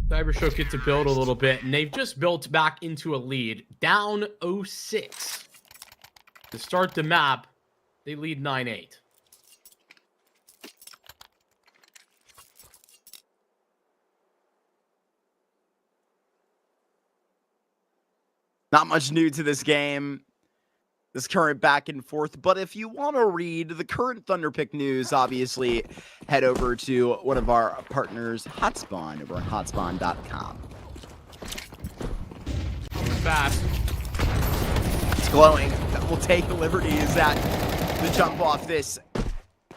CYBERSHOKE get to build a little bit, and they've just built back into a lead. Down 0-6. To start the map, they lead 9-8. Not much new to this game, this current back and forth, but if you want to read the current Thunderpick news, obviously head over to one of our partners, Hotspawn, over on hotspawn.com. Fast. It's glowing. We'll take the liberties at the jump off this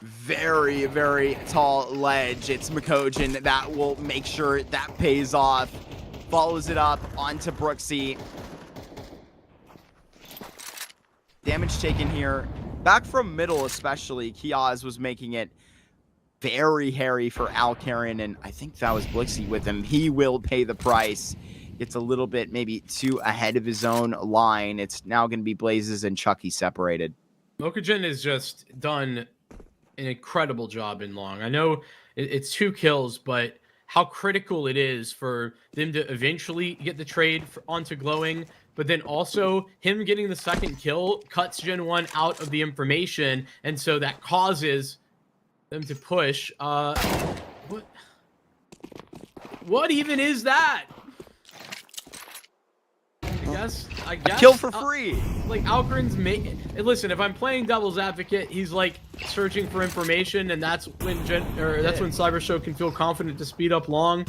very, very tall ledge. It's Megoshort that will make sure that pays off. Follows it up onto Brooksy. Damage taken here. Back from middle especially, Kiaz was making it very hairy for Alcarin, and I think that was Blixie with him. He will pay the price. Gets a little bit maybe too ahead of his own line. It's now going to be Blazes and Chucky separated. Megoshort has just done an incredible job in long. I know it's 2 kills, but how critical it is for them to eventually get the trade onto glowing. But then also him getting the 2nd kill cuts GenOne out of the information, and so that causes them to push. What even is that? I guess. Kill for free. Like Alcarin's listen, if I'm playing devil's advocate, he's like searching for information, and that's when that's when CYBERSHOKE can feel confident to speed up long.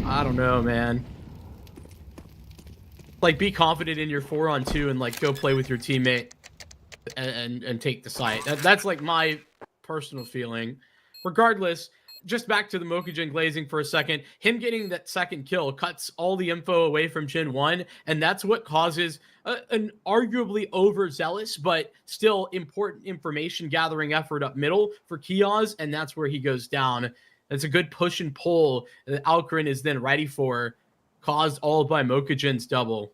I don't know, man. Like, be confident in your 4-on-2 and like go play with your teammate and take the site. That's like my personal feeling. Regardless, just back to the Megoshort glazing for a second. Him getting that 2nd kill cuts all the info away from GenOne, and that's what causes an arguably overzealous but still important information gathering effort up middle for Kiaz, and that's where he goes down. It's a good push and pull that Alcarin is then ready for, caused all by Megoshort's double.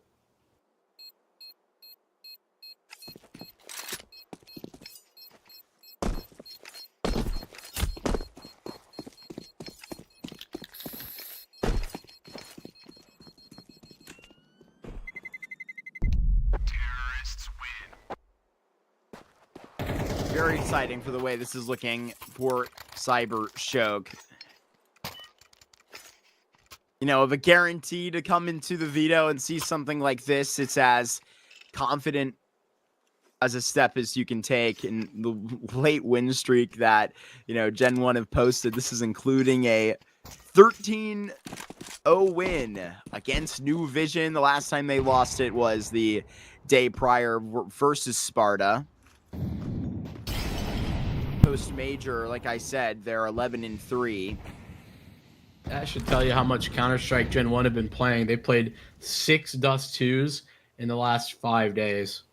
Very exciting for the way this is looking for CYBERSHOKE. You know, of a guarantee to come into the veto and see something like this, it's as confident as a step as you can take in the late win streak that, you know, GenOne have posted. This is including a 13-0 win against New Vision. The last time they lost it was the day prior versus Sparta. Post-major, like I said, they're 11-3. That should tell you how much Counter-Strike GenOne have been playing. They played 6 Dust 2s in the last 5 days.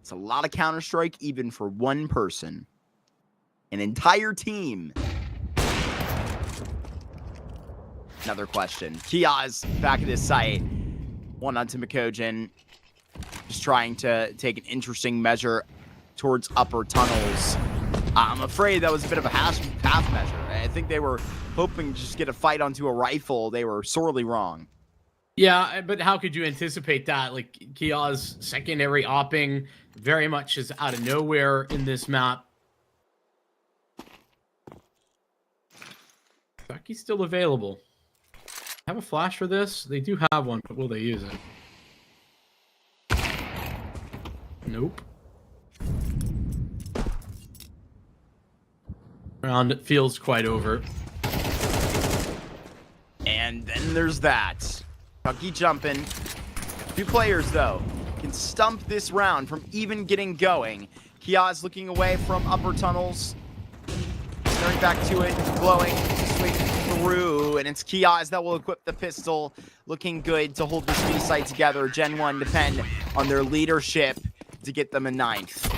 It's a lot of Counter-Strike, even for one person. An entire team. Another question. Kiaz back at his site. One onto Megoshort. Just trying to take an interesting measure towards upper tunnels. I'm afraid that was a bit of a half measure. I think they were hoping to just get a fight onto a rifle. They were sorely wrong. Yeah, but how could you anticipate that? Like, Kia's secondary opping very much is out of nowhere in this map. Chucky's still available. Have a flash for this? They do have one, but will they use it? Nope. Round feels quite over. And then there's that. Chucky jumping. 2 players, though, can stump this round from even getting going. Kiaz looking away from upper tunnels. Turning back to it, glowing, swing through, and it's Kiaz that will equip the pistol. Looking good to hold this B site together. GenOne depend on their leadership. to get them a 9th.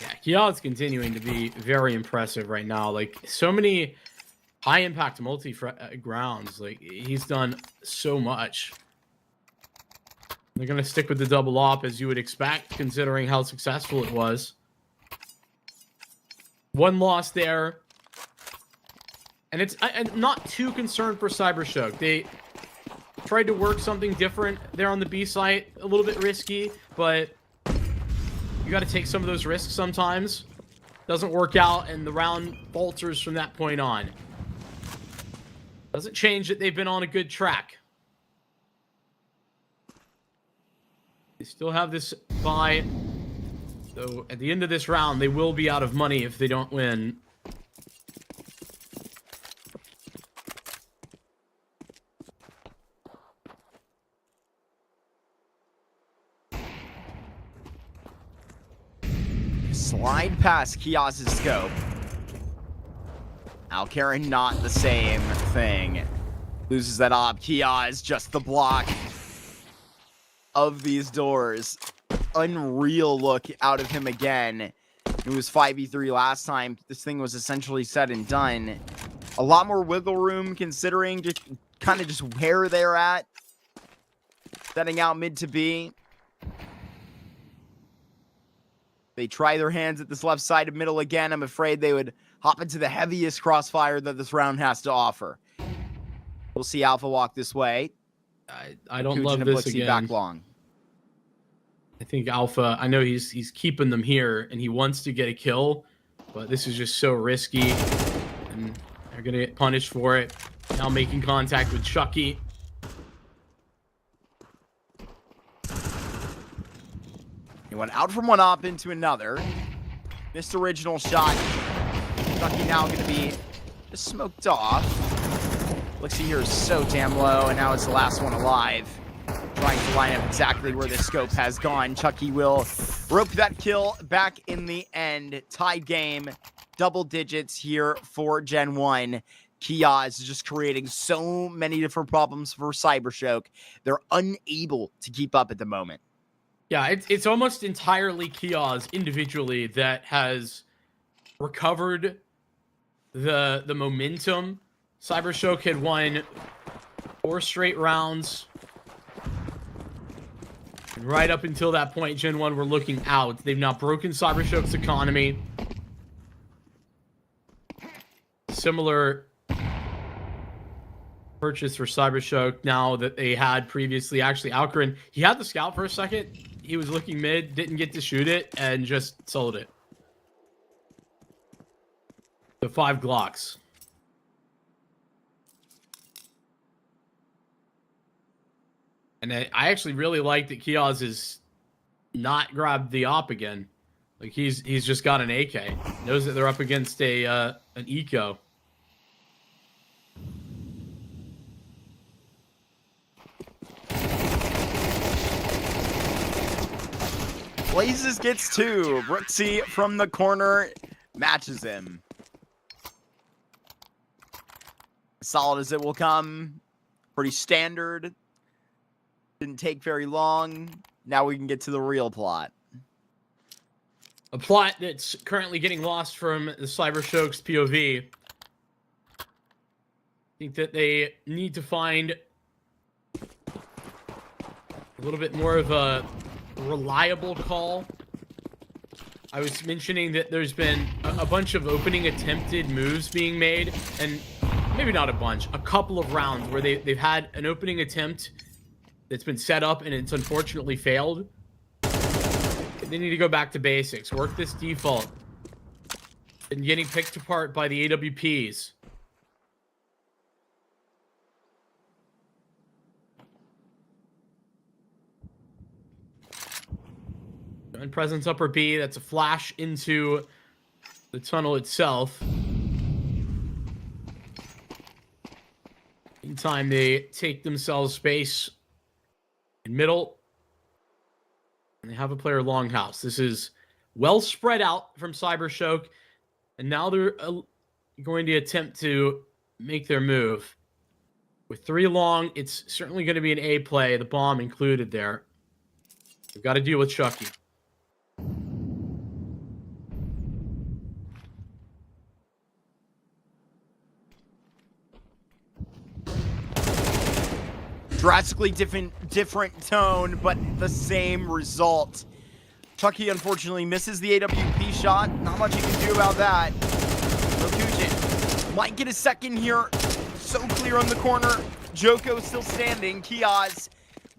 Yeah, Kia's continuing to be very impressive right now. Like, so many high-impact multi-grounds. Like, he's done so much. They're going to stick with the double op, as you would expect, considering how successful it was. One loss there. And I'm not too concerned for CYBERSHOKE. They tried to work something different there on the B site. A little bit risky, but you got to take some of those risks sometimes. Doesn't work out, and the round falters from that point on. Doesn't change that they've been on a good track. They still have this bye. So at the end of this round, they will be out of money if they don't win. Slide past Kios's scope. Alcarin not the same thing. Loses that op. Kia is just the block of these doors. Unreal look out of him again. It was 5v3 last time. This thing was essentially said and done. A lot more wiggle room considering just kind of just where they're at. Setting out mid to B. They try their hands at this left side of middle again. I'm afraid they would hop into the heaviest crossfire that this round has to offer. We'll see Alpha walk this way. I don't Kuchin love and this Blixie again. back long. I think Alpha, I know he's keeping them here, and he wants to get a kill, but this is just so risky, and they're going to get punished for it. Now making contact with Chucky. He went out from one op into another. Missed original shot. Chucky now going to be just smoked off. Blixie here is so damn low, and now it's the last one alive. Trying to line up exactly where the scope has gone. Chucky will rope that kill back in the end. Tied game. Double digits here for GenOne. Kia is just creating so many different problems for CYBERSHOKE. They're unable to keep up at the moment. Yeah, it's almost entirely Kia's individually that has recovered the momentum. CYBERSHOKE had won 4 straight rounds. And right up until that point, GenOne were looking out. They've now broken CYBERSHOKE's economy. Similar purchase for CYBERSHOKE now that they had previously. Actually, Alcarin, he had the scout for a second. He was looking mid, didn't get to shoot it, and just sold it. The 5 Glocks. And I actually really like that Kios has not grabbed the op again. Like he's just got an AK. Knows that they're up against an eco. Blazes gets 2. Brooksy from the corner matches him. Solid as it will come. Pretty standard. Didn't take very long. Now we can get to the real plot. A plot that's currently getting lost from the CYBERSHOKE's POV. I think that they need to find a little bit more of a reliable call. I was mentioning that there's been a bunch of opening attempted moves being made, and maybe not a bunch, a couple of rounds where they've had an opening attempt that's been set up and it's unfortunately failed. They need to go back to basics, work this default, and getting picked apart by the AWPs. And presence upper B, that's a flash into the tunnel itself. Meantime, they take themselves space in middle. And they have a player longhouse. This is well spread out from CYBERSHOKE. And now they're going to attempt to make their move. With 3 long, it's certainly going to be an A play, the bomb included there. We've got to deal with Chucky. Drastically different tone, but the same result. Chucky unfortunately misses the AWP shot. Not much you can do about that. Mokujin might get a second here. So clear on the corner. Joko still standing. Kiaz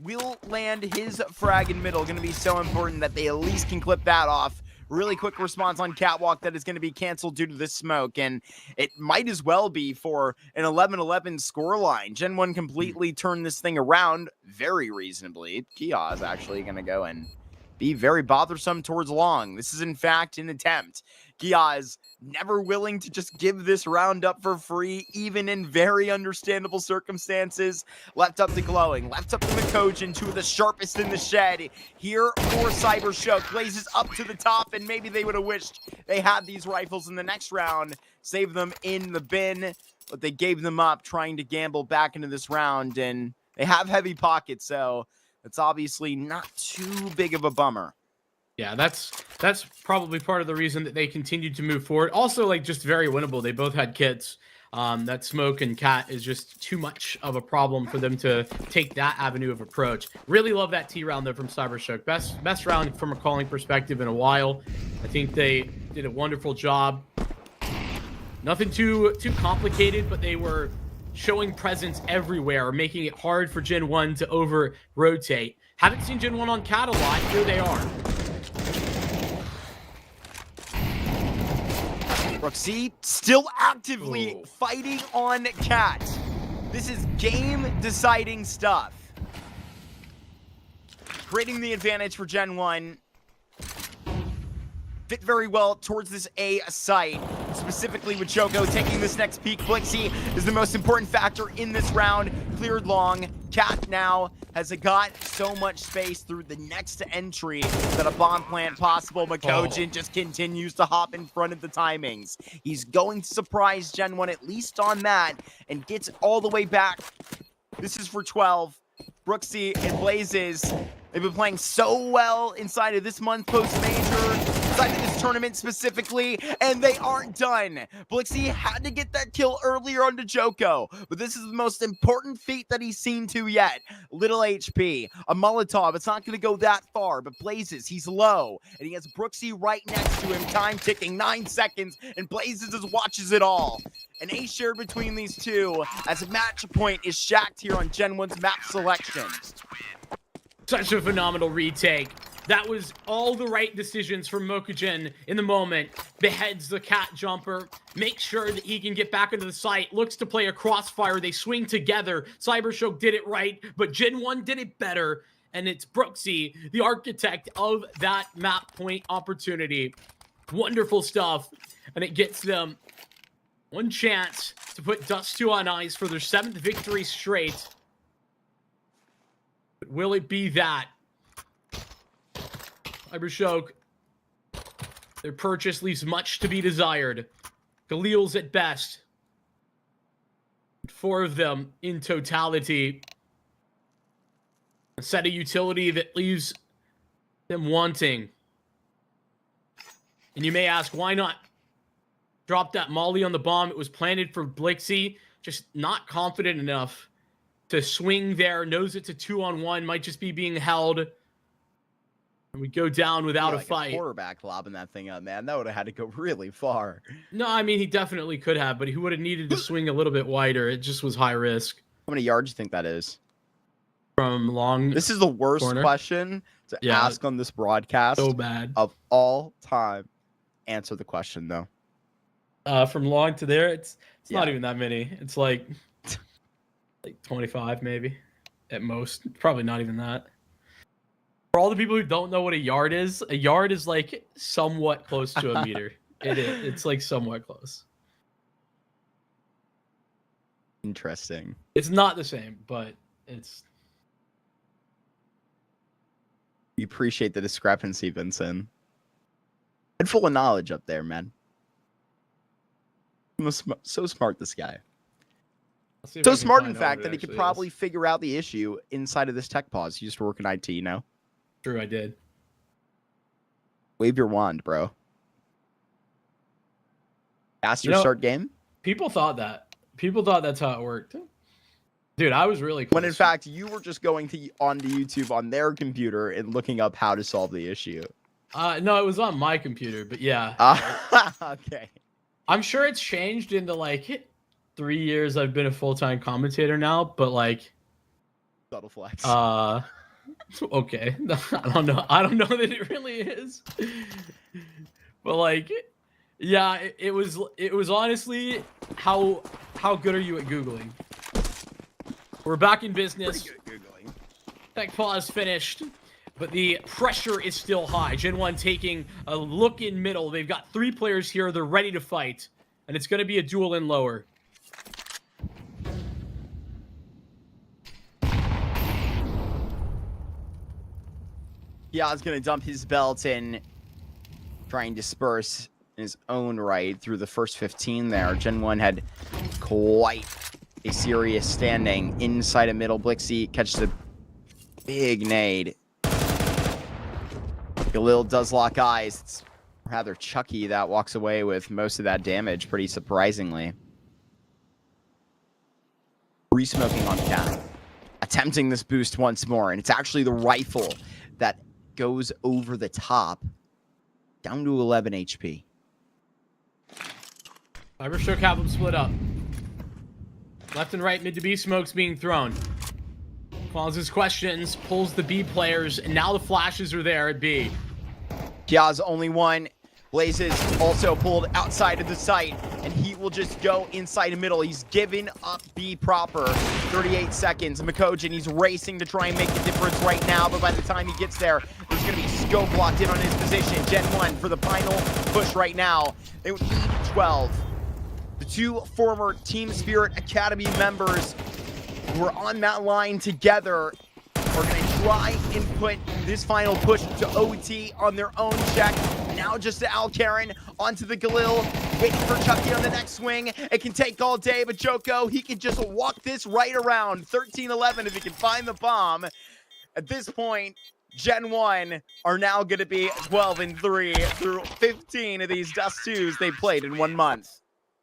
will land his frag in middle. Going to be so important that they at least can clip that off. Really quick response on Catwalk that is going to be canceled due to this smoke, and it might as well be for an 11-11 scoreline. GenOne completely turned this thing around very reasonably. Kiaz actually going to go and be very bothersome towards Long. This is in fact an attempt. Kiaz never willing to just give this round up for free, even in very understandable circumstances. Left up to Glowing, left up to Mikojin, two of the sharpest in the shed. Here for CYBERSHOKE, blazes up to the top, and maybe they would have wished they had these rifles in the next round. Save them in the bin, but they gave them up trying to gamble back into this round, and they have heavy pockets, so it's obviously not too big of a bummer. Yeah, that's probably part of the reason that they continued to move forward. Also, like, just very winnable. They both had kits. That Smoke and Cat is just too much of a problem for them to take that avenue of approach. Really love that T round though from CYBERSHOKE. Best round from a calling perspective in a while. I think they did a wonderful job. Nothing too complicated, but they were showing presence everywhere, making it hard for GenOne to over-rotate. Haven't seen GenOne on Cat a lot. Here they are. Brooksy still actively fighting on Cat. This is game-deciding stuff. Creating the advantage for GenOne. Fit very well towards this A site, specifically with Joko taking this next peek. Blixie is the most important factor in this round. Cleared Long. Cat now has got so much space through the next entry that a bomb plant possible. Mikojin just continues to hop in front of the timings. He's going to surprise GenOne at least on that and gets all the way back. This is for 12. Brooksy and Blazes, they've been playing so well inside of this month post-major, inside of this tournament specifically, and they aren't done. Blixie had to get that kill earlier onto Joko, but this is the most important feat that he's seen to yet. Little HP, a Molotov, it's not going to go that far, but Blazes, he's low, and he has Brooksy right next to him, time ticking, 9 seconds, and Blazes just watches it all. An A share between these two as a match point is shacked here on GenOne's map selection. Such a phenomenal retake. That was all the right decisions from Mokujin in the moment. Beheads the Cat jumper, makes sure that he can get back into the site, looks to play a crossfire. They swing together. CYBERSHOKE did it right, but GenOne did it better. And it's Brooksy, the architect of that map point opportunity. Wonderful stuff. And it gets them one chance to put Dust 2 on ice for their 7th victory straight. But will it be that? CYBERSHOKE, their purchase leaves much to be desired. Khalil's at best. 4 of them in totality. A set of utility that leaves them wanting. And you may ask, why not drop that molly on the bomb? It was planted for Blixie. Just not confident enough to swing there. Knows it's a 2-on-1. Might just be being held. And we go down without a fight. A quarterback lobbing that thing up, man. That would have had to go really far. No, I mean, he definitely could have, but he would have needed to swing a little bit wider. It just was high risk. How many yards do you think that is? From long. This is the worst corner. Question to ask on this broadcast. So bad. Of all time. Answer the question, though. From long to there, it's not even that many. It's like 25 maybe at most. Probably not even that. For all the people who don't know what a yard is like somewhat close to a meter. It's like somewhat close. Interesting. It's not the same, but it's. You appreciate the discrepancy, Vincent. And full of knowledge up there, man. So smart, this guy. So smart, in fact, that he could probably figure out the issue inside of this tech pause. He used to work in IT, you know? True, I did. Wave your wand, bro. Ask your start game? People thought that. People thought that's how it worked. Dude, I was really close. When in fact you were just going onto YouTube on their computer and looking up how to solve the issue. No, it was on my computer, but yeah. Okay. I'm sure it's changed in the like 3 years I've been a full-time commentator now, but like Subtle flex. okay. I don't know that it really is. But like yeah, it was honestly how good are you at Googling? We're back in business. Pretty good Googling. Tech pause finished, but the pressure is still high. GenOne taking a look in middle. They've got 3 players here. They're ready to fight, and it's going to be a duel in lower. Ya's gonna dump his belt and try and disperse in his own right through the first 15 there. GenOne had quite a serious standing inside of middle. Blixie catches a big nade. Galil does lock eyes. It's rather Chucky that walks away with most of that damage, pretty surprisingly. Re-smoking on Cat. Attempting this boost once more, and it's actually the rifle that goes over the top. Down to 11 HP. CYBERSHOKE have them split up. Left and right, mid to B smokes being thrown. Follows his questions, pulls the B players, and now the flashes are there at B. Kia's only one. Blazes also pulled outside of the site, and he will just go inside the middle. He's given up B proper. 38 seconds. Makojin, he's racing to try and make the difference right now, but by the time he gets there, there's going to be scope locked in on his position. GenOne for the final push right now. They would lead 12. The 2 former Team Spirit Academy members who are on that line together are going to try and put this final push to OT on their own check. Now just to Alcaran onto the Galil, waiting for Chucky on the next swing. It can take all day, but Joko, he can just walk this right around. 13-11 if he can find the bomb. At this point, GenOne are now going to be 12-3 through 15 of these Dust 2s they played in 1 month.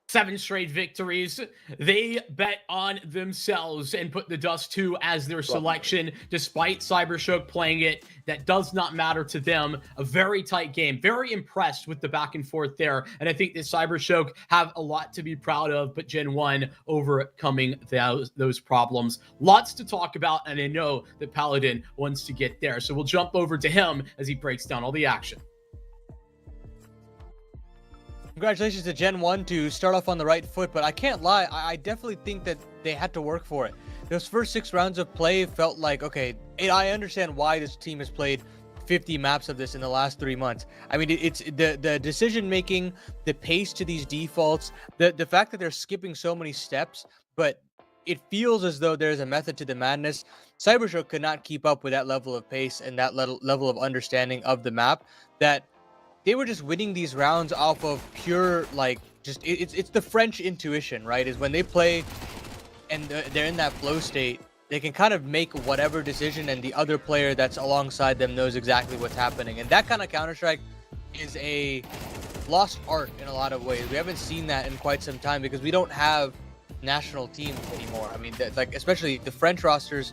7 straight victories. They bet on themselves and put the Dust 2 as their selection, despite CYBERSHOKE playing it. That does not matter to them. A very tight game. Very impressed with the back and forth there. And I think that CYBERSHOKE have a lot to be proud of, but GenOne overcoming those problems. Lots to talk about, and I know that Paladin wants to get there. So we'll jump over to him as he breaks down all the action. Congratulations to GenOne to start off on the right foot, but I can't lie, I definitely think that they had to work for it. Those first 6 rounds of play felt like, okay, I understand why this team has played 50 maps of this in the last 3 months. I mean, it's the decision making, the pace to these defaults, the fact that they're skipping so many steps, but it feels as though there's a method to the madness. CYBERSHOKE could not keep up with that level of pace and that level of understanding of the map, that they were just winning these rounds off of pure, like, just it's the French intuition, right? Is when they play and they're in that flow state, they can kind of make whatever decision, and the other player that's alongside them knows exactly what's happening. And that kind of Counter-Strike is a lost art in a lot of ways. We haven't seen that in quite some time because we don't have national teams anymore. I mean, like, especially the French rosters,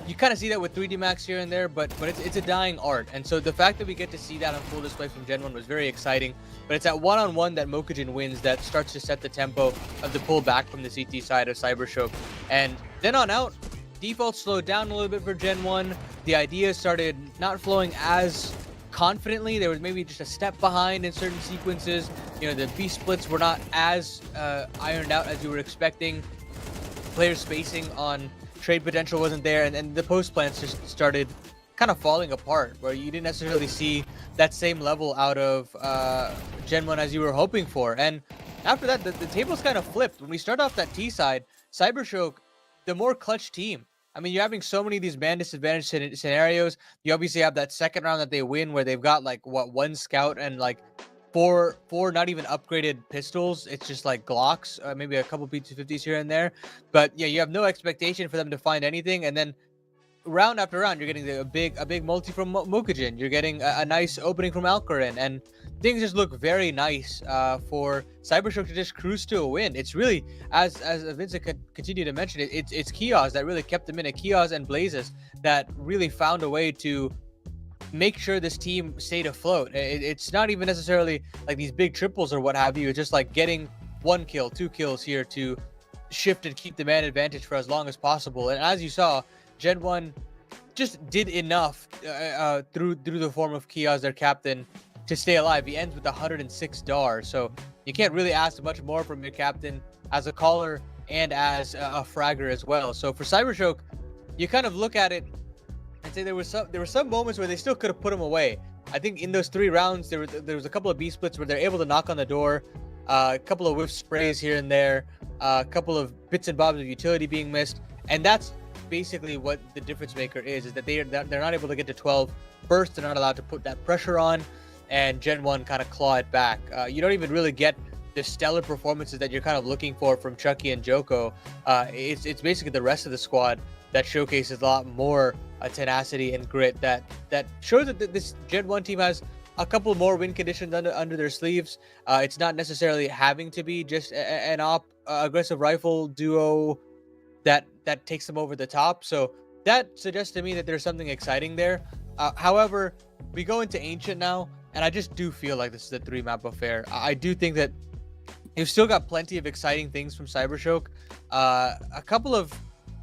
you kind of see that with 3D Max here and there, but it's a dying art. And so the fact that we get to see that on full display from GenOne was very exciting. But it's that one-on-one that Mokujin wins that starts to set the tempo of the pull back from the CT side of CYBERSHOKE. And then on out, default slowed down a little bit for GenOne. The ideas started not flowing as confidently. There was maybe just a step behind in certain sequences. You know, the B splits were not as ironed out as you were expecting. Player spacing on trade potential wasn't there, and the post plans just started kind of falling apart, where you didn't necessarily see that same level out of GenOne as you were hoping for. And after that, the tables kind of flipped. When we start off that T side, CYBERSHOKE, the more clutch team. I mean, you're having so many of these man disadvantage scenarios. You obviously have that second round that they win where they've got like, what, 1 scout and like four not even upgraded pistols. It's just like Glocks, maybe a couple P250s here and there. But yeah, you have no expectation for them to find anything. And then round after round, you're getting a big multi from Mokujin. You're getting a nice opening from Alcarin, and things just look very nice for CYBERSHOKE to just cruise to a win. It's really, as Vincent continued to mention, it's Kios that really kept them in it. Kios and Blazes that really found a way to make sure this team stayed afloat. It's not even necessarily like these big triples or what have you. It's just like getting 1 kill, 2 kills here to shift and keep the man advantage for as long as possible. And as you saw, GenOne just did enough through the form of Kios, their captain, to stay alive. He ends with 106 DAR, so you can't really ask much more from your captain as a caller and as a fragger as well. So for CYBERSHOKE, you kind of look at it and say there were some moments where they still could have put him away. I think in those 3 rounds there was a couple of B splits where they're able to knock on the door, a couple of whiff sprays here and there, a couple of bits and bobs of utility being missed, and that's basically what the difference maker is that they're not able to get to 12 first. They're not allowed to put that pressure on, and GenOne kind of claw it back. You don't even really get the stellar performances that you're kind of looking for from Chucky and Joko. It's basically the rest of the squad that showcases a lot more tenacity and grit that shows that this GenOne team has a couple more win conditions under their sleeves. It's not necessarily having to be just an aggressive rifle duo that takes them over the top. So that suggests to me that there's something exciting there. However, we go into Ancient now, and I just do feel like this is a 3-map affair. I do think that you've still got plenty of exciting things from CYBERSHOKE. A couple of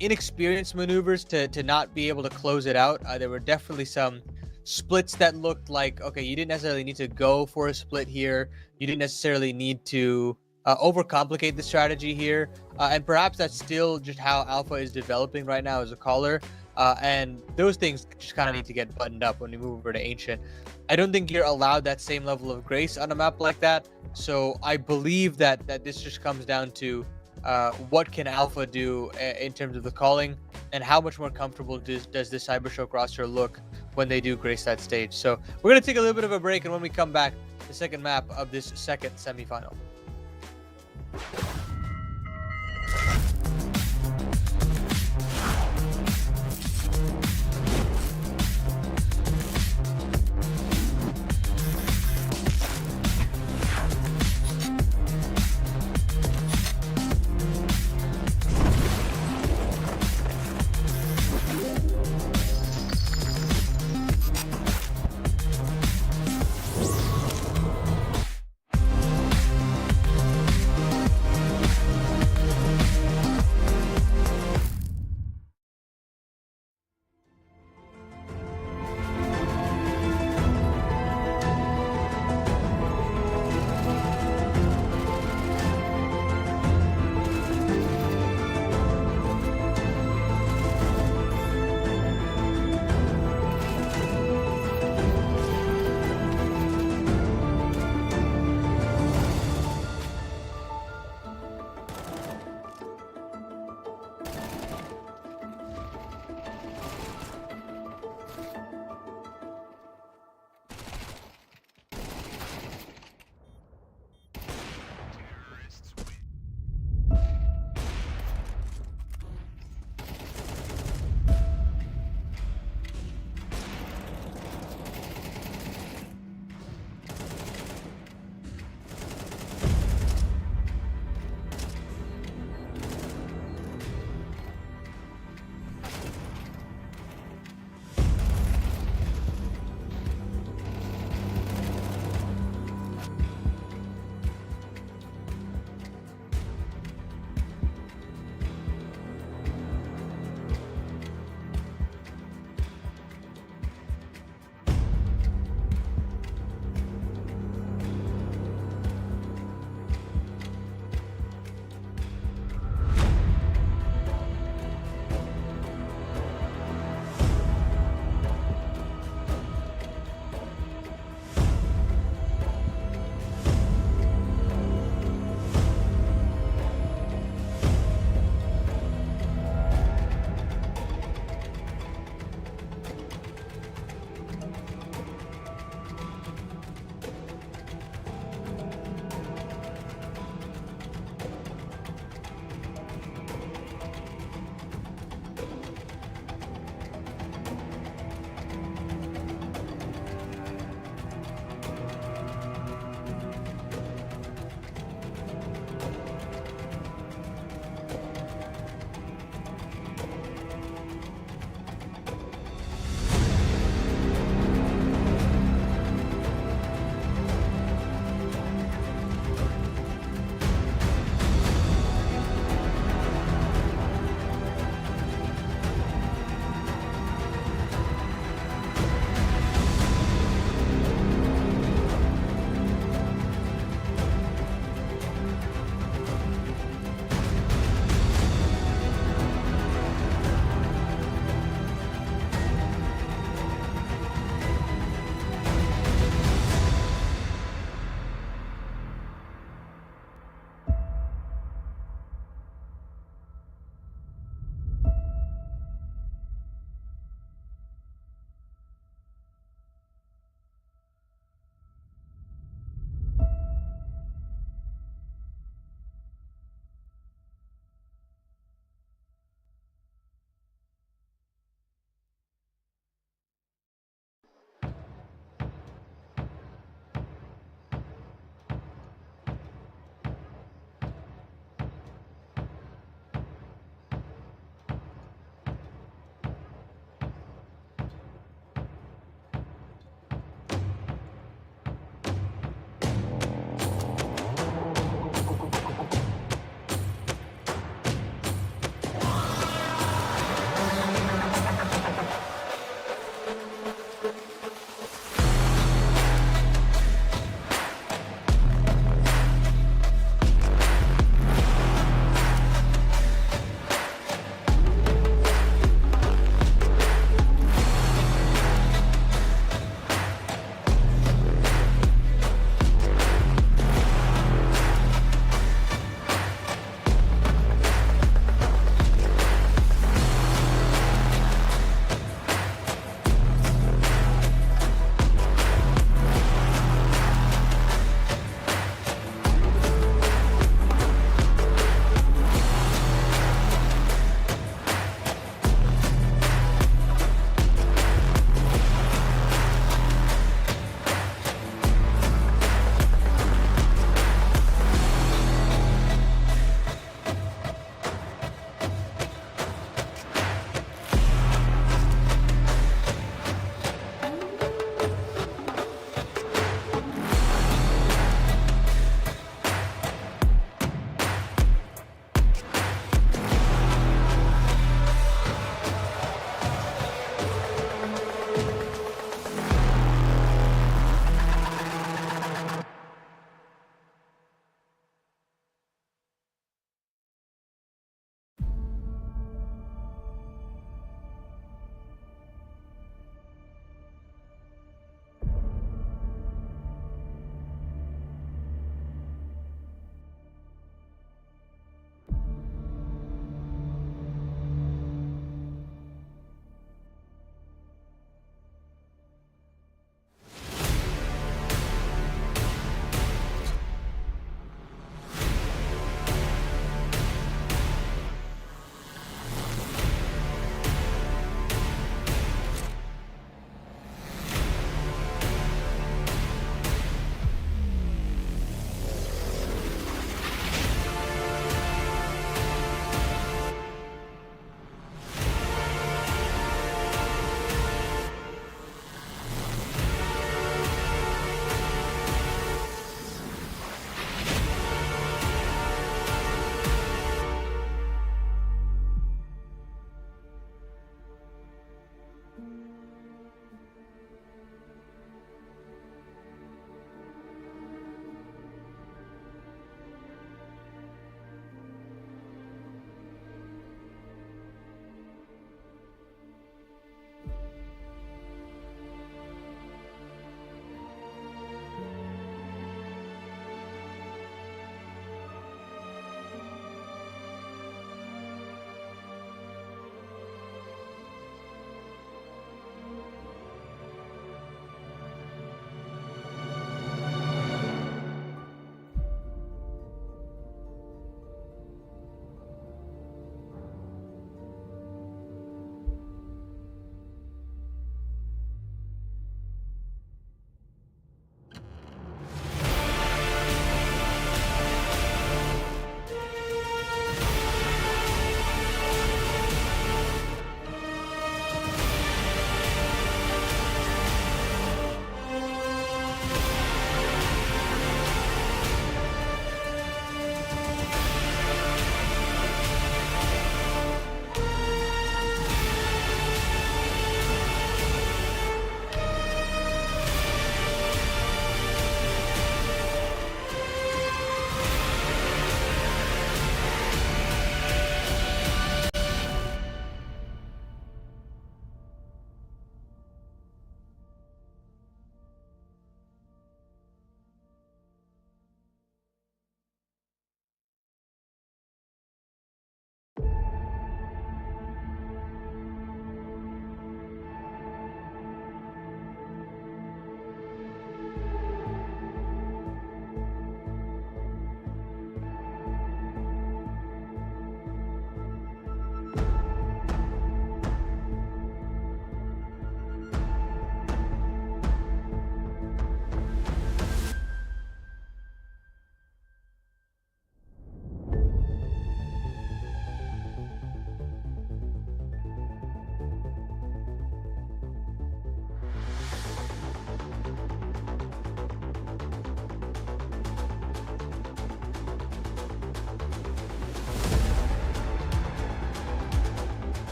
inexperienced maneuvers to not be able to close it out. There were definitely some splits that looked like, okay, you didn't necessarily need to go for a split here. You didn't necessarily need to overcomplicate the strategy here. And perhaps that's still just how Alpha is developing right now as a caller. And those things just kind of need to get buttoned up when we move over to Ancient. I don't think you're allowed that same level of grace on a map like that. So I believe that this just comes down to what can Alpha do in terms of the calling, and how much more comfortable does this CYBERSHOKE roster look when they do grace that stage. So we're going to take a little bit of a break, and when we come back, the second map of this second semifinal.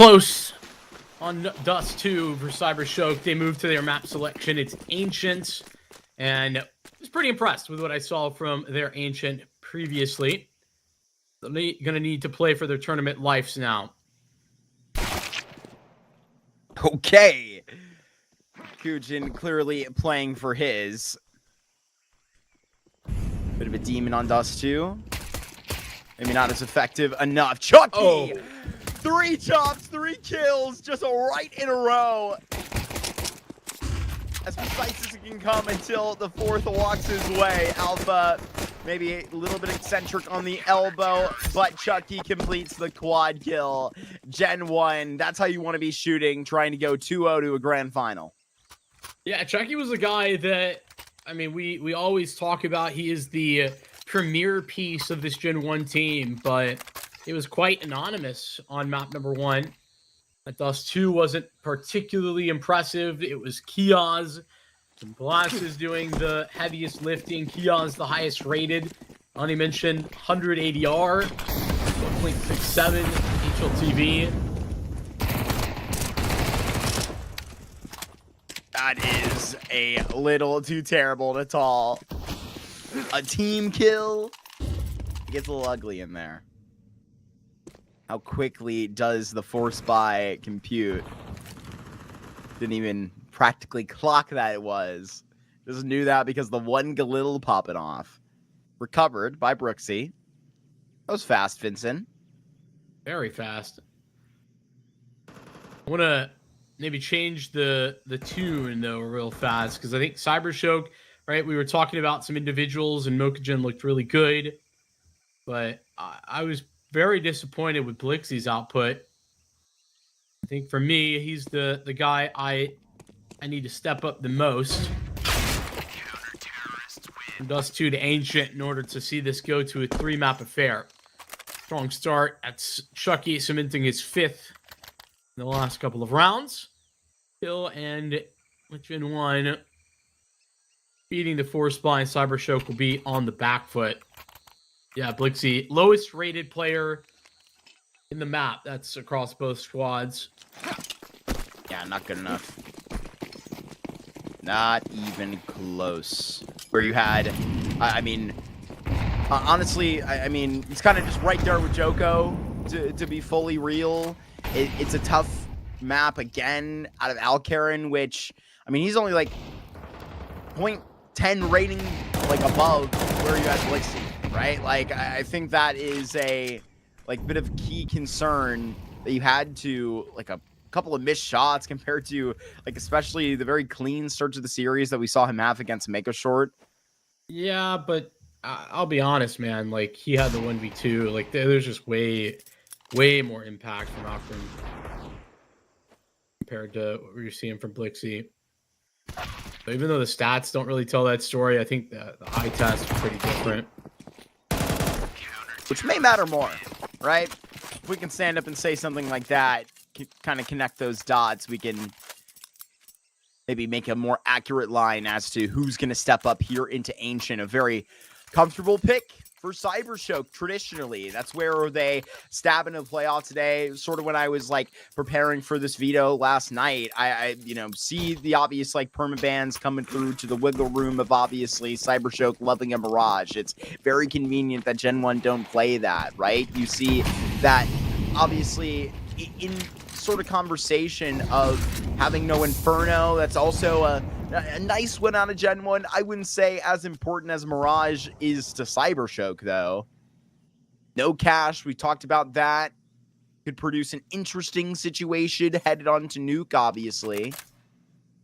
close on Dust 2 for CYBERSHOKE. They moved to their map selection. It's Ancient, and I was pretty impressed with what I saw from their Ancient previously. They're going to need to play for their tournament lives now. Okay. Kujin clearly playing for his. Bit of a demon on Dust 2. Maybe not as effective enough. Chucky! Oh. 3 chops, 3 kills, just right in a row. As precise as it can come until the 4th walks his way. Alpha, maybe a little bit eccentric on the elbow, but Chucky completes the quad kill. GenOne, that's how you want to be shooting, trying to go 2-0 to a grand final. Yeah, Chucky was a guy that, I mean, we always talk about. He is the premier piece of this GenOne team, but it was quite anonymous on map number 1. At Dust 2 wasn't particularly impressive. It was Kioz and Glasses doing the heaviest lifting. Kioz the highest rated. Only mentioned 100 ADR, 1.67 HLTV. That is a little too terrible to call. A team kill. It gets a little ugly in there. How quickly does the force buy compute? Didn't even practically clock that it was. Just knew that because the one Galil popping off. Recovered by Brooksy. That was fast, Vincent. Very fast. I want to maybe change the tune, though, real fast, because I think CYBERSHOKE, right, we were talking about some individuals, and Mokagen looked really good, but I was very disappointed with Blixie's output. I think for me, he's the guy I need to step up the most. From Dust 2 to Ancient in order to see this go to a 3-map affair. Strong start at Chucky, cementing his 5th in the last couple of rounds. Hill and with GenOne beating the force by, CYBERSHOKE will be on the back foot. Yeah, Blixie, lowest rated player in the map. That's across both squads. Yeah, not good enough. Not even close. Where you had, I mean, honestly, I mean, it's kind of just right there with Joko, to be fully real. It's a tough map again out of Alcaran, which, I mean, he's only like 0.10 rating, like above where you had Blixie. Right? Like, I think that is a, like, bit of key concern that you had to, like, a couple of missed shots compared to, like, especially the very clean start to the series that we saw him have against megoshort. Yeah, but I'll be honest, man. Like, he had the 1v2. Like, there's just way more impact from Alcaran compared to what you're seeing from Blixie. But even though the stats don't really tell that story, I think the eye test is pretty different. Which may matter more, right? If we can stand up and say something like that, kind of connect those dots, we can maybe make a more accurate line as to who's going to step up here into Ancient. A very comfortable pick for CYBERSHOKE traditionally. That's where they stab into the playoff today. Sort of when I was like preparing for this veto last night, I you know, see the obvious like permabans coming through to the wiggle room of obviously CYBERSHOKE loving a Mirage. It's very convenient that GenOne don't play that, right? You see that obviously in sort of conversation of having no Inferno. That's also a nice one out of GenOne. I wouldn't say as important as Mirage is to CYBERSHOKE, though. No cash. We talked about that. Could produce an interesting situation headed on to Nuke, obviously.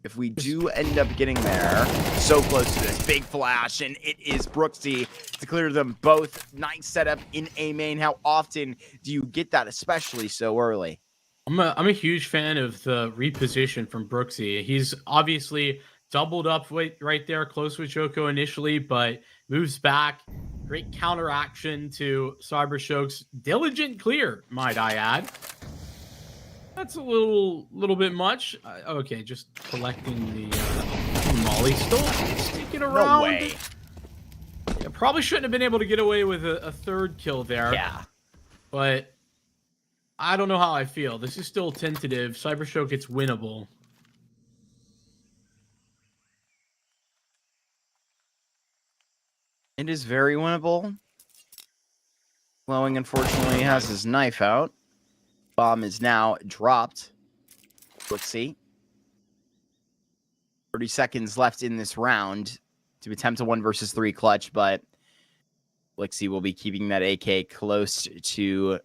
If we do end up getting there, so close to this big flash, and it is Brooksy to clear them both. Nice setup in A main. How often do you get that, especially so early? I'm a huge fan of the reposition from Brooksy. He's obviously doubled up right there, close with Joko initially, but moves back. Great counteraction to CYBERSHOKE's diligent clear, might I add. That's a little bit much. Okay, just collecting the Molly. Still sticking around. No way. Yeah, probably shouldn't have been able to get away with a third kill there. Yeah. But I don't know how I feel. This is still tentative. CYBERSHOKE, it's winnable. It is very winnable. Glowing, unfortunately, has his knife out. Bomb is now dropped. Let's see. 30 seconds left in this round to attempt a 1 versus 3 clutch, but Blixie will be keeping that AK close to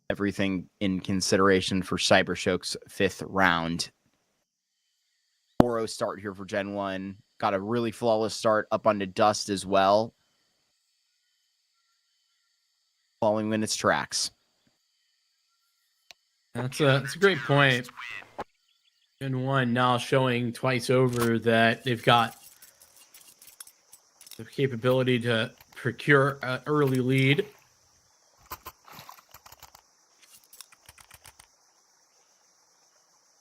everything in consideration for CYBERSHOKE's 5th round. 4-0 start here for GenOne. Got a really flawless start up onto Dust as well. Following in its tracks. That's a great point. GenOne now showing twice over that they've got the capability to procure an early lead.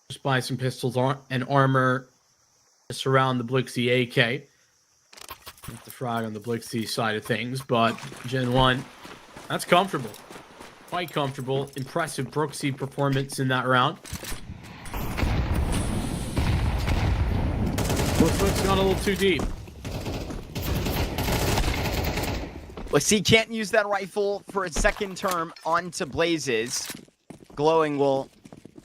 Just buy some pistols and armor to surround the Blixie AK. Not the frag on the Blixie side of things, but GenOne, that's comfortable. Quite comfortable. Impressive Brooksy performance in that round. Foot's gone a little too deep. Let's see, can't use that rifle for a second term onto Blazes. Glowing will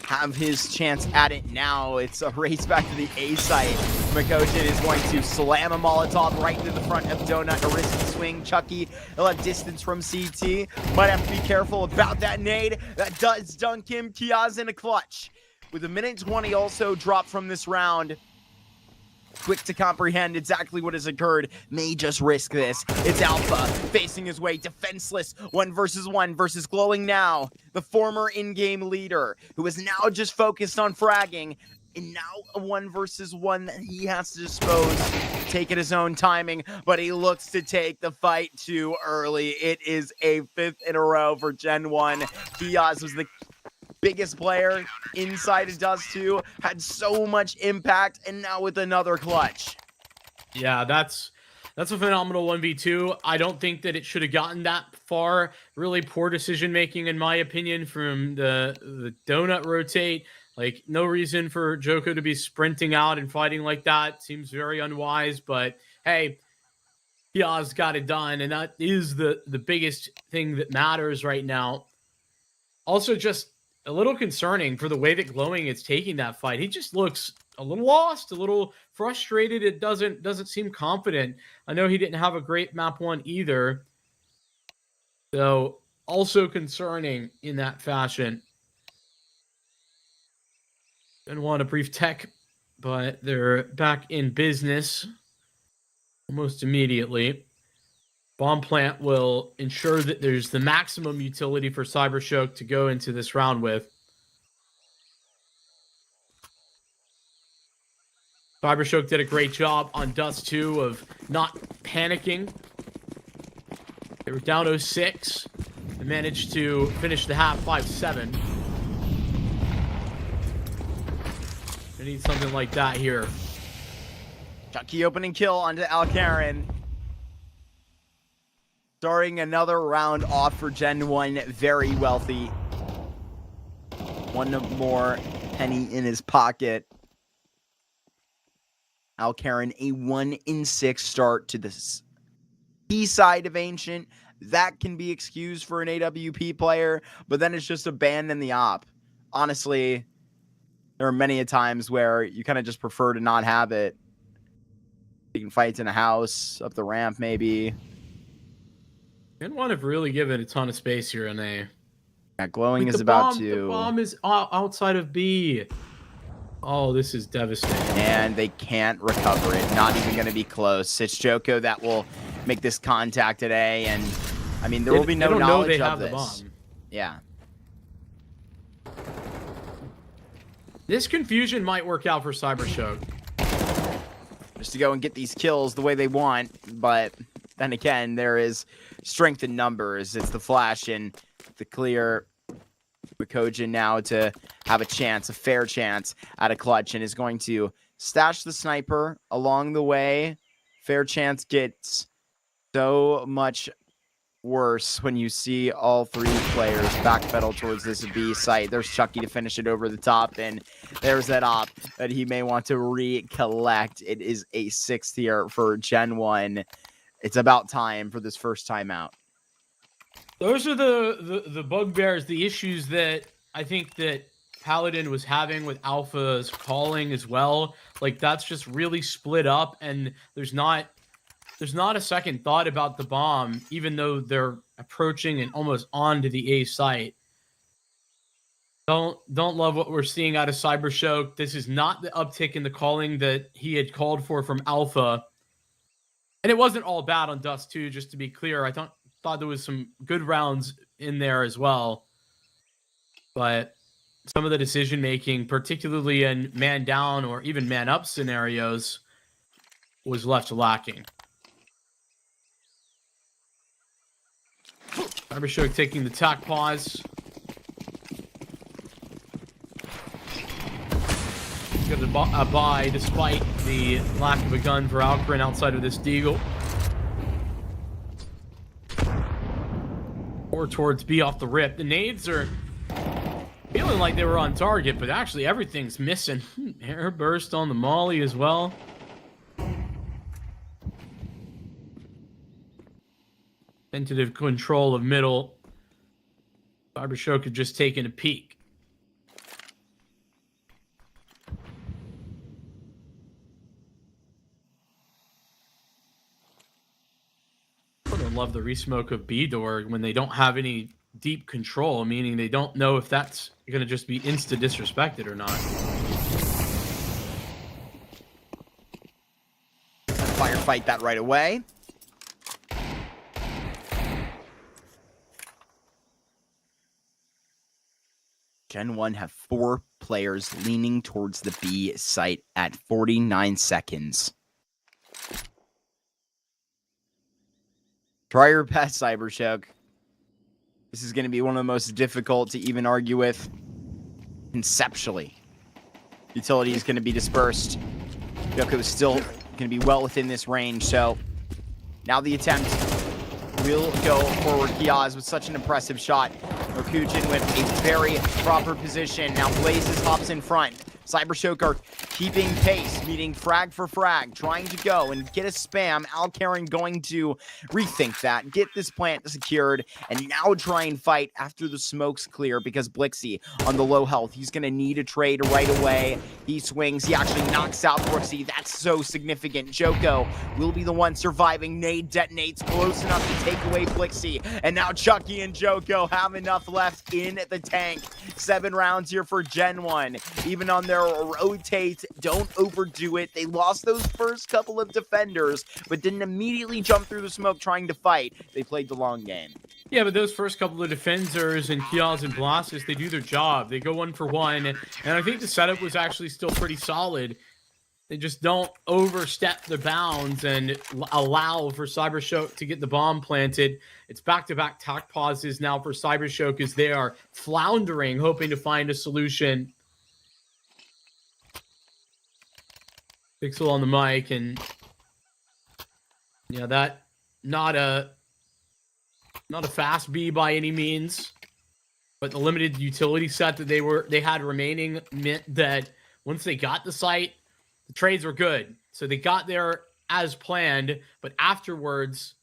have his chance at it now. It's a race back to the A site. megoshort is going to slam a Molotov right into the front of Donut. A risky swing. Chucky, he'll have distance from CT. Might have to be careful about that nade. That does dunk him. Kiaz in a clutch. With a minute 20 also dropped from this round. Quick to comprehend exactly what has occurred. May just risk this. It's Alpha facing his way defenseless. 1 versus 1 versus Glowing now. The former in-game leader who is now just focused on fragging. And now a 1 versus 1 that he has to dispose. Take it his own timing, but he looks to take the fight too early. It is a 5th in a row for GenOne. Kiaz was the biggest player inside of Dust 2, had so much impact, and now with another clutch. Yeah, that's a phenomenal 1v2. I don't think that it should have gotten that far. Really poor decision making, in my opinion, from the donut rotate. Like, no reason for Joko to be sprinting out and fighting like that. Seems very unwise, but hey, Kiaz got it done, and that is the biggest thing that matters right now. Also, just a little concerning for the way that Glowing is taking that fight. He just looks a little lost, a little frustrated. It doesn't seem confident. I know he didn't have a great map 1 either. So also concerning in that fashion. Didn't want a brief tech, but they're back in business almost immediately. Bomb plant will ensure that there's the maximum utility for CYBERSHOKE to go into this round with. CYBERSHOKE did a great job on Dust 2 of not panicking. They were down 06. They managed to finish the half 5-7. They need something like that here. Chucky opening kill onto Alcaran. Starting another round off for GenOne, very wealthy. One more penny in his pocket. Alcaran, a 1-6 start to this B side of Ancient. That can be excused for an AWP player, but then it's just abandon the op. Honestly, there are many a times where you kind of just prefer to not have it. You can fight in a house, up the ramp maybe. GenOne have really given a ton of space here, and they... Yeah, Glowing Wait, is about bomb, to... The bomb is outside of B. Oh, this is devastating. And they can't recover it. Not even going to be close. It's Joko that will make this contact today, and I mean, there will be no knowledge of this. The bomb. Yeah. This confusion might work out for CYBERSHOKE. Just to go and get these kills the way they want, but then again, there is strength in numbers. It's the flash and the clear. megoshort now to have a chance, a fair chance at a clutch, and is going to stash the sniper along the way. Fair chance gets so much worse when you see all three players backpedal towards this B site. There's Chucky to finish it over the top, and there's that op that he may want to recollect. It is a 6th here for GenOne. It's about time for this first timeout. Those are the bugbears, the issues that I think that Paladin was having with Alpha's calling as well. Like, that's just really split up, and there's not a second thought about the bomb, even though they're approaching and almost onto the A site. Don't love what we're seeing out of CYBERSHOKE. This is not the uptick in the calling that he had called for from Alpha. And it wasn't all bad on Dust 2, just to be clear. I thought there was some good rounds in there as well. But some of the decision-making, particularly in man-down or even man-up scenarios, was left lacking. CYBERSHOKE taking the tack pause. Got a buy despite the lack of a gun for Alcarin outside of this deagle. Or towards B off the rip. The nades are feeling like they were on target, but actually everything's missing. Air burst on the molly as well. Tentative control of middle. CYBERSHOKE had just taken a peek. I don't love the resmoke of B door when they don't have any deep control, meaning they don't know if that's going to just be insta disrespected or not. Firefight that right away. GenOne have 4 players leaning towards the B site at 49 seconds. Try your best, CYBERSHOKE. This is going to be one of the most difficult to even argue with conceptually. Utility is going to be dispersed. Yoko is still going to be well within this range, so now the attempt will go forward. Kiaz with such an impressive shot. Okujin with a very proper position. Now Blazes hops in front. CYBERSHOKE are keeping pace, meaning frag for frag, trying to go and get a spam. Alcarin going to rethink that, get this plant secured, and now try and fight after the smoke's clear because Blixie on the low health. He's going to need a trade right away. He swings. He actually knocks out Brooksy. That's so significant. Joko will be the one surviving. Nade detonates close enough to take away Blixie. And now Chucky and Joko have enough left in the tank. 7 rounds here for GenOne. Even on their rotate, don't overdo it. They lost those first couple of defenders, but didn't immediately jump through the smoke trying to fight. They played the long game. Yeah, but those first couple of defenders and Kiaz and Blastus, they do their job. They go 1 for 1, and I think the setup was actually still pretty solid. They just don't overstep the bounds and allow for CYBERSHOKE to get the bomb planted. It's back-to-back tack pauses now for CYBERSHOKE as they are floundering, hoping to find a solution. Pixel on the mic, and yeah, that not a fast B by any means, but the limited utility set that they had remaining meant that once they got the site, the trades were good. So they got there as planned, but afterwards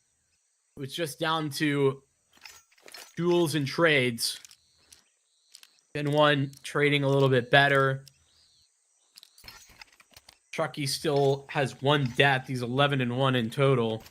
it was just down to duels and trades. GenOne trading a little bit better. Chucky still has 1 death. He's 11-1 in total.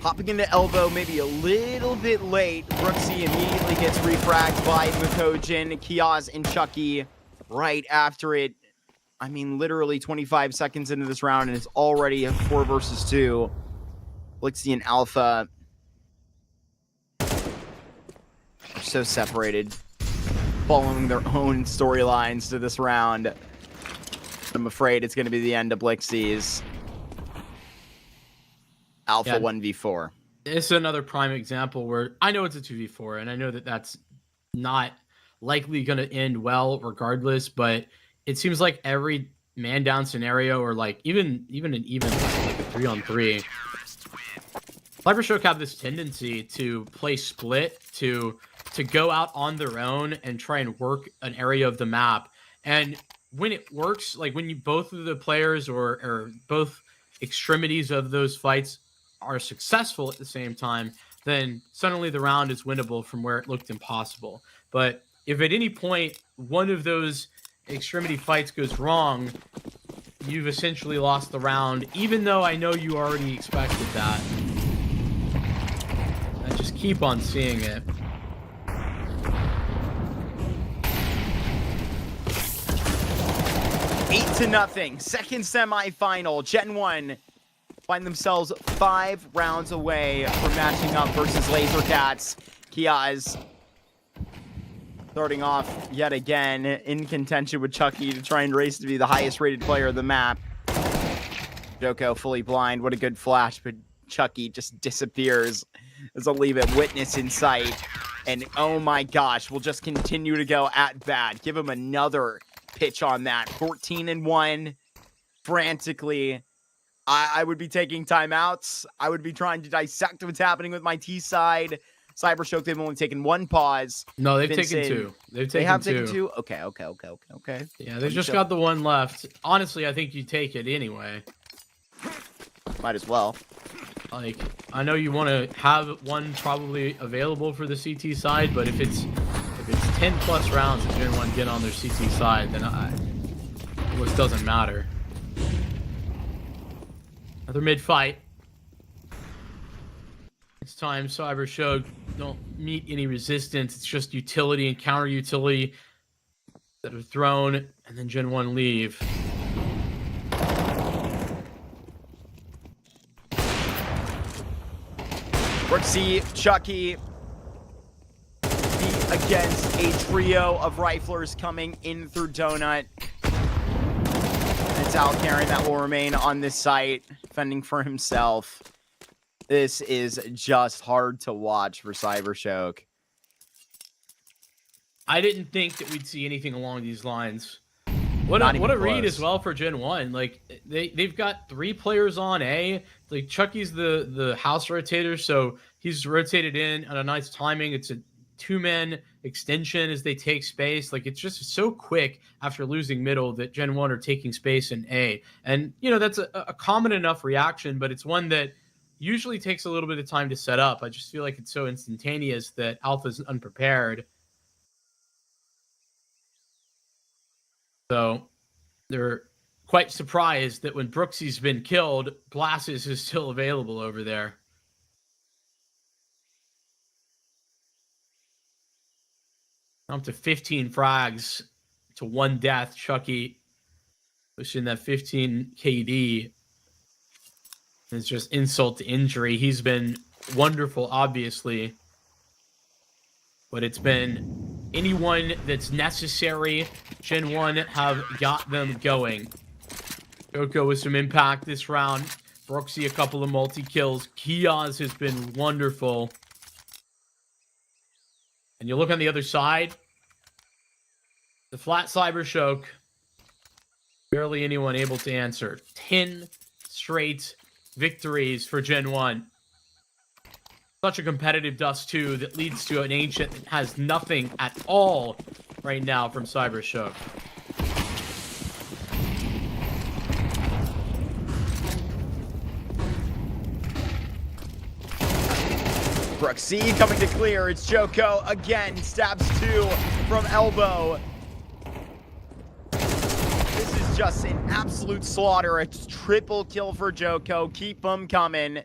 Hopping into elbow, maybe a little bit late. Brooksy immediately gets refragged by Makojin, Kiaz, and Chucky right after it. I mean, literally 25 seconds into this round, and it's already a 4 versus 2. Blixie and Alpha are so separated, following their own storylines to this round. I'm afraid it's going to be the end of Blixie's. Alpha Yeah. 1v4. It's another prime example where I know it's a 2v4, and I know that that's not likely going to end well regardless, but it seems like every man down scenario, or like even an even like a 3-on-3, CYBERSHOKE have this tendency to play split, to go out on their own and try and work an area of the map. And when it works, like when you both of the players or both extremities of those fights are successful at the same time, then suddenly the round is winnable from where it looked impossible. But if at any point one of those extremity fights goes wrong, you've essentially lost the round, even though I know you already expected that. I just keep on seeing it. Eight to nothing. Second semifinal. GenOne find themselves 5 rounds away from matching up versus Lazer Cats. Kiaz starting off yet again in contention with Chucky to try and race to be the highest rated player of the map. JiJieHao fully blind. What a good flash, but Chucky just disappears. There's a leave it witness in sight. And oh my gosh, we'll just continue to go at bat. Give him another pitch on that. 14-1. Frantically. I would be taking timeouts. I would be trying to dissect what's happening with my T side. CYBERSHOKE, they've only taken 1 pause. No, they've Vincent, taken 2. They have taken 2? Okay. Yeah, they've just got the 1 left. Honestly, I think you take it anyway. Might as well. Like, I know you want to have 1 probably available for the CT side, but if it's 10 plus rounds that GenOne get on their CT side, then it just doesn't matter. Another mid fight. This time CYBERSHOKE don't meet any resistance. It's just utility and counter utility that are thrown, and then GenOne leave. Brooksy, Chucky beat against a trio of riflers coming in through Donut. It's Al carrying that will remain on this site, fending for himself. This is just hard to watch for CYBERSHOKE. I didn't think that we'd see anything along these lines. What a read as well for GenOne. Like they've got 3 players on A. Like Chucky's the house rotator, so he's rotated in on a nice timing. It's a 2-man extension as they take space. Like it's just so quick after losing middle that GenOne are taking space in A. And you know that's a common enough reaction, but it's one that usually takes a little bit of time to set up. I just feel like it's so instantaneous that Alpha's unprepared. So they're quite surprised that when Brooksy's been killed, Glasses is still available over there. Up to 15 frags to 1 death. Chucky pushing that 15 KD. It's just insult to injury. He's been wonderful, obviously. But it's been anyone that's necessary. GenOne have got them going. JiJieHao with some impact this round. Brooksy a couple of multi-kills. Kiaz has been wonderful. And you look on the other side. The flat CYBERSHOKE. Barely anyone able to answer. 10 straight victories for GenOne. Such a competitive dust too that leads to an ancient that has nothing at all right now from CYBERSHOKE. Brooksy coming to clear. It's JiJieHao again. Stabs 2 from elbow. This is just an absolute slaughter. A triple kill for JiJieHao. Keep them coming.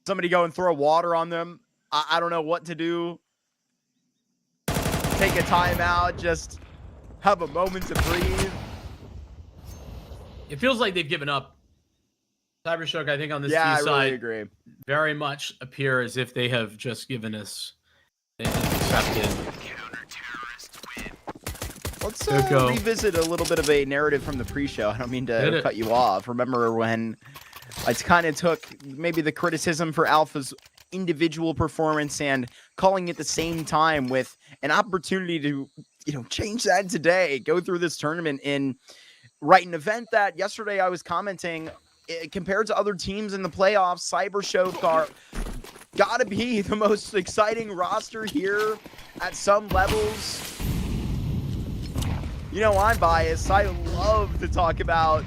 Somebody go and throw water on them. I don't know what to do. Take a timeout. Just have a moment to breathe. It feels like they've given up. CYBERSHOKE, I think, on this T I side, really agree. very much appear as if they have just given us an accepted. Well, Let's Go. revisit a little bit of a narrative from the pre-show. I don't mean to cut you off. Remember when I kind of took maybe the criticism for Alpha's individual performance and calling at the same time with an opportunity to, change that today, go through this tournament in an event that yesterday I was commenting, compared to other teams in the playoffs, CYBERSHOKE are gotta be the most exciting roster here at some levels. I'm biased. I love to talk about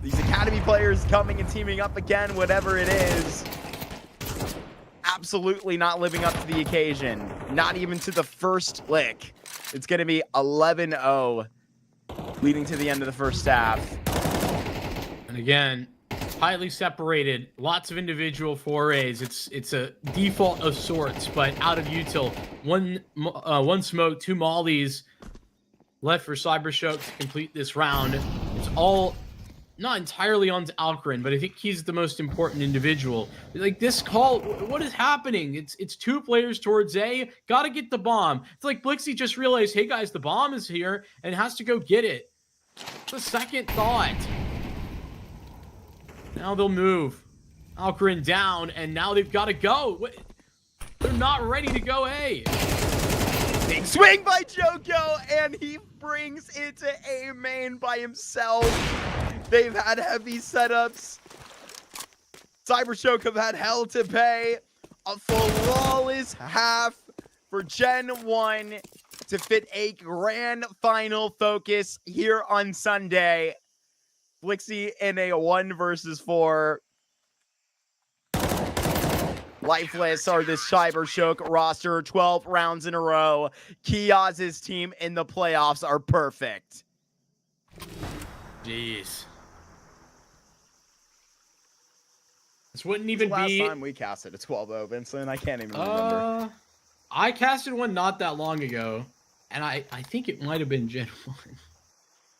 these academy players coming and teaming up again, whatever it is. Absolutely not living up to the occasion. Not even to the first lick. It's going to be 11-0 leading to the end of the first half. And again, highly separated, lots of individual forays. It's a default of sorts, but out of util. One smoke, 2 mollies left for CYBERSHOKE to complete this round. It's all not entirely on Alcarin, but I think he's the most important individual. Like this call, what is happening? It's 2 players towards A, gotta get the bomb. It's like Blixie just realized, hey guys, the bomb is here and has to go get it. The second thought. Now they'll move. Alcarin down, and now they've got to go. They're not ready to go A. Big swing by Joko, and he brings it to A main by himself. They've had heavy setups. CYBERSHOKE have had hell to pay. A flawless half for GenOne to fit a grand final focus here on Sunday. Blixie in a 1 versus 4. Lifeless are this CYBERSHOKE roster. 12 rounds in a row. Kiaz's team in the playoffs are perfect. Jeez. This wouldn't even Last be... time we casted a 12-0, Vincent. I can't even remember. I casted one not that long ago, and I think it might have been GenOne.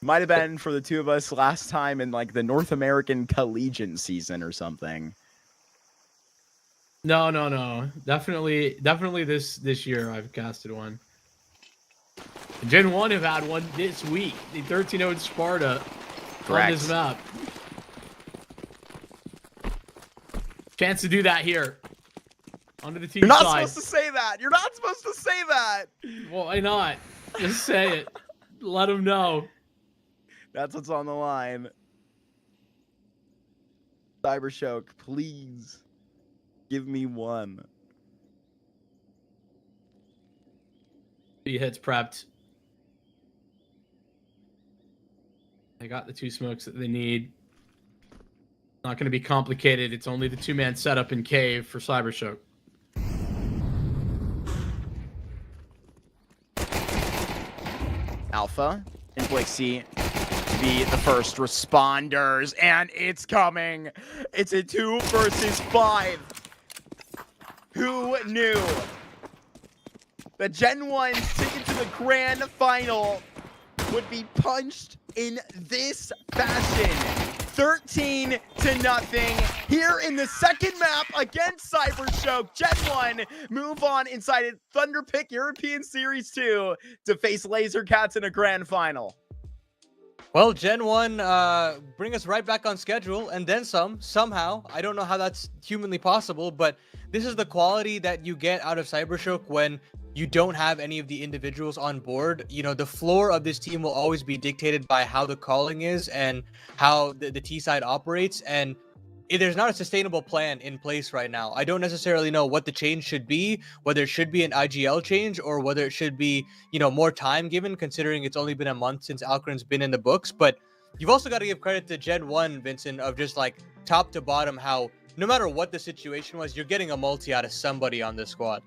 Might have been for the 2 of us last time in like the North American Collegiate season or something. No. Definitely this year I've casted one. GenOne have had one this week. The 13-0 Sparta on this map. Chance to do that here. Onto the team You're not side. supposed to say that. You're not supposed to say that. Well, why not? Just say it. Let them know. That's what's on the line. CYBERSHOKE, please give me one. He hits prepped. They got the 2 smokes that they need. Not going to be complicated. It's only the 2-man setup in cave for CYBERSHOKE. Alpha and Blixie to be the first responders, and it's coming. It's a 2 versus 5. Who knew that GenOne's ticket to the grand final would be punched in this fashion? 13-0 here in the second map against CYBERSHOKE. GenOne move on inside Thunderpick European Series 2 to face Lazer Cats in a grand final. Well, GenOne bring us right back on schedule and then some, somehow. I don't know how that's humanly possible, but this is the quality that you get out of CYBERSHOKE when you don't have any of the individuals on board. The floor of this team will always be dictated by how the calling is and how the T side operates. And there's not a sustainable plan in place right now. I don't necessarily know what the change should be, whether it should be an IGL change or whether it should be, more time given, considering it's only been a month since Alcarin's been in the books. But you've also got to give credit to GenOne, Vincent, of just like top to bottom, how no matter what the situation was, you're getting a multi out of somebody on this squad.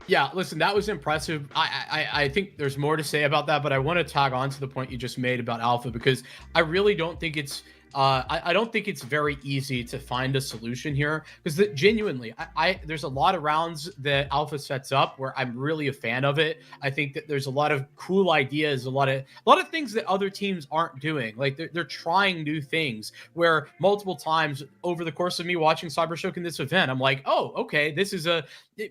Yeah, listen, that was impressive. I think there's more to say about that, but I want to tag on to the point you just made about Alpha, because I really don't think it's I don't think it's very easy to find a solution here, because genuinely, there's a lot of rounds that Alpha sets up where I'm really a fan of it. I think that there's a lot of cool ideas, a lot of things that other teams aren't doing. Like they're trying new things, where multiple times over the course of me watching CYBERSHOKE in this event, I'm like, oh, okay, this is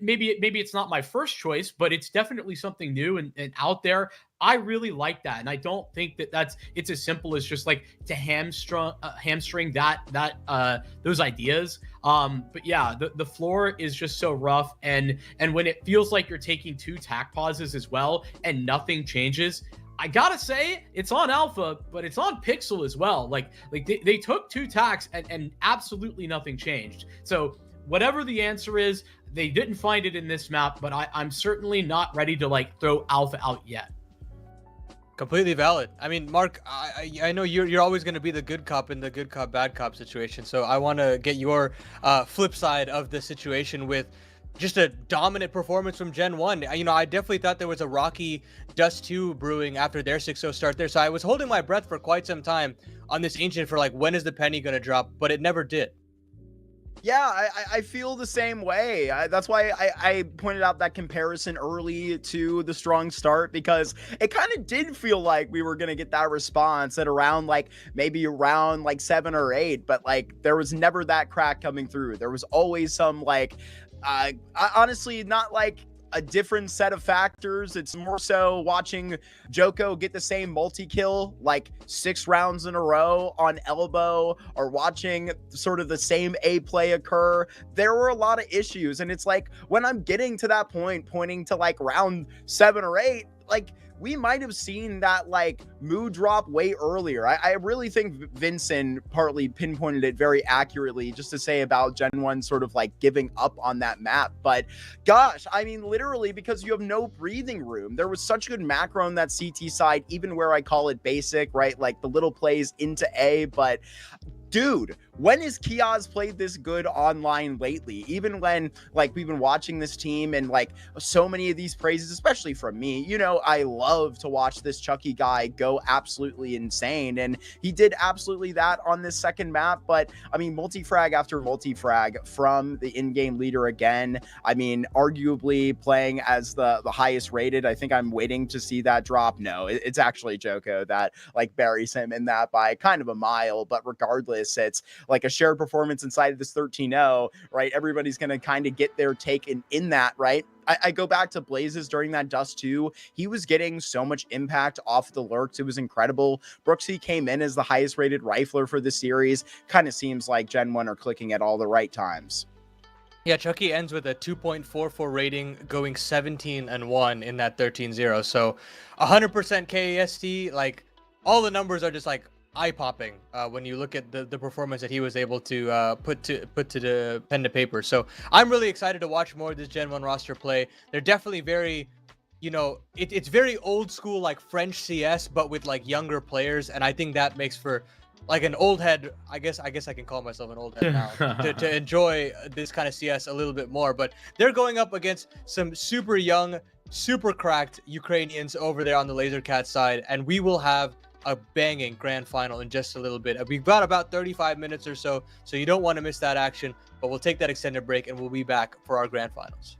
maybe it's not my first choice, but it's definitely something new and out there. I really like that, and I don't think that it's as simple as just like to hamstring those ideas. But yeah, the floor is just so rough, and when it feels like you're taking 2 tack pauses as well, and nothing changes. I gotta say, it's on Alpha, but it's on Pixel as well. Like they took 2 tacks and absolutely nothing changed. So whatever the answer is, they didn't find it in this map, but I'm certainly not ready to like throw Alpha out yet. Completely valid. I mean, Mark, I know you're always going to be the good cop in the good cop, bad cop situation. So I want to get your flip side of the situation with just a dominant performance from GenOne. You know, I definitely thought there was a rocky Dust 2 brewing after their 6-0 start there. So I was holding my breath for quite some time on this Ancient for like, when is the penny going to drop? But it never did. Yeah, I feel the same way. That's why I pointed out that comparison early to the strong start, because it kind of did feel like we were going to get that response at around like maybe around like 7 or 8, but like there was never that crack coming through. There was always some like, honestly, not like a different set of factors. It's more so watching JiJieHao get the same multi-kill like 6 rounds in a row on elbow, or watching sort of the same A play occur. There were a lot of issues, and it's like when I'm getting to that point, pointing to like round 7 or 8, like we might have seen that like mood drop way earlier. I really think Vincent partly pinpointed it very accurately, just to say about GenOne sort of like giving up on that map. But gosh, I mean, literally, because you have no breathing room. There was such good macro on that CT side, even where I call it basic, right? Like the little plays into A, but dude, when has Kioz played this good online lately? Even when like we've been watching this team and like so many of these praises, especially from me, you know, I love to watch this Chucky guy go absolutely insane. And he did absolutely that on this second map. But I mean, multi-frag after multi-frag from the in-game leader again. I mean, arguably playing as the highest rated. I think I'm waiting to see that drop. No, it's actually JiJieHao that like buries him in that by kind of a mile. But regardless, it's like a shared performance inside of this 13-0, right? Everybody's going to kind of get their take in that, right? I go back to Blazes during that Dust 2. He was getting so much impact off the lurks. It was incredible. Brooksy came in as the highest rated rifler for the series. Kind of seems like GenOne are clicking at all the right times. Yeah, Chucky ends with a 2.44 rating, going 17-1 in that 13-0. So 100% KAST, like all the numbers are just like eye-popping when you look at the performance that he was able to put to the pen to paper. So I'm really excited to watch more of this GenOne roster play. They're definitely very, you know, it's very old school, like French CS, but with like younger players, and I think that makes for like an old head. I guess I can call myself an old head now to enjoy this kind of CS a little bit more. But they're going up against some super young, super cracked Ukrainians over there on the Lazer Cats side, and we will have a banging grand final in just a little bit. We've got about 35 minutes or so you don't want to miss that action, but we'll take that extended break and we'll be back for our grand finals.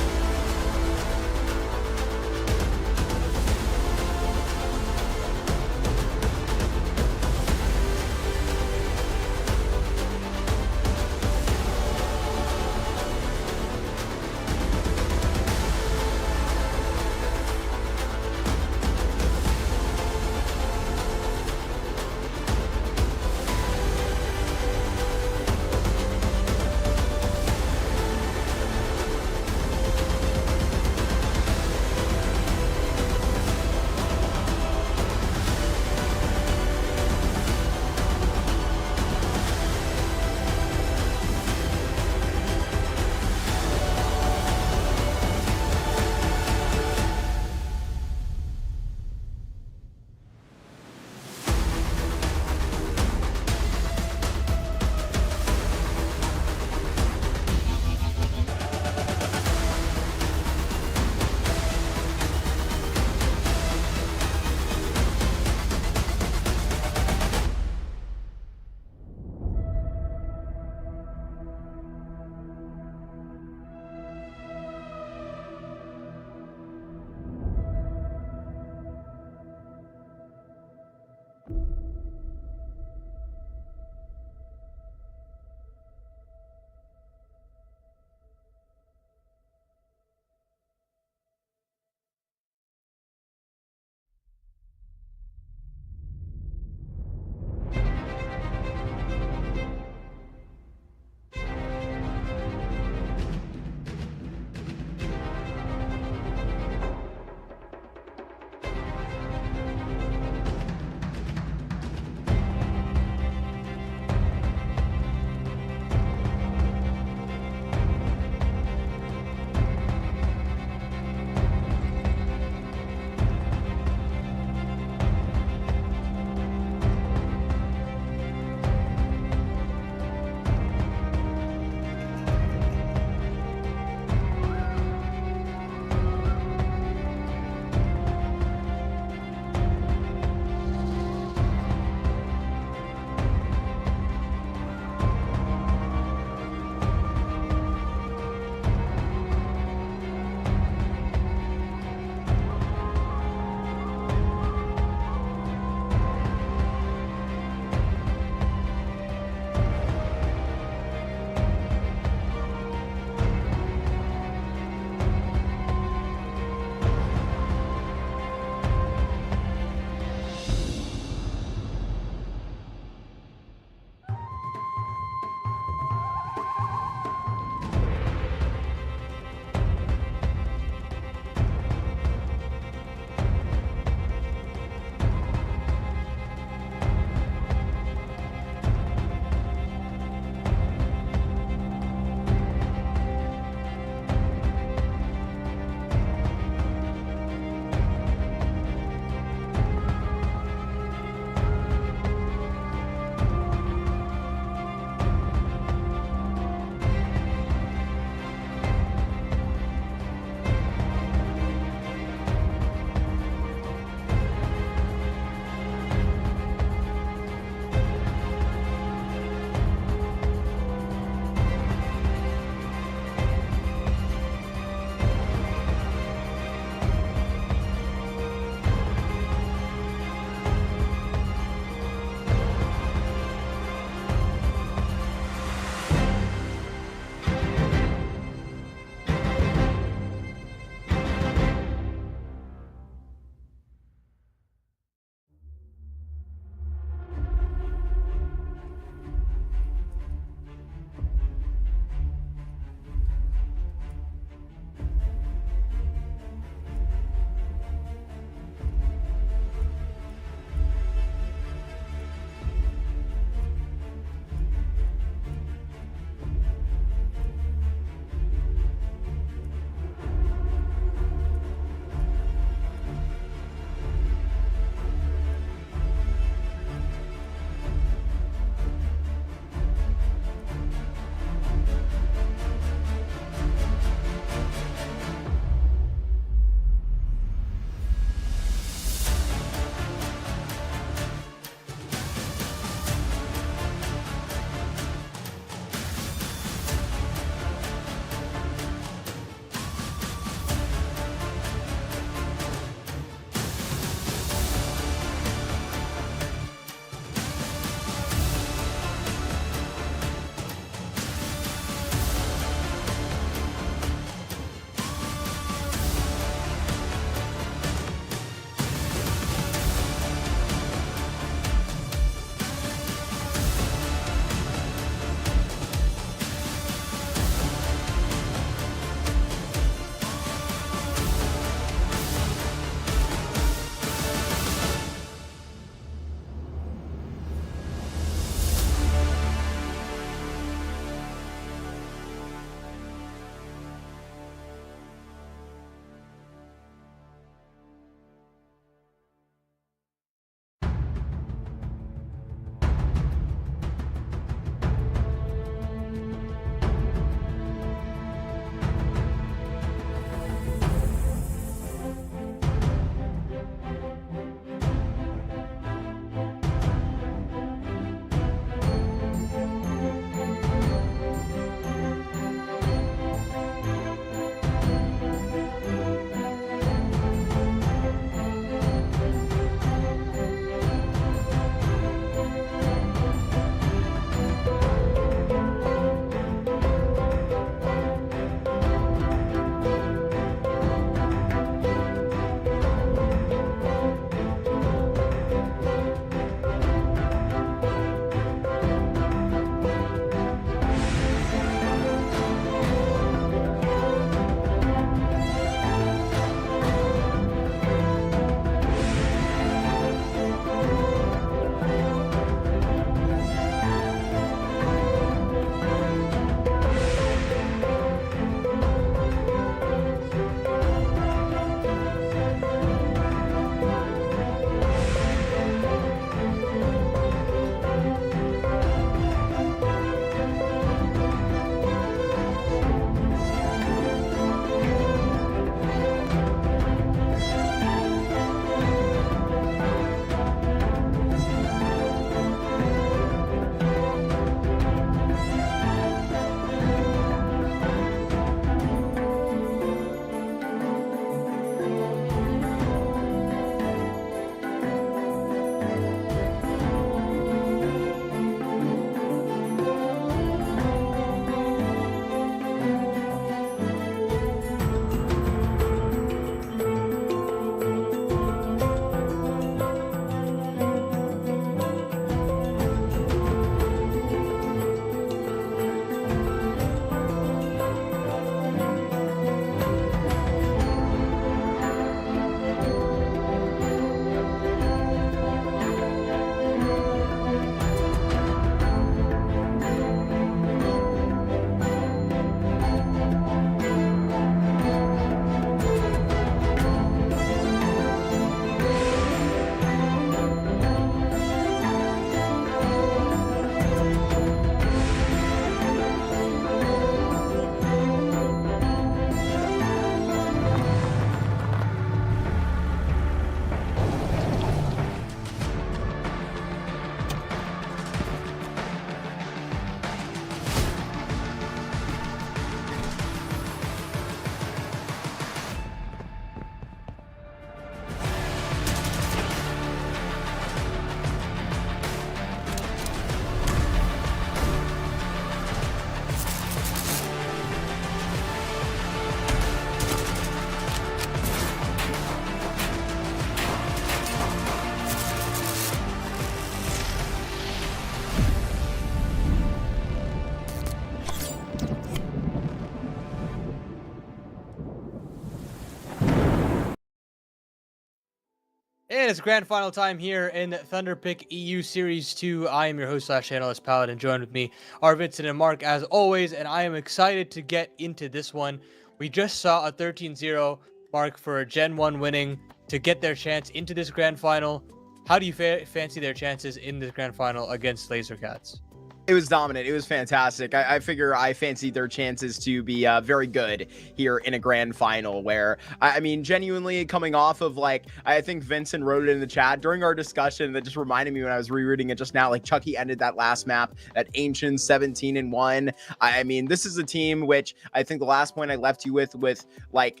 And it's grand final time here in Thunderpick EU Series 2. I am your host / analyst Paladin. Joined with me are Vincent and Mark as always, and I am excited to get into this one. We just saw a 13-0 mark for GenOne winning to get their chance into this grand final. How do you fancy their chances in this grand final against Lazer Cats? It was dominant. It was fantastic. I figure I fancy their chances to be very good here in a grand final where, I mean, genuinely coming off of like, I think Vincent wrote it in the chat during our discussion that just reminded me when I was rereading it just now, like Chucky ended that last map at Ancient 17-1. I mean, this is a team which I think the last point I left you with like,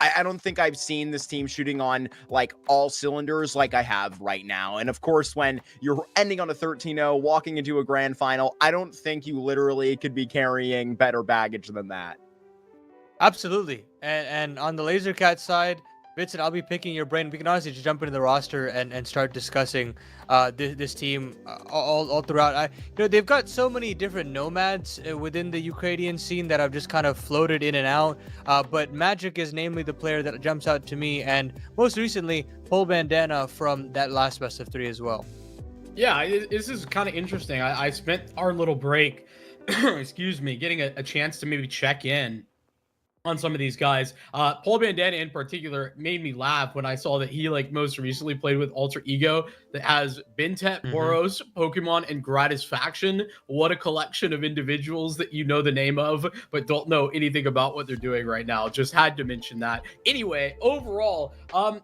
I don't think I've seen this team shooting on like all cylinders like I have right now. And of course, when you're ending on a 13-0, walking into a grand final, I don't think you literally could be carrying better baggage than that. Absolutely. And on the Lazer Cat side, Vincent, I'll be picking your brain. We can honestly just jump into the roster and start discussing this team all throughout. They've got so many different nomads within the Ukrainian scene that I've just kind of floated in and out. But Magic is namely the player that jumps out to me, and most recently, Pol Bandana from that last best of 3 as well. Yeah, this is kind of interesting. I spent our little break, excuse me, getting a chance to maybe check in on some of these guys. Pol Bandana in particular made me laugh when I saw that he like most recently played with Alter Ego that has Bintet, Boros, Pokemon, and Gratisfaction. What a collection of individuals that you know the name of, but don't know anything about what they're doing right now. Just had to mention that. Anyway, overall,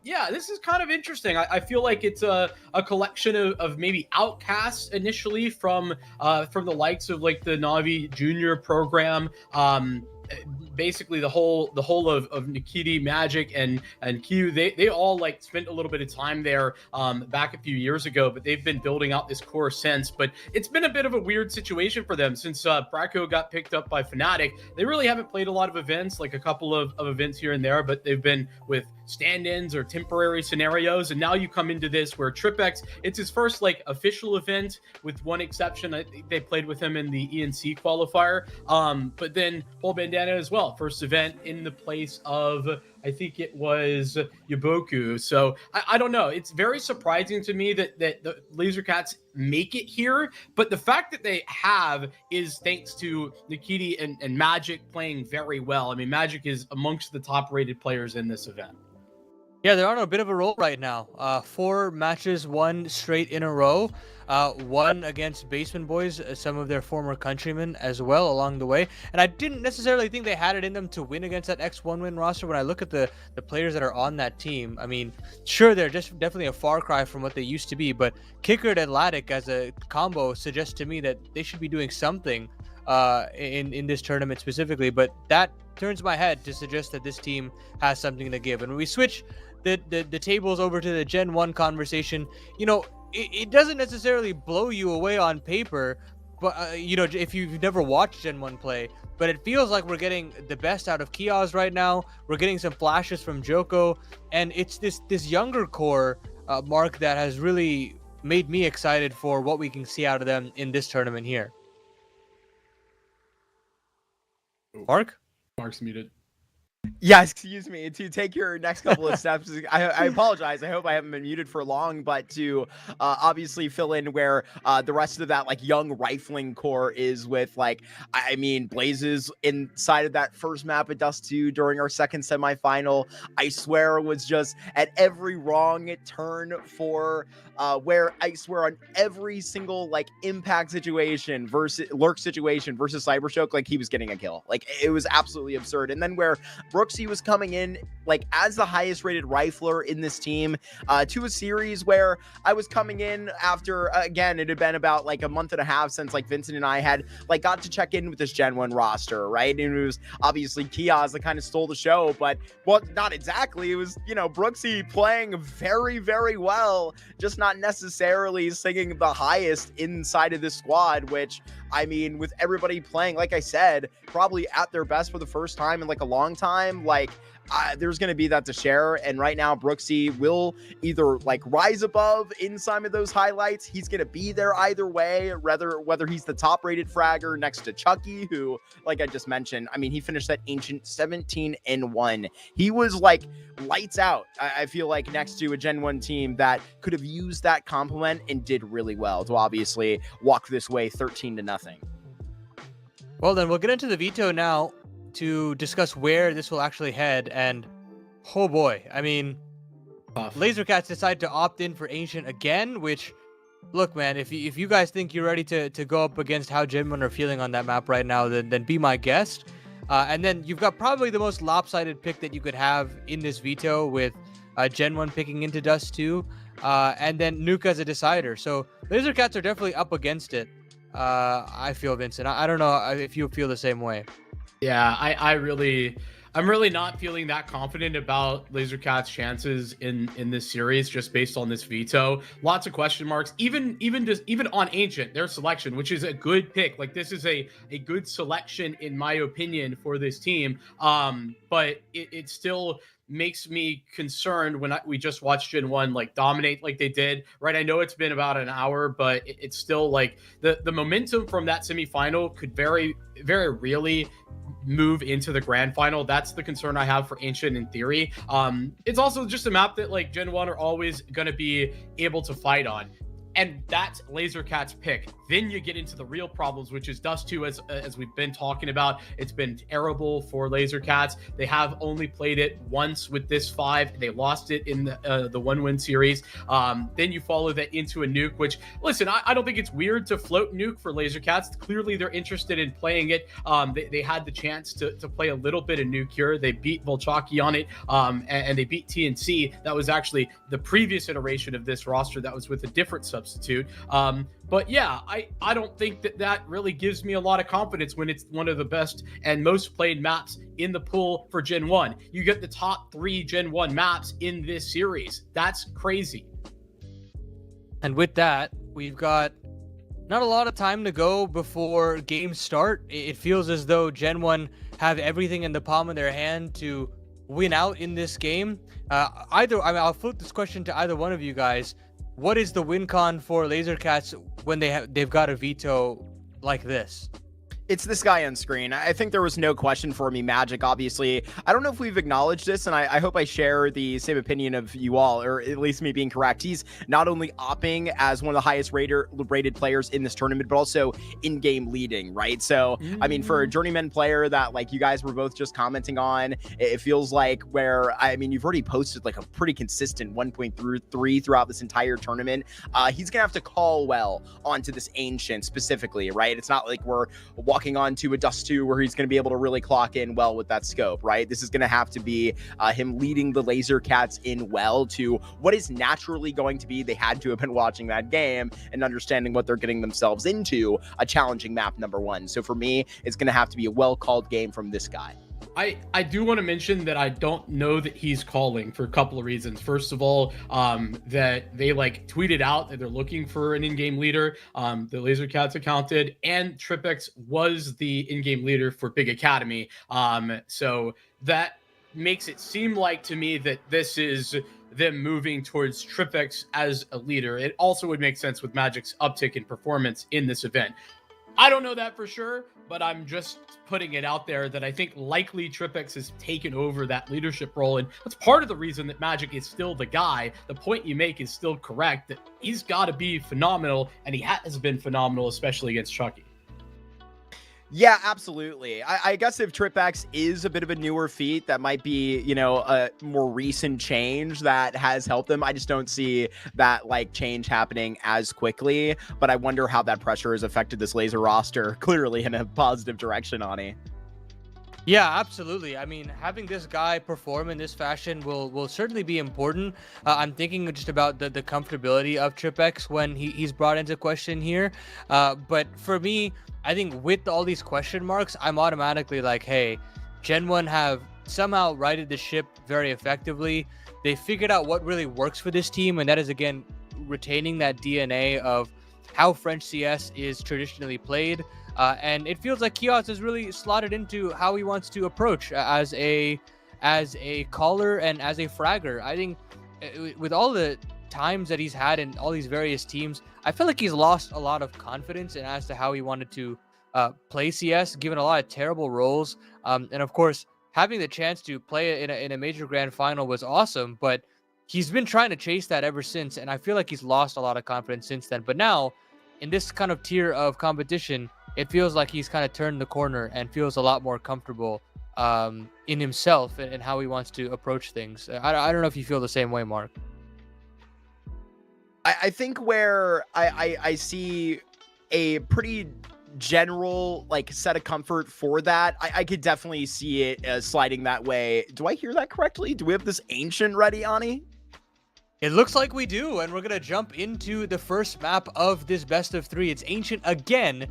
yeah, this is kind of interesting. I feel like it's a collection of maybe outcasts initially from the likes of like the Navi Junior program. Basically the whole of Nikiti, Magic, and Q, they all like spent a little bit of time there back a few years ago, but they've been building out this core since. But it's been a bit of a weird situation for them since Braco got picked up by Fnatic. They really haven't played a lot of events, like a couple of events here and there, but they've been with stand-ins or temporary scenarios. And now you come into this where TripX, it's his first like official event with one exception. I think they played with him in the ENC qualifier. But then Pol Bandana as well, first event in the place of, I think it was Yaboku. So I don't know. It's very surprising to me that the Lazer Cats make it here. But the fact that they have is thanks to Nikiti and Magic playing very well. I mean, Magic is amongst the top rated players in this event. Yeah, they're on a bit of a roll right now. 4 matches won straight in a row. One against Basement Boys, some of their former countrymen as well along the way. And I didn't necessarily think they had it in them to win against that X1 win roster. When I look at the players that are on that team, I mean, sure, they're just definitely a far cry from what they used to be. But Kickard and Laddick as a combo suggests to me that they should be doing something in this tournament specifically. But that turns my head to suggest that this team has something to give. And when we switch the tables over to the GenOne conversation, it doesn't necessarily blow you away on paper, but if you've never watched GenOne play, but it feels like we're getting the best out of Kiaz right now. We're getting some flashes from Joko, and it's this younger core, Mark, that has really made me excited for what we can see out of them in this tournament here. Mark's muted. Yeah, excuse me, to take your next couple of steps. I apologize. I hope I haven't been muted for long, but to obviously fill in where the rest of that like young rifling core is with, like, I mean, Blazes inside of that first map at Dust 2 during our second semifinal, I swear was just at every wrong turn for where I swear on every single like impact situation versus lurk situation versus CYBERSHOKE, like he was getting a kill. Like it was absolutely absurd. And then where Brooksy was coming in like as the highest rated rifler in this team to a series where I was coming in after, again, it had been about like a month and a half since like Vincent and I had like got to check in with this GenOne roster, right? And it was obviously Kiaz that kind of stole the show, but well, not exactly. It was, Brooksy playing very, very well, just not necessarily singing the highest inside of this squad, which, I mean, with everybody playing, like I said, probably at their best for the first time in like a long time, like there's going to be that to share. And right now, Brooksy will either like rise above in some of those highlights. He's going to be there either way, whether he's the top rated fragger next to Chucky, who, like I just mentioned, I mean, he finished that Ancient 17-1. He was like lights out. I feel like next to a Gen 1 team that could have used that compliment and did really well to obviously walk this way 13-0. Well, then we'll get into the veto now to discuss where this will actually head. And oh boy, I mean, Lazer Cats decide to opt in for Ancient again, which, look, man, if you guys think you're ready to go up against how GenOne are feeling on that map right now, then be my guest. And then you've got probably the most lopsided pick that you could have in this veto with GenOne picking into Dust 2, and then Nuke as a decider. So Lazer Cats are definitely up against it. I feel, Vincent. I don't know if you feel the same way. Yeah, I'm really not feeling that confident about Lazer Cats' chances in this series just based on this veto. Lots of question marks, even on Ancient, their selection, which is a good pick. Like, this is a good selection in my opinion for this team. But it still makes me concerned when we just watched GenOne like dominate like they did, right? I know it's been about an hour, but it's still like the momentum from that semifinal could very, very really move into the grand final. That's the concern I have for Ancient in theory. It's also just a map that like GenOne are always going to be able to fight on. And that's Lazer Cats' pick. Then you get into the real problems, which is Dust 2, as we've been talking about. It's been terrible for Lazer Cats. They have only played it once with this 5. They lost it in the one-win series. Then you follow that into a Nuke, which, listen, I don't think it's weird to float Nuke for Lazer Cats. Clearly, they're interested in playing it. They had the chance to play a little bit of Nuke here. They beat Walczaki on it, and they beat TNC. That was actually the previous iteration of this roster that was with a different substitute. But yeah, I don't think that really gives me a lot of confidence when it's one of the best and most played maps in the pool for GenOne. You get the top 3 GenOne maps in this series. That's crazy. And with that, we've got not a lot of time to go before games start. It feels as though GenOne have everything in the palm of their hand to win out in this game. I'll flip this question to either one of you guys. What is the win con for Lazer Cats when they've got a veto like this? It's this guy on screen. I think there was no question for me. Magic, obviously. I don't know if we've acknowledged this, and I hope I share the same opinion of you all, or at least me being correct. He's not only opping as one of the highest rated players in this tournament, but also in-game leading, right? So, I mean, for a journeyman player that, like, you guys were both just commenting on, it feels like you've already posted, like, a pretty consistent 1.3 throughout this entire tournament. He's going to have to call well onto this Ancient specifically, right? It's not like we're walking on to a Dust 2 where he's going to be able to really clock in well with that scope, right? This is going to have to be him leading the Lazer Cats in well to what is naturally going to be, they had to have been watching that game and understanding what they're getting themselves into, a challenging map number 1. So for me, it's going to have to be a well-called game from this guy. I do want to mention that I don't know that he's calling for a couple of reasons. First of all, that they like tweeted out that they're looking for an in-game leader. The Lazer Cats account did, and TRIPX was the in-game leader for Big Academy. So that makes it seem like to me that this is them moving towards TRIPX as a leader. It also would make sense with Magic's uptick in performance in this event. I don't know that for sure, but I'm just putting it out there that I think likely TRIPX has taken over that leadership role. And that's part of the reason that Magic is still the guy. The point you make is still correct, that he's got to be phenomenal, and he has been phenomenal, especially against Chucky. Yeah, absolutely. I guess if TRIPX is a bit of a newer feat, that might be, a more recent change that has helped them. I just don't see that like change happening as quickly, but I wonder how that pressure has affected this Lazer roster clearly in a positive direction, Ani. Yeah, absolutely. I mean, having this guy perform in this fashion will certainly be important. I'm thinking just about the comfortability of TRIPX when he's brought into question here. But for me, I think with all these question marks, I'm automatically like, hey, GenOne have somehow righted the ship very effectively. They figured out what really works for this team, and that is, again, retaining that DNA of how French CS is traditionally played. And it feels like Kios has really slotted into how he wants to approach as a as a caller and as a fragger. I think with all the times that he's had in all these various teams, I feel like he's lost a lot of confidence in as to how he wanted to play CS, given a lot of terrible roles. And of course, having the chance to play in a major grand final was awesome, but he's been trying to chase that ever since, and I feel like he's lost a lot of confidence since then. But now, in this kind of tier of competition, it feels like he's kind of turned the corner and feels a lot more comfortable in himself and how he wants to approach things. I don't know if you feel the same way, Mark. I think where I see a pretty general like set of comfort for that, I could definitely see it sliding that way. Do I hear that correctly? Do we have this Ancient ready, Ani? It looks like we do, and we're gonna jump into the first map of this best of 3. It's Ancient again.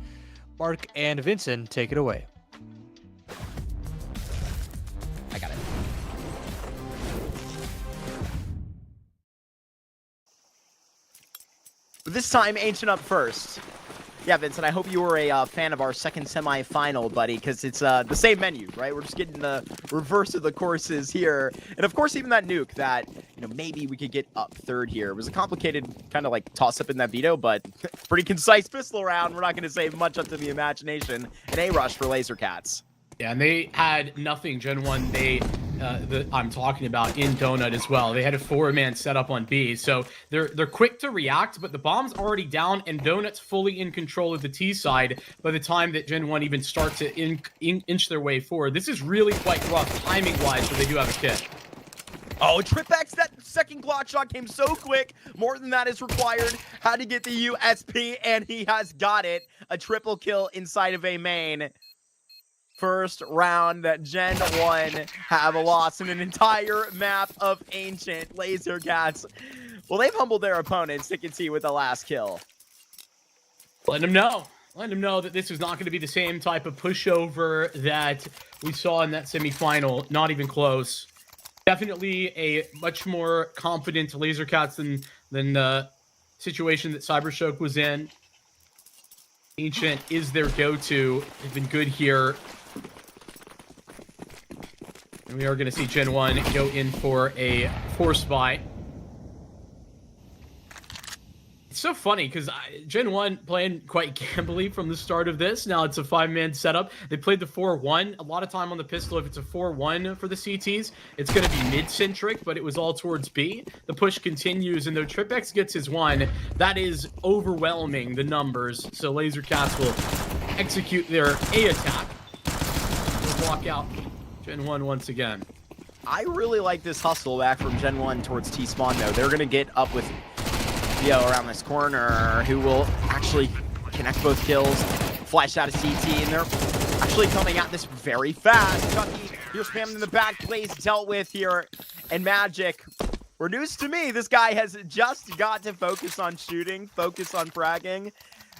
Mark and Vincent, take it away. I got it. This time, Ancient up first. Yeah, Vincent, I hope you were a fan of our second semi-final, buddy, because it's the same menu, right? We're just getting the reverse of the courses here. And of course, even that nuke that, you know, maybe we could get up third here. It was a complicated kind of like toss-up in that veto, but pretty concise pistol round. We're not going to say much up to the imagination. An A-rush for Lazer Cats. Yeah, and they had nothing. GenOne, I'm talking about in Donut as well. They had a 4-man setup on B, so they're quick to react, but the bomb's already down, and Donut's fully in control of the T side by the time that GenOne even start to inch their way forward. This is really quite rough timing-wise, but they do have a kit. Oh, TripX, that second Glock shot came so quick. More than that is required. Had to get the USP, and he has got it. A triple kill inside of a main. First round that GenOne have a loss in an entire map of Ancient. Lazer Cats. Well, they've humbled their opponents, Tick and T with the last kill. Let them know. Let them know that this is not going to be the same type of pushover that we saw in that semifinal. Not even close. Definitely a much more confident Lazer Cats than the situation that CYBERSHOKE was in. Ancient is their go-to. They've been good here. And we are going to see GenOne go in for a force buy. It's so funny because GenOne playing quite gambly from the start of this. Now it's a 5-man setup. They played the 4-1. A lot of time on the pistol, if it's a 4-1 for the CTs, it's going to be mid-centric, but it was all towards B. The push continues, and though TripX gets his 1, that is overwhelming the numbers. So Lazer Cats will execute their A attack. They'll walk out GenOne once again. I really like this hustle back from GenOne towards T-Spawn, though. They're going to get up with Theo around this corner, who will actually connect both kills, flash out of CT, and they're actually coming at this very fast. Chucky, you're spamming in the back, plays dealt with here, and Magic. We're news to me. This guy has just got to focus on shooting, focus on fragging.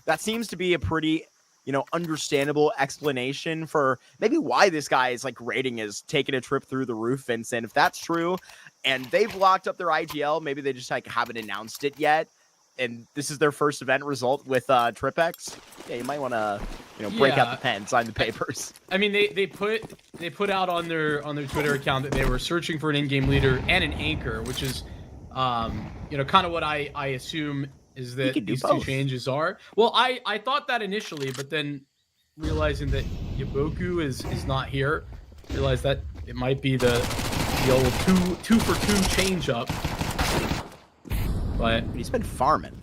That seems to be a pretty, you know, understandable explanation for maybe why this guy's like rating is taking a trip through the roof, Vincent. If that's true, and they've locked up their IGL, maybe they just like haven't announced it yet, and this is their first event result with TripX. Yeah, you might want to, you know, break out the pen, sign the papers. I mean, they put out on their Twitter account that they were searching for an in-game leader and an anchor, which is, you know, kind of what I assume is that these two changes are. Well, I thought that initially, but then realizing that Yaboku is not here, realized that it might be the old two for two change up. But he's been farming.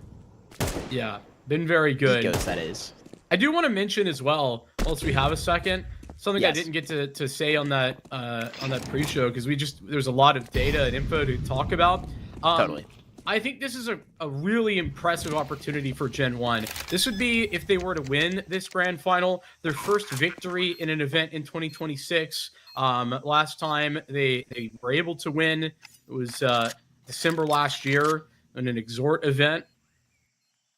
Yeah, been very good. Ecos, that is. I do want to mention as well, whilst we have a second, something I didn't get to say on that pre-show, because there's a lot of data and info to talk about. Totally. I think this is a really impressive opportunity for GenOne. This would be, if they were to win this grand final, their first victory in an event in 2026. Last time they were able to win, it was December last year in an exhort event.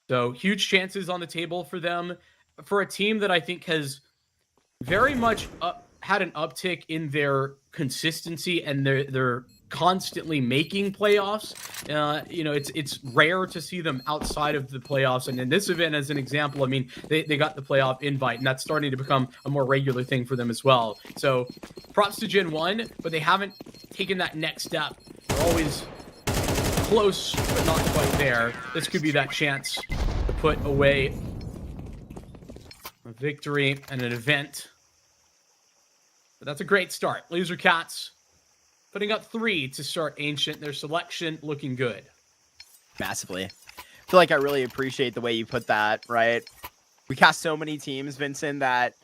So huge chances on the table for them, for a team that I think has very much had an uptick in their consistency and their constantly making playoffs. You know, it's rare to see them outside of the playoffs. And in this event, as an example, I mean, they got the playoff invite, and that's starting to become a more regular thing for them as well. So props to GenOne, but they haven't taken that next step. They're always close, but not quite there. This could be that chance to put away a victory and an event. But that's a great start. Lazer Cats putting up 3 to start Ancient. Their selection looking good. Massively. I feel like I really appreciate the way you put that, right? We cast so many teams, Vincent, that,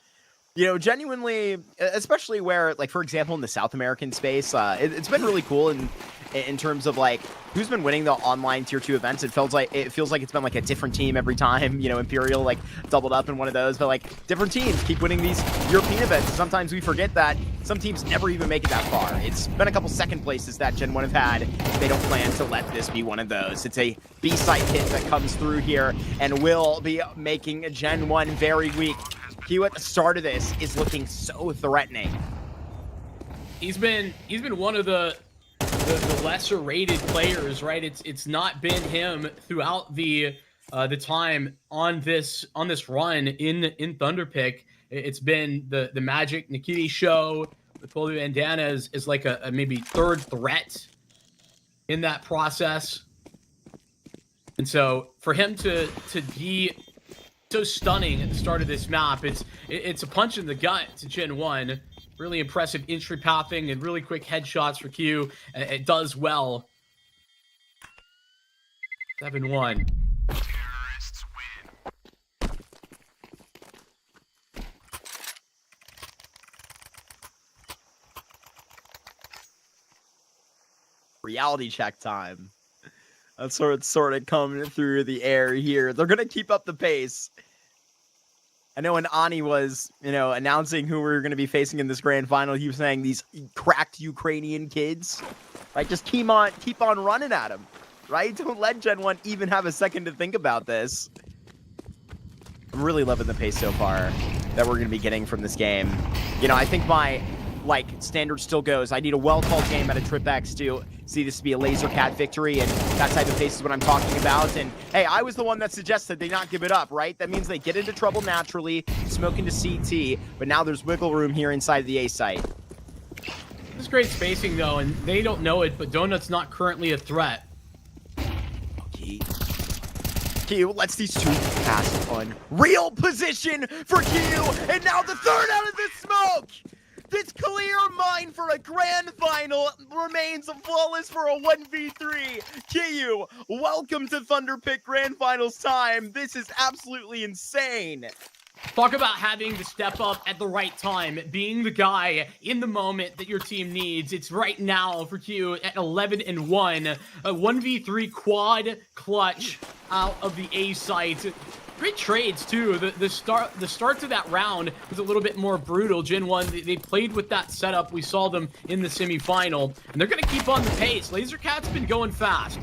you know, genuinely, especially where, like, for example, in the South American space, it's been really cool in terms of, like, who's been winning the online tier 2 events. It feels like it's been like a different team every time. You know, Imperial like doubled up in one of those, but like different teams keep winning these European events. Sometimes we forget that some teams never even make it that far. It's been a couple second places that GenOne have had. They don't plan to let this be one of those. It's a B-side hit that comes through here and will be making GenOne very weak. Q at the start of this is looking so threatening. He's been one of the lesser rated players, right? It's not been him throughout the time on this run in Thunderpick. It's been the Magic Nikiti show with Polo Bandana is like a maybe third threat in that process. And so for him to be so stunning at the start of this map, it's a punch in the gut to GenOne. Really impressive entry pathing and really quick headshots for Q. It does well. 7-1. Terrorists win. Reality check time. That's sort of coming through the air here. They're going to keep up the pace. I know when Ani was, you know, announcing who we were going to be facing in this grand final, he was saying these cracked Ukrainian kids, right? Just keep on running at them, right? Don't let GenOne even have a second to think about this. I'm really loving the pace so far that we're going to be getting from this game. You know, I think my, like, standard still goes. I need a well-called game out of TripX to see this to be a Lazer Cat victory, and that type of pace is what I'm talking about. And hey, I was the one that suggested they not give it up, right? That means they get into trouble naturally, smoke into CT, but now there's wiggle room here inside the A site. This is great spacing though, and they don't know it, but Donut's not currently a threat. Okay. Q lets these two pass on. Real position for Q, and now the third out of the smoke! This clear mine for a grand final remains flawless for a 1v3. Kiyu, welcome to Thunderpick Grand Finals time. This is absolutely insane. Talk about having to step up at the right time, being the guy in the moment that your team needs. It's right now for Q at 11-1. A 1v3 quad clutch out of the A site. Great trades too. The start to that round was a little bit more brutal. GenOne, they played with that setup. We saw them in the semifinal, and they're gonna keep on the pace. Lazer Cat's been going fast.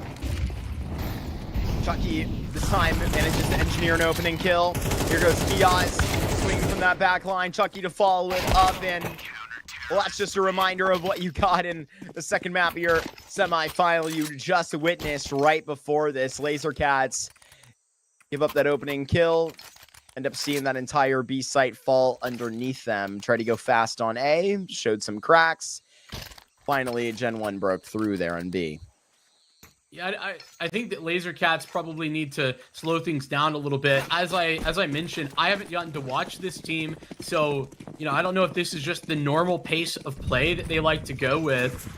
Chucky this time manages to engineer an opening kill. Here goes Kiaz swinging from that back line. Chucky to follow it up, and well, that's just a reminder of what you got in the second map of your semifinal you just witnessed right before this. Lazer Cats give up that opening kill, end up seeing that entire B site fall underneath them. Try to go fast on A, showed some cracks. Finally, GenOne broke through there on B. Yeah, I think that Lazer Cats probably need to slow things down a little bit. As I mentioned, I haven't gotten to watch this team, so you know I don't know if this is just the normal pace of play that they like to go with,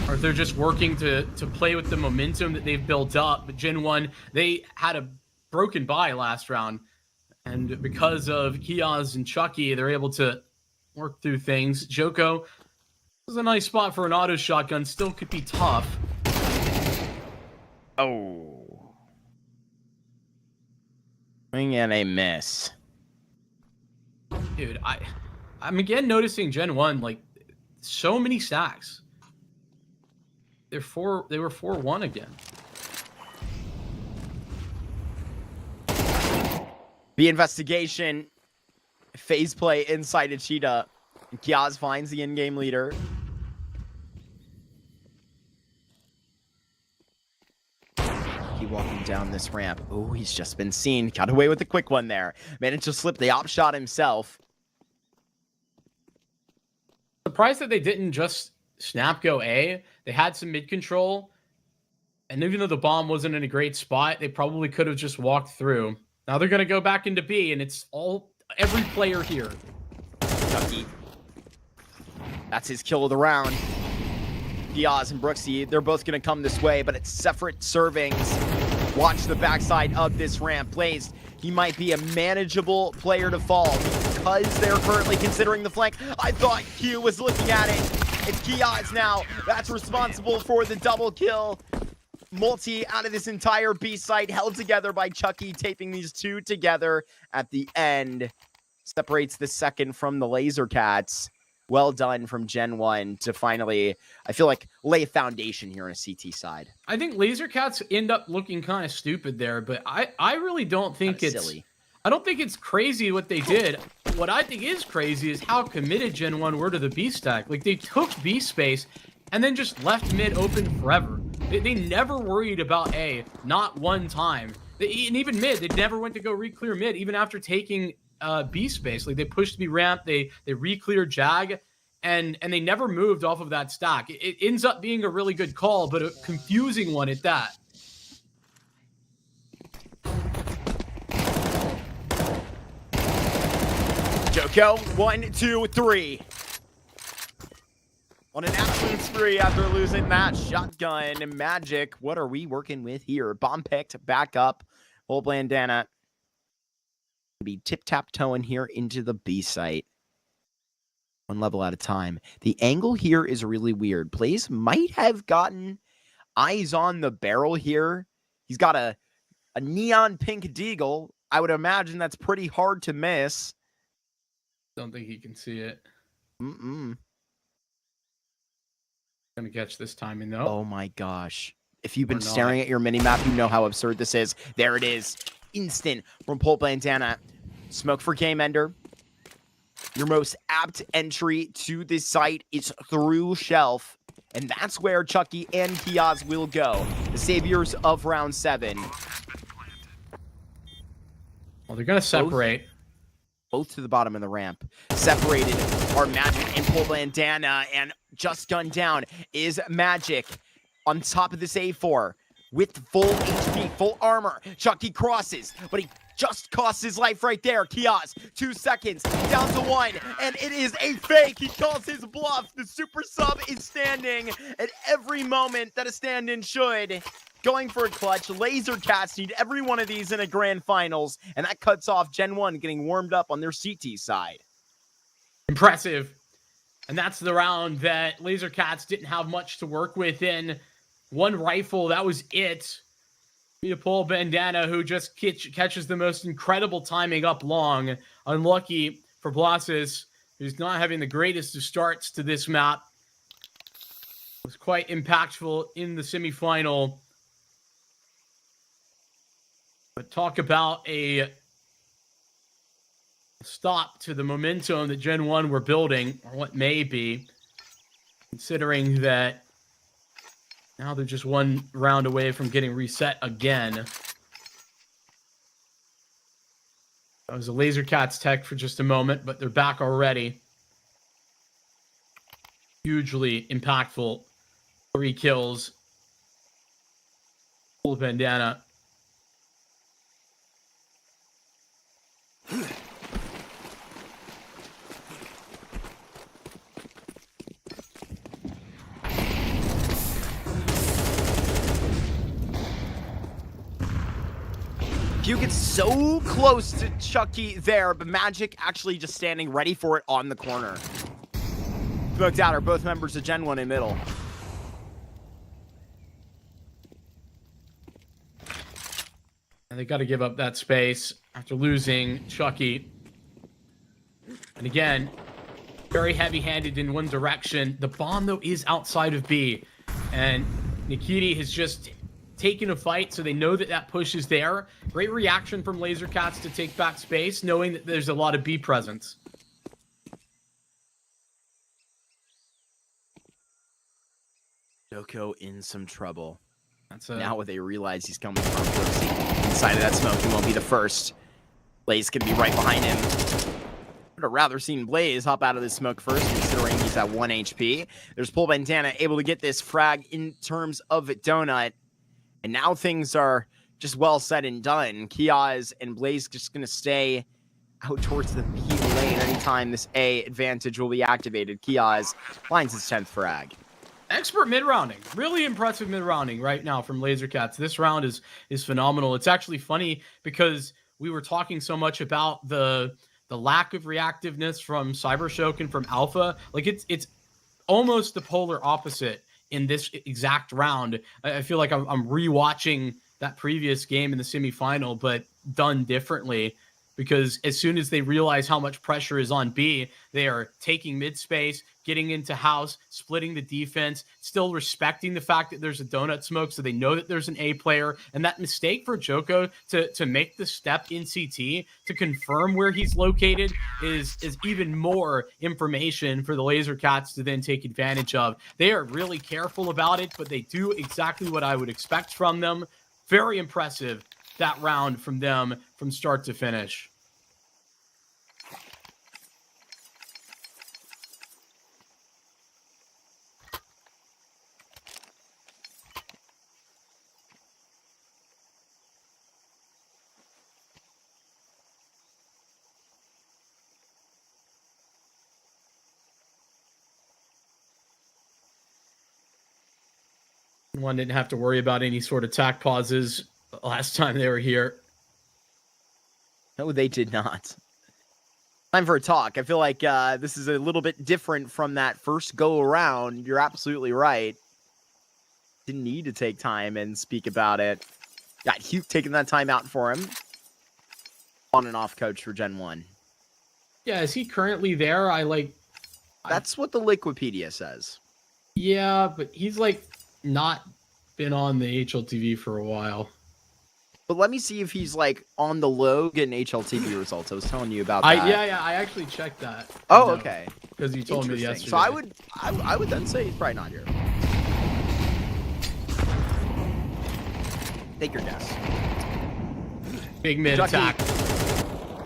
or if they're just working to play with the momentum that they've built up. But GenOne, they had a broken bye last round, and because of Kiaz and Chucky, they're able to work through things. Joko, this is a nice spot for an auto shotgun. Still could be tough. Oh. Swing and a miss. Dude, I'm again noticing GenOne, like, so many stacks. They were 4-1 again. The investigation. Phase play inside of Cheetah. And Kiaz finds the in-game leader. walking down this ramp. Oh, he's just been seen. Got away with a quick one there. Managed to slip the op shot himself. Surprised that they didn't just snap go A. They had some mid control. And even though the bomb wasn't in a great spot, they probably could have just walked through. Now they're going to go back into B, and it's every player here. Chucky. That's his kill of the round. Diaz and Brooksy, they're both going to come this way, but it's separate servings. Watch the backside of this ramp. Blaze, he might be a manageable player to fall because they're currently considering the flank. I thought Q was looking at it. It's Diaz now. That's responsible for the double kill. Multi out of this entire B site, held together by Chucky, taping these two together at the end. Separates the second from the Lazer Cats. Well done from GenOne to finally, I feel like, lay a foundation here on a CT side. I think Lazer Cats end up looking kind of stupid there, but I really don't think it's silly. I don't think it's crazy what they did. What I think is crazy is how committed GenOne were to the B stack. Like, they took B space and then just left mid open forever. They never worried about A, not one time. And even mid, they never went to go re-clear mid, even after taking B space. Like, they pushed B ramp, they re-cleared Jag, and they never moved off of that stack. It ends up being a really good call, but a confusing one at that. Joko, 1, 2, 3. On an absolute spree after losing that shotgun. And Magic, what are we working with here? Bomb picked, back up. Whole bandana. Be tip-tap-toeing here into the B site. One level at a time. The angle here is really weird. Blaze might have gotten eyes on the barrel here. He's got a neon pink deagle. I would imagine that's pretty hard to miss. Don't think he can see it. Mm-mm. Gonna catch this timing though. Oh my gosh. If you've been staring at your minimap, you know how absurd this is. There it is. Instant from Pole Bandana. Smoke for Game Ender. Your most apt entry to this site is through Shelf. And that's where Chucky and Kiaz will go. The saviors of round 7. Well, they're gonna separate. Both to the bottom of the ramp. Separated are Magic and Pole Bandana, and just gunned down is Magic on top of this A4 with full HP, full armor. Chucky crosses, but he just costs his life right there. Kiaz, 2 seconds, down to 1, and it is a fake. He calls his bluff. The super sub is standing at every moment that a stand-in should. Going for a clutch. Lazer Cats need every one of these in a grand finals, and that cuts off GenOne getting warmed up on their CT side. Impressive. And that's the round that Lazer Cats didn't have much to work with in. One rifle, that was it. Pole Bandana, who just catches the most incredible timing up long. Unlucky for Blassis, who's not having the greatest of starts to this map. Was quite impactful in the semifinal. But talk about a stop to the momentum that GenOne were building, or what may be, considering that now they're just one round away from getting reset again. That was a Lazer Cats tech for just a moment, but they're back already. Hugely impactful 3 kills. Full bandana. You get so close to Chucky there, but Magic actually just standing ready for it on the corner. Smoked out are both members of GenOne in middle. And they got to give up that space after losing Chucky. And again, very heavy-handed in one direction. The bomb, though, is outside of B. And Nikiti has just taken a fight, so they know that that push is there. Great reaction from Lazer Cats to take back space, knowing that there's a lot of B presence. Doko in some trouble. Now they realize he's coming from inside of that smoke, he won't be the first. Blaze can be right behind him. Would have rather seen Blaze hop out of this smoke first, considering he's at 1 HP. There's Paul Bandana able to get this frag in terms of Donut. And now things are just well said and done. Kiaz and Blaze just going to stay out towards the B lane anytime this A advantage will be activated. Kiaz finds his 10th frag. Expert mid-rounding. Really impressive mid-rounding right now from Lazer Cats. This round is phenomenal. It's actually funny because we were talking so much about the lack of reactiveness from CYBERSHOKE and from Alpha. Like it's almost the polar opposite in this exact round. I feel like I'm rewatching that previous game in the semifinal, but done differently. Because as soon as they realize how much pressure is on B, they are taking mid space, getting into house, splitting the defense, still respecting the fact that there's a donut smoke, so they know that there's an A player. And that mistake for Joko to make the step in CT to confirm where he's located is even more information for the Lazer Cats to then take advantage of. They are really careful about it, but they do exactly what I would expect from them. Very impressive, that round from them from start to finish. One didn't have to worry about any sort of tack pauses last time they were here. No, they did not. Time for a talk. I feel like this is a little bit different from that first go around. You're absolutely right. Didn't need to take time and speak about it. Got Hugh taking that time out for him. On and off coach for GenOne. Yeah, is he currently there? That's what the Liquipedia says. Yeah, but he's not been on the HLTV for a while. But let me see if he's on the low getting HLTV results. I was telling you about that. Yeah, I actually checked that. Oh, okay. Because you told me yesterday. So I would then say he's probably not here. Take your guess. Big mid attack.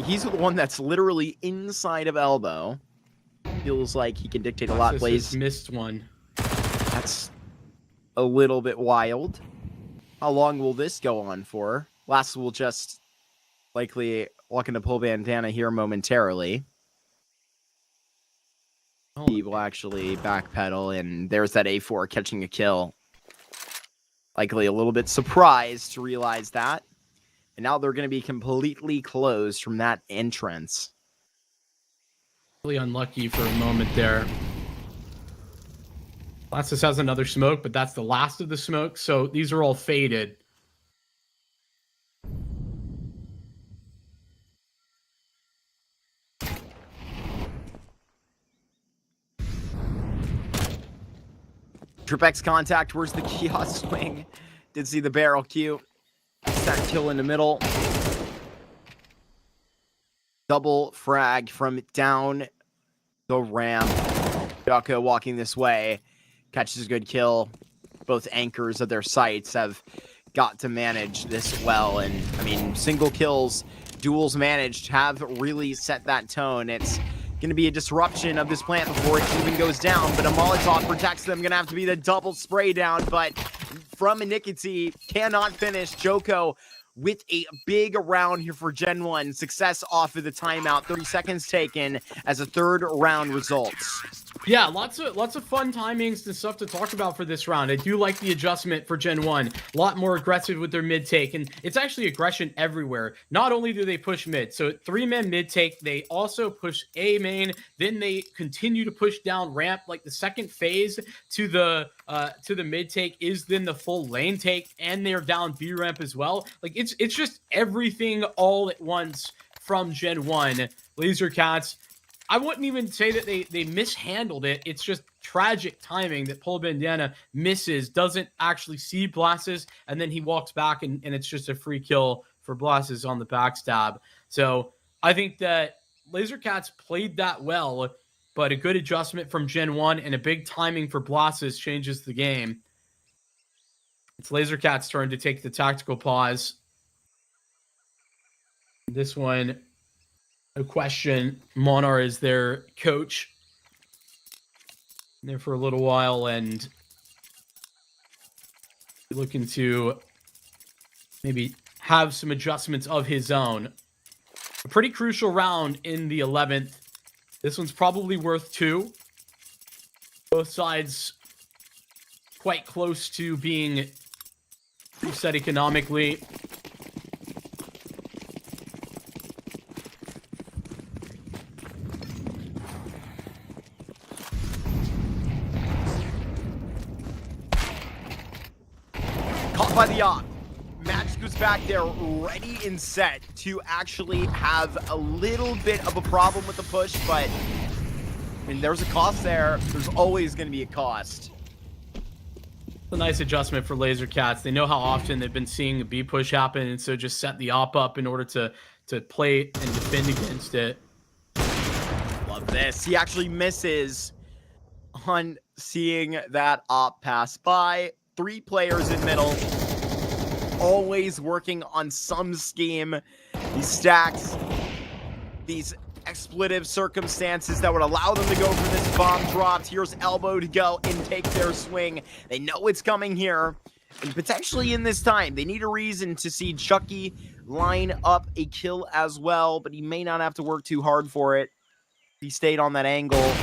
He's the one that's literally inside of elbow. Feels like he can dictate a lot. Blaze missed one. That's a little bit wild. How long will this go on for? Last will just likely looking to pull Bandana here momentarily. He will actually backpedal, and there's that A4 catching a kill. Likely a little bit surprised to realize that. And now they're going to be completely closed from that entrance. Really unlucky for a moment there. Lassus has another smoke, but that's the last of the smoke, so these are all faded. Tripex contact, where's the kiosk swing? Did see the barrel Q. That kill in the middle. Double frag from down the ramp. Joko walking this way. Catches a good kill. Both anchors of their sights have got to manage this well. And, I mean, single kills, duels managed have really set that tone. It's going to be a disruption of this plant before it even goes down. But a Molotov protects them. Going to have to be the double spray down. But from Iniquity, cannot finish. Joko with a big round here for GenOne. Success off of the timeout. 30 seconds taken as a third round results. Yeah, lots of fun timings and stuff to talk about for this round. I do like the adjustment for GenOne. A lot more aggressive with their mid take, and it's actually aggression everywhere. Not only do they push mid, so 3-man mid take, they also push A main, then they continue to push down ramp. Like the second phase to the mid take is then the full lane take, and they're down B ramp as well. Like it's just everything all at once from GenOne. Lazer Cats, I wouldn't even say that they mishandled it. It's just tragic timing that Paul Bandana misses, doesn't actually see Blasses, and then he walks back and it's just a free kill for Blasses on the backstab. So I think that Lazer Cats played that well, but a good adjustment from GenOne and a big timing for Blasses changes the game. It's Lazer Cats' turn to take the tactical pause. This one, no question, Monar is their coach. There for a little while and looking to maybe have some adjustments of his own. A pretty crucial round in the 11th. This one's probably worth 2. Both sides quite close to being reset economically. Caught by the op. Magic was back there ready and set to actually have a little bit of a problem with the push, but I mean, there's a cost there. There's always going to be a cost. A nice adjustment for Lazer Cats. They know how often they've been seeing a B push happen, and so just set the op up in order to play and defend against it. Love this. He actually misses on seeing that op pass by. 3 players in middle, always working on some scheme. He stacks these expletive circumstances that would allow them to go for this bomb dropped. Here's Elbow to go and take their swing. They know it's coming here, and potentially in this time, they need a reason to see Chucky line up a kill as well, but he may not have to work too hard for it. He stayed on that angle.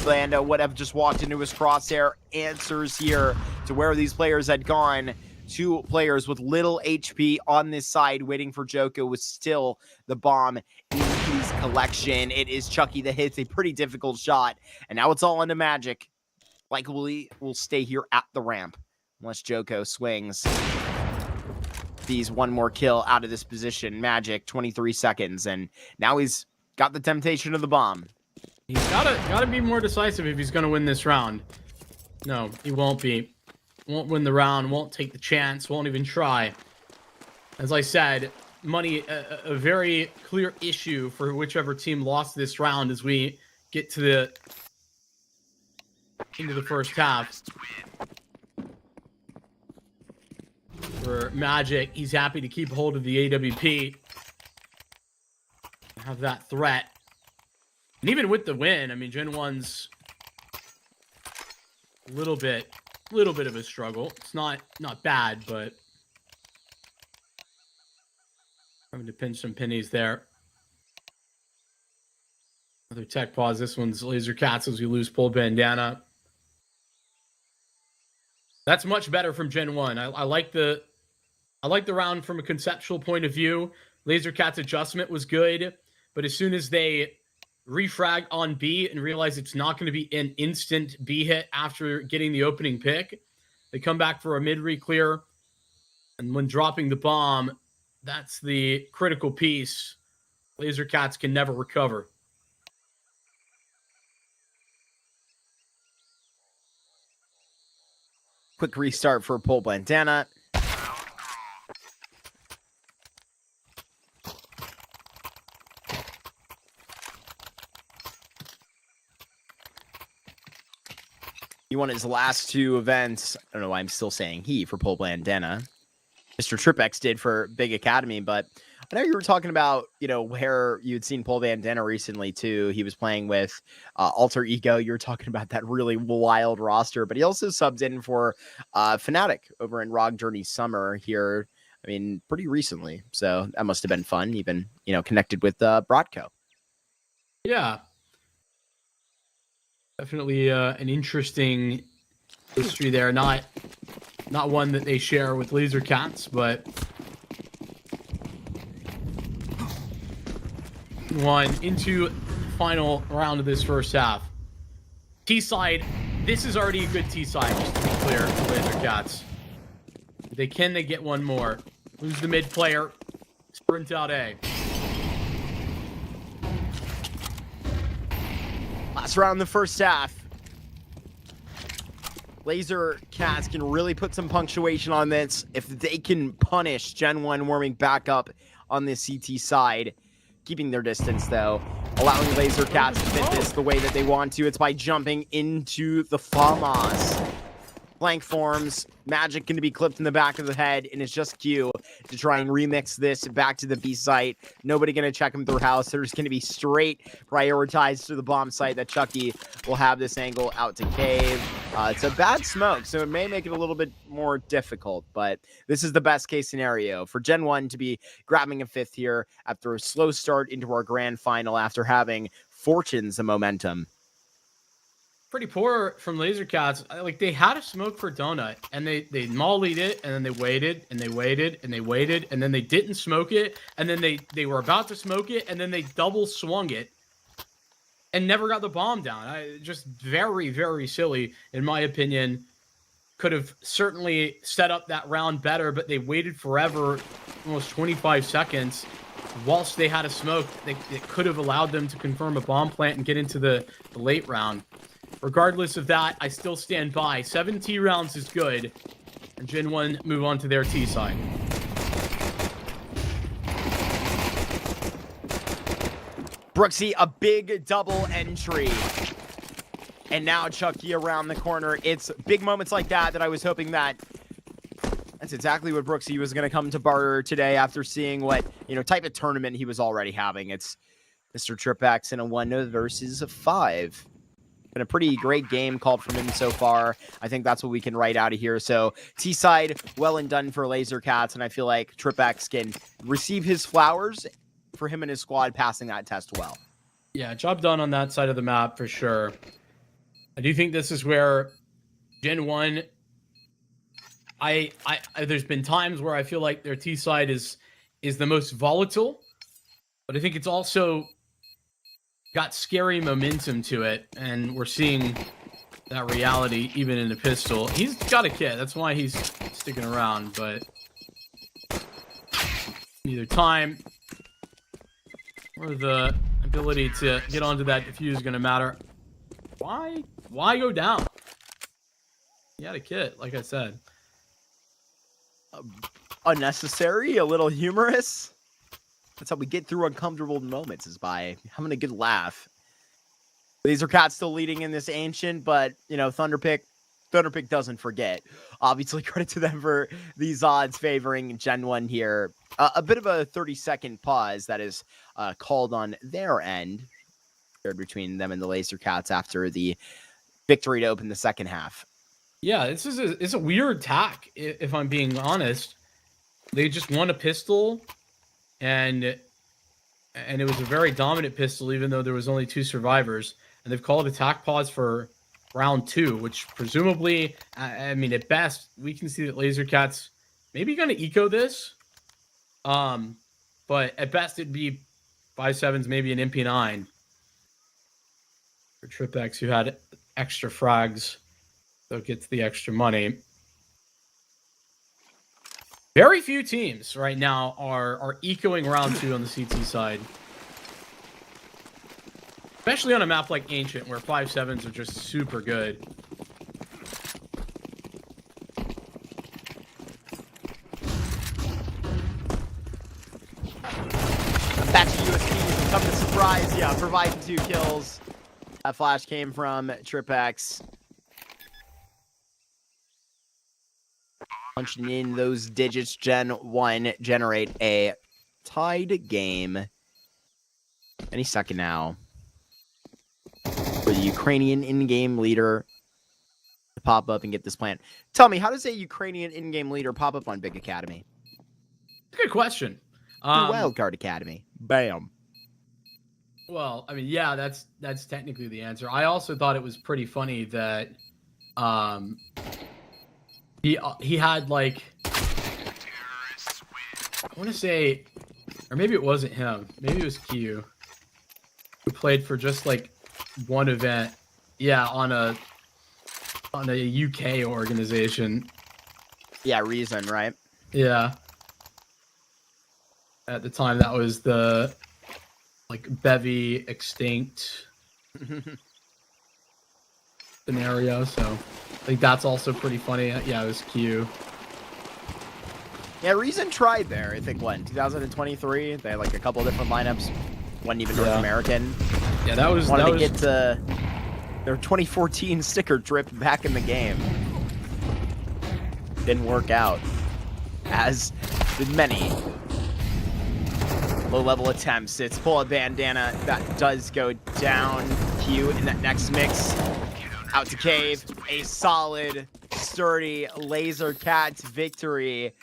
Lando would have just walked into his crosshair. Answers here to where these players had gone. 2 players with little HP on this side waiting for Joko with still the bomb in his collection. It is Chucky that hits a pretty difficult shot, and now it's all into Magic. Likely will stay here at the ramp unless Joko swings. These one more kill out of this position. Magic, 23 seconds, and now he's got the temptation of the bomb. He's gotta be more decisive if he's gonna win this round. No, he won't be. Won't win the round, won't take the chance, won't even try. As I said, money, a very clear issue for whichever team lost this round as we get to into the first half. For Magic, he's happy to keep hold of the AWP. Have that threat. And even with the win, I mean, GenOne's a little bit of a struggle. It's not bad, but having to pinch some pennies there. Another tech pause. This one's Lazer Cats as we lose Pole Bandana. That's much better from GenOne. I like the round from a conceptual point of view. Lazer Cats adjustment was good, but as soon as they refrag on B and realize it's not going to be an instant B hit after getting the opening pick, they come back for a mid re-clear, and when dropping the bomb, that's the critical piece. Lazer Cats can never recover. Quick restart for Pole Bandana. He won his last 2 events. I don't know why I'm still saying he for Pole Bandana. Mr. Tripex did for Big Academy, but I know you were talking about, where you'd seen Pole Bandana recently too. He was playing with Alter Ego. You were talking about that really wild roster, but he also subbed in for Fnatic over in Rogue Journey Summer here. I mean, pretty recently. So that must have been fun, even, connected with Brodco. Yeah. Definitely an interesting history there. Not one that they share with Lazer Cats, but one into the final round of this first half. T-side, this is already a good T-side, just to be clear, for Lazer Cats. They get one more. Lose the mid player, sprint out A. Last round in the first half. Lazer Cats can really put some punctuation on this if they can punish GenOne warming back up on the CT side. Keeping their distance, though. Allowing Lazer Cats to fit this the way that they want to. It's by jumping into the FAMAS. Blank forms, Magic going to be clipped in the back of the head, and it's just Q to try and remix this back to the B site. Nobody going to check him through house. They're just going to be straight prioritized to the bomb site that Chucky will have this angle out to cave. It's a bad smoke, so it may make it a little bit more difficult, but this is the best case scenario for GenOne to be grabbing a 5th here after a slow start into our grand final after having Fortune's momentum. Pretty poor from Lazer Cats. Like, they had a smoke for Donut, and they mollied it, and then they waited, and they waited, and they waited, and then they didn't smoke it, and then they were about to smoke it, and then they double swung it, and never got the bomb down. Just very, very silly, in my opinion. Could have certainly set up that round better, but they waited forever, almost 25 seconds, whilst they had a smoke. It could have allowed them to confirm a bomb plant and get into the late round. Regardless of that, I still stand by. 7 T rounds is good. And GenOne move on to their T side. Brooksy, a big double entry. And now Chucky around the corner. It's big moments like that I was hoping that that's exactly what Brooksy was going to come to barter today after seeing what, type of tournament he was already having. It's Mr. TripX in a 1 versus 5. Been a pretty great game called from him so far. I think that's what we can write out of here. So T side, well and done for Lazer Cats, and I feel like TripX can receive his flowers for him and his squad passing that test well. Yeah, job done on that side of the map for sure. I do think this is where GenOne, I there's been times where I feel like their T side is the most volatile, but I think it's also got scary momentum to it, and we're seeing that reality even in the pistol. He's got a kit, that's why he's sticking around, but neither time or the ability to get onto that defuse is going to matter. Why go down? He had a kit, like I said. Unnecessary, a little humorous. That's how we get through uncomfortable moments, is by having a good laugh. Lazer Cats still leading in this ancient, but, Thunderpick doesn't forget. Obviously, credit to them for these odds favoring GenOne here. A bit of a 30-second pause that is called on their end between them and the Lazer Cats after the victory to open the second half. Yeah, it's a weird tack, if I'm being honest. They just won a pistol, and it was a very dominant pistol, even though there was only 2 survivors. And they've called attack pause for round 2, which presumably, I mean, at best, we can see that Lazer Cats maybe going to eco this. But at best, it'd be 5-7s, maybe an MP9 for TripX, who had extra frags, so it gets the extra money. Very few teams right now are ecoing round 2 on the CT side. Especially on a map like Ancient, where 5-7s are just super good. Batch of USPs come to surprise. Yeah, providing 2 kills. That flash came from TripX. Punching in those digits, GenOne generate a tied game. Any second now for the Ukrainian in-game leader to pop up and get this plant. Tell me, how does a Ukrainian in-game leader pop up on Big Academy? Good question. Wildcard Academy. Bam. Well, I mean, yeah, that's technically the answer. I also thought it was pretty funny that he had, like, I want to say, or maybe it wasn't him. Maybe it was Q, who played for just like one event. Yeah, on a UK organization. Yeah, Reason, right? Yeah. At the time, that was the Bevy Extinct scenario. So I think that's also pretty funny. Yeah, it was Q. Yeah, Reason tried there. I think when 2023, they had a couple different lineups. Wasn't even North American. Yeah, that was wanted to get to their 2014 sticker drip back in the game. didn't work out, as did many low-level attempts. It's pull a bandana that does go down. Q in that next mix. Out to cave. A solid, sturdy Lazer Cats victory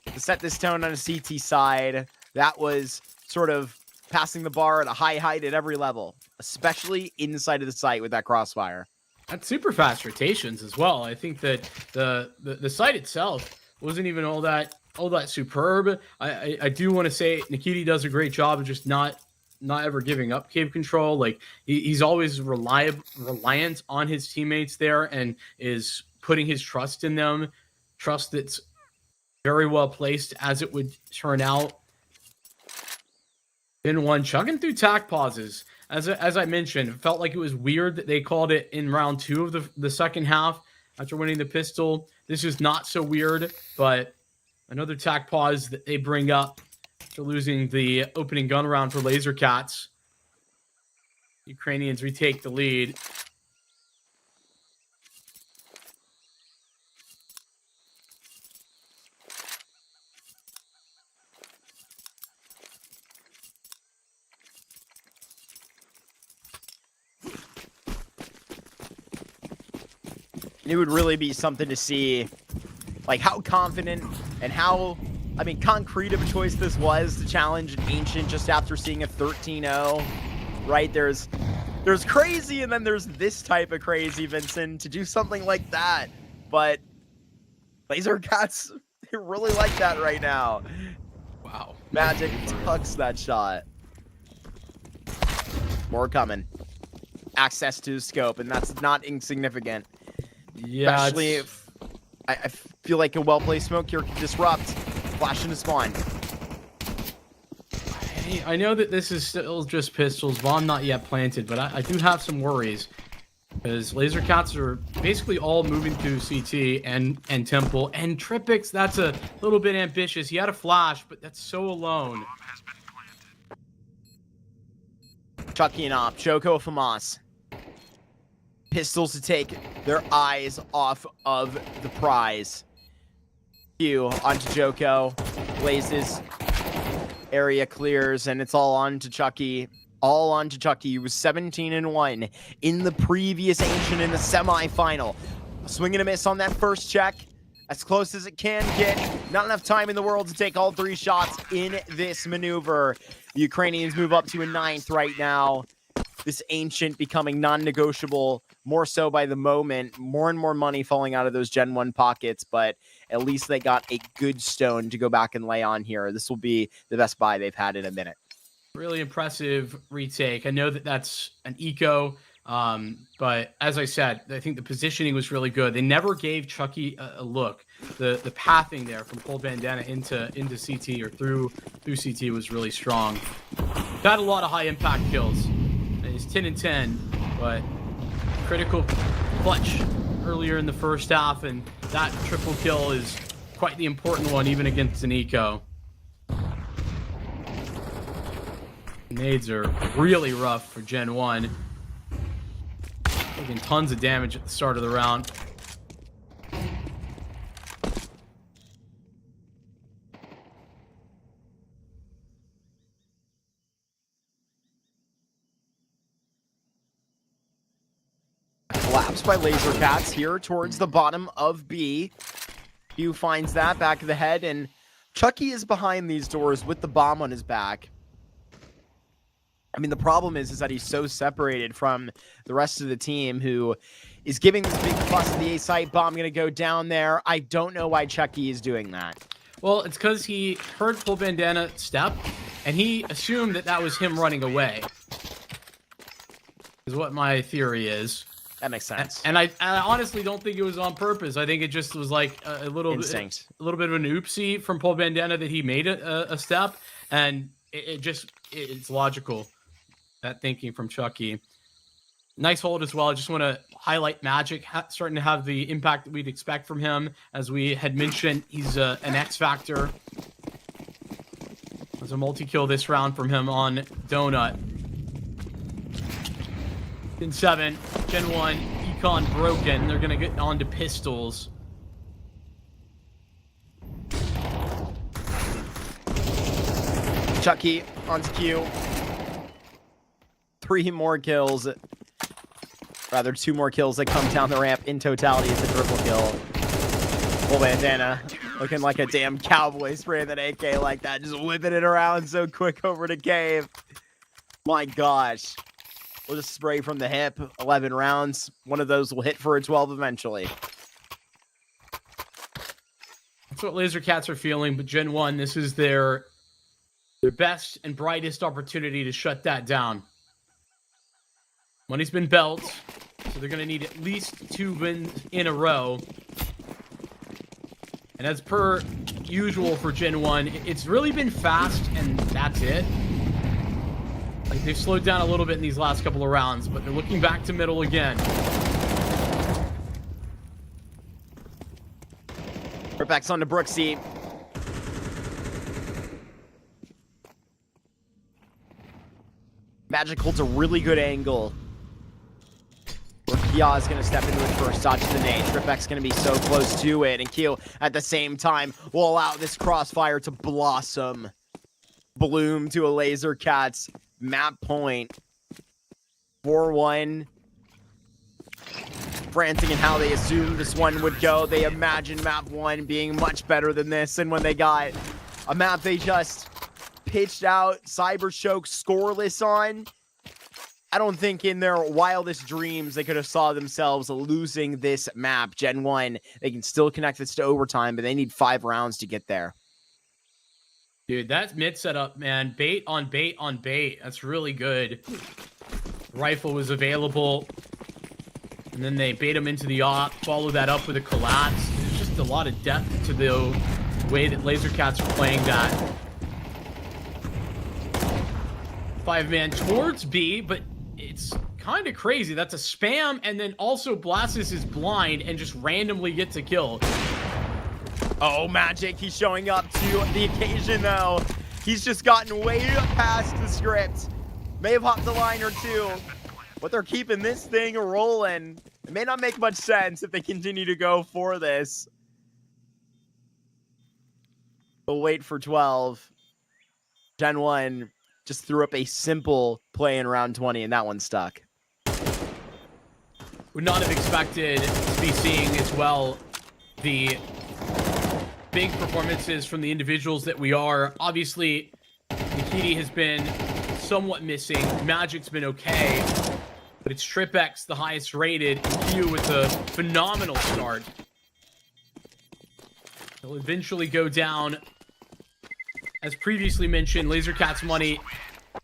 to set this tone on a CT side. That was sort of passing the bar at a high height at every level, especially inside of the site with that crossfire. That's super fast rotations as well. I think that the site itself wasn't even all that superb. I do want to say Nikiti does a great job of just not ever giving up cave control. Like he's always reliant on his teammates there and is putting his trust in them. Trust that's very well placed as it would turn out. GenOne chugging through tack pauses. As I mentioned, it felt like it was weird that they called it in round 2 of the second half after winning the pistol. This is not so weird, but another tack pause that they bring up after losing the opening gun round for Lazer Cats. Ukrainians retake the lead. It would really be something to see, like, how confident and how, I mean, concrete of a choice this was to challenge an Ancient just after seeing a 13-0, right? There's crazy, and then there's this type of crazy, Vincent, to do something like that. But Lazer Cats, they really like that right now. Wow. Magic tucks that shot. More coming. Access to the scope, and that's not insignificant. Yeah, Especially if I feel like a well-placed smoke here can disrupt. Flash into spawn. I know that this is still just pistols. Bomb not yet planted, but I do have some worries. Because Lazer Cats are basically all moving to CT and Temple. And Tripix, that's a little bit ambitious. He had a flash, but that's so alone. Chucky and Op. Joko Famas. Pistols to take their eyes off of the prize. Q onto Joko. Blazes. Area clears, and it's all on to Chucky. All on to Chucky. He was 17-1 in the previous Ancient in the semifinal. A swing and a miss on that first check. As close as it can get. Not enough time in the world to take all 3 shots in this maneuver. The Ukrainians move up to a 9th right now. This Ancient becoming non-negotiable, more so by the moment. More and more money falling out of those GenOne pockets, but at least they got a good stone to go back and lay on here. This will be the best buy they've had in a minute. Really impressive retake. I know that that's an eco, but as I said, I think the positioning was really good. They never gave Chucky a look. The pathing there from Pole Bandana into CT or through CT was really strong. Got a lot of high impact kills. He's 10-10, but critical clutch earlier in the first half, and that triple kill is quite the important one, even against an eco. Nades are really rough for GenOne. Taking tons of damage at the start of the round. Collapse by Lazer Cats here towards the bottom of B. Hugh finds that back of the head, and Chucky is behind these doors with the bomb on his back. I mean, the problem is that he's so separated from the rest of the team, who is giving this big plus to the A site. Bomb going to go down there. I don't know why Chucky is doing that. Well, it's because he heard Full Bandana step, and he assumed that that was him running away. Is what my theory is. That makes sense. And I honestly don't think it was on purpose. I think it just was like a little instinct, a little bit of an oopsie from Paul Bandana that he made a step, and it's logical, that thinking from Chucky. Nice hold as well. I just want to highlight Magic starting to have the impact that we'd expect from him. As we had mentioned, he's an X factor. There's a multi-kill this round from him on Donut. In 7, GenOne, Econ broken. They're going to get on to pistols. Walczaki onto Q. 3 more kills. Rather, 2 more kills that come down the ramp in totality is a triple kill. Full bandana. Looking like a damn cowboy spraying that AK like that. Just whipping it around so quick over to Cave. My gosh. We'll just spray from the hip. 11 rounds. One of those will hit for a 12 eventually. That's what Lazer Cats are feeling, but GenOne, this is their best and brightest opportunity to shut that down. Money's been belt, so they're going to need at least 2 wins in a row. And as per usual for GenOne, it's really been fast, and that's it. Like, they've slowed down a little bit in these last couple of rounds, but they're looking back to middle again. Rippbacks onto Brooksy. Magic holds a really good angle. Kia is going to step into it first, dodge the nade. Rippback's going to be so close to it, and Q at the same time will allow this crossfire to blossom. Bloom to a Lazer Cats map point. 4-1. Frantic in how they assumed this one would go. They imagined map 1 being much better than this, and when they got a map they just pitched out CYBERSHOKE scoreless on, I don't think in their wildest dreams they could have saw themselves losing this map. GenOne, they can still connect this to overtime, but they need 5 rounds to get there. Dude, that mid setup, man. Bait on bait on bait. That's really good. Rifle was available. And then they bait him into the op. Follow that up with a collapse. There's just a lot of depth to the way that Lazer Cats are playing that. 5-man towards B, but it's kind of crazy. That's a spam, and then also Blastus is blind and just randomly gets a kill. Oh, Magic, he's showing up to the occasion, though. He's just gotten way past the script. May have hopped a line or 2, but they're keeping this thing rolling. It may not make much sense if they continue to go for this. But wait for 12. GenOne just threw up a simple play in round 20, and that one stuck. Would not have expected to be seeing as well the big performances from the individuals that we are. Obviously, Nikiti has been somewhat missing. Magic's been okay, but it's TripX, the highest rated, and Q with a phenomenal start. They'll eventually go down. As previously mentioned, Lazer Cats money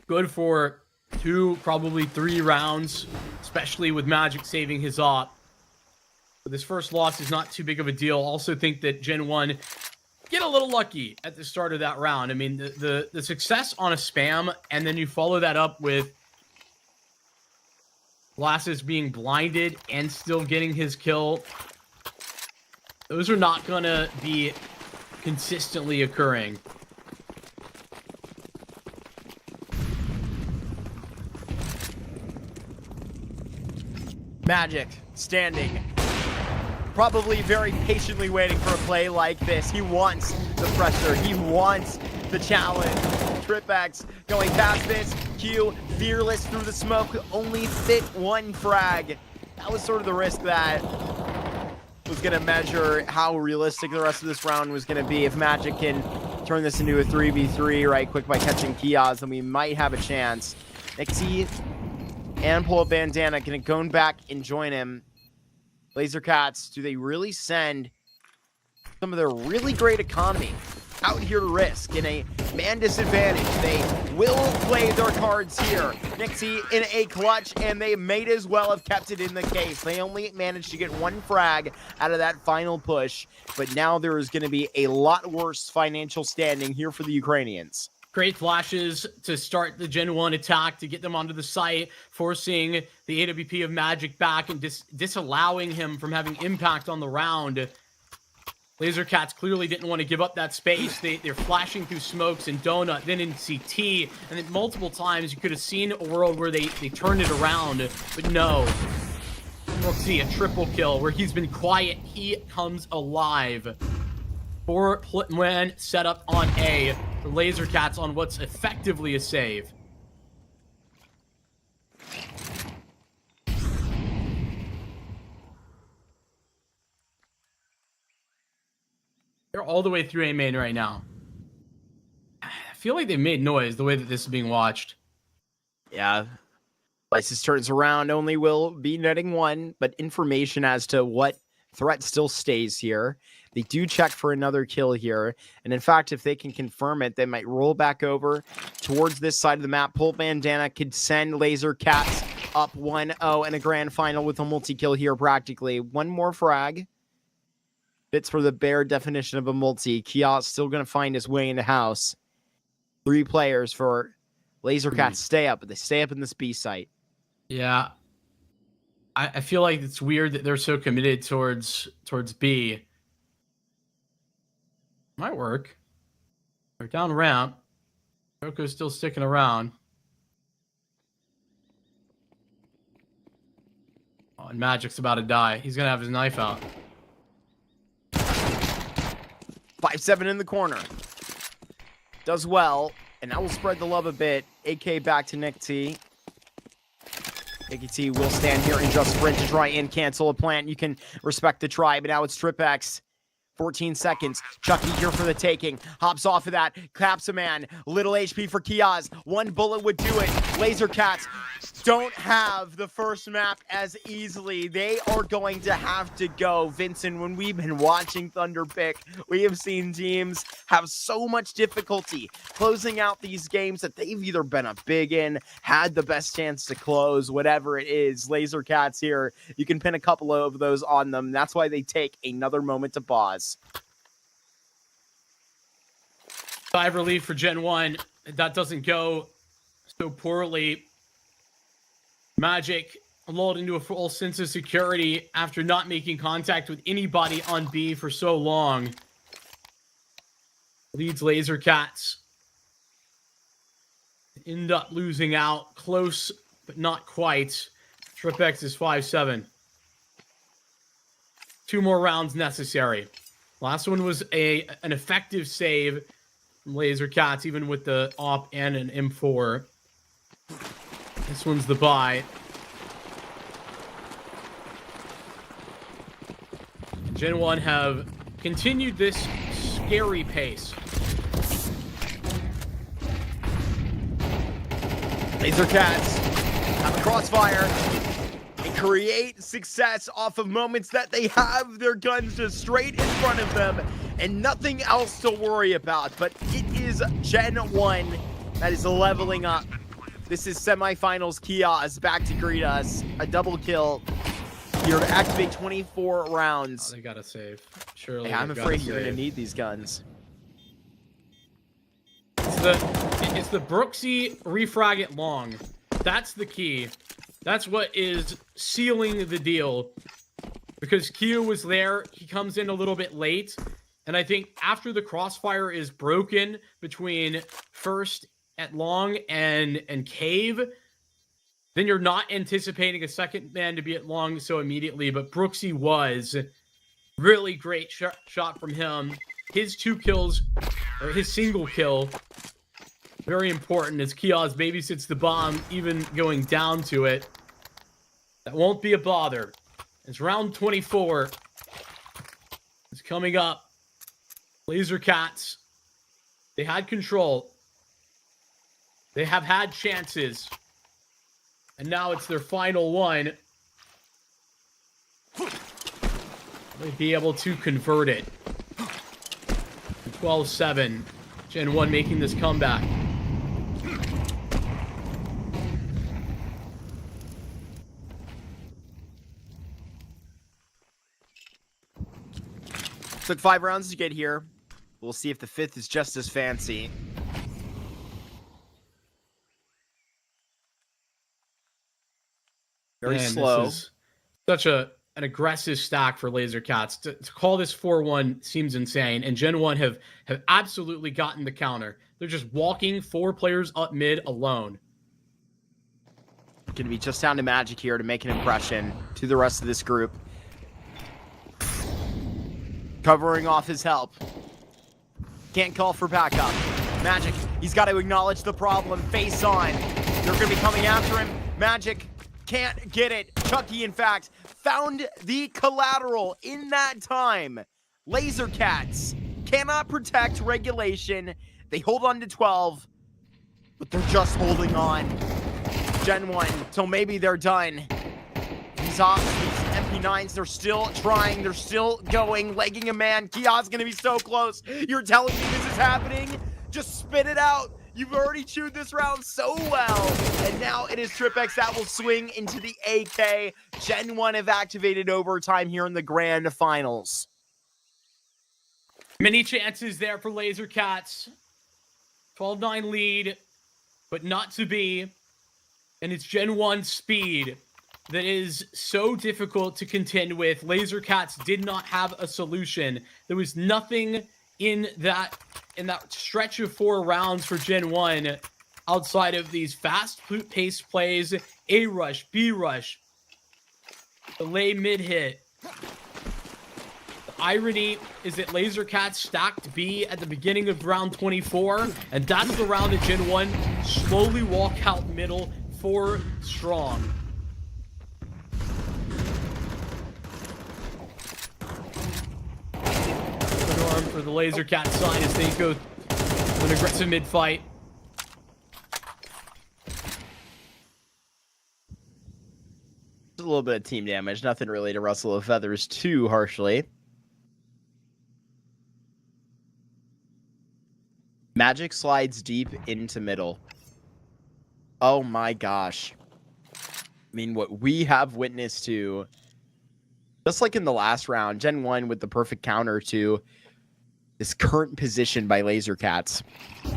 good for 2, probably 3 rounds, especially with Magic saving his op. But this first loss is not too big of a deal. Also think that GenOne get a little lucky at the start of that round. I mean, the success on a spam, and then you follow that up with Glasses being blinded and still getting his kill. Those are not going to be consistently occurring. Magic standing, probably very patiently waiting for a play like this. He wants the pressure. He wants the challenge. Tripbacks going past this. Q fearless through the smoke. Only fit 1 frag. That was sort of the risk that was going to measure how realistic the rest of this round was going to be. If Magic can turn this into a 3v3 right quick by catching Kiaz, then we might have a chance. Nixie and pull a bandana, gonna go back and join him. Lazer Cats, do they really send some of their really great economy out here to risk in a man disadvantage? They will play their cards here. Nixie in a clutch, and they might as well have kept it in the case. They only managed to get 1 frag out of that final push, but now there is gonna be a lot worse financial standing here for the Ukrainians. Great flashes to start the GenOne attack to get them onto the site, forcing the AWP of Magic back and disallowing him from having impact on the round. Lazer Cats clearly didn't want to give up that space. They're flashing through smokes and Donut, then in CT, and then multiple times you could have seen a world where they turned it around, but no. We'll see a triple kill where he's been quiet. He comes alive. 4-man setup on A. for Lazer Cats on what's effectively a save. They're all the way through A main right now. I feel like they made noise the way that this is being watched. Yeah. Lysis turns around, only will be netting one, but information as to what threat still stays here. They do check for another kill here. And in fact, if they can confirm it, they might roll back over towards this side of the map. Pull Bandana could send Lazer Cats up 1-0 in a grand final with a multi-kill here practically. One more frag. Fits for the bare definition of a multi. Kiosk still going to find his way in the house. 3 players for Lazer Cats stay up, but they stay up in this B site. Yeah. I feel like it's weird that they're so committed towards B. Might work. They're down ramp. Coco's still sticking around. Oh, and Magic's about to die. He's going to have his knife out. 5-7 in the corner. Does well. And that will spread the love a bit. AK back to Nick T. Nicky T will stand here and just sprint to try and cancel a plant. You can respect the try, but now it's TripX. 14 seconds. Chucky here for the taking. Hops off of that. Claps a man. Little HP for Kiaz. One bullet would do it. Lazer Cats don't have the first map as easily. They are going to have to go. Vincent, when we've been watching Thunderpick, we have seen teams have so much difficulty closing out these games that they've either been a big in, had the best chance to close, whatever it is. Lazer Cats here, you can pin a couple of those on them. That's why they take another moment to pause. Sigh of relief for GenOne. That doesn't go so poorly. Magic lulled into a full sense of security after not making contact with anybody on B for so long. Leads Lazer Cats. End up losing out. Close, but not quite. TripX is 5-7. 2 more rounds necessary. Last one was an effective save from Lazer Cats, even with the op and an M4. This one's the buy. GenOne have continued this scary pace. Lazer Cats have a crossfire and create success off of moments that they have their guns just straight in front of them and nothing else to worry about. But it is GenOne that is leveling up. This is semifinals. Kiaz back to greet us. A double kill here to activate 24 rounds. Oh, they gotta save. Surely. Hey, I'm afraid you're gonna need these guns. It's the Brooksy refrag it long. That's the key. That's what is sealing the deal. Because Q was there, he comes in a little bit late. And I think after the crossfire is broken between first at long and cave, then you're not anticipating a second man to be at long so immediately. But Brooksy was. Really great shot from him. His 2 kills, or his single kill, very important as Kiaz babysits the bomb, even going down to it. That won't be a bother. It's round 24. It's coming up. Lazer Cats. They had control. They have had chances. And now it's their final one. Will they be able to convert it? 12-7. GenOne making this comeback. Took 5 rounds to get here. We'll see if the 5th is just as fancy. Very slow. This is such an aggressive stack for Lazer Cats. To call this 4-1 seems insane. And GenOne have absolutely gotten the counter. They're just walking 4 players up mid alone. Going to be just down to Magic here to make an impression to the rest of this group. Covering off his help. Can't call for backup. Magic, he's got to acknowledge the problem. Face on. They're going to be coming after him. Magic can't get it. Chucky, in fact, found the collateral in that time. Lazer Cats cannot protect regulation. They hold on to 12, but they're just holding on. GenOne, till maybe they're done. These off, these MP9s, they're still trying, they're still going, legging a man. Kia's gonna be so close. You're telling me this is happening? Just spit it out. You've already chewed this round so well. And now it is TRIPX that will swing into the AK. GenOne have activated overtime here in the grand finals. Many chances there for Lazer Cats. 12-9 lead, but not to be. And it's GenOne's speed that is so difficult to contend with. Lazer Cats did not have a solution. There was nothing in that stretch of 4 rounds for GenOne outside of these fast-paced plays, A rush, B rush, delay mid hit. The irony is that Lazer Cats stacked B at the beginning of round 24, and that's the round that GenOne slowly walk out middle 4 strong. Arm for the Lazer Cat side as they go an aggressive mid fight. A little bit of team damage, nothing really to rustle of feathers too harshly. Magic slides deep into middle. Oh my gosh. I mean, what we have witnessed to, just like in the last round, GenOne with the perfect counter to this current position by Lazer Cats. I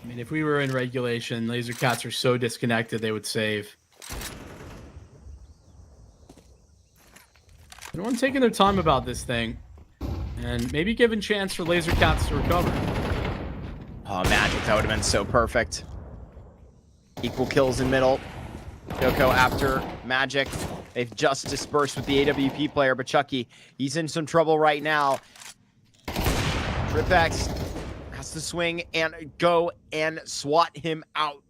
mean, if we were in regulation, Lazer Cats are so disconnected they would save. Everyone's taking their time about this thing, and maybe giving chance for Lazer Cats to recover. Oh, Magic, that would have been so perfect. Equal kills in middle. Yoko after Magic. They've just dispersed with the AWP player, but Chucky, he's in some trouble right now. TRIPX has to swing and go and swat him out.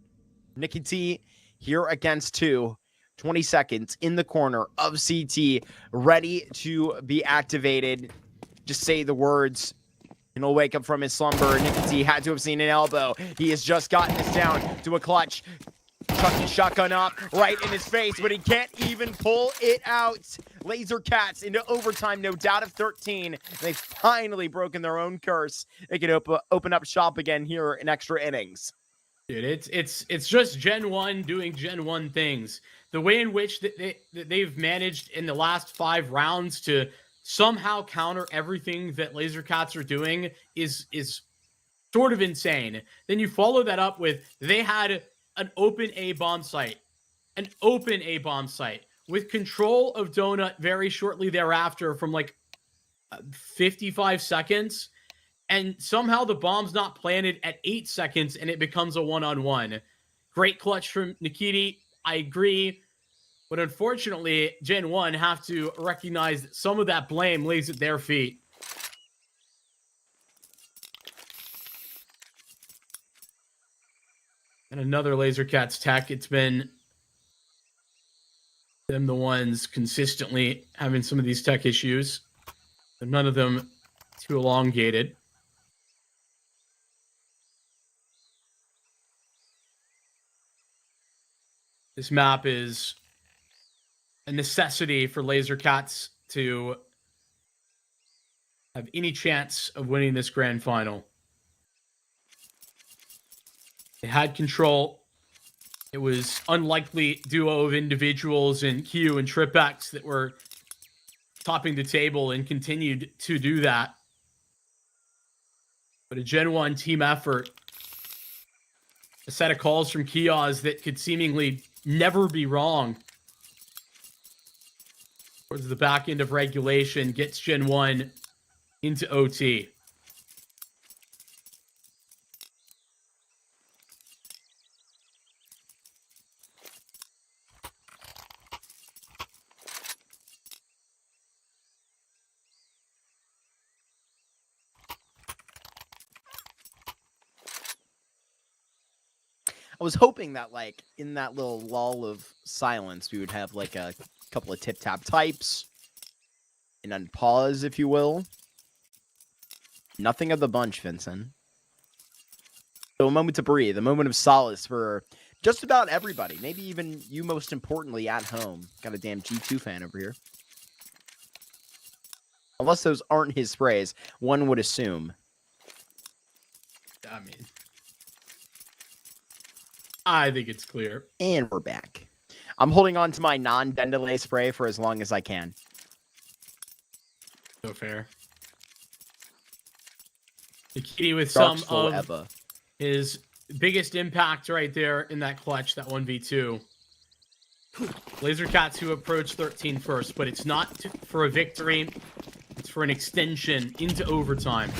Nikki T here against 2. 20 seconds in the corner of CT, ready to be activated. Just say the words, and he'll wake up from his slumber. Nikki T had to have seen an elbow. He has just gotten this down to a clutch. Chucky shotgun up right in his face, but he can't even pull it out. Lazer Cats into overtime, no doubt of 13. They've finally broken their own curse. They can open up shop again here in extra innings. Dude, it's just GenOne doing GenOne things. The way in which they've managed in the last 5 rounds to somehow counter everything that Lazer Cats are doing is sort of insane. Then you follow that up with they had an open A bomb site. An open A bomb site with control of Donut very shortly thereafter from like 55 seconds. And somehow the bomb's not planted at 8 seconds and it becomes a 1-on-1. Great clutch from Nikiti. I agree. But unfortunately, GenOne have to recognize that some of that blame lays at their feet. And another Lazer Cats tech. It's been them the ones consistently having some of these tech issues. But none of them too elongated. This map is a necessity for Lazer Cats to have any chance of winning this grand final. They had control. It was unlikely duo of individuals in Q and TRIPX that were topping the table and continued to do that. But a GenOne team effort, a set of calls from Kios that could seemingly never be wrong. Towards the back end of regulation, gets GenOne into OT. I was hoping that like in that little lull of silence, we would have like a couple of tip tap types and unpause, if you will. Nothing of the bunch, Vincent. So a moment to breathe, a moment of solace for just about everybody. Maybe even you, most importantly, at home. Got a damn G2 fan over here. Unless those aren't his sprays, one would assume. I mean, I think it's clear. And we're back. I'm holding on to my non-Dendelay spray for as long as I can. So fair. The key with Dark some Soul of Eva. his biggest impact right there in that clutch, that 1v2. Lazer Cats who approach 13 first, but it's not for a victory. It's for an extension into overtime.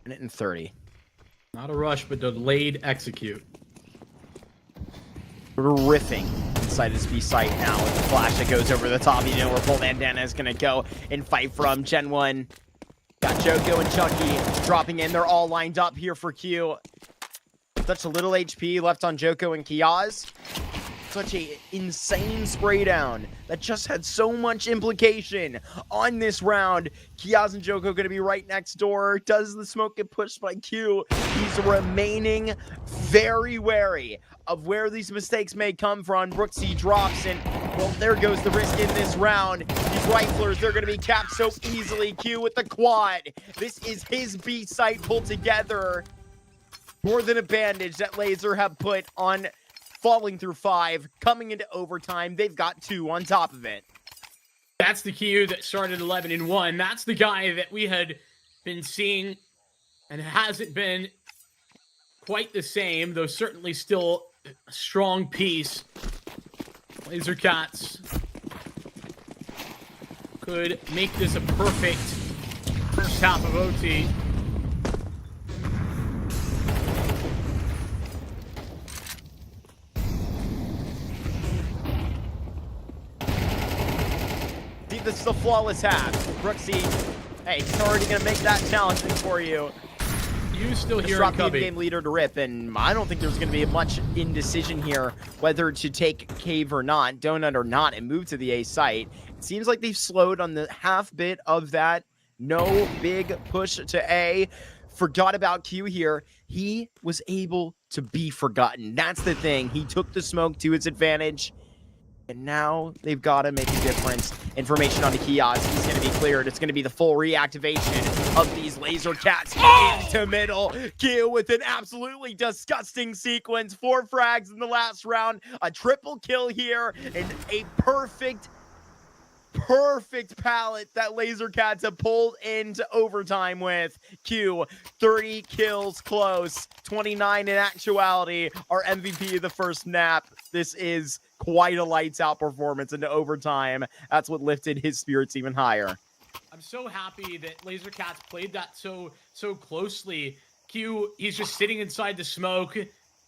Minute and 30. Not a rush, but delayed execute. Riffing inside his B site now with the flash that goes over the top. You know where Full Bandana is going to go and fight from. GenOne got Joko and Chucky dropping in. They're all lined up here for Q. Such a little HP left on Joko and Kiaz. Such a insane spray down that just had so much implication on this round. Kiaz and Joko going to be right next door. Does the smoke get pushed by Q? He's remaining very wary of where these mistakes may come from. Brooksy drops and, well, there goes the risk in this round. These riflers, they're going to be capped so easily. Q with the quad. This is his B site pulled together. More than a bandage that Lazer have put on falling through 5, coming into overtime. They've got 2 on top of it. That's the Q that started 11-1. That's the guy that we had been seeing, and it hasn't been quite the same, though certainly still a strong piece. Lazer Cats could make this a perfect first half of OT. This is a flawless half. Brooksy, hey, he's already going to make that challenging for you. You still Just hear drop the Cubby. game leader to rip, and I don't think there's going to be much indecision here whether to take Cave or not, Donut or not, and move to the A site. It seems like they've slowed on the half bit of that. No big push to A. Forgot about Q here. He was able to be forgotten. That's the thing. He took the smoke to his advantage. And now they've got to make a difference. Information on the kiosk. He's going to be cleared. It's going to be the full reactivation of these Lazer Cats into middle. Q with an absolutely disgusting sequence. 4 frags in the last round. A triple kill here. And a perfect pallet that Lazer Cats have pulled into overtime with. Q, 30 kills close. 29 in actuality. Our MVP of the first nap. This is quite a lights out performance into overtime. That's what lifted his spirits even higher. I'm so happy that Lazer Cats played that so closely. Q, he's just sitting inside the smoke,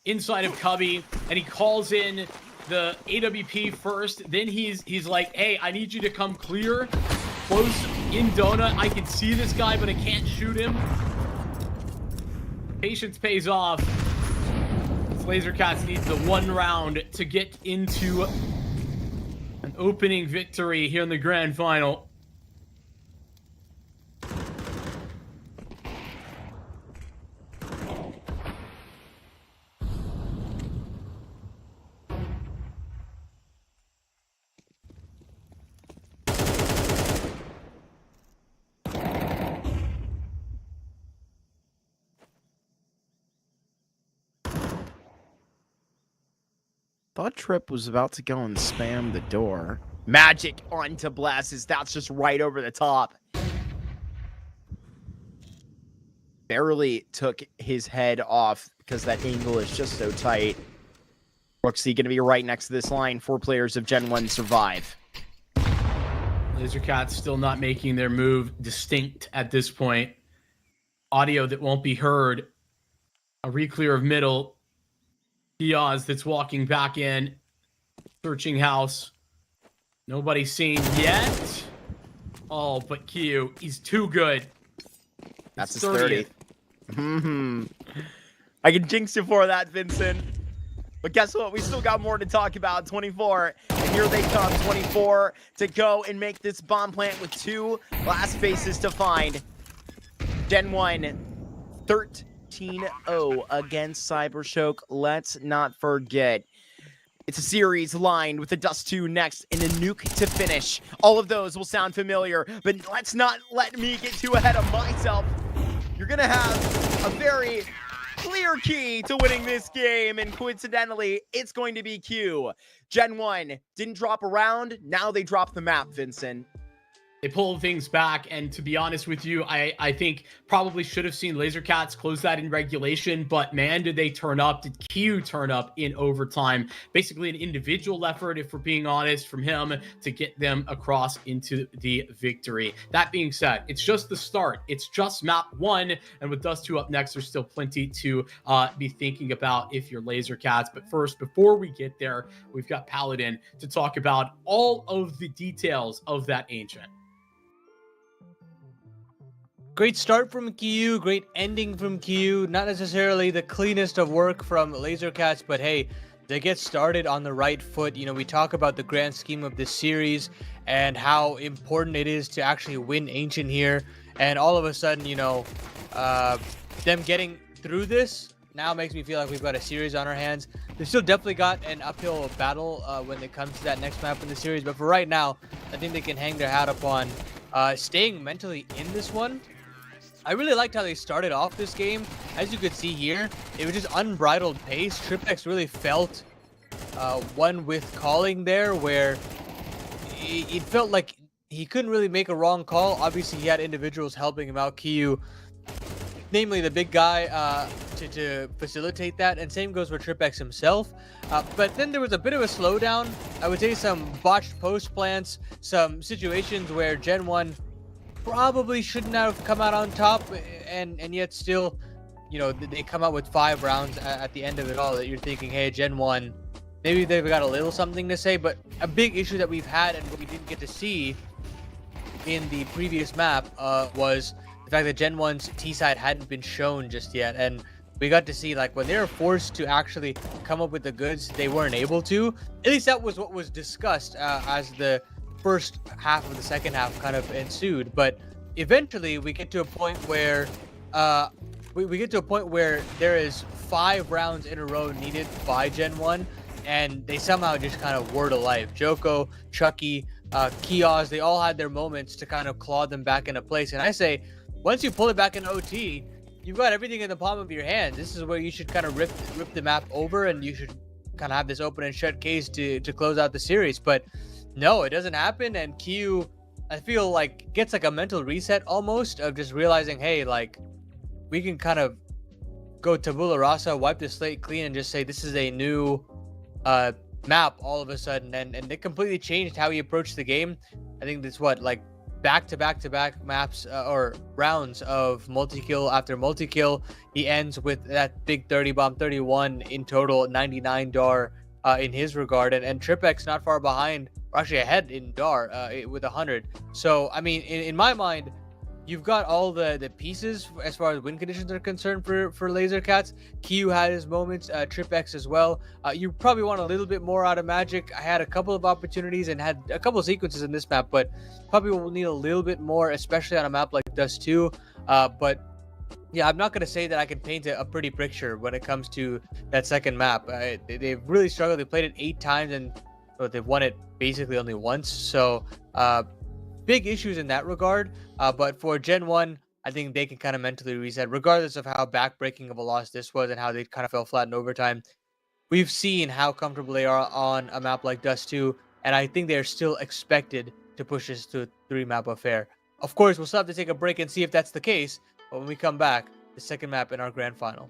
inside of Cubby, and he calls in the AWP first. Then he's like, hey, I need you to come clear, close in Donut. I can see this guy, but I can't shoot him. Patience pays off. Lazer Cats need the 1 round to get into an opening victory here in the grand final. Thought Trip was about to go and spam the door. Magic onto Blasts. That's just right over the top. Barely took his head off because that angle is just so tight. Brooksy going to be right next to this line. 4 players of GenOne survive. Lazer Cats still not making their move distinct at this point. Audio that won't be heard. A re-clear of middle. Diaz that's walking back in. Searching house. Nobody seen yet. Oh, but Q, he's too good. That's It's his 30th. I can jinx you for that, Vincent. But guess what? We still got more to talk about. 24. And here they come. 24 to go and make this bomb plant with 2 last faces to find. GenOne 13-0 against CYBERSHOKE. Let's not forget. It's a series lined with a Dust 2 next and a nuke to finish. All of those will sound familiar, but let's not let me get too ahead of myself. You're going to have a very clear key to winning this game, and coincidentally, it's going to be Q. GenOne didn't drop a round, now they drop the map, Vincent. They pulled things back, and to be honest with you, I think probably should have seen Lazer Cats close that in regulation, but man, did they turn up. Did Q turn up in overtime? Basically an individual effort, if we're being honest, from him to get them across into the victory. That being said, it's just the start. It's just map 1, and with Dust 2 up next, there's still plenty to be thinking about if you're Lazer Cats. But first, before we get there, we've got Paladin to talk about all of the details of that Ancient. Great start from Q, great ending from Q. Not necessarily the cleanest of work from Lazer Cats, but hey, they get started on the right foot. You know, we talk about the grand scheme of this series and how important it is to actually win Ancient here. And all of a sudden, you know, them getting through this now makes me feel like we've got a series on our hands. They've still definitely got an uphill battle when it comes to that next map in the series. But for right now, I think they can hang their hat upon staying mentally in this one. I really liked how they started off this game. As you could see here, it was just unbridled pace. TWC really felt one with calling there, where it felt like he couldn't really make a wrong call. Obviously, he had individuals helping him out, Kiyu, namely the big guy, to facilitate that, and same goes for TWC himself. But then there was a bit of a slowdown. I would say some botched post plants, some situations where GenOne probably shouldn't have come out on top, and yet still, you know, they come out with 5 rounds at the end of it all that you're thinking, hey, GenOne, maybe they've got a little something to say. But a big issue that we've had and what we didn't get to see in the previous map was the fact that GenOne's T-side hadn't been shown just yet, and we got to see, like, when they were forced to actually come up with the goods, they weren't able to. At least that was what was discussed as the first half of the second half kind of ensued. But eventually we get to a point where we get to a point where there is 5 rounds in a row needed by GenOne, and they somehow just kind of were to life. Joko, Chucky, Kiosk, they all had their moments to kind of claw them back into place. And I say, once you pull it back in OT, you've got everything in the palm of your hand. This is where you should kind of rip the map over, and you should kind of have this open and shut case to close out the series. But no, it doesn't happen, and Q, I feel like, gets like a mental reset almost of just realizing, hey, like, we can kind of go tabula rasa, wipe the slate clean, and just say this is a new map all of a sudden, and it completely changed how he approached the game. I think that's what, like, back-to-back maps or rounds of multi-kill after multi-kill. He ends with that big 30 bomb, 31 in total, 99 DAR in his regard, and TWC not far behind, or actually ahead in DAR with 100. So I mean, in my mind, you've got all the pieces as far as win conditions are concerned for Lazer Cats. Q had his moments, TWC as well. You probably want a little bit more out of Magic. I had a couple of opportunities and had a couple of sequences in this map, but probably will need a little bit more, especially on a map like Dust 2. But yeah, I'm not going to say that I can paint a pretty picture when it comes to that second map. They've really struggled. They played it 8 times, and they've won it basically only once. So big issues in that regard. But for GenOne, I think they can kind of mentally reset, regardless of how backbreaking of a loss this was and how they kind of fell flat in overtime. We've seen how comfortable they are on a map like Dust 2, and I think they're still expected to push this to a 3-map affair. Of course, we'll still have to take a break and see if that's the case. But when we come back, the second map in our grand final.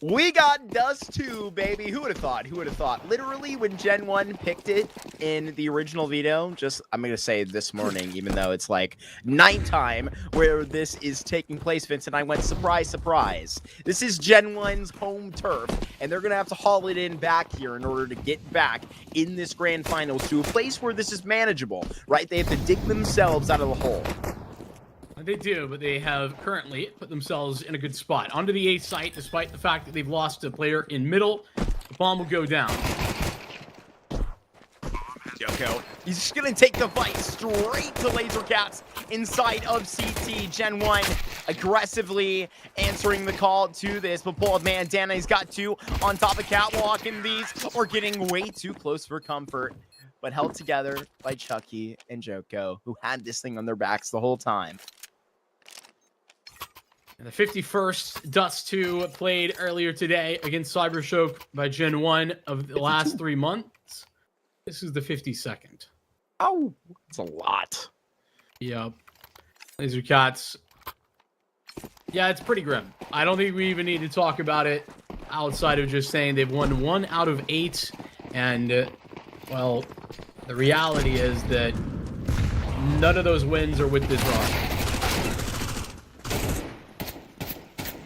We got Dust 2, baby. Who would have thought? Who would have thought? Literally, when GenOne picked it in the original video, I'm going to say this morning, even though it's like nighttime where this is taking place, Vincent, I went, surprise, surprise. This is GenOne's home turf, and they're going to have to haul it in back here in order to get back in this grand finals to a place where this is manageable, right? They have to dig themselves out of the hole. They do, but they have currently put themselves in a good spot. Onto the A site, despite the fact that they've lost a player in middle. The bomb will go down. JiJieHao, he's just going to take the fight straight to Lazer Cats inside of CT. GenOne aggressively answering the call to this, but Bold Bandana, he's got two on top of Catwalk, and these are getting way too close for comfort, but held together by Chucky and JiJieHao, who had this thing on their backs the whole time. And the 51st Dust 2 played earlier today against CYBERSHOKE by GenOne of the last 3 months. This is the 52nd. Oh, it's a lot. Yep. Lazer Cats. Yeah, it's pretty grim. I don't think we even need to talk about it outside of just saying they've won 1 out of 8. And, well, the reality is that none of those wins are with this roster.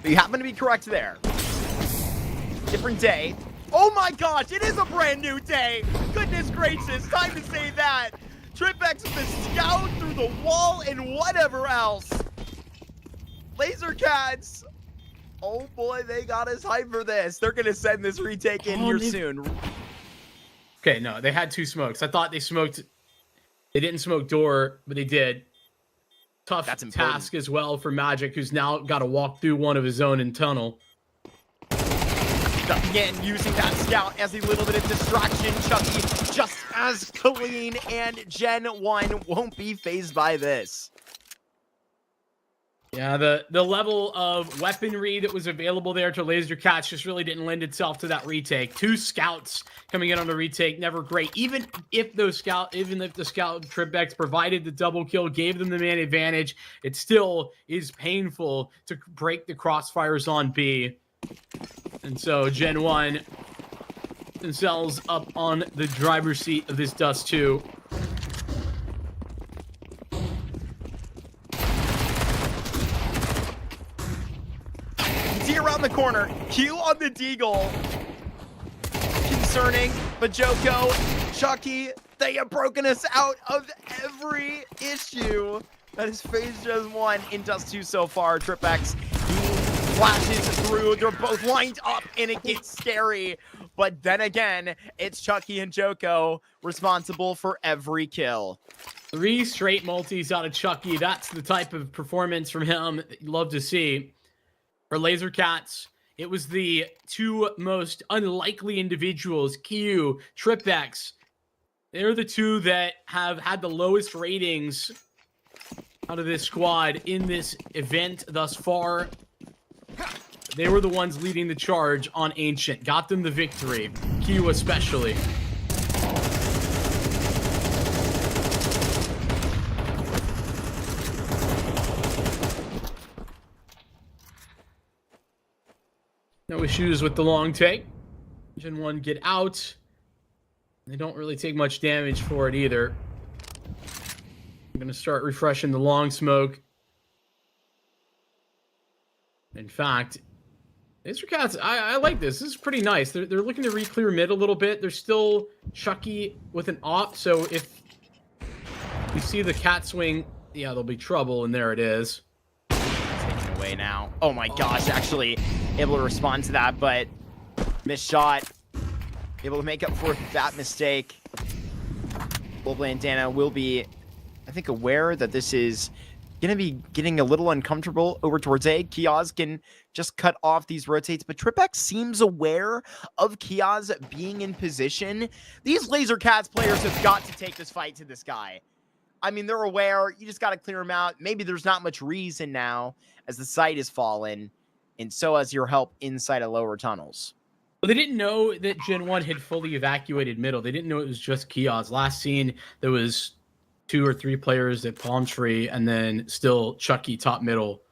You happen to be correct there. Different day. Oh my gosh, it is a brand new day. Goodness gracious, time to say that. TripX with the scout through the wall and whatever else. Lazer Cats. Oh boy, they got us hyped for this. They're going to send this retake in here soon. Okay, no, they had 2 smokes. I thought they smoked. They didn't smoke door, but they did. Tough task as well for Magic, who's now got to walk through one of his own in tunnel. Again, using that scout as a little bit of distraction. Chucky just as clean, and GenOne won't be phased by this. Yeah, the level of weaponry that was available there to Lazer Cats just really didn't lend itself to that retake. 2 scouts coming in on the retake, never great. Even if the scout TripX provided the double kill, gave them the man advantage, it still is painful to break the crossfires on B. And so GenOne themselves up on the driver's seat of this Dust 2. Around the corner, Q on the Deagle. Concerning, but JiJieHao, Chucky, they have broken us out of every issue that has faced GenOne in Dust 2 so far. TripX, he flashes through, they're both lined up, and it gets scary. But then again, it's Chucky and JiJieHao responsible for every kill. 3 straight multis out of Chucky. That's the type of performance from him that you love to see. For Lazer Cats, it was the 2 most unlikely individuals, Q, TripX. They're the 2 that have had the lowest ratings out of this squad in this event thus far. They were the ones leading the charge on Ancient. Got them the victory. Q especially. No issues with the long take. GenOne get out. They don't really take much damage for it either. I'm going to start refreshing the long smoke. In fact, Lazer Cats, I like this. This is pretty nice. They're looking to re-clear mid a little bit. There's still Chucky with an op, so if you see the cat swing, yeah, there'll be trouble, and there it is. Taken away now. Oh my gosh, actually able to respond to that, but missed shot. Able to make up for that mistake. Bull Bandana will be, I think, aware that this is going to be getting a little uncomfortable over towards A. Kiosk can just cut off these rotates, but TripX seems aware of Kiosk being in position. These Lazer Cats players have got to take this fight to this guy. I mean, they're aware. You just got to clear him out. Maybe there's not much reason now as the site is fallen, and so has your help inside of lower tunnels. Well, they didn't know that GenOne had fully evacuated middle. They didn't know it was just Kiosk. Last scene, there was 2 or 3 players at Palm Tree, and then still Chucky top middle.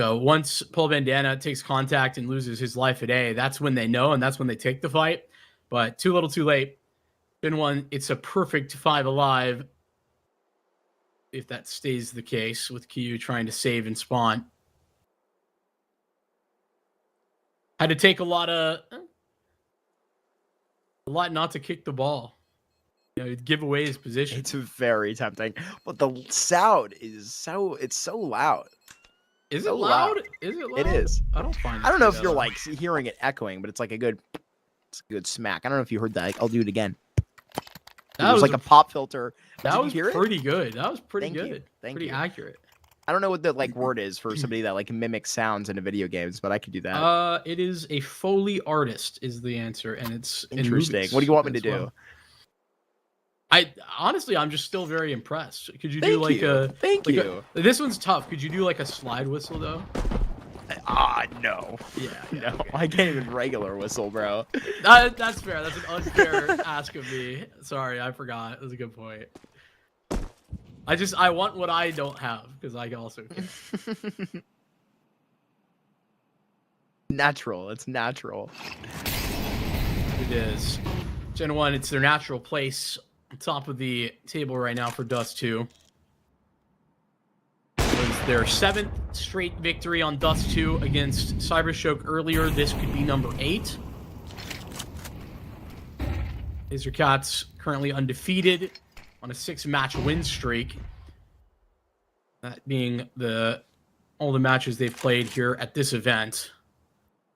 So once Paul Bandana takes contact and loses his life at A, that's when they know, and that's when they take the fight. But too little, too late. GenOne, it's a perfect 5 alive. If that stays the case, with Kyu trying to save and spawn. Had to take a lot not to kick the ball. You know, give away his position. It's very tempting, but the sound is so loud. Is so it loud? Is it loud? It is. I don't find it. I don't know if that you're loud. like hearing it echoing, but it's like a good smack. I don't know if you heard that. I'll do it again. It was like a pop filter. Did That you was hear it? pretty good. That was pretty Thank you. good. Thank pretty you. accurate. I don't know what the like word is for somebody that like mimics sounds in a video games, but I could do that. It is a Foley artist is the answer, and it's in Interesting. movies What do you want me to as do? well. I'm just still very impressed. Could you Thank do like you. a Thank like you. this one's tough. Could you do like a slide whistle though? No. Yeah, No, okay. I can't even regular whistle, bro. That's fair. That's an unfair ask of me. Sorry, I forgot. It was a good point. I want what I don't have because I also can. Natural. It's natural. It is. GenOne, it's their natural place on top of the table right now for Dust 2. It was their 7th straight victory on Dust 2 against CYBERSHOKE earlier. This could be number 8. Lazer Cats currently undefeated on a 6-match win streak. That being all the matches they've played here at this event.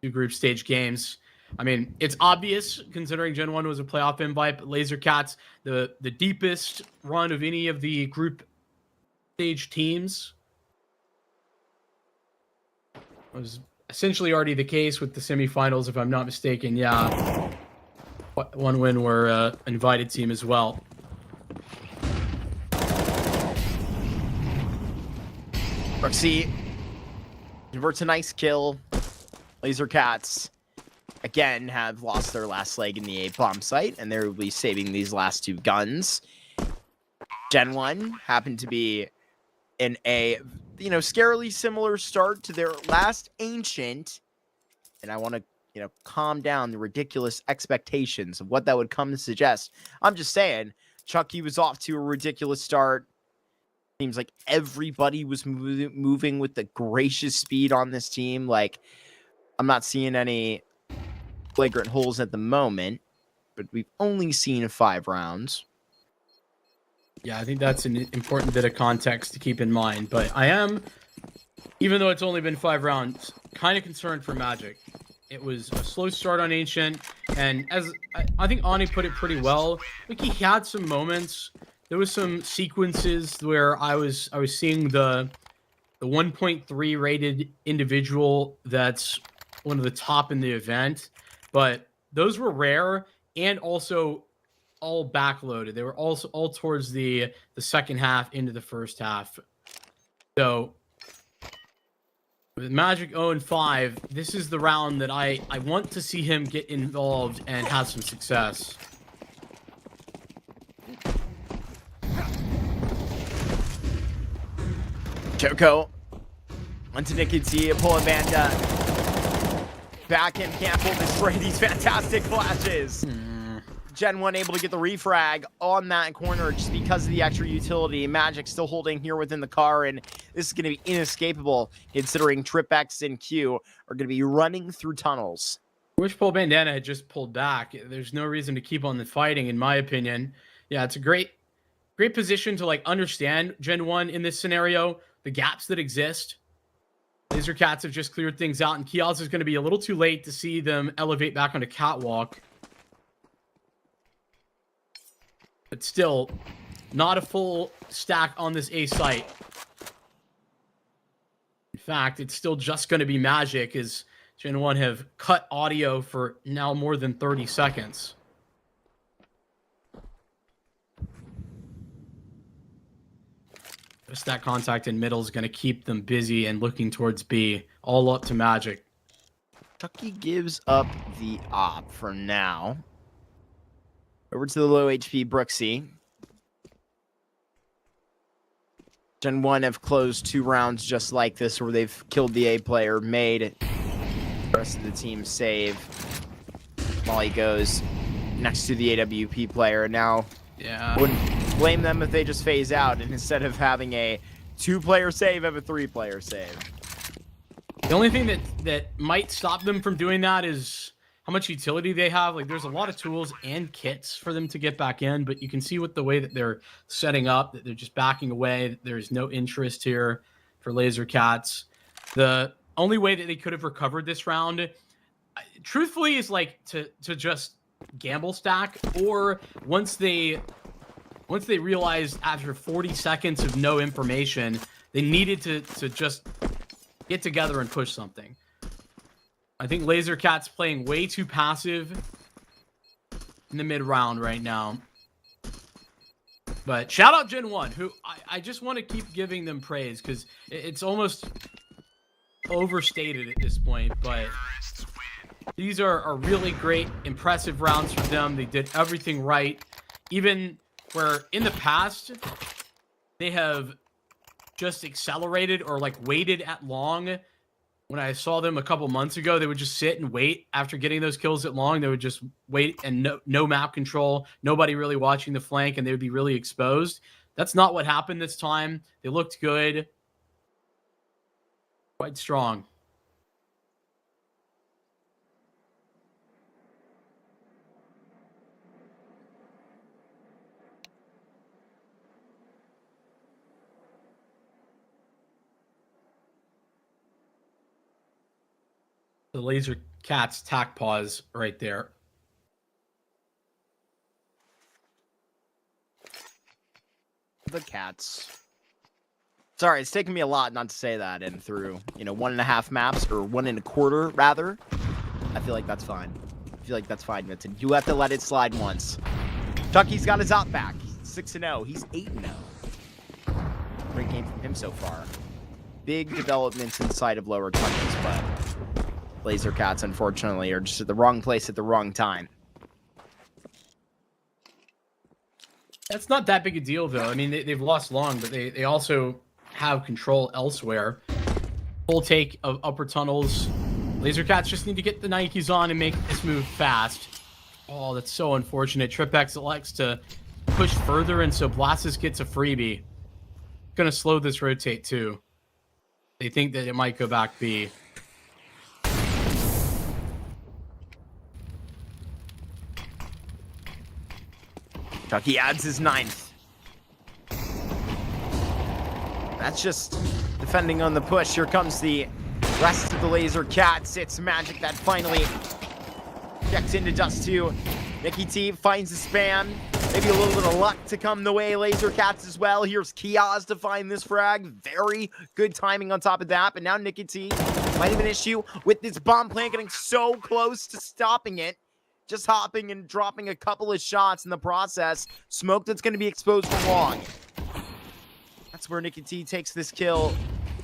2 group stage games. I mean, it's obvious considering GenOne was a playoff invite, but Lazer Cats, the deepest run of any of the group stage teams, was essentially already the case with the semifinals, if I'm not mistaken. Yeah, 1 win were invited team as well. Brooksy converts a nice kill. Lazer Cats again have lost their last leg in the A bomb site, and they will be saving these last 2 guns. GenOne happened to be in a scarily similar start to their last Ancient, and I want to calm down the ridiculous expectations of what that would come to suggest. I'm just saying, Chucky was off to a ridiculous start. Seems like everybody was moving with the gracious speed on this team. Like, I'm not seeing any flagrant holes at the moment, but we've only seen 5 rounds. Yeah, I think that's an important bit of context to keep in mind. But I am, even though it's only been 5 rounds, kind of concerned for Magic. It was a slow start on Ancient, and as I think Ani put it pretty well, I think he had some moments. There was some sequences where I was seeing the 1.3 rated individual that's one of the top in the event, but those were rare and also all backloaded. They were also all towards the second half into the first half. So with Magic 0-5, this is the round that I want to see him get involved and have some success. Choco onto Nikiti, pulling Banda back in, can't pull destroy these fantastic flashes. GenOne able to get the refrag on that corner just because of the extra utility. Magic still holding here within the car, and this is going to be inescapable considering TripX and Q are going to be running through tunnels. I wish Paul Bandana had just pulled back. There's no reason to keep on the fighting, in my opinion. Yeah, it's a great position to like understand GenOne in this scenario, the gaps that exist. Lazer Cats have just cleared things out, and Kiaz is going to be a little too late to see them elevate back onto Catwalk. But still, not a full stack on this A site. In fact, it's still just going to be Magic, as GenOne have cut audio for now more than 30 seconds. Just that contact in middle is going to keep them busy and looking towards B. All up to Magic. Chucky gives up the op for now. Over to the low HP Brooksy. GenOne have closed 2 rounds just like this where they've killed the A player, made the rest of the team save. Molly goes next to the AWP player. Now, Yeah. wouldn't blame them if they just phase out and instead of having a 2-player save, have a 3-player save. The only thing that might stop them from doing that is how much utility they have. Like, there's a lot of tools and kits for them to get back in, but you can see with the way that they're setting up that they're just backing away. That there's no interest here for Lazer Cats. The only way that they could have recovered this round, truthfully, is like to just gamble stack, or once they realized after 40 seconds of no information, they needed to just get together and push something. I think Lazer Cats playing way too passive in the mid round right now. But shout out GenOne, who I just want to keep giving them praise because it's almost overstated at this point. But these are really great, impressive rounds for them. They did everything right. Even where in the past, they have just accelerated or like waited at long. When I saw them a couple months ago, they would just sit and wait after getting those kills at long. They would just wait and no map control, nobody really watching the flank, and they would be really exposed. That's not what happened this time. They looked good. Quite strong. The Lazer Cats tack pause right there. The Cats. Sorry, it's taken me a lot not to say that, and through, 1.5 maps, or 1.25 rather, I feel like that's fine. I feel like that's fine, Vincent. You have to let it slide once. Chucky's got his op back. 6-0. He's 8-0. Great game from him so far. Big developments inside of lower countries, but Lazer Cats, unfortunately, are just at the wrong place at the wrong time. That's not that big a deal, though. I mean, they've lost long, but they also have control elsewhere. Full take of upper tunnels. Lazer Cats just need to get the Nikes on and make this move fast. Oh, that's so unfortunate. TripX elects to push further, and so Blastus gets a freebie. Gonna slow this rotate, too. They think that it might go back B. Chucky adds his 9th. That's just defending on the push. Here comes the rest of the Lazer Cats. It's Magic that finally checks into Dust 2. Nicky T finds the spam. Maybe a little bit of luck to come the way Lazer Cats as well. Here's Kiaz to find this frag. Very good timing on top of that. But now Nicky T might have an issue with this bomb plant getting so close to stopping it. Just hopping and dropping a couple of shots in the process. Smoke that's going to be exposed for long. That's where Nicky T takes this kill.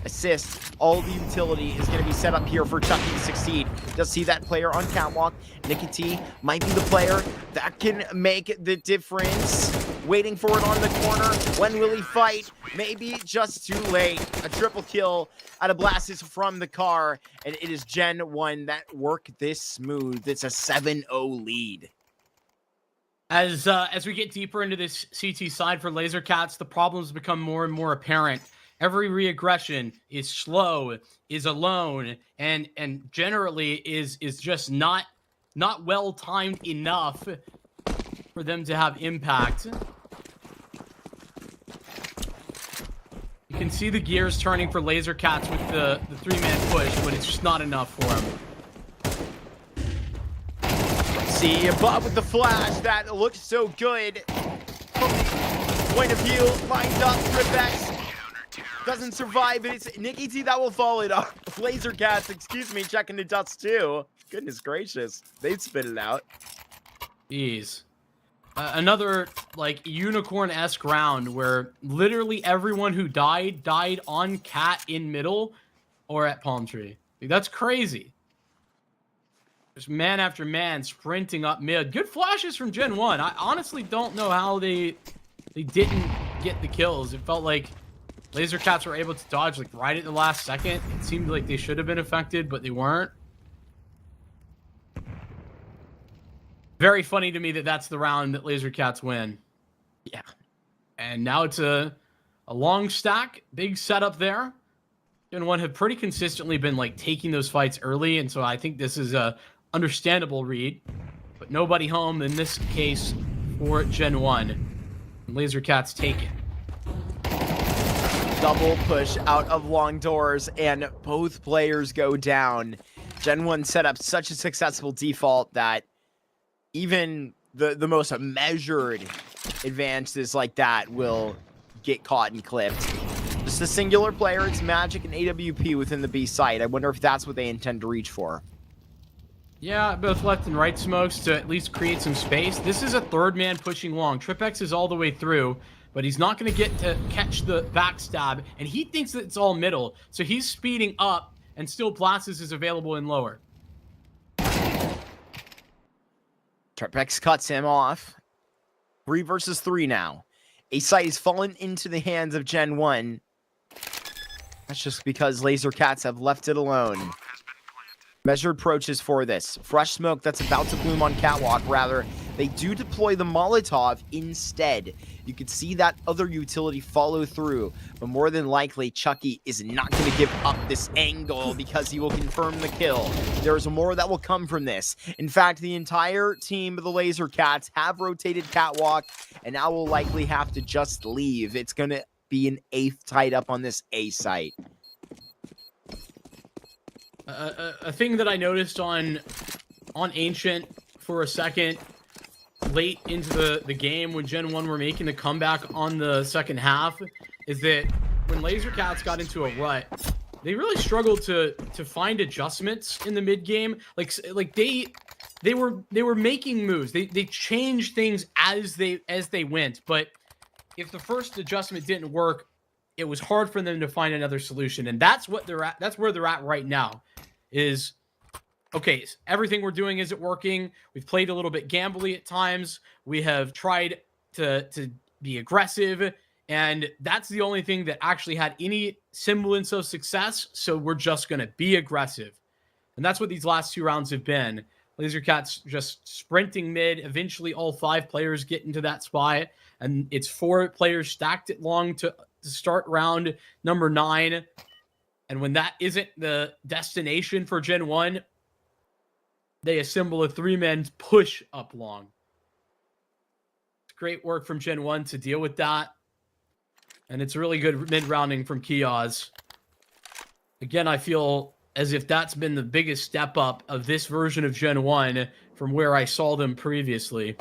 Assist. All the utility is going to be set up here for Chucky to succeed. Does see that player on catwalk. Nicky T might be the player that can make the difference. Waiting for it on the corner. When will he fight? Maybe just too late. A triple kill out of Blastus from the car. And it is GenOne that work this smooth. It's a 7-0 lead. As we get deeper into this CT side for Lazer Cats, the problems become more and more apparent. Every reaggression is slow, is alone, and generally is just not well timed enough for them to have impact. You can see the gears turning for Lazer Cats with the 3-man push, but it's just not enough for them. See, above with the flash, that looks so good. From the point of view, lined up, TripX doesn't survive, but it's Nicky T that will follow it up. Lazer Cats, checking the Dust too. Goodness gracious, they'd spit it out. Jeez. Another, like, unicorn-esque round where literally everyone who died on Cat in middle or at Palm Tree. Like, that's crazy. Just man after man sprinting up mid. Good flashes from GenOne. I honestly don't know how they didn't get the kills. It felt like Lazer Cats were able to dodge like right at the last second. It seemed like they should have been affected, but they weren't. Very funny to me that that's the round that Lazer Cats win. Yeah. And now it's a long stack, big setup there. GenOne have pretty consistently been like taking those fights early, and so I think this is a understandable read. But nobody home in this case for GenOne. And Lazer Cats take it. Double push out of long doors, and both players go down. GenOne set up such a successful default that even the most measured advances like that will get caught and clipped. Just a singular player, it's Magic and AWP within the B site. I wonder if that's what they intend to reach for. Yeah, both left and right smokes to at least create some space. This is a third man pushing long. TWC is all the way through, but he's not going to get to catch the backstab, and he thinks that it's all middle, so he's speeding up, and still Blastus is available in lower. TWC cuts him off. 3 versus 3 now. A site has fallen into the hands of GenOne. That's just because Lazer Cats have left it alone. Measured approaches for this. Fresh smoke that's about to bloom on Catwalk, rather. They do deploy the Molotov instead. You could see that other utility follow through, but more than likely, Chucky is not going to give up this angle because he will confirm the kill. There's more that will come from this. In fact, the entire team of the Lazer Cats have rotated Catwalk, and now will likely have to just leave. It's going to be an 8th tied up on this A site. A thing that I noticed on Ancient for a second, late into the game when GenOne were making the comeback on the second half, is that when Lazer Cats got into a rut, they really struggled to find adjustments in the mid game. Like they were making moves. They changed things as they went, but if the first adjustment didn't work, it was hard for them to find another solution. And that's what they're at. That's where they're at right now. Is okay, everything we're doing isn't working. We've played a little bit gambly at times. We have tried to be aggressive, and that's the only thing that actually had any semblance of success. So we're just going to be aggressive. And that's what these last 2 rounds have been. Lazer Cats just sprinting mid. Eventually all 5 players get into that spot, and it's 4 players stacked it long to start round number 9. And when that isn't the destination for GenOne, they assemble a 3-man push up long. It's great work from GenOne to deal with that. And it's really good mid-rounding from Kioz. Again, I feel as if that's been the biggest step up of this version of GenOne from where I saw them previously.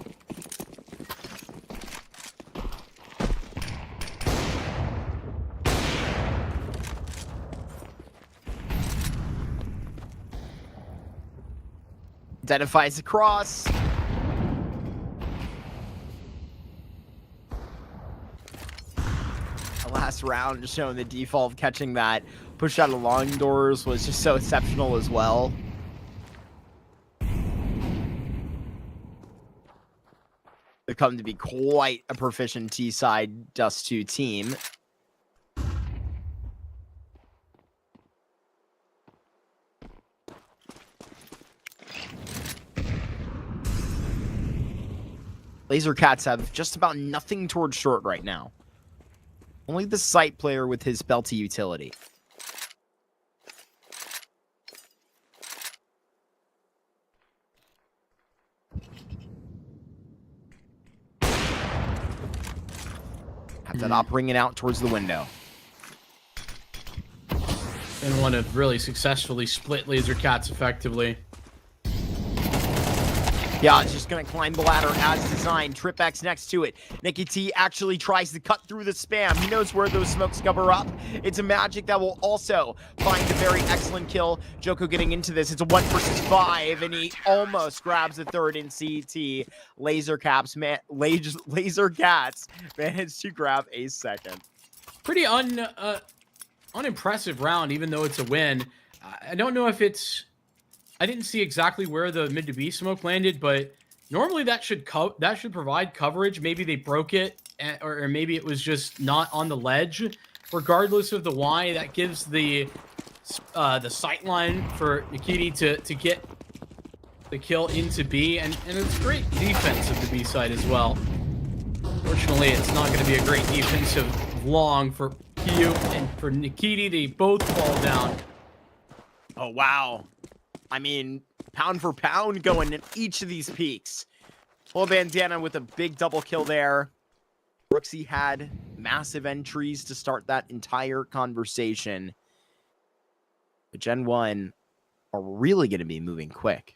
Identifies the cross. The last round just showing the default of catching that push out of long doors was just so exceptional as well. They come to be quite a proficient T-side Dust 2 team. Lazer Cats have just about nothing towards short right now. Only the site player with his belty utility. Have that op ringing out towards the window. And one have really successfully split Lazer Cats effectively. Yeah, it's just going to climb the ladder as designed. TWC next to it. Nicky T actually tries to cut through the spam. He knows where those smokes cover up. It's a Magic that will also find a very excellent kill. Joko getting into this. It's a 1 versus 5, and he almost grabs the third in CT. Lazer Cats managed to grab a second. Pretty unimpressive round, even though it's a win. I don't know if it's... I didn't see exactly where the mid to B smoke landed, but normally that should provide coverage. Maybe they broke it, or maybe it was just not on the ledge. regardless of the Y, that gives the sight line for Nikiti to get the kill into B, and it's great defense of the B side as well. Fortunately, it's not going to be a great defense of long for Q and for Nikiti. They both fall down. Oh, wow. I mean, pound for pound going in each of these peaks. Full bandana with a big double kill there. Brooksy had massive entries to start that entire conversation. But GenOne are really going to be moving quick.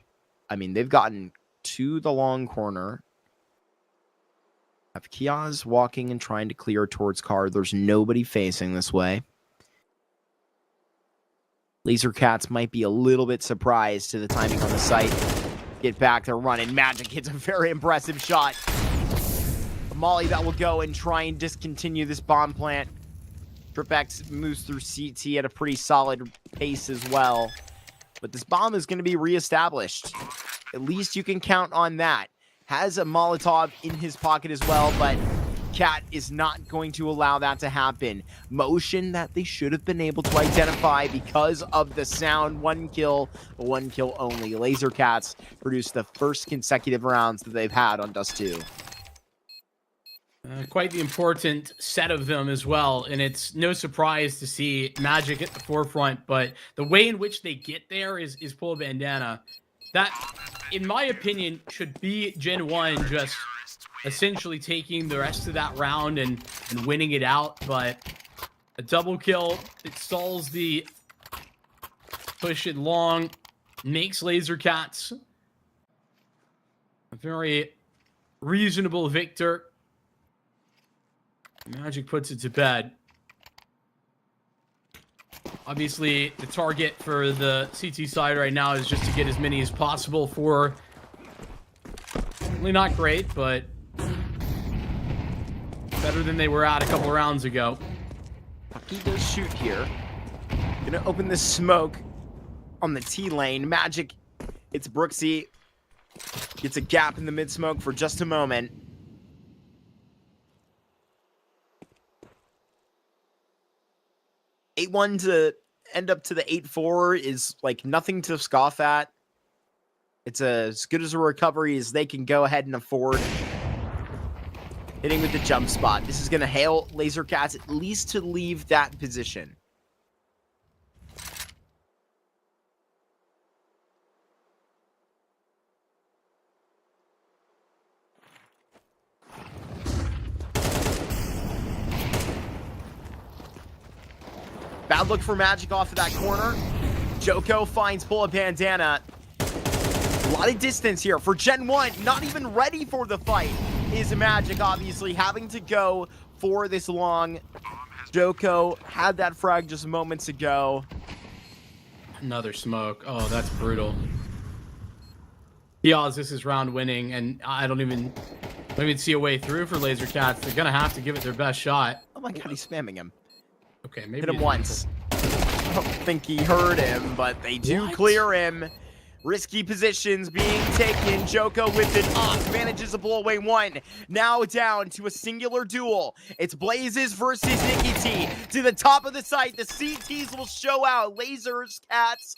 I mean, they've gotten to the long corner. Have Kiaz walking and trying to clear towards car. There's nobody facing this way. Lazer Cats might be a little bit surprised to the timing on the site. Get back, they're running. Magic hits a very impressive shot. A molly that will go and try and discontinue this bomb plant. TRIPX moves through CT at a pretty solid pace as well. But this bomb is going to be reestablished. At least you can count on that. Has a Molotov in his pocket as well, but Cat is not going to allow that to happen. Motion that they should have been able to identify because of the sound. One kill only. Lazer Cats produced the first consecutive rounds that they've had on Dust 2. Quite the important set of them as well, and it's no surprise to see Magic at the forefront, but the way in which they get there is pull bandana. That, in my opinion, should be GenOne just essentially taking the rest of that round and winning it out, but a double kill, it stalls the push it long, makes Lazer Cats a very reasonable victor. Magic puts it to bed. Obviously, the target for the CT side right now is just to get as many as possible for... Certainly not great, but better than they were at a couple rounds ago. He does shoot here. Gonna open this smoke on the T lane. Magic, it's Brooksy. Gets a gap in the mid-smoke for just a moment. 8-1 to end up to the 8-4 is like nothing to scoff at. It's as good as a recovery as they can go ahead and afford. Hitting with the jump spot. This is going to hail Lazer Cats at least to leave that position. Bad look for Magic off of that corner. Joko finds Pull a Bandana. A lot of distance here for GenOne. Not even ready for the fight is Magic, obviously, having to go for this long. Joko had that frag just moments ago. Another smoke. Oh, that's brutal. Diaz, this is round winning, and I don't even see a way through for Lazer Cats. They're going to have to give it their best shot. Oh my god, he's spamming him. Okay, maybe hit him once. I don't think he heard him, but they do clear him. Risky positions being taken. Joko with it off. Manages to blow away one. Now down to a singular duel. It's Blazes versus Nikiti. To the top of the site. The CTs will show out. Lazer Cats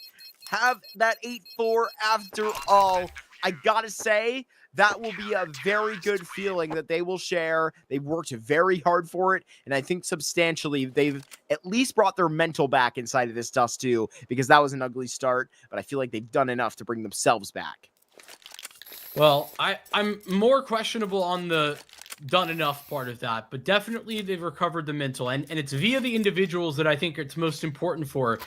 have that 8-4 after all. I gotta say, that will be a very good feeling that they will share. They've worked very hard for it, and I think substantially they've at least brought their mental back inside of this Dust 2, because that was an ugly start, but I feel like they've done enough to bring themselves back. Well, I'm more questionable on the done enough part of that, but definitely they've recovered the mental, and it's via the individuals that I think it's most important for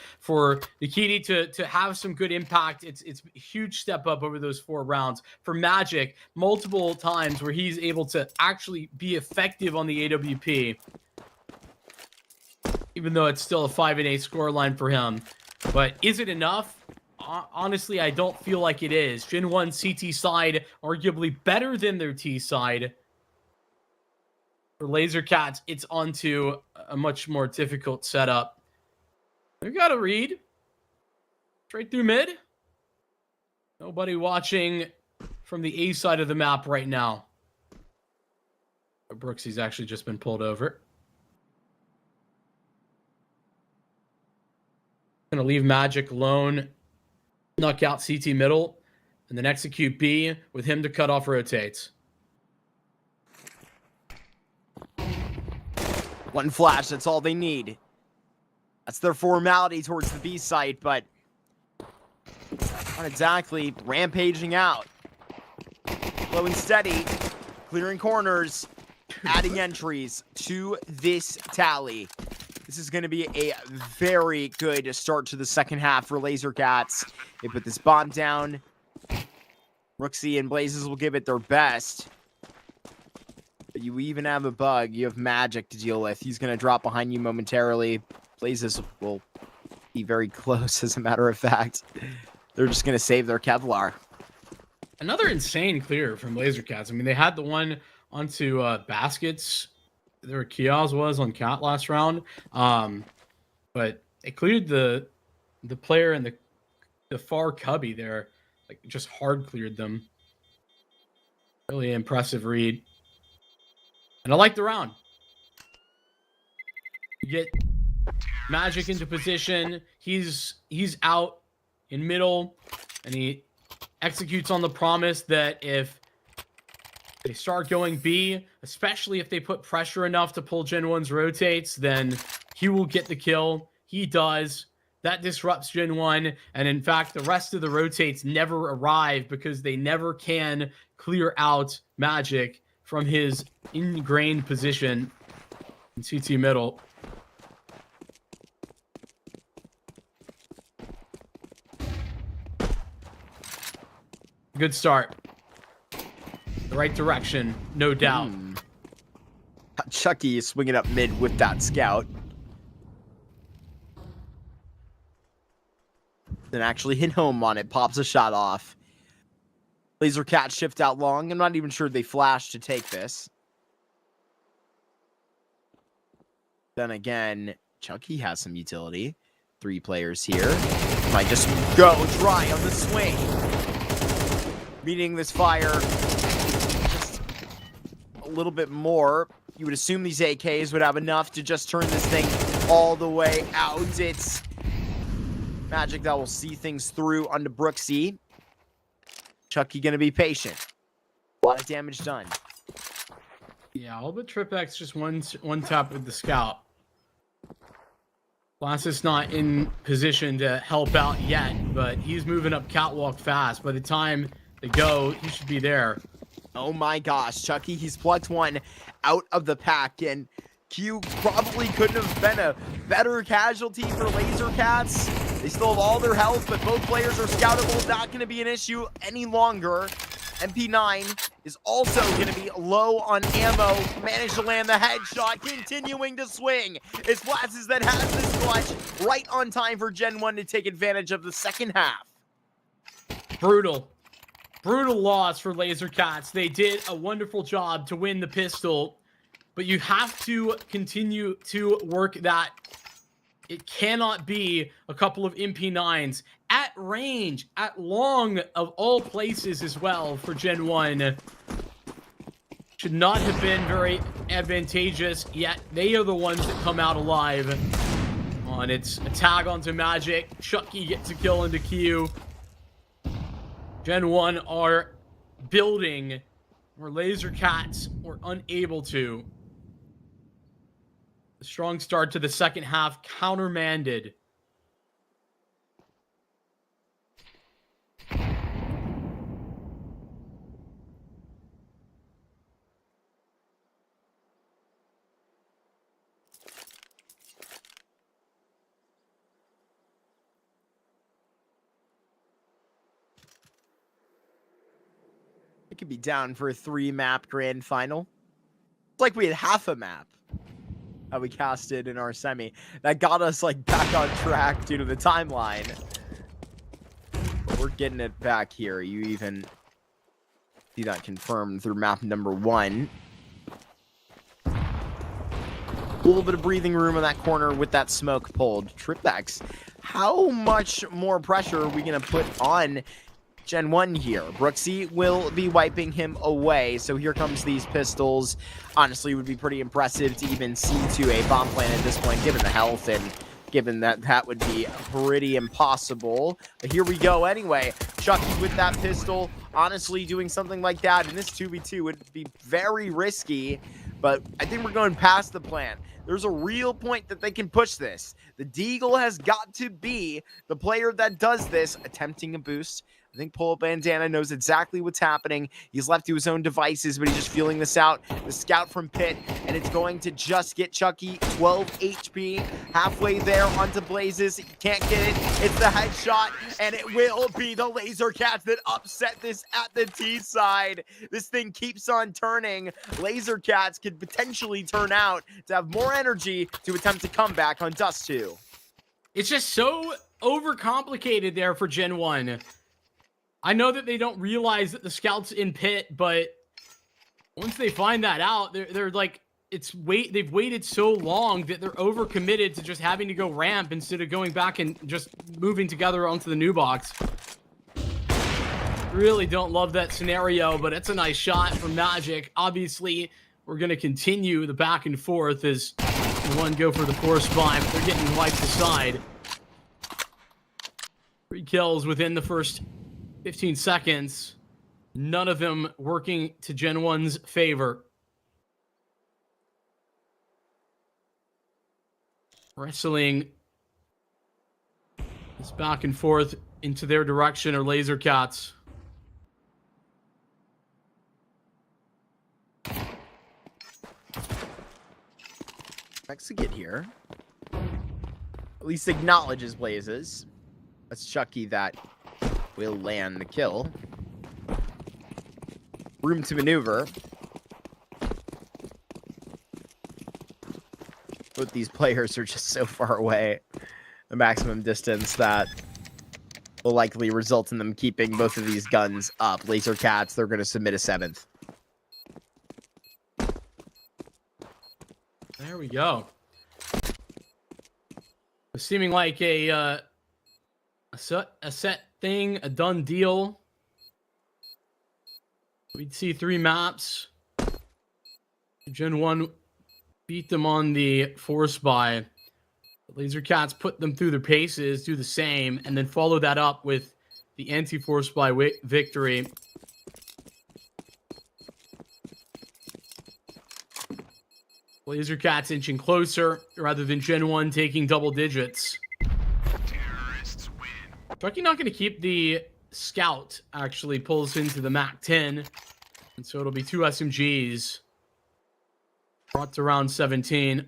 Nikiti to have some good impact. It's a huge step up over those 4 rounds. For Magic, multiple times where he's able to actually be effective on the AWP, even though it's still a 5-8 scoreline for him. But is it enough? Honestly, I don't feel like it is. GenOne CT side arguably better than their T side. For Lazer Cats, it's onto a much more difficult setup. They've got a read. Straight through mid. Nobody watching from the A side of the map right now. Brooksy's actually just been pulled over. Gonna leave Magic alone, knock out CT middle, and then execute B with him to cut off rotates. One flash, that's all they need. That's their formality towards the B site, but not exactly rampaging out. Slow and steady, clearing corners, adding entries to this tally. This is going to be a very good start to the second half for Lazer Cats. They put this bomb down. Rooksy and Blazes will give it their best. But you even have a bug. You have Magic to deal with. He's going to drop behind you momentarily. Blazes will be very close, as a matter of fact. They're just going to save their Kevlar. Another insane clear from Lazer Cats. I mean, they had the one onto baskets. There Kiaz was on Cat last round. But they cleared the player in the far cubby there. Like, just hard cleared them. Really impressive read. And I like the round. You get Magic into position. He's out in middle, and he executes on the promise that if they start going B, especially if they put pressure enough to pull GenOne's rotates, then he will get the kill. He does. That disrupts GenOne, and in fact, the rest of the rotates never arrive because they never can clear out Magic from his ingrained position in CT middle. Good start. The right direction, no doubt. Chucky is swinging up mid with that scout. Then actually hit home on it, pops a shot off. Lazer Cats shift out long. I'm not even sure they flashed to take this. Then again, Chucky has some utility. 3 players here. Might just go dry on the swing. Meeting this fire just a little bit more. You would assume these AKs would have enough to just turn this thing all the way out. It's Magic that will see things through onto Brooksy. Chucky gonna be patient. A lot of damage done. Yeah, all but TripX just one tap with the scout. Glasses not in position to help out yet, but he's moving up catwalk fast. By the time they go, he should be there. Oh my gosh, Chucky, he's plucked one out of the pack, and Q probably couldn't have been a better casualty for Lazer Cats. They still have all their health, but both players are scoutable. Not going to be an issue any longer. MP9 is also going to be low on ammo. Managed to land the headshot, continuing to swing. It's Blasses that has this clutch right on time for GenOne to take advantage of the second half. Brutal. Brutal loss for Lazer Cats. They did a wonderful job to win the pistol, but you have to continue to work that. It cannot be a couple of MP9s at range, at long of all places as well for GenOne. Should not have been very advantageous, yet they are the ones that come out alive. On its a tag onto Magic. Chucky gets a kill into Q. GenOne are building where Lazer Cats were unable to. A strong start to the second half, countermanded. It could be down for a 3-map grand final. It's like we had half a map. How we casted in our semi. That got us like back on track due to the timeline. But we're getting it back here. You even see that confirmed through map number 1. A little bit of breathing room in that corner with that smoke pulled. TripX, how much more pressure are we going to put on GenOne here? Brooksy will be wiping him away, so here comes these pistols. Honestly, it would be pretty impressive to even see to a bomb plant at this point, given the health and given that that would be pretty impossible. But here we go anyway. Chucky with that pistol. Honestly, doing something like that in this 2v2 would be very risky, but I think we're going past the plan. There's a real point that they can push this. The Deagle has got to be the player that does this, attempting a boost. I think Polo Bandana knows exactly what's happening. He's left to his own devices, but he's just feeling this out. The scout from Pit, and it's going to just get Chucky 12 HP. Halfway there onto Blazes. He can't get it. It's the headshot, and it will be the Lazer Cats that upset this at the T side. This thing keeps on turning. Lazer Cats could potentially turn out to have more energy to attempt to come back on Dust 2. It's just so overcomplicated there for GenOne. I know that they don't realize that the scout's in Pit, but once they find that out, they're like, they've waited so long that they're overcommitted to just having to go ramp instead of going back and just moving together onto the new box. Really don't love that scenario, but it's a nice shot from Magic. Obviously, we're going to continue the back and forth as one go for the force spy, but they're getting wiped aside. 3 kills within the first 15 seconds, none of them working to GenOne's favor. Wrestling this back and forth into their direction are Lazer Cats. Next to get here. At least acknowledges Blazes. That's Chucky that will land the kill. Room to maneuver. Both these players are just so far away. The maximum distance that will likely result in them keeping both of these guns up. Lazer Cats, they're going to submit a 7th. There we go. It's seeming like a set thing, a done deal. We'd see 3 maps. GenOne beat them on the force buy. The Lazer Cats put them through their paces, do the same, and then follow that up with the anti-force buy victory. Lazer Cats inching closer rather than GenOne taking double digits. Terrorists win. Chucky not going to keep the scout, actually pulls into the MAC 10. And so it'll be 2 SMGs. Brought to round 17.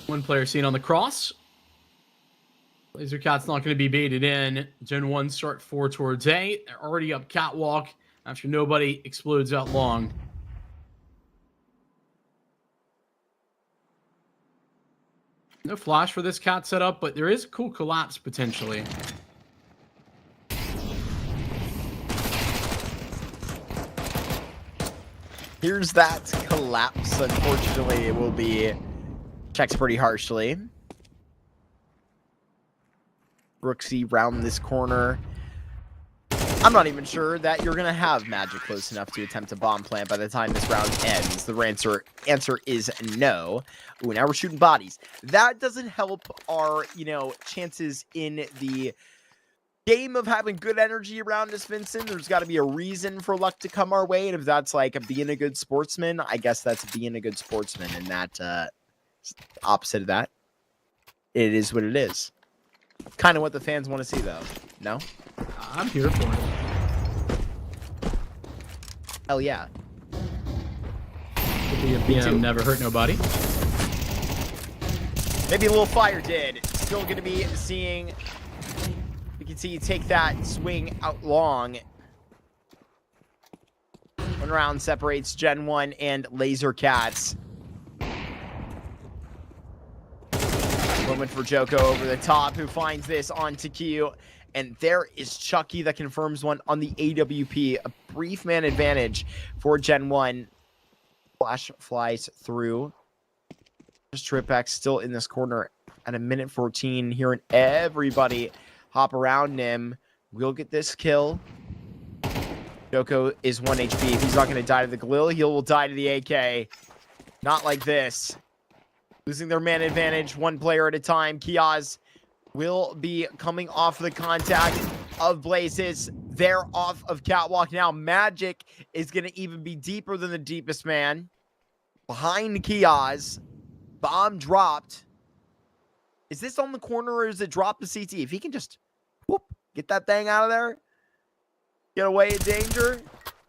One player seen on the cross. Lazer Cat's not going to be baited in. GenOne start 4 towards A. They're already up catwalk after nobody explodes out long. No flash for this cat setup, but there is a cool collapse potentially. Here's that collapse. Unfortunately, it will be checked pretty harshly. Brooksy round this corner. I'm not even sure that you're going to have Magic close enough to attempt a bomb plant by the time this round ends. The answer is no. Ooh, now we're shooting bodies. That doesn't help our, chances in the game of having good energy around us, Vincent. There's got to be a reason for luck to come our way. And if that's like being a good sportsman, I guess that's being a good sportsman. And that opposite of that, it is what it is. Kind of what the fans want to see, though. No? I'm here for it. Hell yeah. Could be a PM, never hurt nobody. Maybe a little fire did. Still going to be seeing. We can see you take that swing out long. One round separates GenOne and Lazer Cats. Moment for Joko over the top, who finds this on Q. And there is Chucky that confirms one on the AWP. A brief man advantage for GenOne. Flash flies through. There's TripX still in this corner at 1:14, hearing everybody hop around him. We'll get this kill. Joko is 1 HP. If he's not going to die to the Galil, he will die to the AK. Not like this. Losing their man advantage, one player at a time. Kiaz will be coming off the contact of Blazes. They're off of Catwalk now. Magic is going to even be deeper than the deepest man. Behind Kiaz. Bomb dropped. Is this on the corner or is it drop the CT? If he can just whoop, get that thing out of there. Get away in danger.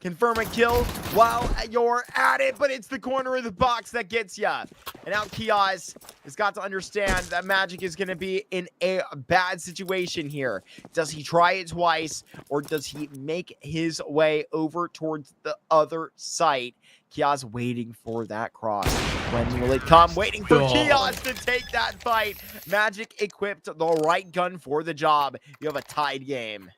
Confirm a kill while you're at it, but it's the corner of the box that gets ya. And now Kiaz has got to understand that Magic is going to be in a bad situation here. Does he try it twice, or does he make his way over towards the other site? Kiaz waiting for that cross. When will it come? Waiting for Kiaz to take that fight. Magic equipped the right gun for the job. You have a tied game.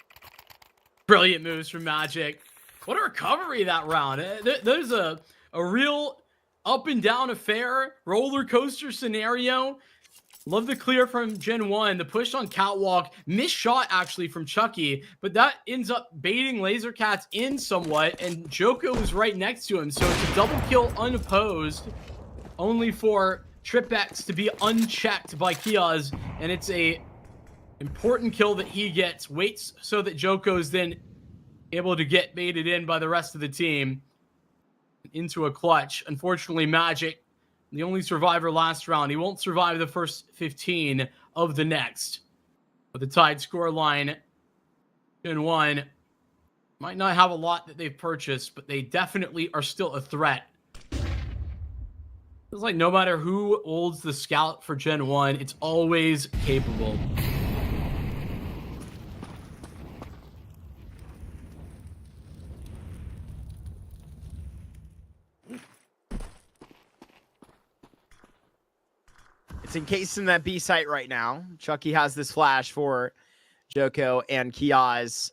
Brilliant moves from Magic. What a recovery that round. There's a real up and down affair, roller coaster scenario. Love the clear from GenOne. The push on Catwalk. Missed shot actually from Chucky, but that ends up baiting Lazer Cats in somewhat, and Joko is right next to him. So it's a double kill unopposed, only for TripX to be unchecked by Kiaz, and it's a important kill that he gets. Waits so that Joko is then able to get baited in by the rest of the team into a clutch. Unfortunately, Magic, the only survivor last round, he won't survive the first 15 of the next. But the tied score line, GenOne might not have a lot that they've purchased, but they definitely are still a threat. Feels like no matter who holds the scout for GenOne, it's always capable. It's encased in that B site right now. Chucky has this flash for Joko and Kiaz.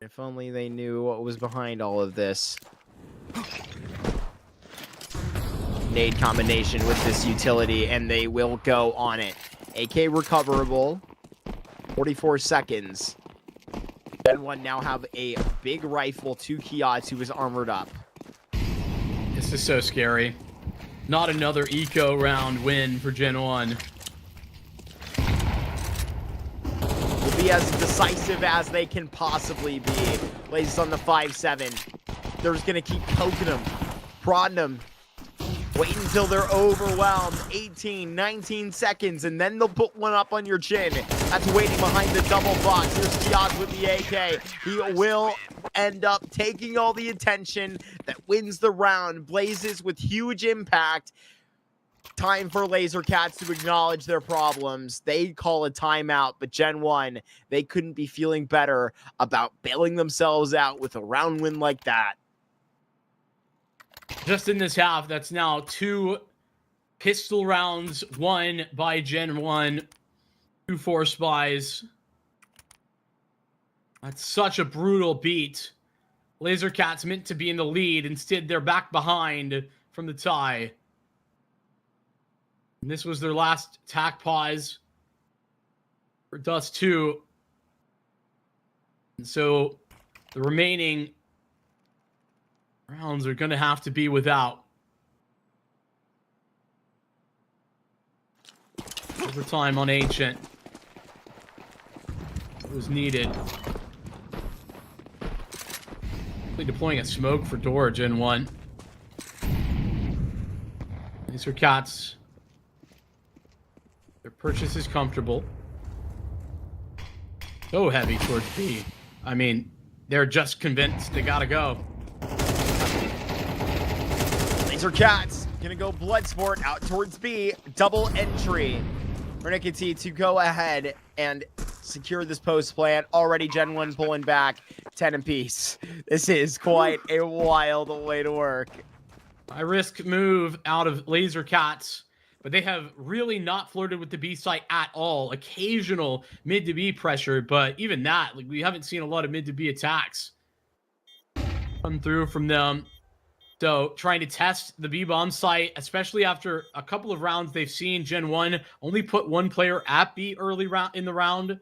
If only they knew what was behind all of this. Nade combination with this utility, and they will go on it. AK recoverable. 44 seconds. GenOne now have a big rifle to Kiaz, who is armored up. This is so scary. Not another eco round win for GenOne. Will be as decisive as they can possibly be. Blazes on the 5-7. They're just going to keep poking them, prodding them. Wait until they're overwhelmed. 18, 19 seconds, and then they'll put one up on your chin. That's waiting behind the double box. Here's Kiaz with the AK. He will end up taking all the attention that wins the round. Blazes with huge impact. Time for Lazer Cats to acknowledge their problems. They call a timeout, but GenOne, they couldn't be feeling better about bailing themselves out with a round win like that. Just in this half, that's now 2 pistol rounds won by GenOne. 2 force buys. That's such a brutal beat. Lazer Cats meant to be in the lead. Instead, they're back behind from the tie. And this was their last attack pause for Dust 2. And so the remaining rounds are going to have to be without. Overtime on Ancient. It was needed. Deploying a smoke for door, GenOne. These are Cats. Their purchase is comfortable. So heavy towards B. I mean, they're just convinced they gotta go. Lazer Cats gonna go Bloodsport out towards B. Double entry for Nicotine to go ahead and secure this post plant. Already GenOne pulling back 10 apiece. This is quite a wild way to work. High risk move out of Lazer Cats, but they have really not flirted with the B site at all. Occasional mid to B pressure, but even that, like, we haven't seen a lot of mid to B attacks come through from them. So trying to test the B-bomb site, especially after a couple of rounds they've seen GenOne only put one player at B early round in the round.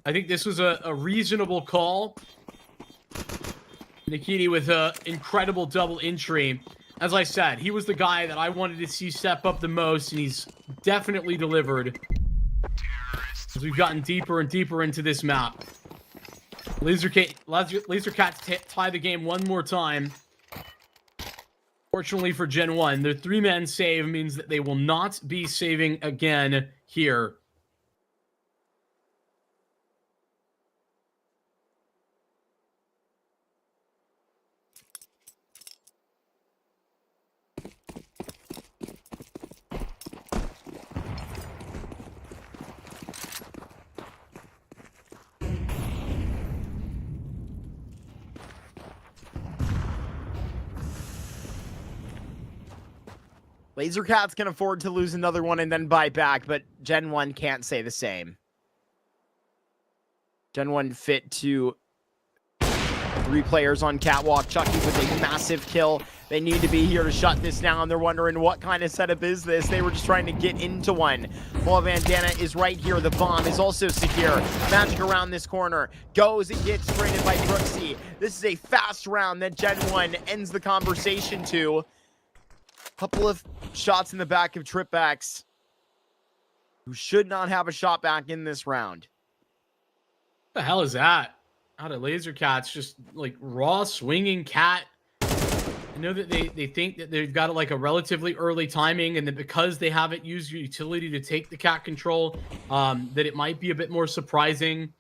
I think this was a reasonable call. Nikiti with an incredible double entry. As I said, he was the guy that I wanted to see step up the most, and he's definitely delivered as we've gotten deeper and deeper into this map. Lazer Cats tie the game one more time. Fortunately for GenOne, their 3-man save means that they will not be saving again here. Lazer Cats can afford to lose another one and then buy back, but GenOne can't say the same. GenOne fit to 3 players on Catwalk. Chucky with a massive kill. They need to be here to shut this down. They're wondering what kind of setup is this. They were just trying to get into one. Paul Bandana is right here. The bomb is also secure. Magic around this corner. Goes and gets traded by Brooksy. This is a fast round that GenOne ends the conversation to. Couple of shots in the back of Tripbacks, who should not have a shot back in this round. What the hell is that? Out of Lazer Cats, just like raw swinging cat. I know that they think that they've got like a relatively early timing, and that because they haven't used your utility to take the cat control, that it might be a bit more surprising.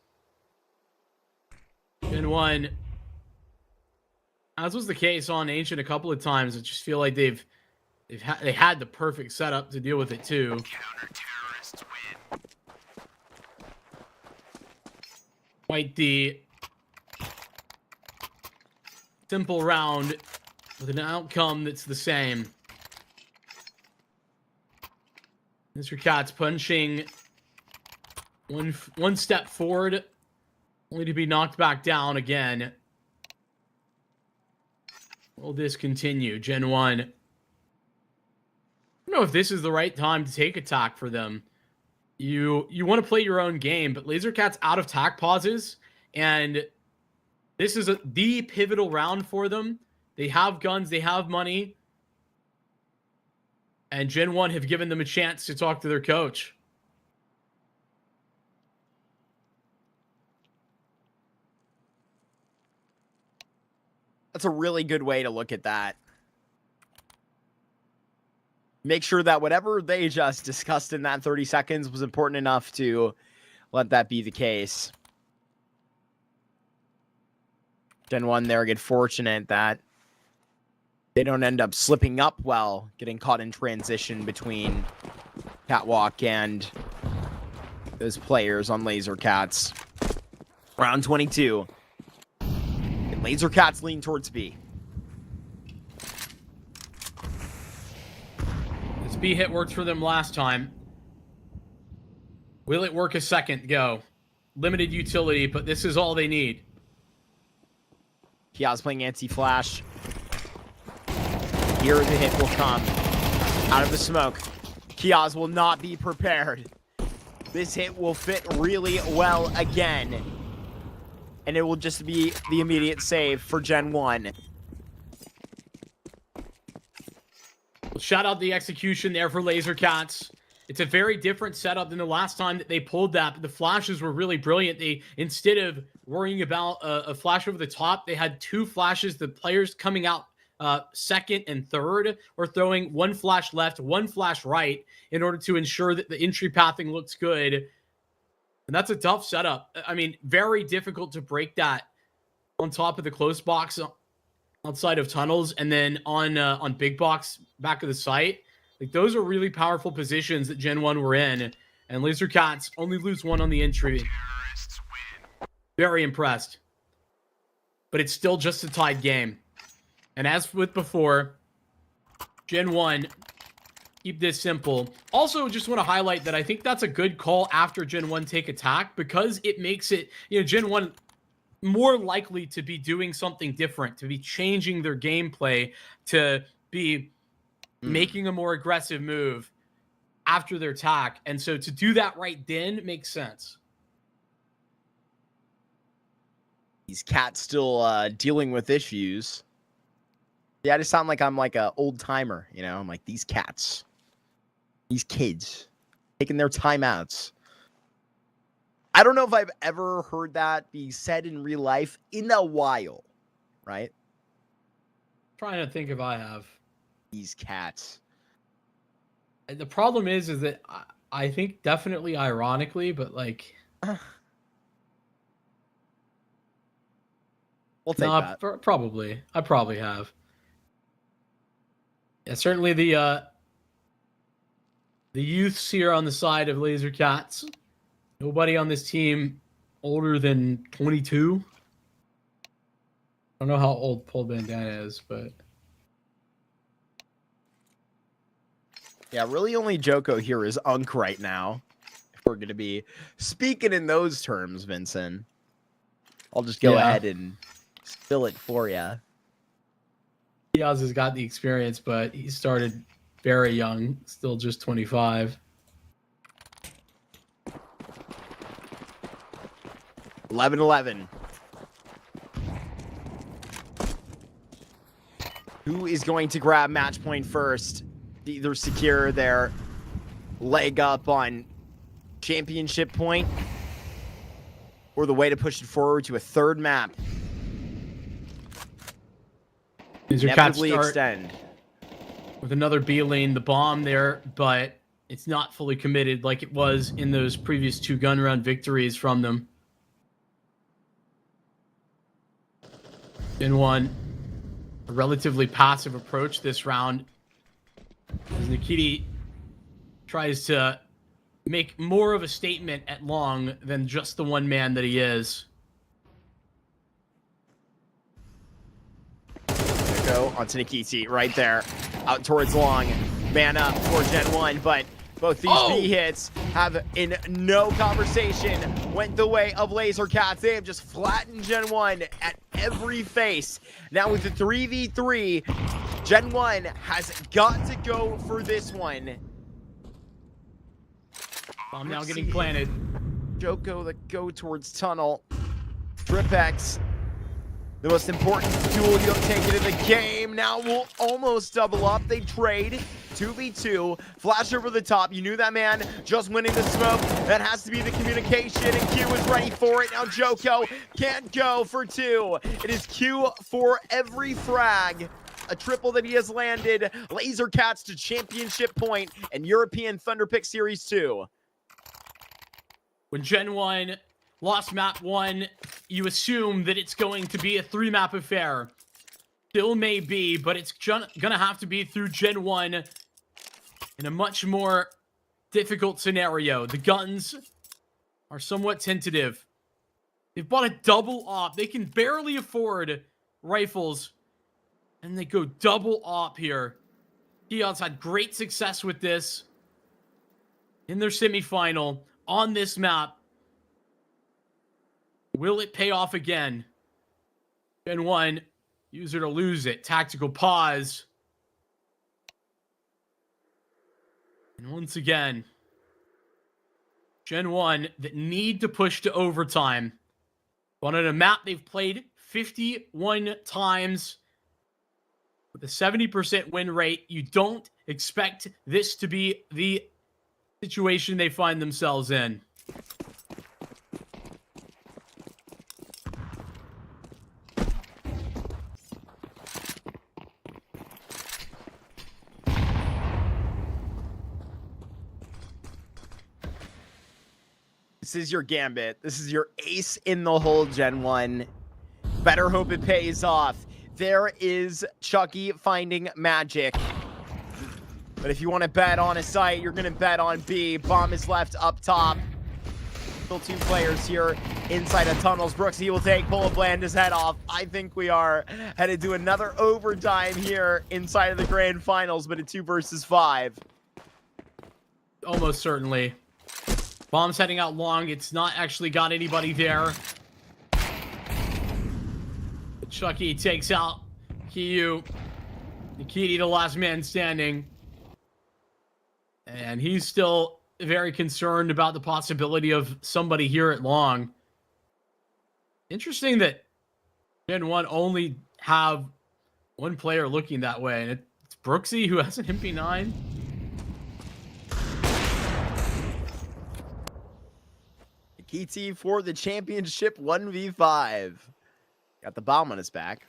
GenOne, as was the case on Ancient a couple of times, I just feel like they had the perfect setup to deal with it too. Counter-terrorists win. Quite the simple round with an outcome that's the same. Mr. Cat's punching one step forward, only to be knocked back down again. Will this continue? GenOne. I don't know if this is the right time to take attack for them. You want to play your own game, but Lazer Cat's out of tack pauses, and this is the pivotal round for them. They have guns, they have money, and GenOne have given them a chance to talk to their coach. That's a really good way to look at that. Make sure that whatever they just discussed in that 30 seconds was important enough to let that be the case. GenOne there get fortunate that they don't end up slipping up well, getting caught in transition between Catwalk and those players on Lazer Cats. Round 22. And Lazer Cats lean towards B. B hit worked for them last time. Will it work a second? Go. Limited utility, but this is all they need. Kia's playing anti-flash. Here the hit will come. Out of the smoke. Kia's will not be prepared. This hit will fit really well again. And it will just be the immediate save for GenOne. Shout out the execution there for Lazer Cats. It's a very different setup than the last time that they pulled that. But the flashes were really brilliant. They, instead of worrying about a flash over the top, they had 2 flashes. The players coming out second and third, or throwing 1 flash left, 1 flash right, in order to ensure that the entry pathing looks good. And that's a tough setup. I mean, very difficult to break that on top of the close box outside of tunnels, and then on big box back of the site. Like, those are really powerful positions that GenOne were in, and Lazer Cats only lose 1 on the entry. Very impressed. But it's still just a tied game. And as with before, GenOne keep this simple. Also, just want to highlight that I think that's a good call after GenOne take attack, because it makes it, GenOne more likely to be doing something different, to be changing their gameplay, to be making a more aggressive move after their attack. And so to do that right then makes sense. These cats still dealing with issues. Yeah, I just sound like I'm like an old timer, I'm like, these cats, these kids, taking their timeouts. I don't know if I've ever heard that be said in real life in a while, right? Trying to think if I have. These cats. The problem is that I think definitely ironically, but like... We'll take that. Probably. I probably have. Yeah, certainly the youths here on the side of Lazer Cats. Nobody on this team older than 22. I don't know how old Paul Bandana is, but... Yeah, really only JiJieHao here is Unk right now. If we're going to be speaking in those terms, Vincent. I'll just go ahead and spill it for you. Diaz has got the experience, but he started very young, still just 25. 11-11. Who is going to grab match point first? Either secure their leg up on championship point, or the way to push it forward to a third map. Lazer Cats Inevitably start extend with another B lane, the bomb there, but it's not fully committed like it was in those previous 2 gun round victories from them. GenOne, a relatively passive approach this round, as Nikiti tries to make more of a statement at long than just the one man that he is. Go onto Nikiti right there, out towards long. Man up for GenOne, but both these B hits have in no conversation went the way of Lazer Cats. They have just flattened GenOne at every face. Now with the 3v3, GenOne has got to go for this one. Bomb now getting planted. JiJieHao that go towards tunnel. Tripex, the most important tool you don't take it in the game. Now we'll almost double up. They trade 2v2. Flash over the top. You knew that man just winning the smoke. That has to be the communication, and Q is ready for it. Now JiJieHao can't go for 2. It is Q for every frag. A triple that he has landed. Lazer Cats to championship point and European Thunderpick Series 2. When GenOne lost map 1, you assume that it's going to be a 3-map affair. Still may be, but it's gonna have to be through GenOne in a much more difficult scenario. The guns are somewhat tentative. They've bought a double op. They can barely afford rifles, and they go double op here. Keon's had great success with this in their semifinal on this map. Will it pay off again? GenOne, use it or lose it. Tactical pause. And once again, GenOne that need to push to overtime. On a map they've played 51 times with a 70% win rate. You don't expect this to be the situation they find themselves in. This is your gambit. This is your ace in the hole, GenOne. Better hope it pays off. There is Chucky finding magic. But if you want to bet on a site, you're going to bet on B. Bomb is left up top. Still 2 players here inside of tunnels. Brooks, he will take Bullet Bland his head off. I think we are headed to another overtime here inside of the grand finals, but a 2 versus 5. almost certainly. Bomb's heading out long. It's not actually got anybody there. Chucky takes out Kiyu. Nikiti, the last man standing. And he's still very concerned about the possibility of somebody here at long. Interesting that GenOne only have one player looking that way, and it's Brooksy who has an MP9. Nikiti for the championship 1v5. Got the bomb on his back.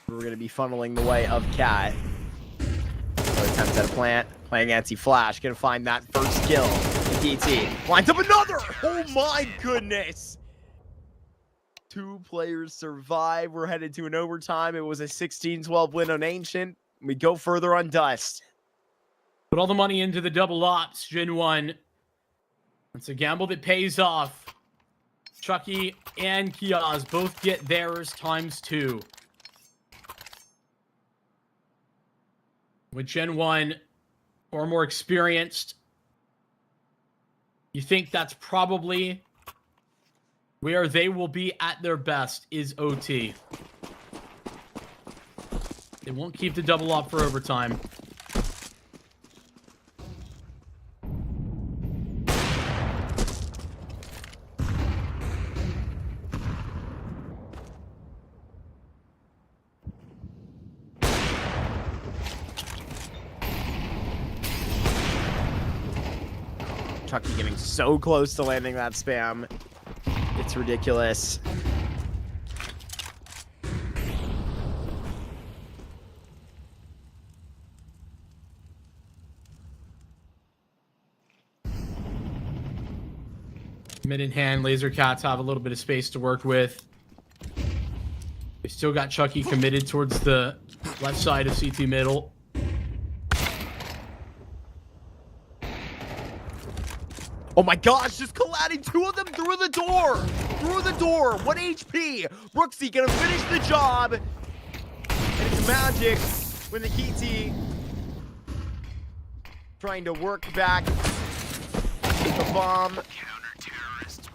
We're going to be funneling the way of Cat. Another attempt at a plant. Playing anti-flash. Going to find that first kill. Nikiti lines up another. Oh my goodness. 2 players survive. We're headed to an overtime. It was a 16-12 win on Ancient. We go further on Dust. Put all the money into the double ops. GenOne. It's a gamble that pays off. Chucky and Kiaz both get theirs ×2. With GenOne or more experienced, you think that's probably where they will be at their best is OT. They won't keep the double up for overtime. Chucky getting so close to landing that spam. It's ridiculous. Mid in hand, Lazer Cats have a little bit of space to work with. They still got Chucky committed towards the left side of CT middle. Oh my gosh, just colliding 2 of them through the door. Through the door. 1 HP. Brooksy gonna finish the job. And it's magic when the Nikiti trying to work back with the bomb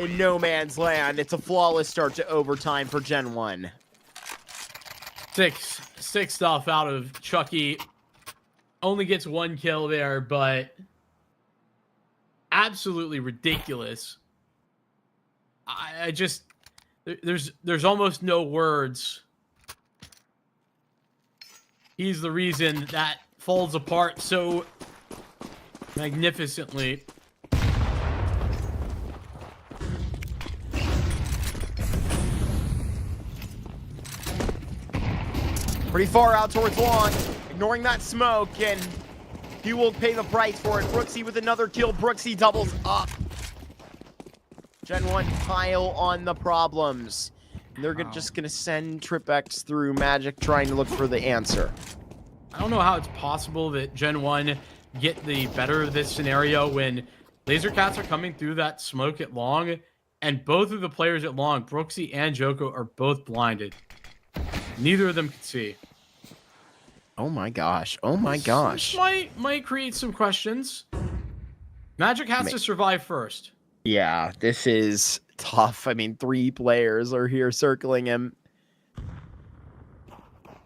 in no man's land. It's a flawless start to overtime for GenOne. Six stuff out of Chucky. Only gets 1 kill there, but absolutely ridiculous. I just there's almost no words. He's the reason that falls apart so magnificently. Pretty far out towards long, ignoring that smoke, and he will pay the price for it. Brooksy with another kill. Brooksy doubles up. GenOne pile on the problems. And they're just going to send TripX through Magic trying to look for the answer. I don't know how it's possible that GenOne get the better of this scenario when Lazer Cats are coming through that smoke at long, and both of the players at long, Brooksy and Joko, are both blinded. Neither of them can see. Oh my gosh. Oh my gosh. This might create some questions. Magic has to survive first. Yeah, this is tough. I mean, 3 players are here circling him.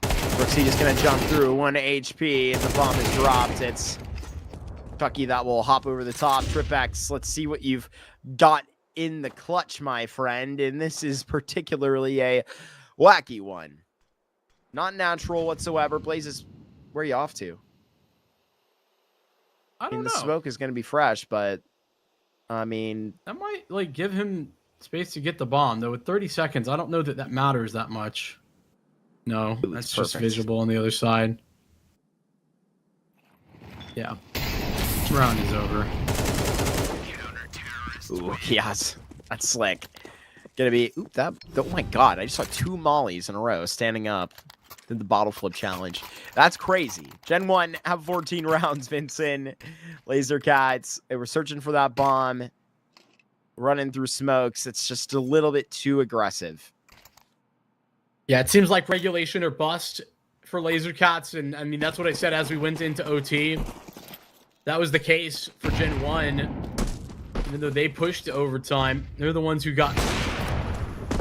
Brooksy just gonna jump through 1 HP, and the bomb is dropped. It's Chucky that will hop over the top. TripX, let's see what you've got in the clutch, my friend. And this is particularly a wacky one. Not natural whatsoever. Blazes, where are you off to? I don't know. The smoke is going to be fresh, but I mean, that might give him space to get the bomb. Though with 30 seconds, I don't know that matters that much. No, that's just visible on the other side. Yeah, round is over. Ooh, yes, that's slick. Gonna be oh my god! I just saw 2 mollies in a row standing up. Did the bottle flip challenge. That's crazy. GenOne have 14 rounds, Vincent. Lazer Cats. They were searching for that bomb. Running through smokes. It's just a little bit too aggressive. Yeah, it seems like regulation or bust for Lazer Cats. And I mean, that's what I said as we went into OT. that was the case for GenOne. Even though they pushed to overtime, they're the ones who got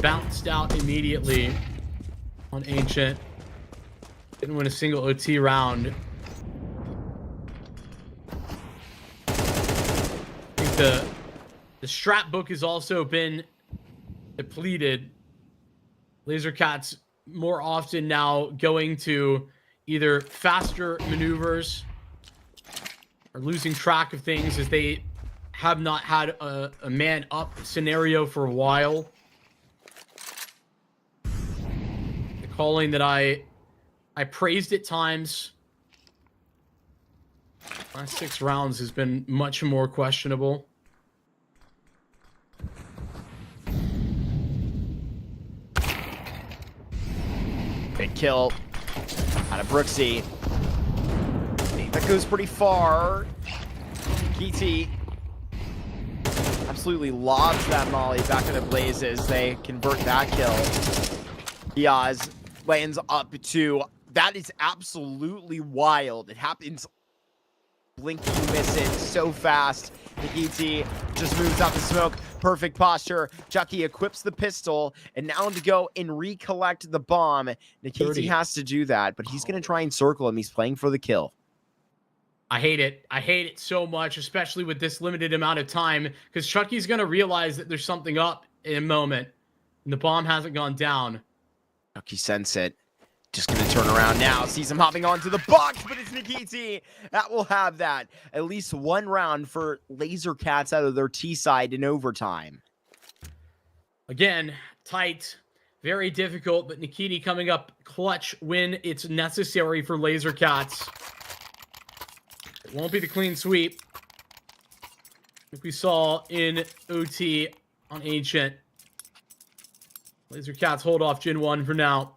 bounced out immediately on Ancient. Didn't win a single OT round. I think the strat book has also been depleted. Lazer Cats more often now going to either faster maneuvers or losing track of things, as they have not had a man up scenario for a while. The calling that I praised at times last 6 rounds has been much more questionable. Big kill out of Brooksy. That goes pretty far. Kiti absolutely lobs that molly back into Blazes. They convert that kill. Diaz lands up to. That is absolutely wild. It happens. Blink, you miss it so fast. Nikiti just moves out the smoke. Perfect posture. Chucky equips the pistol, and now to go and recollect the bomb. Nikiti has to do that, but he's going to try and circle him. He's playing for the kill. I hate it. I hate it so much, especially with this limited amount of time, because Chucky's going to realize that there's something up in a moment, and the bomb hasn't gone down. Chucky sense it. Just going to turn around now. Sees him hopping onto the box, but it's Nikiti. That will have that. At least one round for Lazer Cats out of their T side in overtime. Again, tight, very difficult, but Nikiti coming up clutch when it's necessary for Lazer Cats. It won't be the clean sweep like we saw in OT on Ancient. Lazer Cats hold off GenOne for now.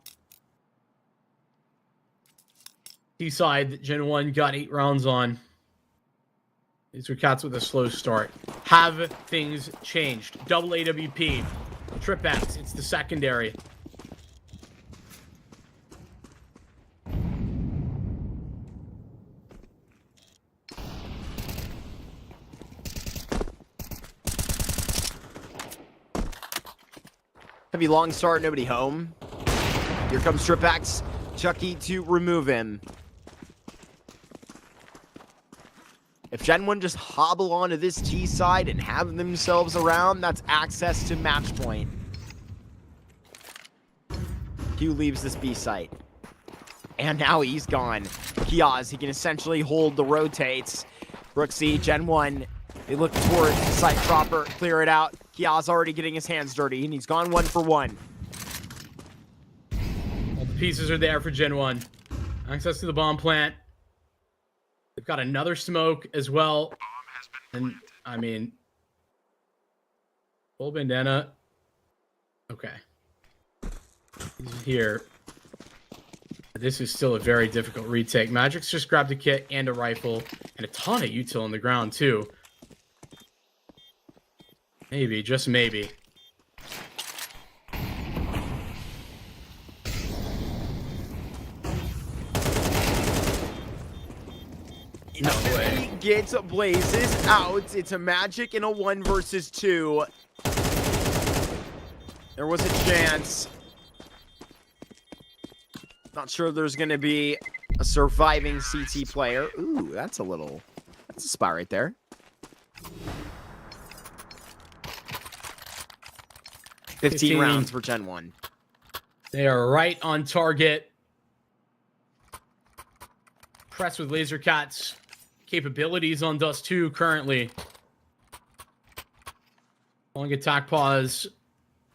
T side that GenOne got 8 rounds on. Lazer Cats with a slow start. Have things changed? Double AWP. Trip X. It's the secondary. Heavy long start, nobody home. Here comes Trip X. Chucky to remove him. If GenOne just hobble onto this T side and have themselves around, that's access to match point. Q leaves this B site. And now he's gone. Kiaz, he can essentially hold the rotates. Brooksy, GenOne, they look towards the site proper, clear it out. Kiaz already getting his hands dirty, and he's gone 1 for 1. All the pieces are there for GenOne. Access to the bomb plant. They've got another smoke as well. And, I mean, full bandana. Okay. He's here. This is still a very difficult retake. Magic's just grabbed a kit and a rifle and a ton of util on the ground, too. Maybe, just maybe. No way. He gets Blazes out. It's a Magic in a 1 versus 2. There was a chance. Not sure there's going to be a surviving CT player. Ooh, that's a spot right there. Fifteen rounds for GenOne. They are right on target. Impressed with Lazer Cats' capabilities on Dust 2 currently. Long attack pause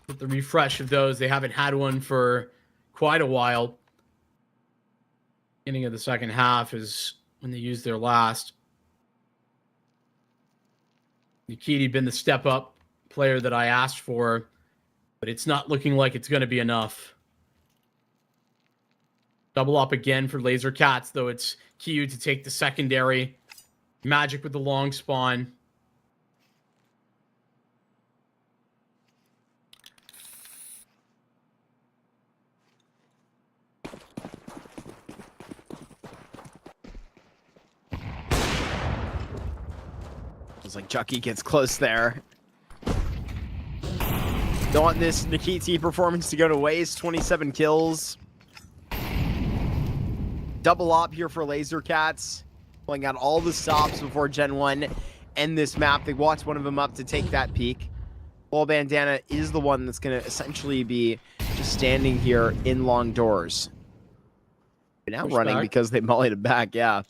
with the refresh of those. They haven't had one for quite a while. Beginning of the second half is when they used their last. Nikiti been the step-up player that I asked for, but it's not looking like it's going to be enough. Double up again for Lazer Cats, though it's Q to take the secondary. Magic with the long spawn. Feels like Chucky gets close there. Don't want this Nikiti performance to go to waste. 27 kills. Double op here for Lazer Cats. Pulling out all the stops before GenOne end this map. They walked one of them up to take that peek. Paul Bandana is the one that's going to essentially be just standing here in long doors. They're now running because they mollied it back, yeah.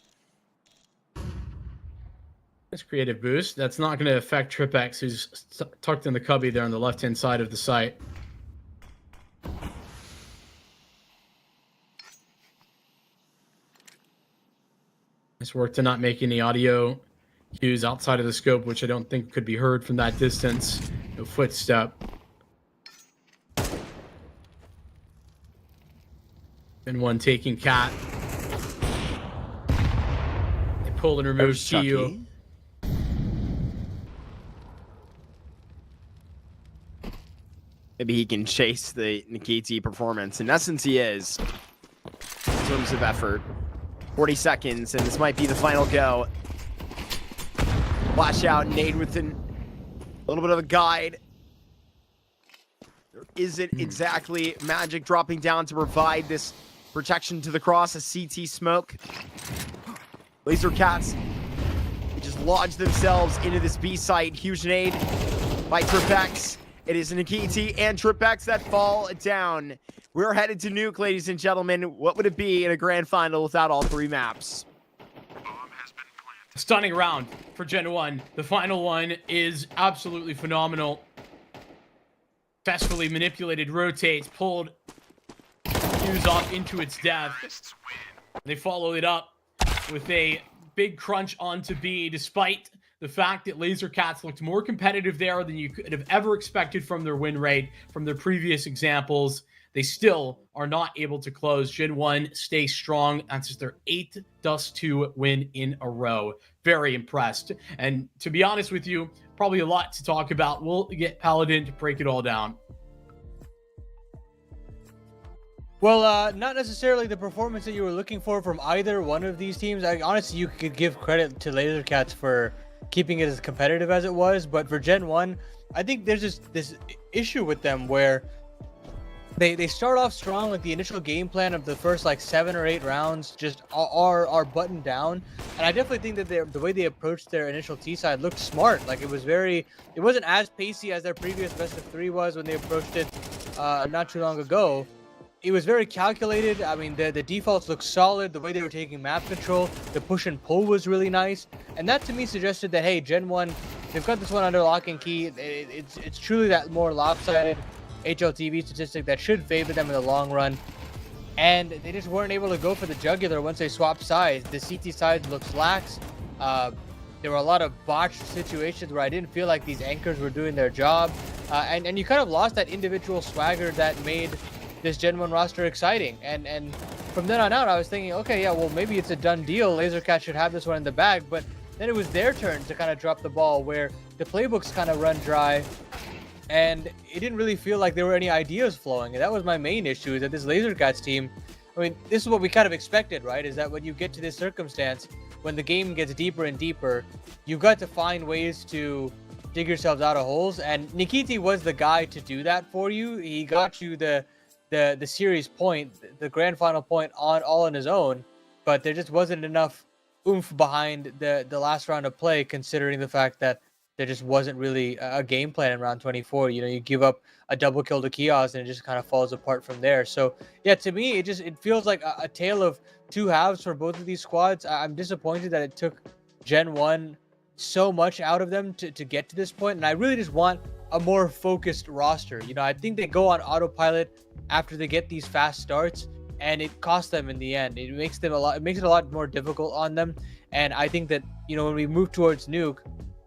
Nice creative boost. That's not going to affect TripX, who's tucked in the cubby there on the left-hand side of the site. Nice work to not make any audio cues outside of the scope, which I don't think could be heard from that distance. No footstep. And one taking Cat. They pull and remove Chiyu. Maybe he can chase the Nikiti performance. In essence, he is. In terms of effort. 40 seconds, and this might be the final go. Flash out, nade with a little bit of a guide. There isn't exactly magic dropping down to provide this protection to the cross. A CT smoke. Lazer Cats just lodge themselves into this B site. Huge nade by TripX. It is Nikiti and TripX that fall down. We're headed to Nuke, ladies and gentlemen. What would it be in a grand final without all three maps? Stunning round for GenOne. The final one is absolutely phenomenal. Successfully manipulated, rotates, pulled Fuse off into its death. They follow it up with a big crunch onto B, despite the fact that Lazer Cats looked more competitive there than you could have ever expected from their win rate, from their previous examples. They still are not able to close. GenOne stay strong. That's just their 8th Dust 2 win in a row. Very impressed. And to be honest with you, probably a lot to talk about. We'll get Paladin to break it all down. Well, not necessarily the performance that you were looking for from either one of these teams. Honestly, you could give credit to Lazer Cats for keeping it as competitive as it was. But for GenOne, I think there's just this issue with them where they start off strong. Like the initial game plan of the first like 7 or 8 rounds just are buttoned down, and I definitely think that the way they approached their initial T side looked smart. Like it wasn't as pacey as their previous best of 3 was when they approached it not too long ago. It was very calculated. I mean, the defaults looked solid. The way they were taking map control, the push and pull was really nice, and that to me suggested that hey, GenOne, they've got this one under lock and key. It's truly that more lopsided HLTV statistic that should favor them in the long run, and they just weren't able to go for the jugular once they swapped sides. The CT side looks lax. There were a lot of botched situations where I didn't feel like these anchors were doing their job, and you kind of lost that individual swagger that made this GenOne roster exciting. And from then on out, I was thinking, okay, yeah, well, maybe it's a done deal. Lazer Cats should have this one in the bag, but then it was their turn to kind of drop the ball where the playbooks kind of run dry, and it didn't really feel like there were any ideas flowing. And that was my main issue, is that this Lazer Cats team, I mean, this is what we kind of expected, right? Is that when you get to this circumstance, when the game gets deeper and deeper, you've got to find ways to dig yourselves out of holes. And Nikiti was the guy to do that for you. He got you the series point, the grand final point all on his own, but there just wasn't enough oomph behind the last round of play, considering the fact that there just wasn't really a game plan in round 24. You know, you give up a double kill to Kiosk and it just kind of falls apart from there. So yeah, to me, it feels like a tale of 2 halves for both of these squads. I'm disappointed that it took GenOne so much out of them to get to this point, and I really just want a more focused roster. You know, I think they go on autopilot after they get these fast starts, and it costs them in the end. It makes it a lot more difficult on them. And I think that, you know, when we move towards Nuke,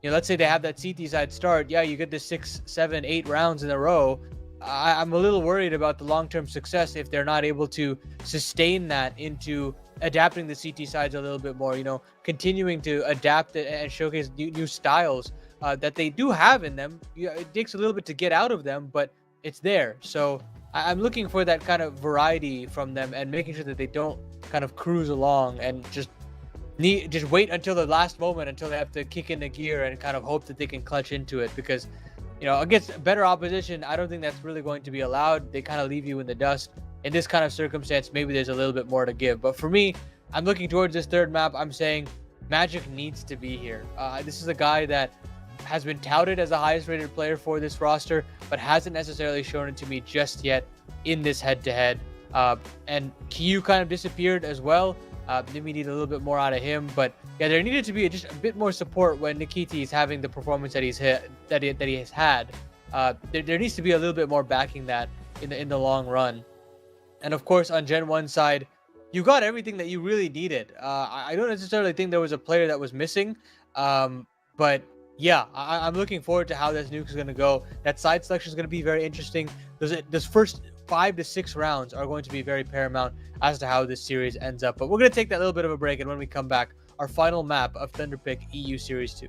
you know, let's say they have that CT side start, yeah, you get the 6, 7, 8 rounds in a row. I'm a little worried about the long-term success if they're not able to sustain that into adapting the CT sides a little bit more, you know, continuing to adapt it and showcase new styles that they do have in them. You know, it takes a little bit to get out of them, but it's there. So I'm looking for that kind of variety from them and making sure that they don't kind of cruise along and just just wait until the last moment until they have to kick in the gear and kind of hope that they can clutch into it, because against better opposition, I don't think that's really going to be allowed. They kind of leave you in the dust. In this kind of circumstance, maybe there's a little bit more to give. But for me, I'm looking towards this third map. I'm saying Magic needs to be here. This is a guy that has been touted as the highest rated player for this roster, but hasn't necessarily shown it to me just yet in this head-to-head. And Kyu kind of disappeared as well. Then we need a little bit more out of him. But yeah, there needed to be just a bit more support when Nikiti is having the performance that he's that he has had. There needs to be a little bit more backing that in the long run. And of course, on GenOne side, you got everything that you really needed. I don't necessarily think there was a player that was missing. But yeah, I'm looking forward to how this nuke is going to go. That side selection is going to be very interesting. Those first 5 to 6 rounds are going to be very paramount as to how this series ends up. But we're going to take that little bit of a break, and when we come back, our final map of Thunderpick EU Series 2.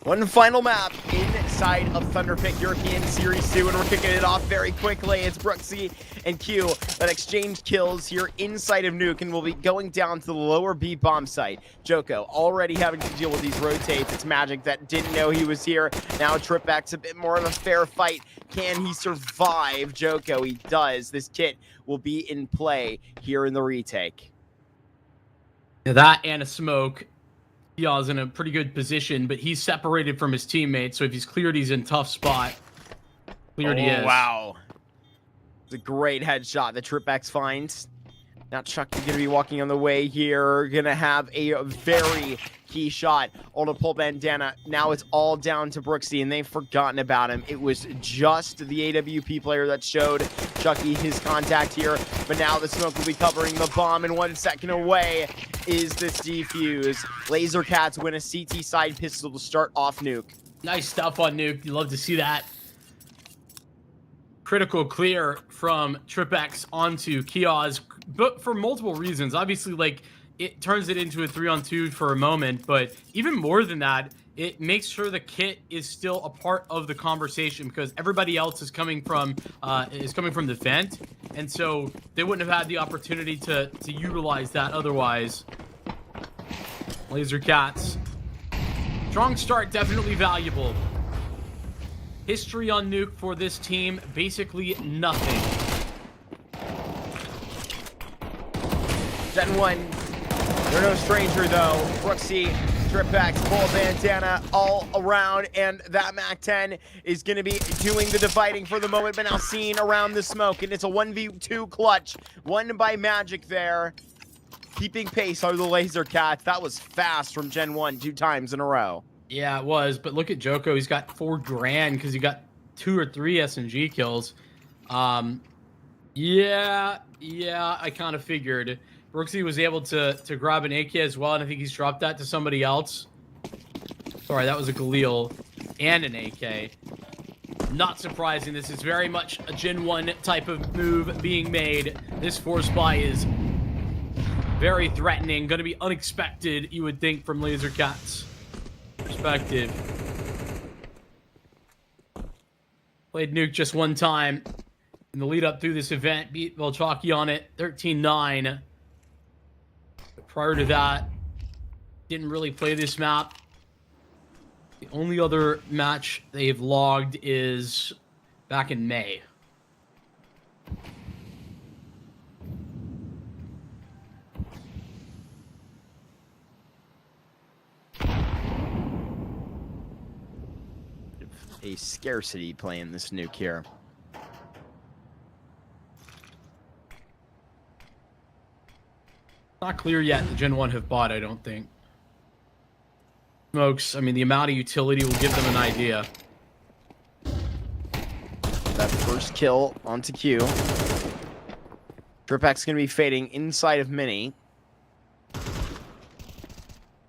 One final map inside of Thunderpick European Series 2, and we're kicking it off very quickly. It's Brooksy and Q that exchange kills here inside of Nuke, and we'll be going down to the lower B bomb site. JiJieHao already having to deal with these rotates. It's Magic that didn't know he was here. Now Tripback's a bit more of a fair fight. Can he survive JiJieHao? He does. This kit will be in play here in the retake. That and a smoke. Kia's in a pretty good position, but he's separated from his teammates, so if he's cleared, he's in tough spot. Cleared he is. Wow. It's a great headshot that Tripbacks finds. Now Chucky's going to be walking on the way here. Going to have a very key shot on a pull bandana. Now it's all down to Brooksy, and they've forgotten about him. It was just the AWP player that showed Chucky his contact here, but now the smoke will be covering the bomb, and 1 second away is this defuse. Lazer Cats win a CT side pistol to start off Nuke. Nice stuff on Nuke. You love to see that. Critical clear from Tripex onto Kia's, but for multiple reasons. Obviously, like, it turns it into a 3-on-2 for a moment, but even more than that, it makes sure the kit is still a part of the conversation because everybody else is coming from the vent, and so they wouldn't have had the opportunity to utilize that otherwise. Lazer Cats, strong start, definitely valuable. History on Nuke for this team, basically nothing. GenOne, they're no stranger though. Brooksy, Tripbacks, full bandana all around, and that MAC-10 is going to be doing the dividing for the moment, but now seen around the smoke, and it's a 1v2 clutch, won by Magic there. Keeping pace are the Lazer Cats. That was fast from Gen1 2 times in a row. Yeah, it was, but look at JiJieHao. He's got $4 grand because he got 2 or 3 SMG kills. Yeah, I kind of figured. Brooksy was able to grab an AK as well, and I think he's dropped that to somebody else. Sorry, that was a Galil and an AK. Not surprising. This is very much a Gen1 type of move being made. This force buy is very threatening. Going to be unexpected, you would think, from Lazer Cats' perspective. Played Nuke just one time in the lead up through this event. Beat Walczaki on it 13-9. Prior to that, didn't really play this map. The only other match they've logged is back in May. A scarcity playing this Nuke here. Not clear yet the Gen1 have bought, I don't think. Smokes, I mean, the amount of utility will give them an idea. That first kill onto Q. Tripak's going to be fading inside of Mini.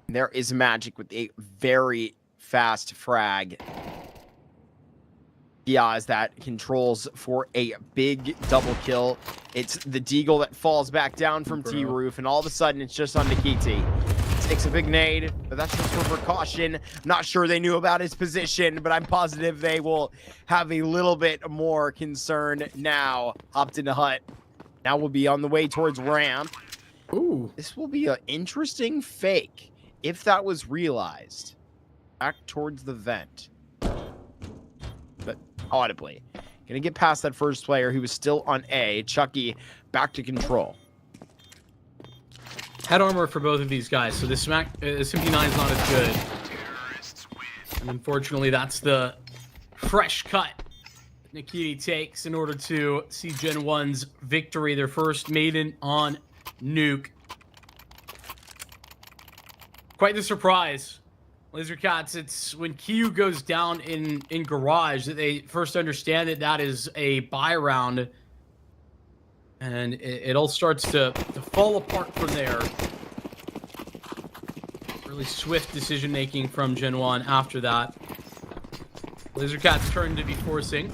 There is Magic with a very fast frag. Diaz that controls for a big double kill. It's the Deagle that falls back down from T-Roof, and all of a sudden it's just on Nikiti. Takes a big nade, but that's just for precaution. Not sure they knew about his position, but I'm positive they will have a little bit more concern now. Hopped into hut. Now we'll be on the way towards ramp. Ooh. This will be an interesting fake if that was realized. Back towards the vent. But audibly. Gonna get past that first player who was still on A. Chucky back to control. Head armor for both of these guys, so this Simpy9 is not as good. And unfortunately, that's the fresh cut Nikiti takes in order to see Gen1's victory, their first maiden on Nuke. Quite the surprise. Lazer Cats, it's when Q goes down in Garage that they first understand that that is a buy round. And it all starts to fall apart from there. Really swift decision-making from Gen1 after that. Lazer Cats turn to be forcing.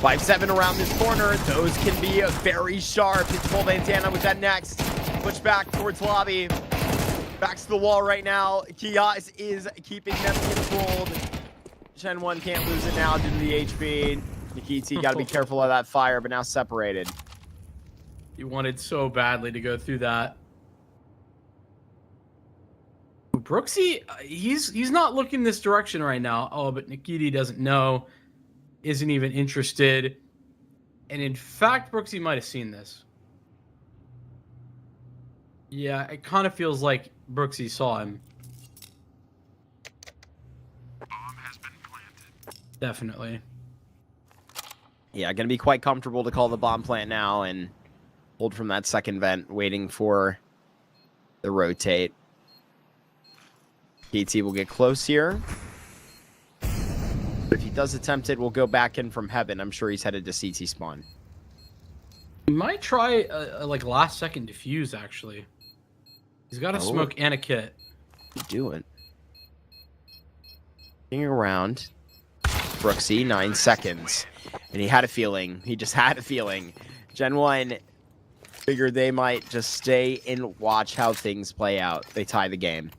5-7 around this corner. Those can be very sharp. It's full bandana with that next. Push back towards lobby. Back to the wall right now. Kias is keeping them controlled. GenOne can't lose it now due to the HP. Nikiti got to be careful of that fire, but now separated. He wanted so badly to go through that. Brooksy, he's not looking this direction right now. Oh, but Nikiti doesn't know, isn't even interested. And in fact, Brooksy might have seen this. Yeah, it kind of feels like Brooksy saw him. Bomb has been planted. Definitely. Yeah, going to be quite comfortable to call the bomb plant now and hold from that second vent, waiting for the rotate. KT will get close here. But if he does attempt it, we'll go back in from heaven. I'm sure he's headed to CT spawn. He might try a like last second defuse, actually. He's got a smoke and a kit. Do it. Looking around. Brooksy, 9 seconds. And he had a feeling. He just had a feeling. GenOne figured they might just stay and watch how things play out. They tie the game.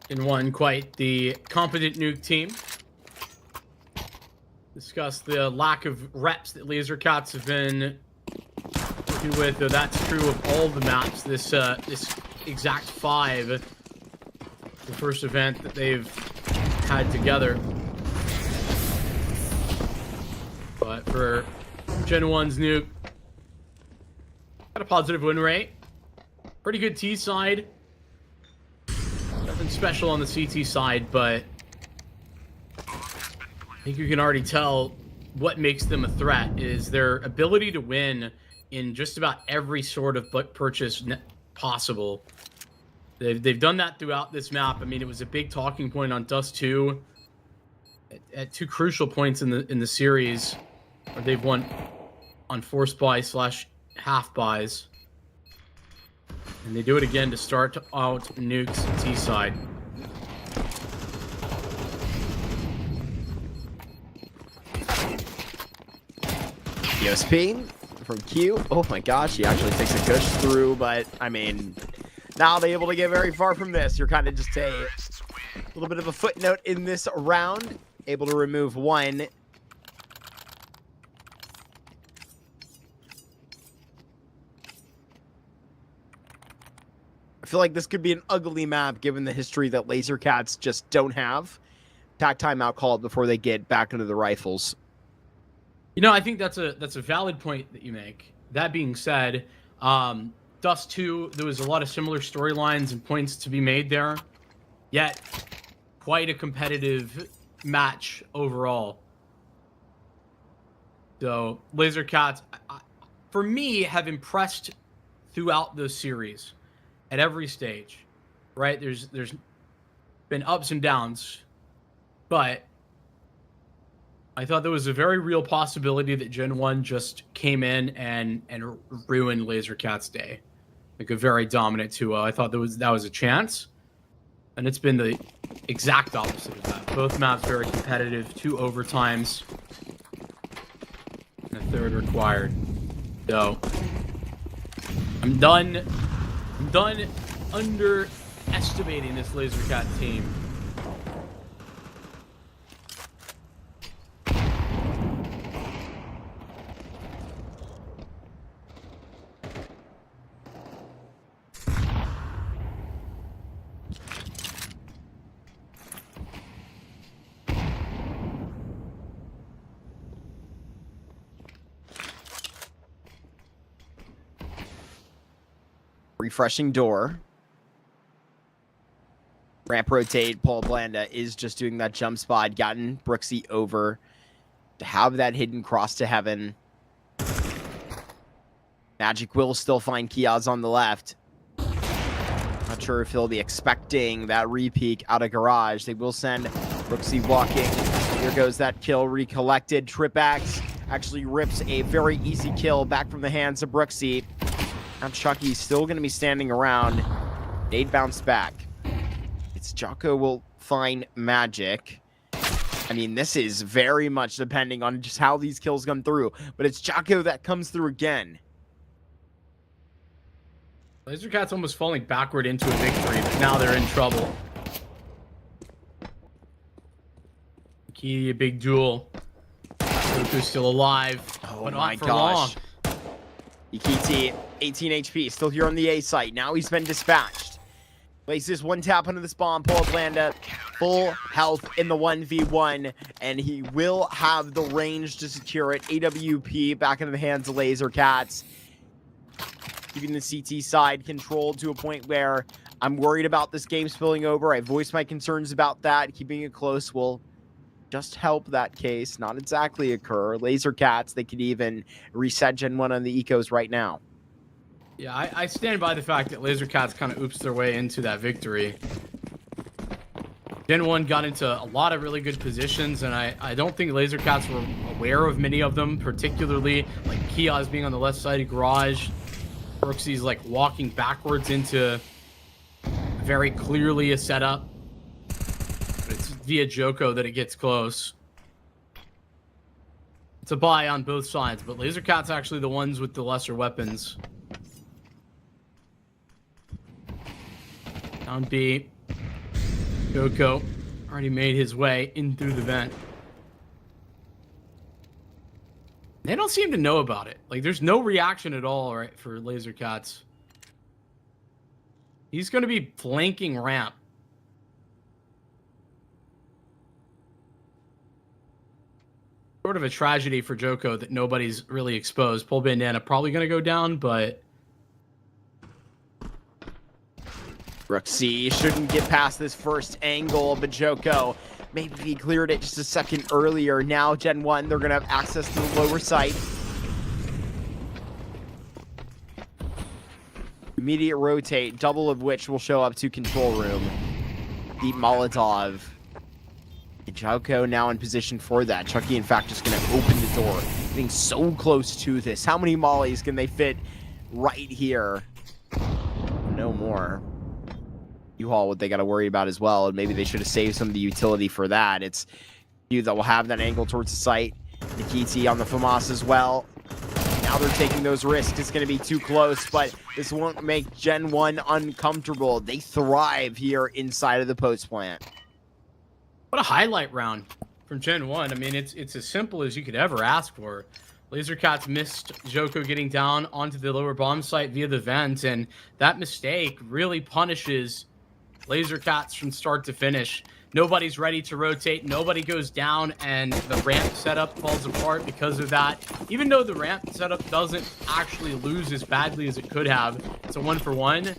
GenOne, quite the competent nuke team. Discuss the lack of reps that Lazer Cats have been working with, though that's true of all the maps. This exact 5, the first event that they've had together. But for GenOne's nuke, got a positive win rate. Pretty good T side. Nothing special on the CT side, but I think you can already tell what makes them a threat is their ability to win in just about every sort of purchase possible. They've done that throughout this map. I mean, it was a big talking point on Dust 2 at 2 crucial points in the series where they've won on force buy / half buys. And they do it again to start out nukes T side. ESP from Q. Oh my gosh, he actually takes a push through, but I mean, not able to get very far from this. You're kind of just a little bit of a footnote in this round. Able to remove 1. I feel like this could be an ugly map given the history that Lazer Cats just don't have. Tac timeout called before they get back into the rifles. You know, I think that's a valid point that you make. That being said, Dust 2, there was a lot of similar storylines and points to be made there. Yet, quite a competitive match overall. So, Lazer Cats, for me, have impressed throughout the series. At every stage, right? There's been ups and downs, but I thought there was a very real possibility that GenOne just came in and ruined Lazer Cats' day, like a very dominant 2-0. I thought that was a chance, and it's been the exact opposite of that. Both maps very competitive, 2 overtimes, and a 3rd required. So I'm done underestimating this Lazer Cat team. Refreshing door. Ramp rotate. Paul Blanda is just doing that jump spot. Gotten Brooksy over to have that hidden cross to heaven. Magic will still find Kiaz on the left. Not sure if he'll be expecting that repeak out of garage. They will send Brooksy walking. Here goes that kill recollected. Trip Axe actually rips a very easy kill back from the hands of Brooksy. Now Chucky's still going to be standing around. Nade bounced back. Cats. JiJieHao will find Magic. I mean, this is very much depending on just how these kills come through, but it's JiJieHao that comes through again. Lazer Cats almost falling backward into a victory, but now they're in trouble. Key, a big duel. Goku's still alive, but not for long. Ikiti, 18 HP, still here on the A site. Now he's been dispatched. Places one tap under the spawn, pull up Landa, full health in the 1v1, and he will have the range to secure it. AWP back into the hands of Lazer Cats. Keeping the CT side controlled to a point where I'm worried about this game spilling over. I voiced my concerns about that. Keeping it close will just help that case not exactly occur. Lazer Cats, they could even reset GenOne on the ecos right now. Yeah, I stand by the fact that Lazer Cats kind of oops their way into that victory. GenOne got into a lot of really good positions, and I don't think Lazer Cats were aware of many of them, particularly like Kia's being on the left side of garage. Brooksy's like walking backwards into very clearly a setup. But it's via JiJieHao that it gets close. It's a buy on both sides, but Lazer Cats actually the ones with the lesser weapons. Down B. JiJieHao already made his way in through the vent. They don't seem to know about it. Like, there's no reaction at all, right, for Lazer Cats. He's going to be flanking ramp. Sort of a tragedy for JiJieHao that nobody's really exposed. Pole Bandana probably going to go down, but Brooksy shouldn't get past this first angle, but JiJieHao, maybe if he cleared it just a second earlier. Now GenOne, they're going to have access to the lower site. Immediate rotate, double of which will show up to control room. Deep Molotov. JiJieHao now in position for that. Chucky, in fact, just going to open the door. Getting so close to this. How many mollies can they fit right here? No more. U-Haul, what they got to worry about as well, and maybe they should have saved some of the utility for that. It's you that will have that angle towards the site. Nikiti on the FAMAS as well. Now they're taking those risks. It's going to be too close, but this won't make GenOne uncomfortable. They thrive here inside of the post plant. what a highlight round from GenOne. I mean, it's as simple as you could ever ask for. Lazer Cats missed JiJieHao getting down onto the lower bomb site via the vent, and that mistake really punishes Lazer Cats from start to finish. Nobody's ready to rotate, nobody goes down, and the ramp setup falls apart because of that. Even though the ramp setup doesn't actually lose as badly as it could have, it's a 1-for-1.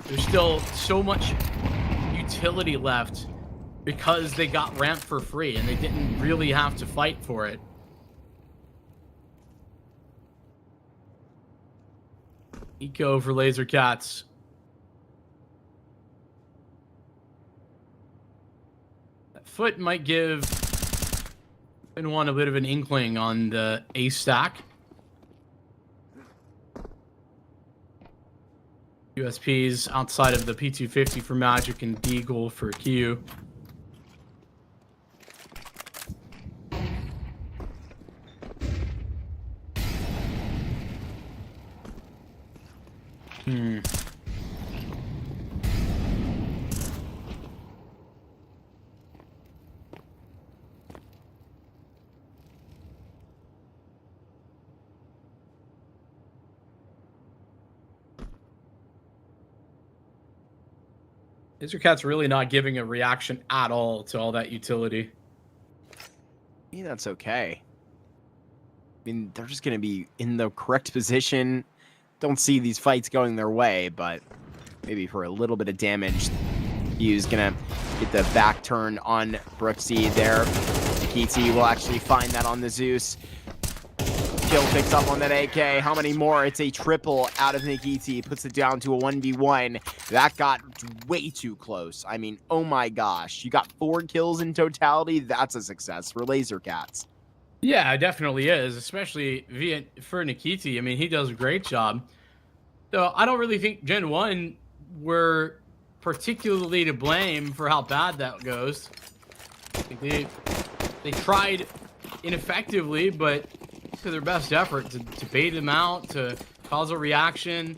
There's still so much utility left because they got ramp for free, and they didn't really have to fight for it. Eco for Lazer Cats. That foot might give GenOne a bit of an inkling on the A stack. USPs outside of the P250 for Magic and Deagle for Q. Lazer Cat's really not giving a reaction at all to all that utility. Yeah, that's okay. I mean, they're just going to be in the correct position. Don't see these fights going their way, but maybe for a little bit of damage, Hugh's going to get the back turn on Brooksy there. Nikiti will actually find that on the Zeus. Kill picks up on that AK. How many more? It's a triple out of Nikiti. Puts it down to a 1v1. That got way too close. I mean, oh my gosh. You got 4 kills in totality. That's a success for Lazer Cats. Yeah, it definitely is, especially for Nikiti. I mean, he does a great job. So I don't really think GenOne were particularly to blame for how bad that goes. I think they tried ineffectively, but to their best effort to bait him out, to cause a reaction.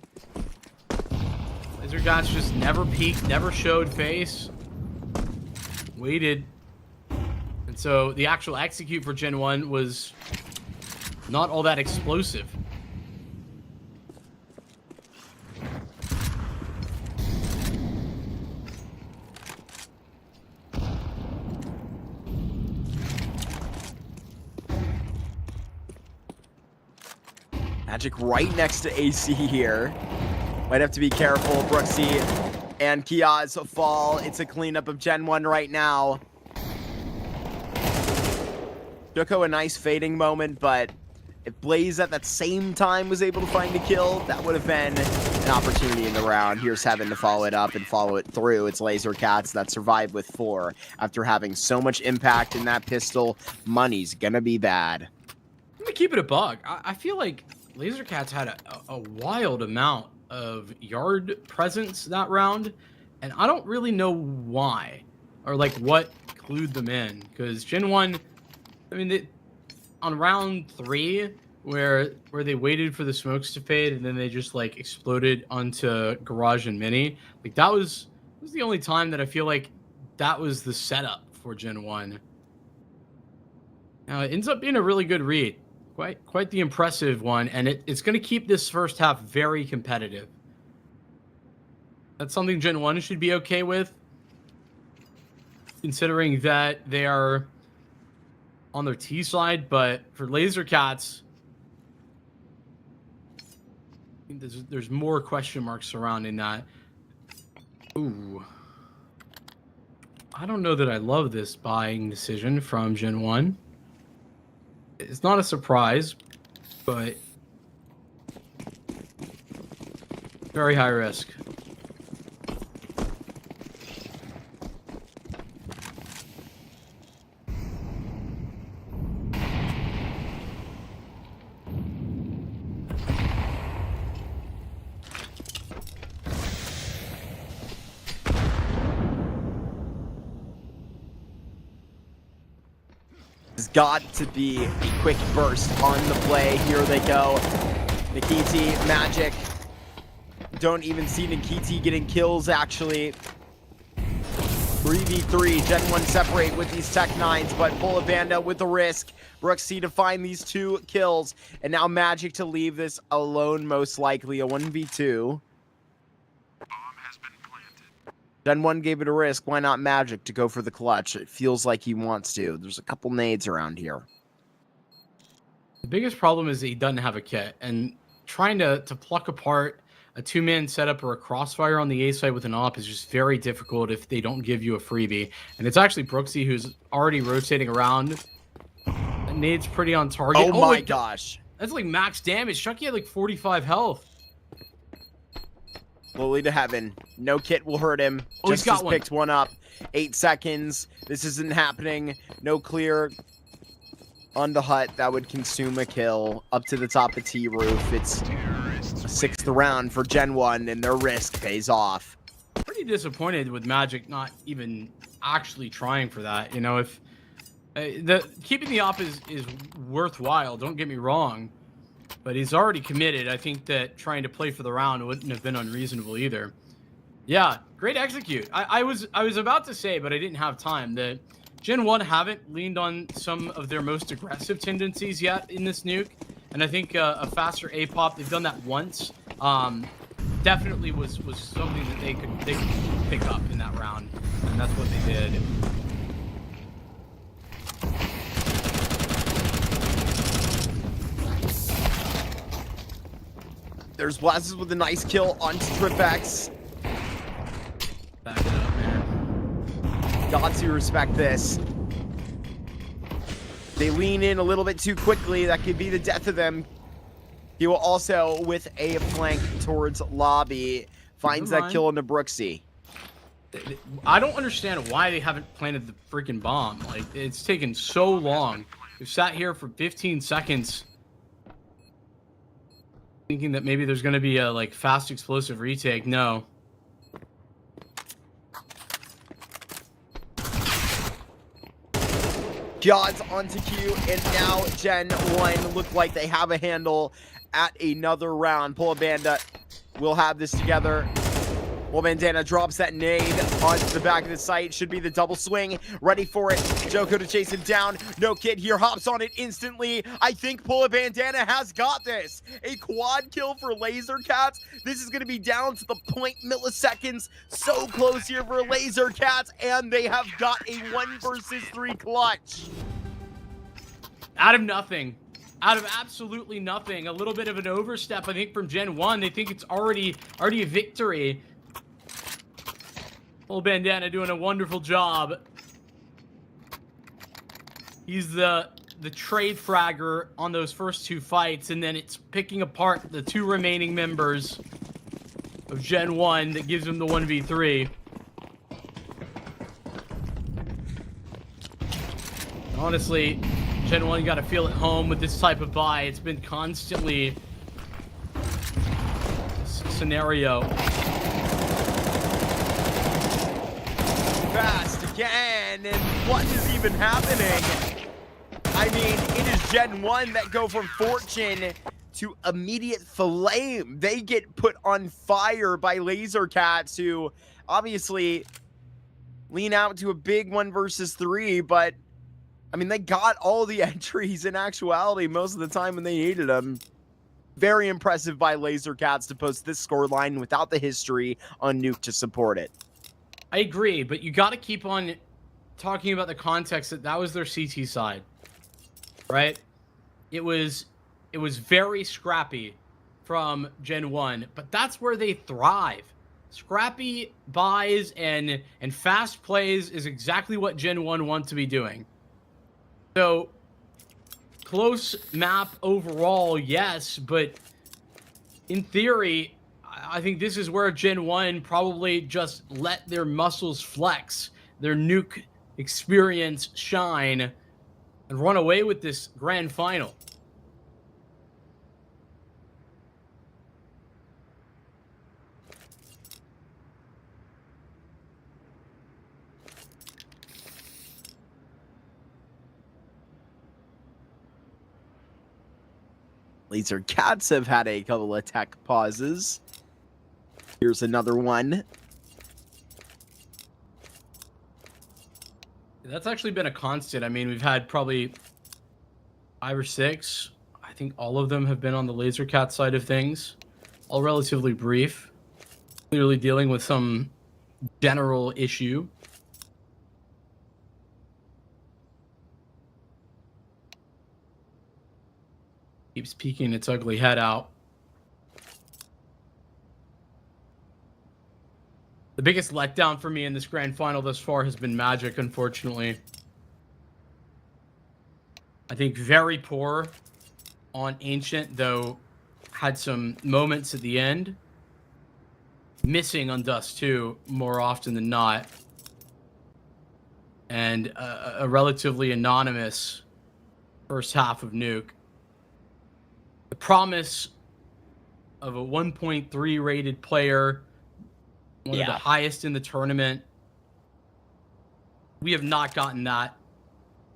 Lazer Cats just never peeked, never showed face. Waited. And so the actual execute for GenOne was not all that explosive. Magic right next to AC here. Might have to be careful. Brooksy and Kia's fall. It's a cleanup of GenOne right now. JiJieHao a nice fading moment, but if Blaze at that same time was able to find a kill, that would have been an opportunity in the round. Here's Heaven to follow it up and follow it through. It's Lazer Cats that survived with 4. After having so much impact in that pistol, money's gonna be bad. Let me keep it a bug. I feel like Lazer Cats had a wild amount of yard presence that round, and I don't really know why or like what clued them in, because GenOne, I mean, on round 3 where they waited for the smokes to fade and then they just like exploded onto Garage and Mini, like that was the only time that I feel like that was the setup for GenOne. Now it ends up being a really good read. Quite the impressive one, and it's going to keep this first half very competitive. That's something GenOne should be okay with, considering that they are on their T side, but for Lazer Cats, I think there's more question marks surrounding that. Ooh. I don't know that I love this buying decision from GenOne. It's not a surprise, but very high risk. There's got to be a quick burst on the play. Here they go. Nikiti, Magic. Don't even see Nikiti getting kills, actually. 3v3. GenOne separate with these Tech 9s, but Bullet Banda with the risk. Brooksy to find these 2 kills. And now Magic to leave this alone, most likely. A 1v2. GenOne gave it a risk. Why not Magic to go for the clutch? It feels like he wants to. There's a couple nades around here. The biggest problem is that he doesn't have a kit, and trying to pluck apart a 2-man setup or a crossfire on the A side with an op is just very difficult if they don't give you a freebie. And it's actually Brooksy who's already rotating around. That nade's pretty on target. Oh my gosh. That's like max damage. Chucky had like 45 health. Slowly to Heaven. No kit will hurt him. Oh, he's got Just picked one up. 8 seconds. This isn't happening. No clear on the hut. That would consume a kill. Up to the top of T roof. It's a 6th round for GenOne, and their risk pays off. Pretty disappointed with Magic not even actually trying for that. You know, if keeping the op is worthwhile, don't get me wrong. But he's already committed. I think that trying to play for the round wouldn't have been unreasonable either. Yeah, great execute. I was about to say, but I didn't have time, that GenOne haven't leaned on some of their most aggressive tendencies yet in this nuke. And I think a faster A-pop, they've done that once, definitely was something that they could pick up in that round. And that's what they did. There's Blazes with a nice kill onto TripX. Back it up, man. Got to respect this. They lean in a little bit too quickly. That could be the death of them. He will also, with a flank towards Lobby, finds that kill into Brooksy. I don't understand why they haven't planted the freaking bomb. Like, it's taken so long. We've sat here for 15 seconds thinking that maybe there's going to be a like fast explosive retake. No. Gods onto Q, and now GenOne look like they have a handle at another round. Pola Banda will have this together. Well, Bandana drops that nade onto the back of the site. Should be the double swing. Ready for it. JiJieHao to chase him down. No Kid here hops on it instantly. I think Pola Bandana has got this. A quad kill for Lazer Cats. This is going to be down to the 0.milliseconds. So close here for Lazer Cats. And they have got a 1 versus 3 clutch. Out of nothing. Out of absolutely nothing. A little bit of an overstep, I think, from GenOne. They think it's already a victory. Old Bandana doing a wonderful job. He's the trade fragger on those first 2 fights, and then it's picking apart the 2 remaining members of GenOne that gives him the 1v3. Honestly, GenOne got to feel at home with this type of buy. It's been constantly scenario. Fast again, and what is even happening? I mean, it is GenOne that go from fortune to immediate flame. They get put on fire by Lazer Cats, who obviously lean out to a big 1 versus 3, but I mean, they got all the entries in actuality most of the time when they needed them. Very impressive by Lazer Cats to post this scoreline without the history on Nuke to support it. I agree, but you got to keep on talking about the context that was their CT side, right? It was very scrappy from GenOne, but that's where they thrive. Scrappy buys and fast plays is exactly what GenOne want to be doing. So close map overall, yes, but in theory, I think this is where GenOne probably just let their muscles flex, their Nuke experience shine, and run away with this grand final. Lazer Cats have had a couple of tech pauses. Here's another one. That's actually been a constant. I mean, we've had probably 5 or 6. I think all of them have been on the Lazer Cat side of things. All relatively brief. Clearly dealing with some general issue. Keeps peeking its ugly head out. The biggest letdown for me in this grand final thus far has been Magic, unfortunately. I think very poor on Ancient, though had some moments at the end. Missing on Dust, too, more often than not. And a relatively anonymous first half of Nuke. The promise of a 1.3 rated player, one of the highest in the tournament. We have not gotten that.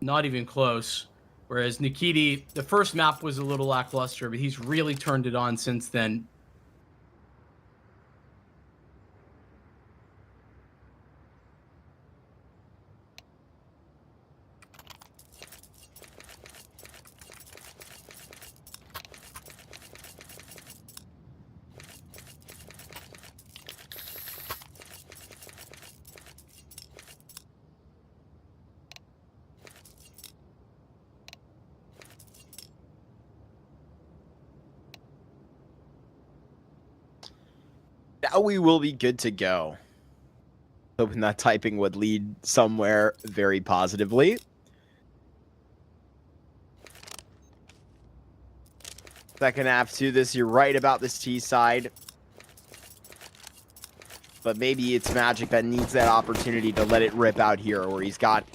Not even close. Whereas Nikiti, the first map was a little lackluster, but he's really turned it on since then. Now we will be good to go. Hoping that typing would lead somewhere very positively. Second half to this, you're right about this T side. But maybe it's Magic that needs that opportunity to let it rip out here, where he's got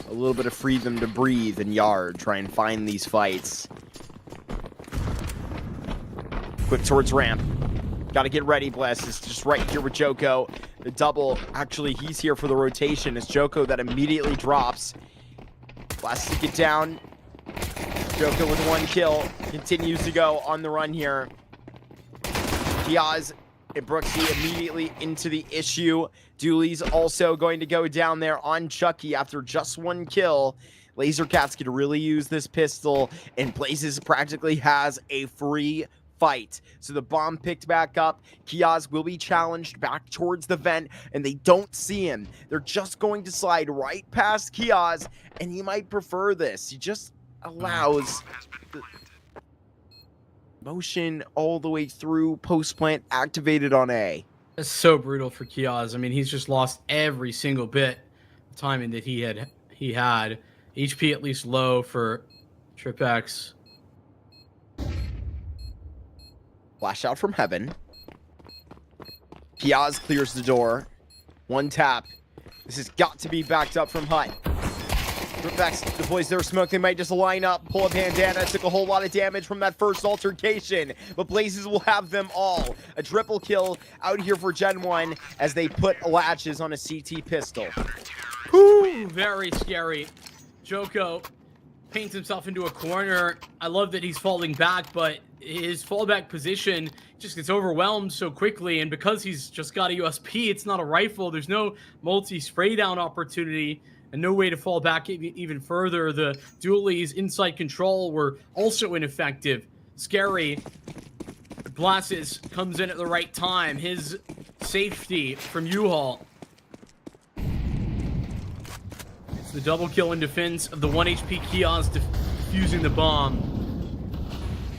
a little bit of freedom to breathe and Yard, try and find these fights. Quick towards ramp. Gotta get ready, Bless. It's just right here with JiJieHao. The double, actually, he's here for the rotation. It's JiJieHao that immediately drops. Last to get down. Joko with 1 kill. Continues to go on the run here. Kiaz and Brooksy immediately into the issue. Dooley's also going to go down there on Chucky after just 1 kill. Lazer Cats could really use this pistol, and Blazes practically has a free fight. So the bomb picked back up. Kiaz will be challenged back towards the vent, and they don't see him. They're just going to slide right past Kiaz, and he might prefer this. He just allows the motion all the way through. Post plant activated on A. That's so brutal for Kiaz. I mean, he's just lost every single bit of timing that he had. HP at least low for TripX. Flash out from heaven. Kiaz clears the door. 1 tap. This has got to be backed up from Hut. TripX deploys their smoke. They might just line up. Pull a bandana. Took a whole lot of damage from that first altercation. But Blazes will have them all. A triple kill out here for GenOne as they put latches on a CT pistol. Whew, very scary. Joko paints himself into a corner. I love that he's falling back, but his fallback position just gets overwhelmed so quickly, and because he's just got a USP, it's not a rifle. There's no multi-spray down opportunity and no way to fall back even further. The dualies inside control were also ineffective. Scary. Blasses comes in at the right time. His safety from JiJieHao. It's the double kill in defense of the 1 HP Kiaz defusing the bomb.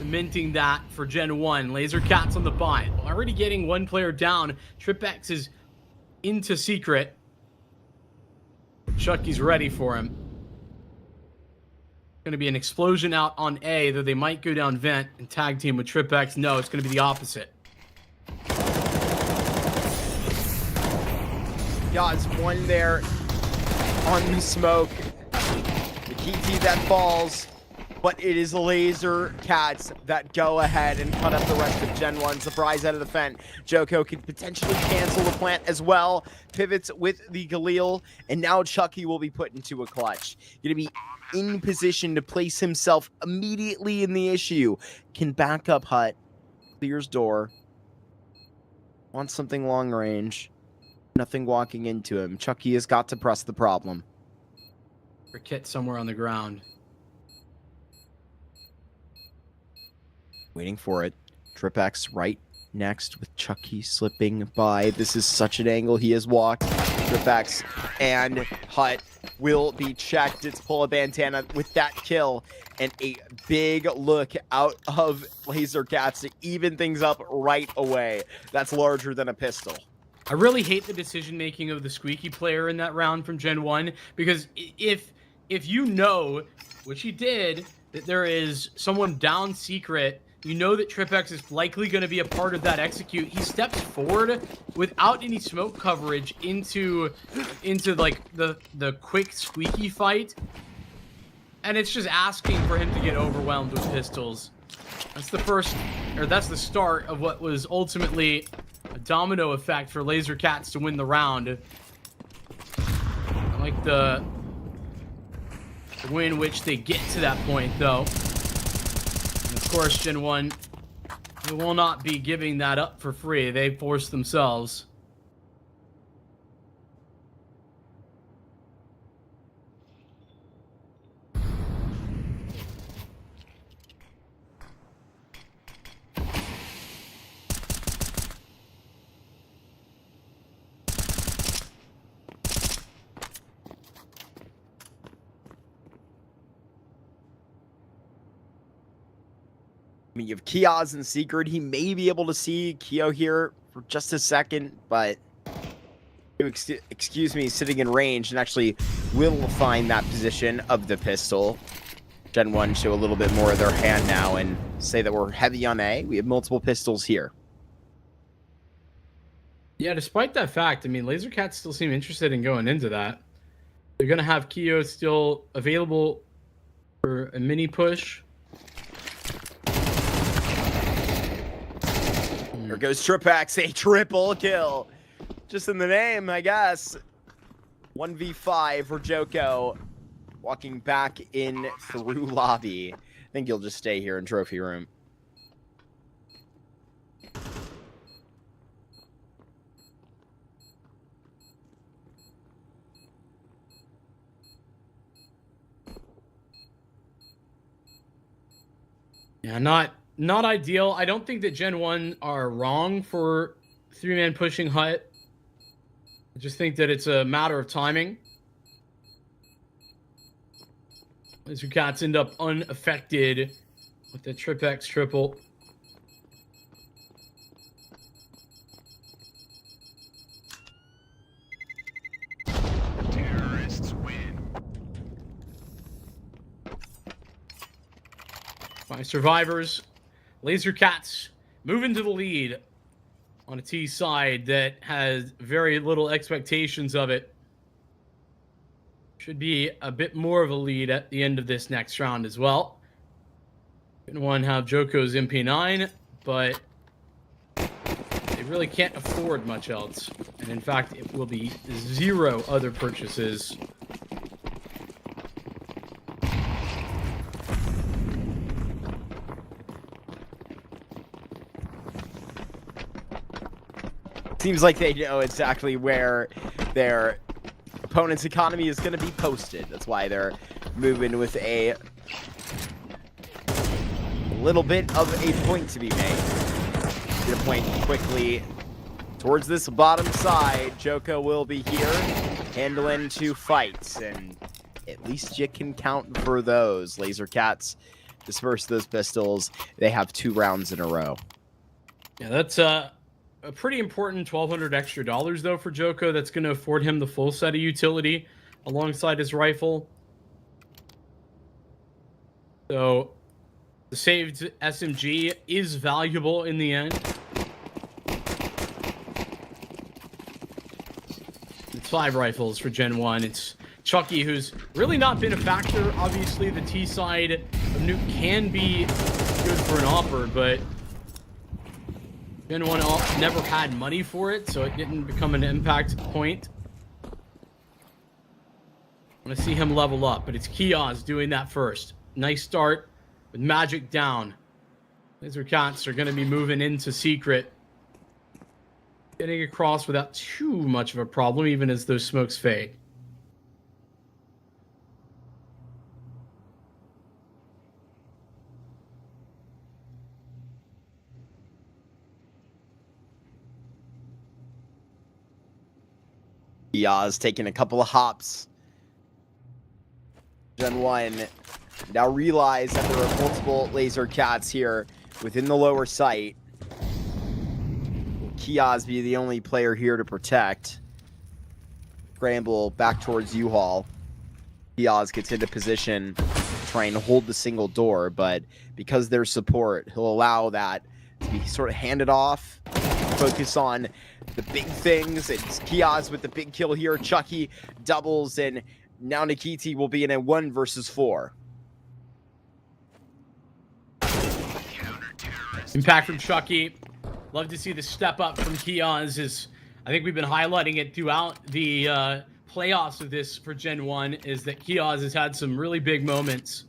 Minting that for GenOne. Lazer Cats on the buy. Already getting 1 player down. TripX is into secret. Chucky's ready for him. Going to be an explosion out on A, though they might go down vent and tag team with TripX. No, it's going to be the opposite. God's 1 there on the smoke. The Kiti that falls. But it is Lazer Cats that go ahead and cut up the rest of GenOne. Surprise out of the vent. Joko could potentially cancel the plant as well. Pivots with the Galil. And now Chucky will be put into a clutch. Going to be in position to place himself immediately in the issue. Can back up Hut. Clears door. Wants something long range. Nothing walking into him. Chucky has got to press the problem. Kit somewhere on the ground. Waiting for it. TripX right next with Chucky slipping by. This is such an angle he has walked. TripX and Hut will be checked. It's pull a bandana with that kill. And a big look out of Lazer Cats to even things up right away. That's larger than a pistol. I really hate the decision making of the squeaky player in that round from GenOne, because if you know, which he did, that there is someone down secret, you know that TripX is likely going to be a part of that execute. He steps forward without any smoke coverage into like the quick squeaky fight, and it's just asking for him to get overwhelmed with pistols. That's the start of what was ultimately a domino effect for Lazer Cats to win the round. I like the way in which they get to that point, though. And of course, GenOne, they will not be giving that up for free. They force themselves. I mean, you have Kiaz in secret. He may be able to see Kyo here for just a second, but excuse me, sitting in range and actually will find that position of the pistol. GenOne show a little bit more of their hand now and say that we're heavy on A. We have multiple pistols here. Yeah, despite that fact, I mean, Lazer Cats still seem interested in going into that. They're going to have Kyo still available for a mini push. There goes TripX, a triple kill. Just in the name, I guess. 1v5 for Joko. walking back in through lobby. I think you'll just stay here in trophy room. Yeah, not ideal. I don't think that GenOne are wrong for 3-man pushing Hut. I just think that it's a matter of timing. Lazer Cats end up unaffected with the Trip-X triple. Terrorists win. By survivors, Lazer Cats move into the lead on a T side that has very little expectations of it. Should be a bit more of a lead at the end of this next round as well. GenOne have Joko's MP9, but they really can't afford much else. And in fact, it will be 0 other purchases. Seems like they know exactly where their opponent's economy is going to be posted. That's why they're moving with a little bit of a point to be made. Get a point quickly towards this bottom side. Joko will be here, handling 2 fights, and at least you can count for those. Lazer Cats disperse those pistols. They have 2 rounds in a row. Yeah, that's a pretty important $1,200 extra though for Joko. That's going to afford him the full set of utility alongside his rifle. So the saved SMG is valuable in the end. It's 5 rifles for GenOne. It's Chucky, who's really not been a factor. Obviously, the T side of Nuke can be good for an offer, but GenOne never had money for it, so it didn't become an impact point. I want to see him level up, but it's Kioz doing that first. Nice start with Magic down. Lazer Cats are going to be moving into Secret. Getting across without too much of a problem, even as those smokes fade. Yaz taking a couple of hops. GenOne now realize that there are multiple Lazer Cats here within the lower site. Kioz be the only player here to protect. Scramble back towards U-Haul. Kioz gets into position, trying to hold the single door, but because there's support, he'll allow that to be sort of handed off. Focus on the big things. It's Kioz with the big kill here. Chucky doubles, and now Nikiti will be in a 1 versus 4. Impact from Chucky. Love to see the step up from Kioz. I think we've been highlighting it throughout the playoffs of this for GenOne, is that Kioz has had some really big moments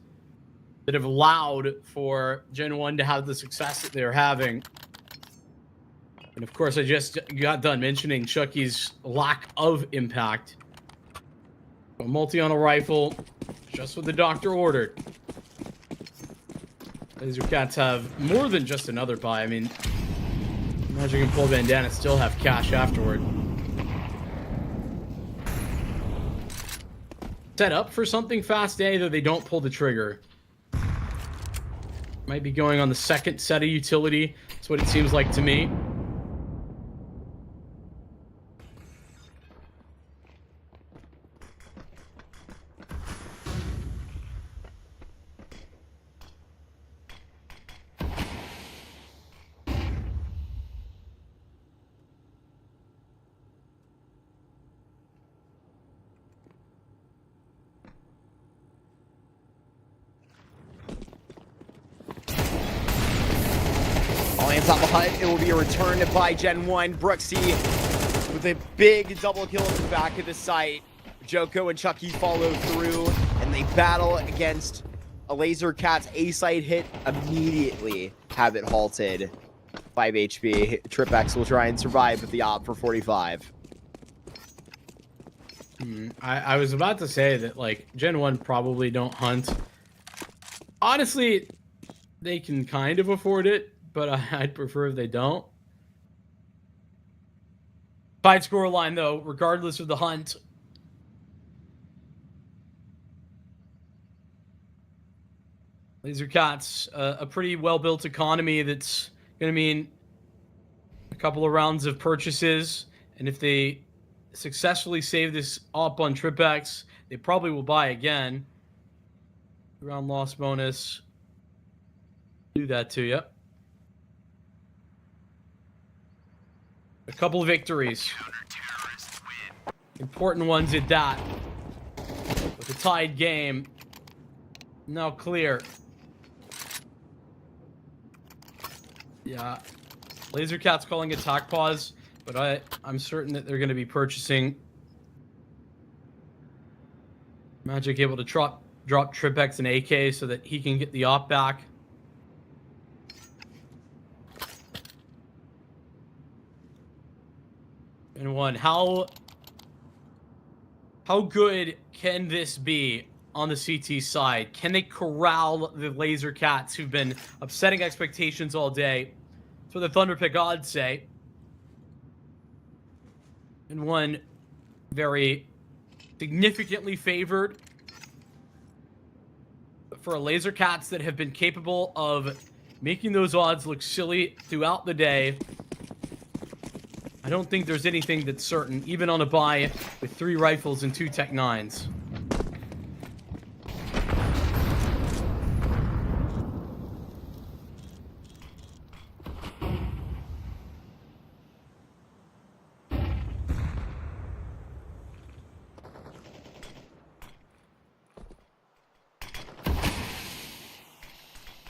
that have allowed for GenOne to have the success that they're having. And of course, I just got done mentioning Chucky's lack of impact. A multi on a rifle, just what the doctor ordered. Lazer Cats have more than just another buy. I mean, Magic and Pull Bandana still have cash afterward. Set up for something fast A, though they don't pull the trigger. Might be going on the second set of utility. That's what it seems like to me. Top of Hut, it will be a return by GenOne. Brooksy with a big double kill at the back of the site. Joko and Chucky follow through, and they they battle against a Lazer Cats A-site hit, immediately have it halted. 5 HP. TWC will try and survive with the op for 45. I was about to say that, like, GenOne probably don't hunt. Honestly, they can kind of afford it, but I'd prefer if they don't. Tied scoreline, though, regardless of the hunt. Lazer Cats, a pretty well-built economy that's going to mean a couple of rounds of purchases. And if they successfully save this up on TWC, they probably will buy again. Round loss bonus. Do that to you. A couple of victories. Important ones at that. With a tied game. Now clear. Yeah. Lazer Cats calling attack pause, but I'm certain that they're going to be purchasing. Magic able to drop TWC and AK so that he can get the op back. And one, how good can this be on the CT side? Can they corral the Lazer Cats who've been upsetting expectations all day? That's what the Thunderpick odds say. And one very significantly favored for a Lazer Cats that have been capable of making those odds look silly throughout the day. I don't think there's anything that's certain, even on a buy with 3 rifles and 2 Tech 9s.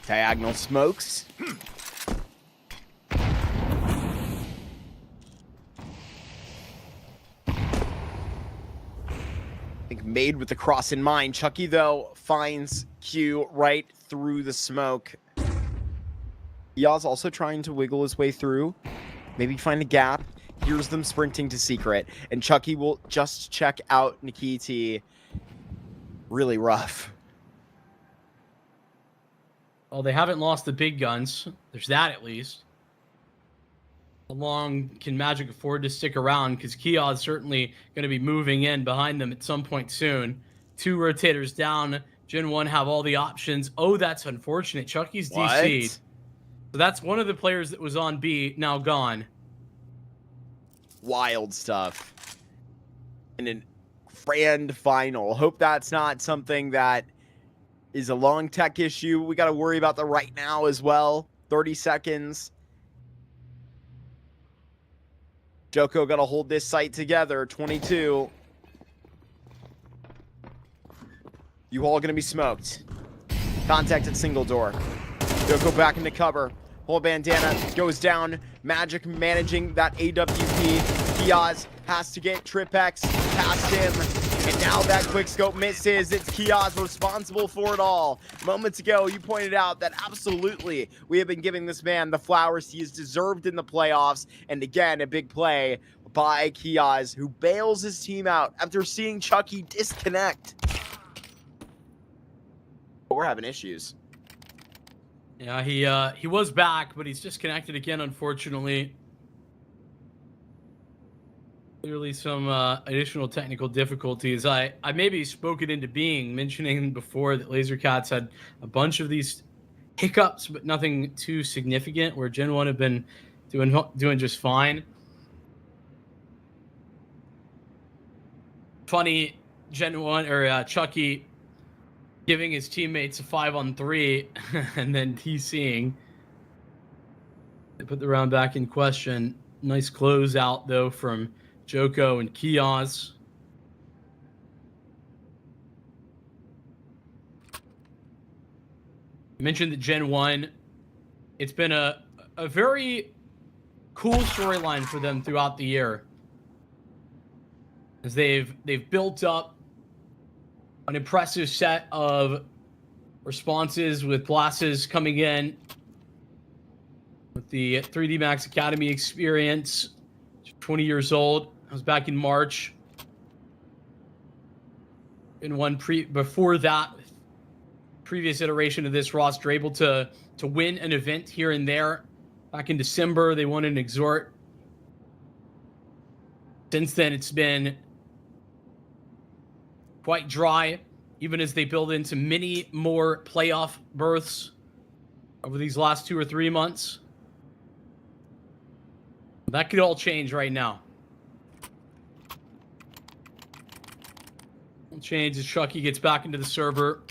Diagonal smokes. I think made with the cross in mind. Chucky, though, finds Q right through the smoke. Yaz also trying to wiggle his way through. Maybe find a gap. Here's them sprinting to secret. And Chucky will just check out Nikiti. Really rough. Well, they haven't lost the big guns. There's that at least. How long can Magic afford to stick around? Because Kia's certainly going to be moving in behind them at some point soon. 2 rotators down. GenOne have all the options. Oh, that's unfortunate. Chucky's DC'd. So that's one of the players that was on B, now gone. Wild stuff. And a grand final. Hope that's not something that is a long tech issue. We got to worry about the right now as well. 30 seconds. Joko got to hold this site together. 22. You all going to be smoked. Contact at single door. Joko back into cover. Whole bandana goes down. Magic managing that AWP. Kiaz has to get TWC past him. And now that quick scope misses. It's Kiaz responsible for it all. Moments ago, you pointed out that absolutely we have been giving this man the flowers he has deserved in the playoffs. And again, a big play by Kiaz, who bails his team out after seeing Chucky disconnect. But we're having issues. Yeah, he was back, but he's disconnected again, unfortunately. Clearly some additional technical difficulties. I maybe spoke it into being, mentioning before that Lazer Cats had a bunch of these hiccups, but nothing too significant, where GenOne have been doing just fine. Funny, GenOne or Chucky giving his teammates a 5-on-3 and then TCing. They put the round back in question. Nice closeout though from Joko and Kiaz. I mentioned that GenOne, it's been a very cool storyline for them throughout the year, as they've built up an impressive set of responses with Blasses coming in with the 3D Max Academy experience. 20 years old. I was back in March. In one before that previous iteration of this roster, able to win an event here and there. Back in December, they won an exhort. Since then, it's been quite dry, even as they build into many more playoff berths over these last 2 or 3 months. That could all change right now. It'll change as Chucky gets back into the server.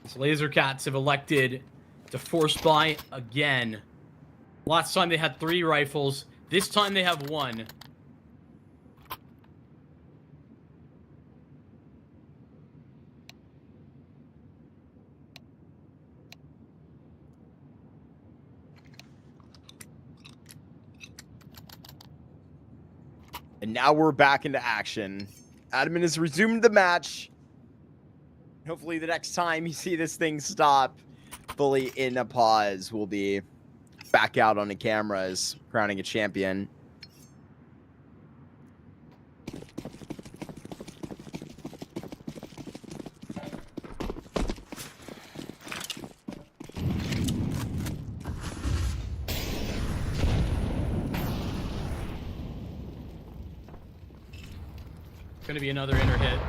So Lazer Cats have elected to force buy again. Last time they had 3 rifles. This time they have 1. And now we're back into action. Admin has resumed the match. Hopefully the next time you see this thing stop fully in a pause, we'll be back out on the cameras crowning a champion. Going to be another inner hit,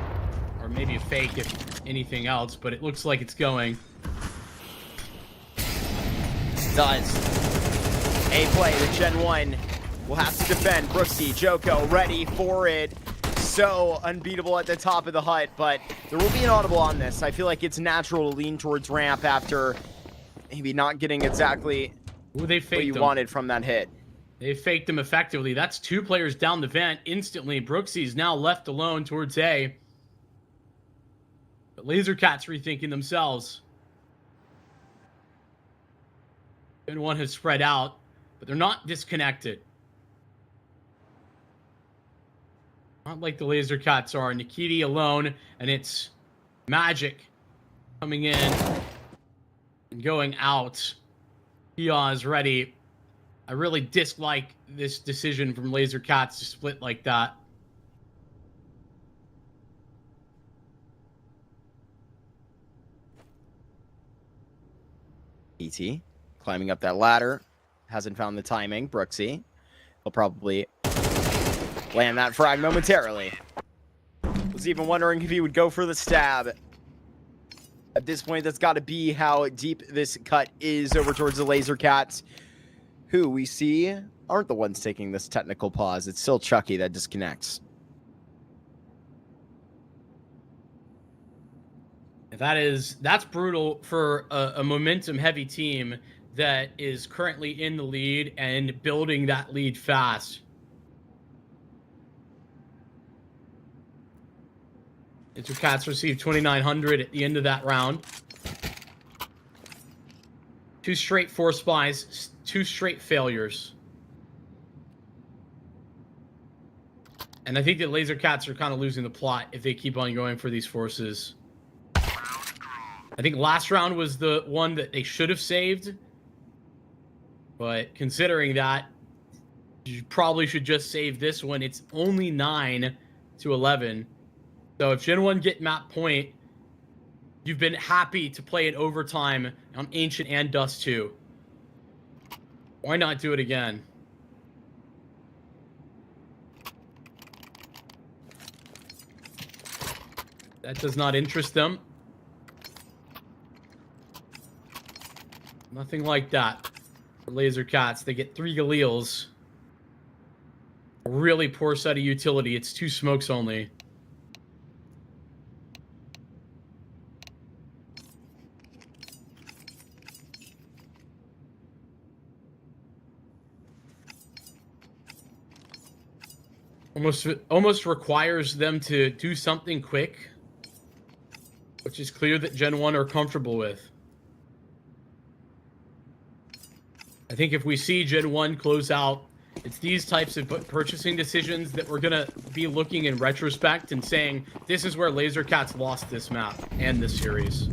or maybe a fake if anything else, but it looks like it's going. Does. A play, the GenOne will have to defend. Brooksy, Joko, ready for it. So unbeatable at the top of the hut, but there will be an audible on this. I feel like it's natural to lean towards ramp after maybe not getting exactly Ooh, they what you wanted from that hit. They faked him effectively. That's 2 players down the vent instantly. Brooksy's now left alone towards A. But Lazer Cats rethinking themselves. GenOne has spread out, but they're not disconnected. Not like the Lazer Cats are. Nikiti alone, and it's Magic coming in and going out. Pia is ready. I really dislike this decision from Lazer Cats to split like that. ET climbing up that ladder. Hasn't found the timing. Brooksy. He'll probably land that frag momentarily. Was even wondering if he would go for the stab. At this point, that's got to be how deep this cut is over towards the Lazer Cats, who we see aren't the ones taking this technical pause. It's still Chucky that disconnects. That's brutal for a momentum-heavy team that is currently in the lead and building that lead fast. Cats received 2,900 at the end of that round. 2 straight force buys, 2 straight failures. And I think that Lazer Cats are kind of losing the plot if they keep on going for these forces. I think last round was the one that they should have saved. But considering that, you probably should just save this one. It's only 9-11. So if GenOne get map point, you've been happy to play it overtime on Ancient and Dust 2. Why not do it again? That does not interest them. Nothing like that for Lazer Cats. They get 3 Galeals. A really poor set of utility. It's 2 smokes only. Almost requires them to do something quick, which is clear that GenOne are comfortable with. I think if we see GenOne close out It's these types of purchasing decisions that we're gonna be looking in retrospect and saying, this is where Lazer Cats lost this map and this series.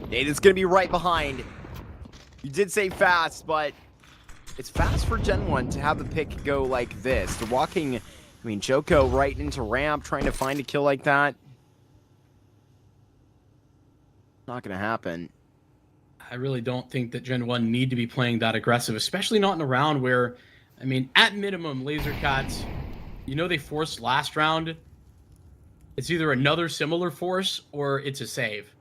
Nada's gonna be right behind. You did say fast, but it's fast for GenOne to have the pick go like this. They're walking, I mean, JiJieHao right into ramp, trying to find a kill like that. Not gonna happen. I really don't think that GenOne need to be playing that aggressive, especially not in a round where, I mean, at minimum, Lazer Cats, you know, they forced last round. It's either another similar force or it's a save.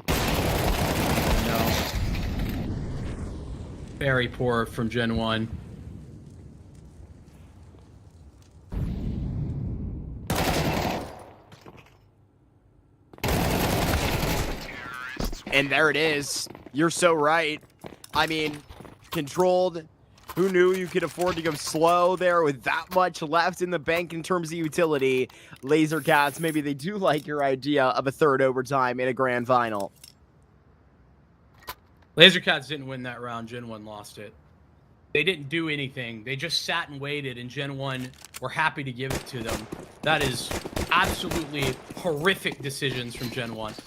No. Very poor from GenOne. And there it is. You're so right. I mean, controlled. Who knew you could afford to go slow there with that much left in the bank in terms of utility? Lazer Cats, maybe they do like your idea of a third overtime in a grand final. Lazer Cats didn't win that round. GenOne lost it. They didn't do anything. They just sat and waited, and GenOne were happy to give it to them. That is absolutely horrific decisions from GenOne.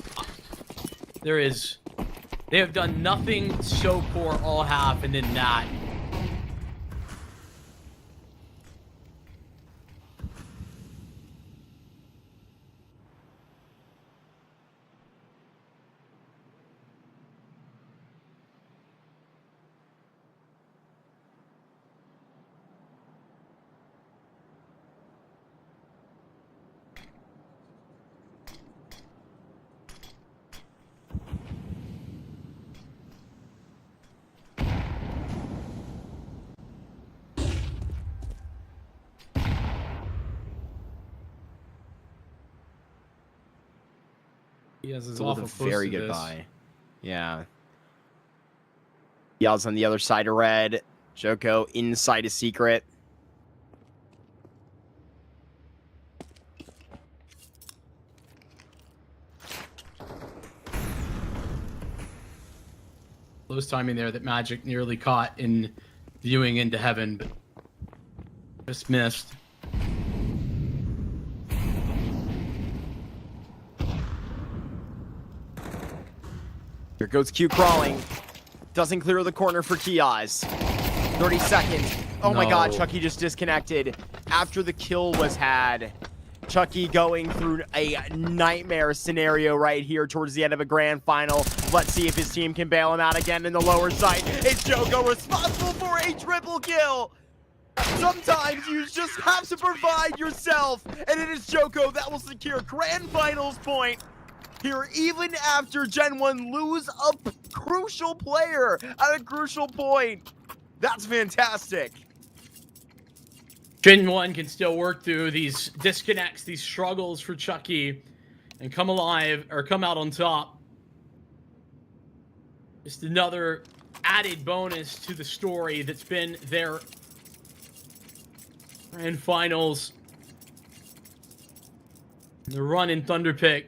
They have done nothing so poor all half, and then that. He has his awful very good buy. Yeah. Yell's on the other side of red. JiJieHao inside a secret. Close timing there that Magic nearly caught in viewing into heaven, but just missed. Here goes Q crawling. Doesn't clear the corner for Kiaz. 30 seconds. Oh my god, Chucky just disconnected after the kill was had. Chucky going through a nightmare scenario right here towards the end of a grand final. Let's see if his team can bail him out again in the lower side. Is JiJieHao responsible for a triple kill? Sometimes you just have to provide yourself, and it is JiJieHao that will secure grand finals point here, even after GenOne lose a crucial player at a crucial point. That's fantastic. GenOne can still work through these disconnects, these struggles for Chucky, and come alive, or come out on top. Just another added bonus to the story that's been their grand finals. The run in Thunderpick.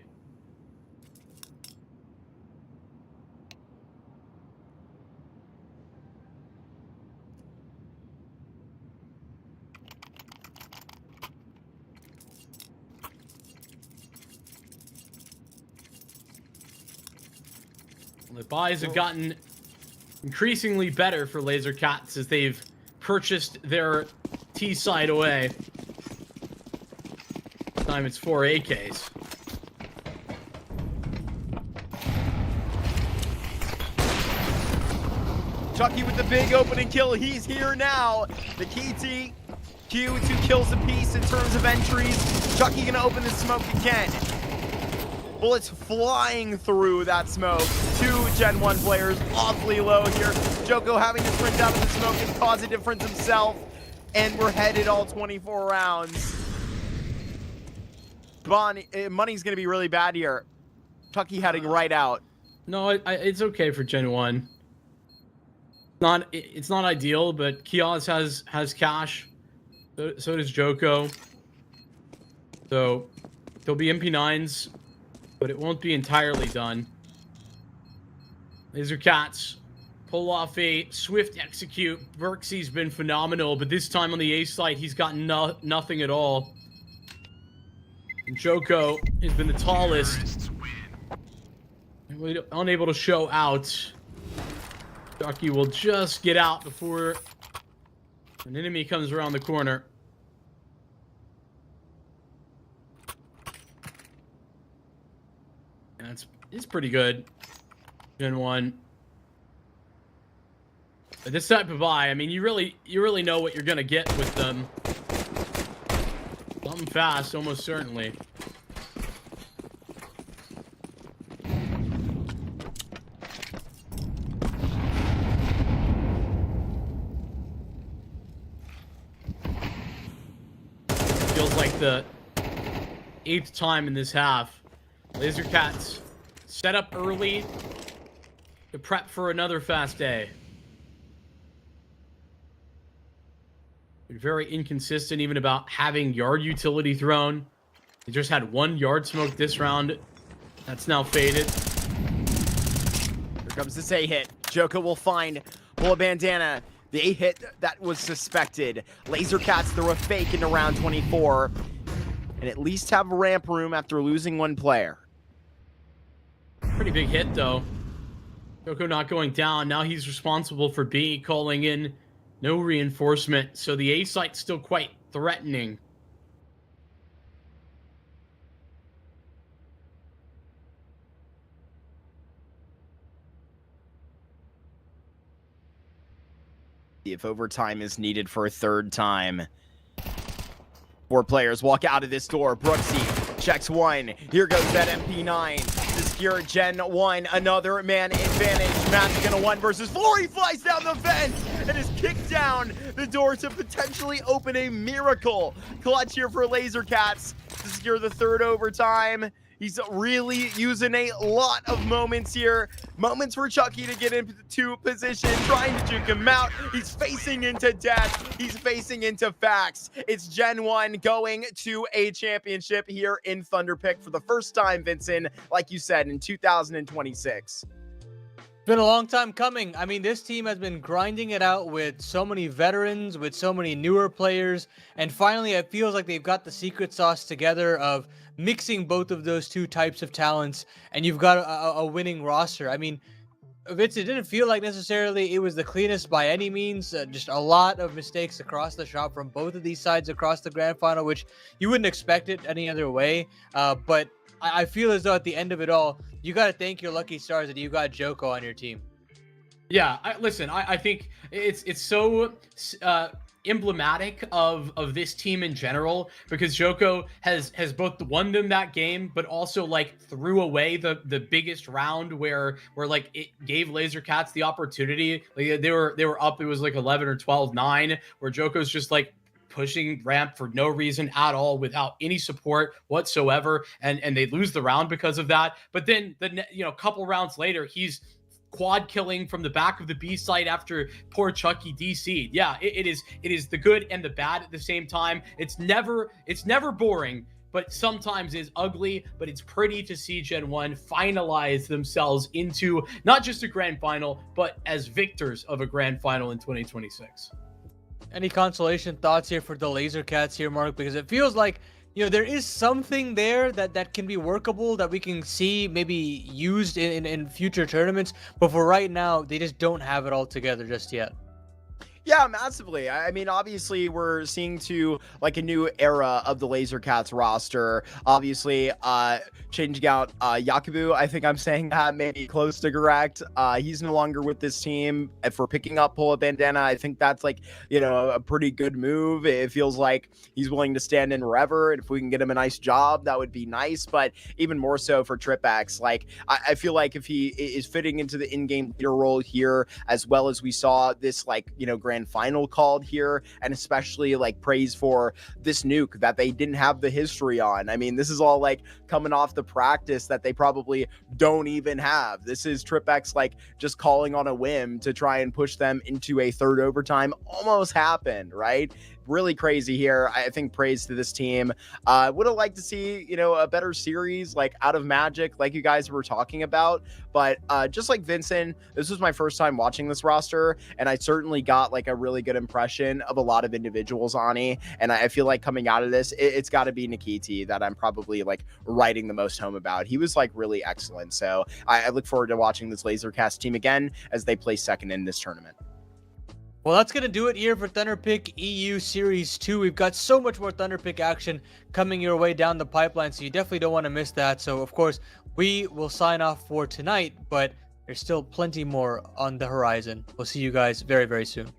The buys have gotten increasingly better for Lazer Cats as they've purchased their T side away. This time it's 4 AKs. Chucky with the big opening kill. He's here now. The key T. Q, 2 kills apiece in terms of entries. Chucky gonna open the smoke again. Bullets flying through that smoke. 2 GenOne players awfully low here. JiJieHao having to sprint out of the smoke and cause a difference himself. And we're headed all 24 rounds. Money's going to be really bad here. Chucky heading right out. No, it's okay for GenOne. It's not ideal, but Kiaz has cash. So does JiJieHao. So there'll be MP9s, but it won't be entirely done. Lazer Cats pull off a swift execute. Verxie's been phenomenal, but this time on the A side, he's got nothing at all. And Joko has been the tallest. Unable to show out. Jockey will just get out before an enemy comes around the corner. And it's pretty good. GenOne. But this type of buy, I mean, you really know what you're gonna get with them. Something fast, almost certainly. Feels like the 8th time in this half. Lazer Cats set up early to prep for another fast day. Very inconsistent even about having yard utility thrown. They just had 1 yard smoke this round. That's now faded. Here comes this A hit. Joko will find Bullet Bandana. The A hit that was suspected. Lazer Cats throw a fake into round 24. And at least have ramp room after losing 1 player. Pretty big hit though. Joko not going down. Now he's responsible for B, calling in no reinforcement. So the A site's still quite threatening. If overtime is needed for a 3rd time. 4 players walk out of this door. Brooksy checks 1. Here goes that MP9 to secure GenOne. Another man advantage. Match gonna 1 versus 4. He flies down the vent and is kicked down the door to potentially open a miracle clutch here for Lazer Cats to secure the 3rd overtime. He's really using a lot of moments here. Moments for Chucky to get into position, trying to juke him out. He's facing into death. He's facing into facts. It's GenOne going to a championship here in Thunderpick for the first time, Vincent, like you said, in 2026. It's been a long time coming. I mean, this team has been grinding it out with so many veterans, with so many newer players, and finally it feels like they've got the secret sauce together of mixing both of those 2 types of talents, and you've got a winning roster. I mean, Vince, it didn't feel like necessarily it was the cleanest by any means. Just a lot of mistakes across the shop from both of these sides across the grand final, which you wouldn't expect it any other way. But I feel as though at the end of it all, you got to thank your lucky stars that you got Joko on your team. Yeah, listen, I think it's so emblematic of this team in general, because Joko has both won them that game, but also like threw away the biggest round where like it gave Lazer Cats the opportunity. Like they were up, it was like 11 or 12-9, where Joko's just like pushing ramp for no reason at all without any support whatsoever, and they lose the round because of that. But then couple rounds later, he's quad killing from the back of the B site after poor Chucky DC'd. Yeah, it is the good and the bad at the same time. It's never boring, but sometimes it's ugly. But it's pretty to see GenOne finalize themselves into not just a grand final, but as victors of a grand final in 2026. Any consolation thoughts here for the Lazer Cats here, Mark? Because it feels like, there is something there that can be workable, that we can see maybe used in future tournaments. But for right now, they just don't have it all together just yet. Yeah, massively. I mean, obviously, we're seeing like a new era of the Lazer Cats roster. Obviously, changing out Yakubu, I think I'm saying that maybe close to correct. He's no longer with this team. If we're picking up Bullet Bandana, I think that's like, a pretty good move. It feels like he's willing to stand in wherever, and if we can get him a nice job, that would be nice. But even more so for TripX, like I feel like if he is fitting into the in-game leader role here, as well as we saw this grand final called here, and especially like praise for this nuke that they didn't have the history on. I mean, this is all like coming off the practice that they probably don't even have. This is TripX like just calling on a whim to try and push them into a 3rd overtime. Almost happened, right? really crazy here. I think praise to this team. Would have liked to see, you know, a better series like out of Magic, like you guys were talking about. But just like Vincent, this was my first time watching this roster, and I certainly got like a really good impression of a lot of individuals, Ani. And I feel like coming out of this, it's got to be Nikiti that I'm probably like writing the most home about. He was like really excellent. So I look forward to watching this Lazer Cats team again as they play second in this tournament. Well, that's going to do it here for Thunderpick EU Series 2. We've got so much more Thunderpick action coming your way down the pipeline, so you definitely don't want to miss that. So, of course, we will sign off for tonight, but there's still plenty more on the horizon. We'll see you guys very, very soon.